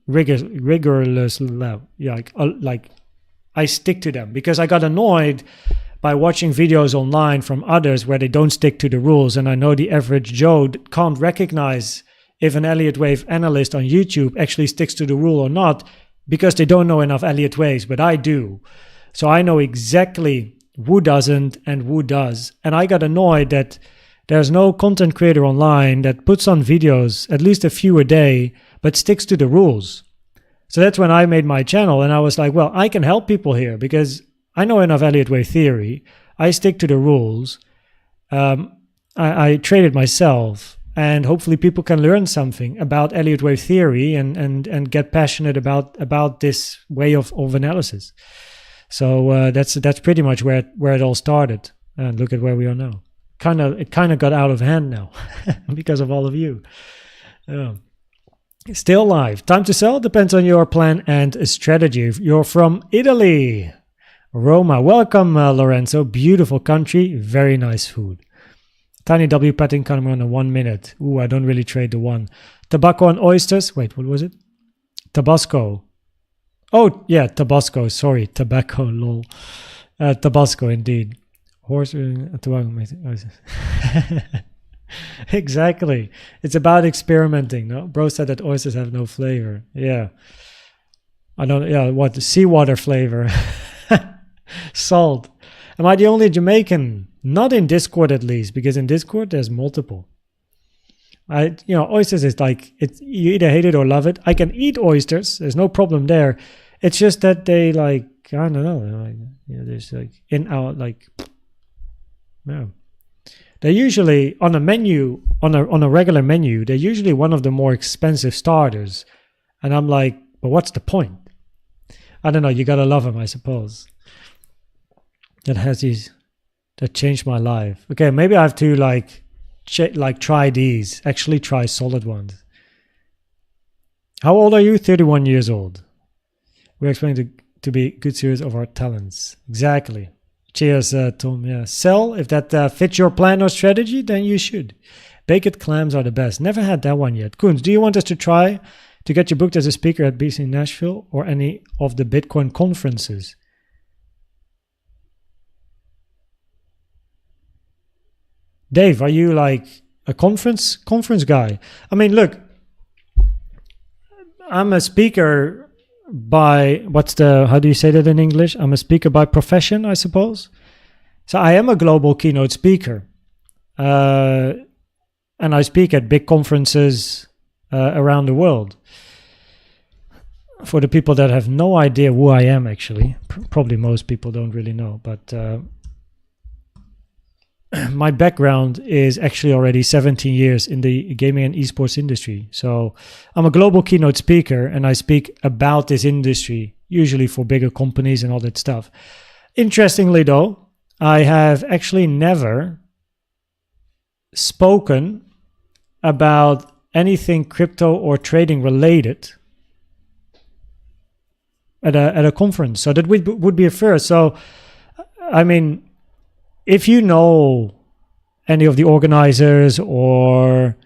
rigorously. Like I stick to them, because I got annoyed by watching videos online from others where they don't stick to the rules, and I know the average Joe can't recognize if an Elliott Wave analyst on YouTube actually sticks to the rule or not, because they don't know enough Elliott Waves, but I do. So I know exactly who doesn't and who does. And I got annoyed that there's no content creator online that puts on videos, at least a few a day, but sticks to the rules. So that's when I made my channel, and I was like, well, I can help people here because I know enough Elliott Wave theory. I stick to the rules. I traded myself, and hopefully people can learn something about Elliott Wave theory and get passionate about this way of analysis. So that's pretty much where it all started. And look at where we are now. It kind of got out of hand now because of all of you. Still live. Time to sell depends on your plan and strategy. You're from Italy, Roma. Welcome, Lorenzo. Beautiful country, very nice food. Tiny W patting coming on a 1 minute. Ooh, I don't really trade the one. Tobacco and oysters. Wait, what was it? Tabasco. Oh, yeah, Tabasco. Sorry, tobacco, lol. Tabasco, indeed. Horse, tobacco. Exactly. It's about experimenting, no? Bro said that oysters have no flavor. Yeah. I don't, yeah, what? The seawater flavor. Salt. Am I the only Jamaican? Not in Discord, at least, because in Discord there's multiple. Oysters is like, you either hate it or love it. I can eat oysters. There's no problem there. It's just that they, like, I don't know. There's like in out, like, no. They're usually on a menu, on a regular menu. They're usually one of the more expensive starters, and I'm like, but what's the point? I don't know. You gotta love them, I suppose. That changed my life. Okay, maybe I have to try these. Actually, try solid ones. How old are you? 31 years old. We're expecting to be good series of our talents. Exactly. Cheers, Tom. Yeah, sell if that fits your plan or strategy. Then you should. Baked clams are the best. Never had that one yet. Koens, do you want us to try to get you booked as a speaker at BC Nashville or any of the Bitcoin conferences? Dave, are you like a conference guy? I mean, look, I'm a speaker by, how do you say that in English? I'm a speaker by profession, I suppose. So I am a global keynote speaker. And I speak at big conferences around the world. For the people that have no idea who I am, actually, probably most people don't really know, but my background is actually already 17 years in the gaming and esports industry. So I'm a global keynote speaker, and I speak about this industry, usually for bigger companies and all that stuff. Interestingly, though, I have actually never spoken about anything crypto or trading related at a conference. So that would be a first. So, I mean, if you know any of the organizers or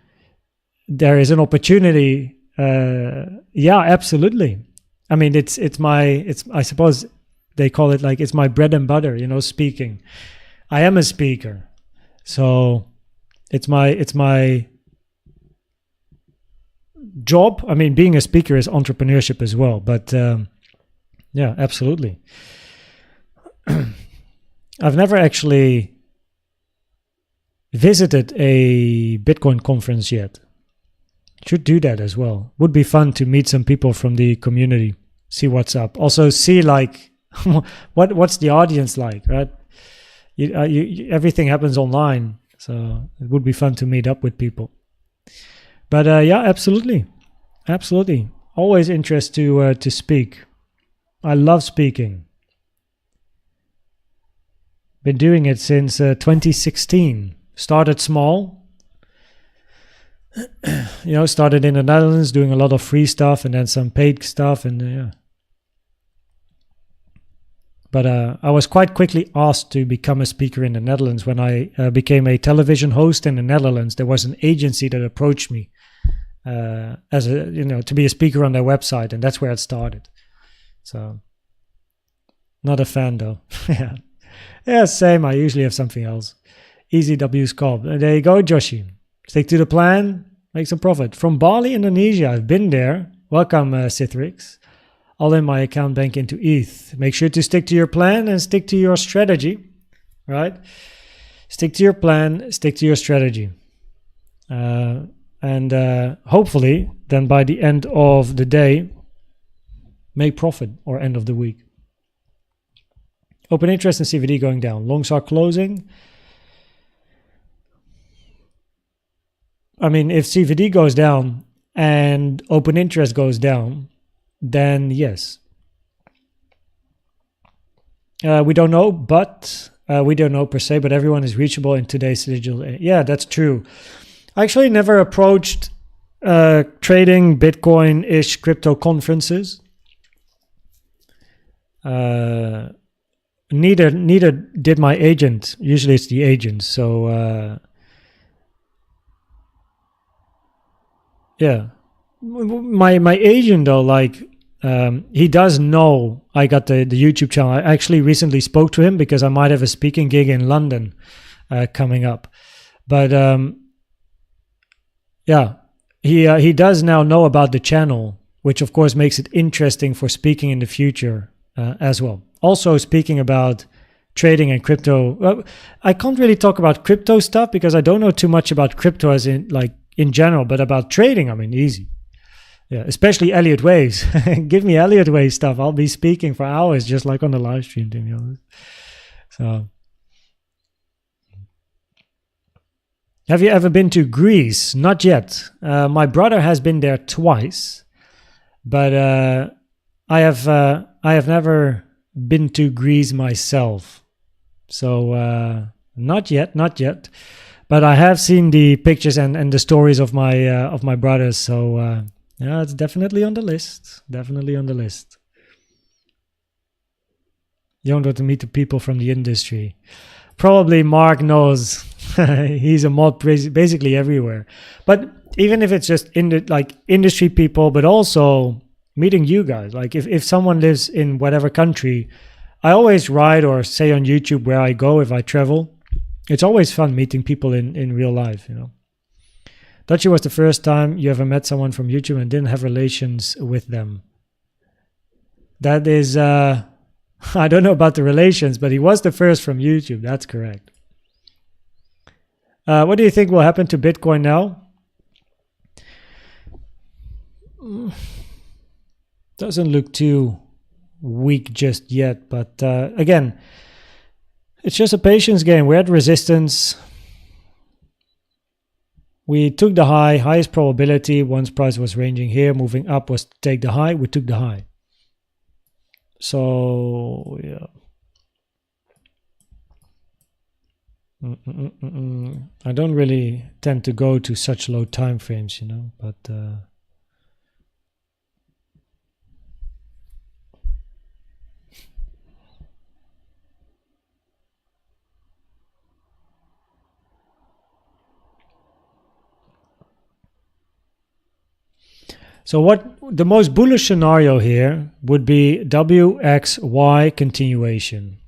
there is an opportunity, yeah, absolutely. I mean, it's I suppose they call it like it's my bread and butter, speaking. I am a speaker, so it's my job. I mean, being a speaker is entrepreneurship as well, but yeah, absolutely. I've never actually visited a Bitcoin conference yet. Should do that as well. Would be fun to meet some people from the community, see what's up. Also see like what's the audience like, right? Everything happens online, so it would be fun to meet up with people. But yeah, absolutely. Always interest to speak. I love speaking. Been doing it since 2016. Started small. Started in the Netherlands doing a lot of free stuff and then some paid stuff, and yeah. But I was quite quickly asked to become a speaker in the Netherlands when I became a television host in the Netherlands. There was an agency that approached me as to be a speaker on their website, and that's where it started. So, not a fan though. Yeah, same. I usually have something else. Easy W Sculpt. There you go, Joshi. Stick to the plan, make some profit. From Bali, Indonesia. I've been there. Welcome, Citrix. All in my account bank into ETH. Make sure to stick to your plan and stick to your strategy, right? Stick to your plan, stick to your strategy. And hopefully, then by the end of the day, make profit, or end of the week. Open interest in CVD going down. Longs are closing. I mean, if CVD goes down and open interest goes down, then yes. We don't know, but we don't know per se, but everyone is reachable in today's digital. Yeah, that's true. I actually never approached trading Bitcoin-ish crypto conferences. Neither did my agent. Usually it's the agent. So yeah, my agent though, like he does know I got the YouTube channel. I actually recently spoke to him because I might have a speaking gig in London coming up. But yeah, he does now know about the channel, which of course makes it interesting for speaking in the future as well. Also speaking about trading and crypto. I can't really talk about crypto stuff because I don't know too much about crypto as in general, but about trading, I mean, easy. Yeah, especially Elliott Waves. Give me Elliott Wave stuff. I'll be speaking for hours just like on the live stream, to be honest. So, have you ever been to Greece? Not yet. My brother has been there twice, but I have never been to Greece myself. So not yet. But I have seen the pictures and the stories of my brothers. So yeah, it's definitely on the list. You don't want to meet the people from the industry. Probably Mark knows. He's a mod basically everywhere. But even if it's just industry people, but also meeting you guys. Like if someone lives in whatever country, I always write or say on YouTube where I go if I travel. It's always fun meeting people in real life, Dutchie was the first time you ever met someone from YouTube and didn't have relations with them. That is, I don't know about the relations, but he was the first from YouTube. That's correct. What do you think will happen to Bitcoin now? Doesn't look too weak just yet, but again, It's just a patience game. We're at resistance. We took the high, highest probability. Once price was ranging here, moving up was to take the high. We took the high. So, yeah. I don't really tend to go to such low time frames, you know, but so what the most bullish scenario here would be WXY continuation.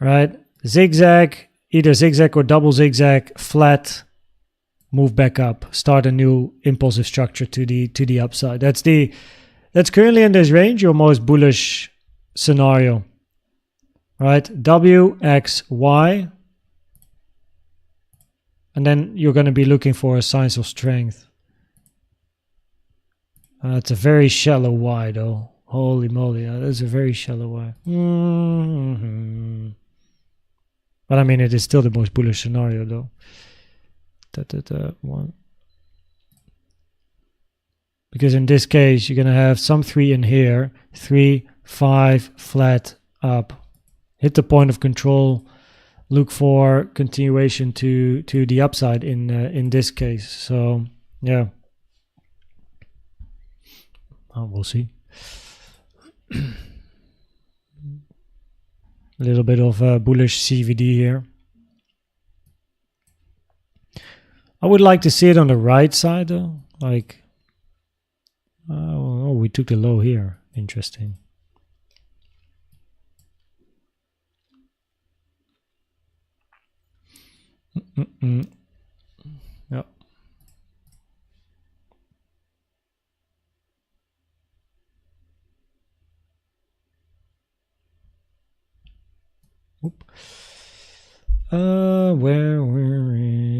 Right? Zigzag, either zigzag or double zigzag, flat, move back up, start a new impulsive structure to the upside. That's currently in this range your most bullish scenario. Right? WXY. And then you're going to be looking for signs of strength. It's a very shallow Y though. Holy moly, that's a very shallow Y. But I mean, it is still the most bullish scenario though. One. Because in this case, you're going to have some 3 in here. 3, 5, flat, up. Hit the point of control. Look for continuation to the upside in this case. So yeah, we'll see. A little bit of bullish CVD here. I would like to see it on the right side though. Like, oh, we took the low here. Interesting. Yep. Where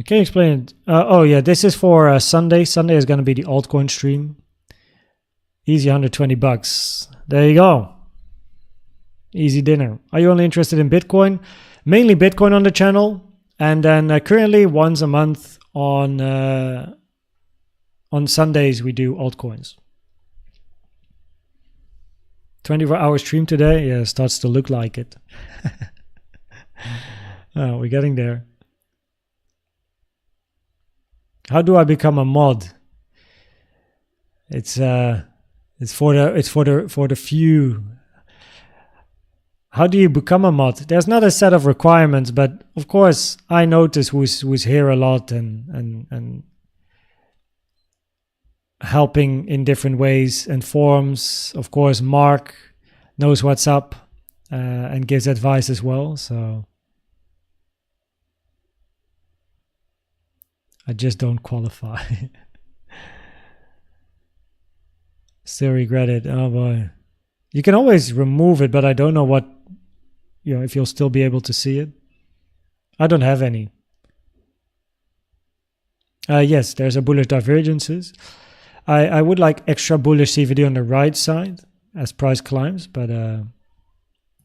can you explain it? Oh yeah, this is for Sunday. Sunday is going to be the altcoin stream. Easy $120. There you go. Easy dinner. Are you only interested in Bitcoin? Mainly Bitcoin on the channel. And then currently once a month on Sundays we do altcoins. 24-hour stream today. Yeah, starts to look like it. Oh, we're getting there. How do I become a mod? It's for the few. How do you become a mod? There's not a set of requirements, but of course I notice who's here a lot and helping in different ways and forums. Of course, Mark knows what's up and gives advice as well. So I just don't qualify. Still regret it. Oh boy. You can always remove it, but I don't know what, if you'll still be able to see it. I don't have any. Yes, there's a bullish divergences. I would like extra bullish CVD on the right side as price climbs, but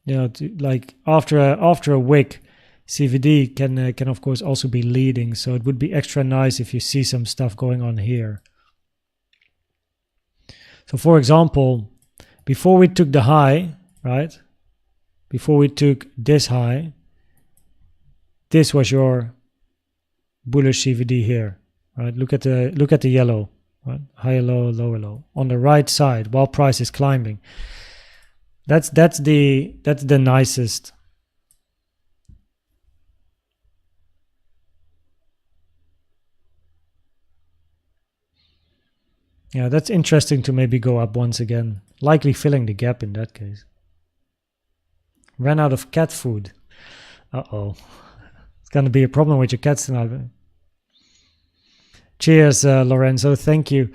like after a wick, CVD can of course also be leading, so it would be extra nice if you see some stuff going on here. So for example, before we took the high, right? Before we took this high, this was your bullish CVD here, right? Look at the yellow, right? Higher low, lower low on the right side while price is climbing. That's the nicest. Yeah, that's interesting to maybe go up once again. Likely filling the gap in that case. Ran out of cat food. Uh-oh. It's going to be a problem with your cats tonight. Cheers, Lorenzo. Thank you.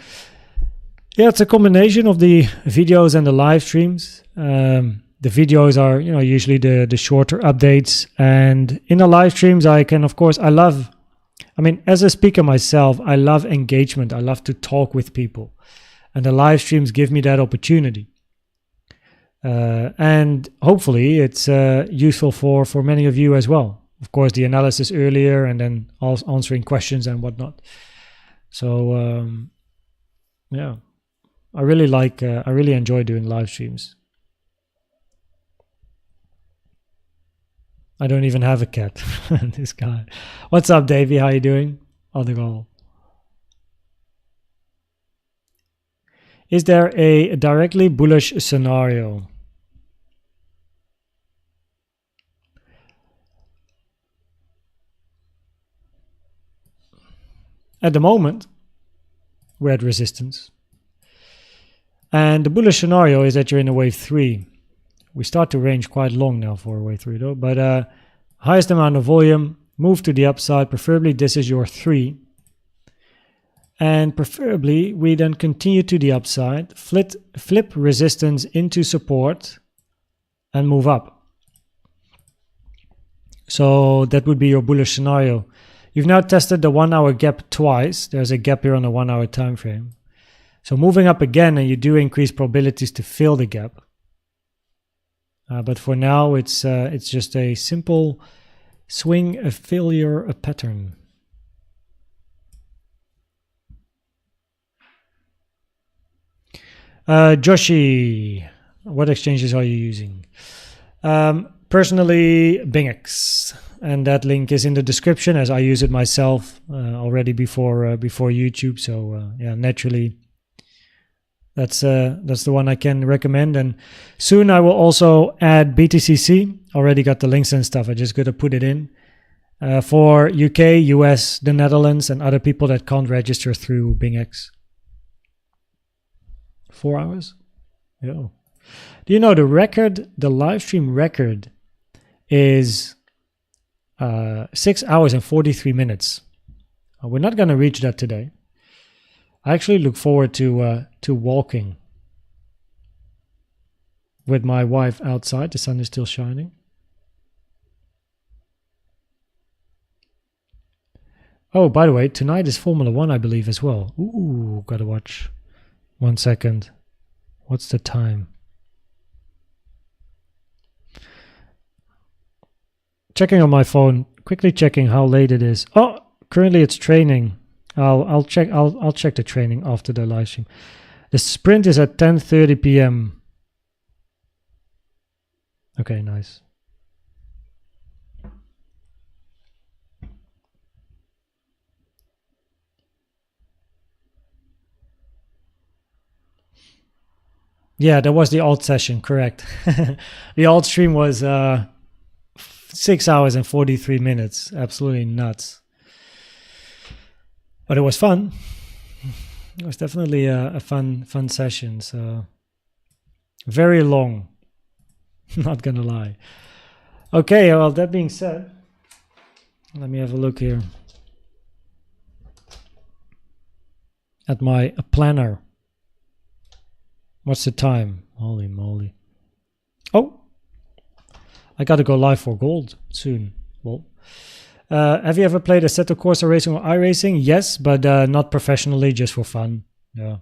Yeah, it's a combination of the videos and the live streams. The videos are, usually the shorter updates. And in the live streams, as a speaker myself, I love engagement. I love to talk with people. And the live streams give me that opportunity. And hopefully it's useful for many of you as well. Of course, the analysis earlier and then also answering questions and whatnot. So yeah, I really enjoy doing live streams. I don't even have a cat. This guy. What's up, Davey? How you doing? Adderall. Is there a directly bullish scenario? At the moment, we're at resistance. And the bullish scenario is that you're in a wave 3. We start to range quite long now for a wave 3 though. But highest amount of volume, move to the upside. Preferably this is your 3. And preferably we then continue to the upside, flip resistance into support and move up. So that would be your bullish scenario. You've now tested the 1 hour gap twice. There's a gap here on the 1 hour time frame. So moving up again, and you do increase probabilities to fill the gap. But for now, it's just a simple swing, a failure, a pattern. Joshi, what exchanges are you using? Personally, BingX, and that link is in the description as I use it myself already before YouTube. So yeah, naturally, that's the one I can recommend. And soon I will also add BTCC. Already got the links and stuff. I just got to put it in for UK, US, the Netherlands, and other people that can't register through BingX. 4 hours? Yeah. Do you know the record, the live stream record is 6 hours and 43 minutes. We're not going to reach that today. I actually look forward to walking with my wife outside. The sun is still shining. Oh, by the way, tonight is Formula 1, I believe, as well. Ooh, gotta watch. 1 second. What's the time? Checking on my phone, quickly checking how late it is. Oh, currently it's training. I'll check the training after the live stream. The sprint is at 10:30 p.m. Okay, nice. Yeah, that was the alt session, correct. The alt stream was 6 hours and 43 minutes. Absolutely nuts. But it was fun. It was definitely a fun session. So very long. Not gonna lie. Okay, well, that being said, let me have a look here at my planner. What's the time? Holy moly. Oh, I gotta go live for gold soon. Well, have you ever played Assetto Corsa Racing or iRacing? Yes, but not professionally, just for fun. Yeah.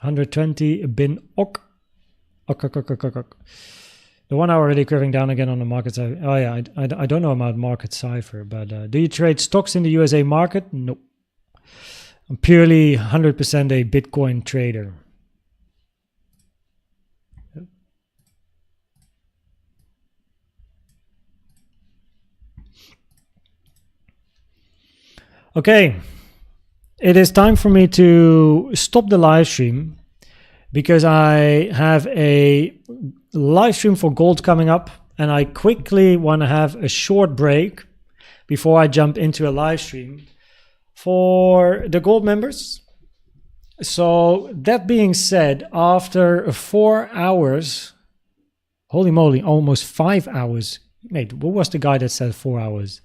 120 bin ok. The 1 hour already curving down again on the market side. Oh yeah, I don't know about market cipher, but do you trade stocks in the USA market? Nope. I'm purely 100% a Bitcoin trader. Okay, it is time for me to stop the live stream because I have a live stream for gold coming up and I quickly want to have a short break before I jump into a live stream for the gold members. So that being said, after 4 hours, holy moly, almost 5 hours. Mate, what was the guy that said 4 hours?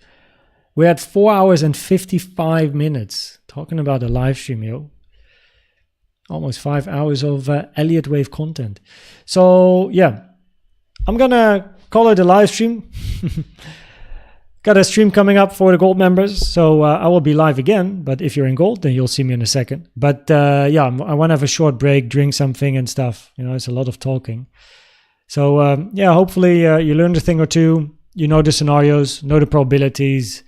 We're at 4 hours and 55 minutes. Talking about a live stream, yo. Almost 5 hours of Elliott Wave content. So yeah, I'm gonna call it a live stream. Got a stream coming up for the gold members, so I will be live again. But if you're in gold, then you'll see me in a second. But yeah, I want to have a short break, drink something and stuff. You know, it's a lot of talking. So yeah, hopefully you learned a thing or two. You know the scenarios, know the probabilities.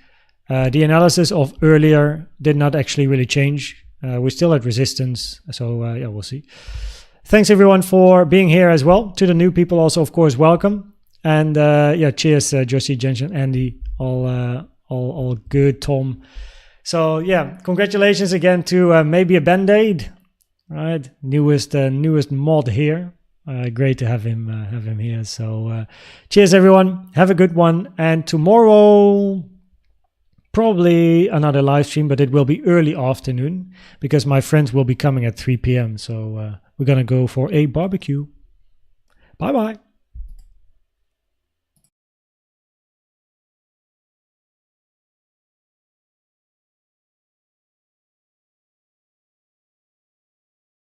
The analysis of earlier did not actually really change. We're still at resistance, so yeah, we'll see. Thanks everyone for being here as well. To the new people also, of course, welcome. And yeah, cheers, Josie, Jensen, Andy, all good, Tom. So yeah, congratulations again to maybe a Band-Aid, right? Newest mod here. Great to have him here. So cheers everyone, have a good one. And tomorrow, probably another live stream, but it will be early afternoon because my friends will be coming at 3 p.m. So we're gonna go for a barbecue. Bye bye.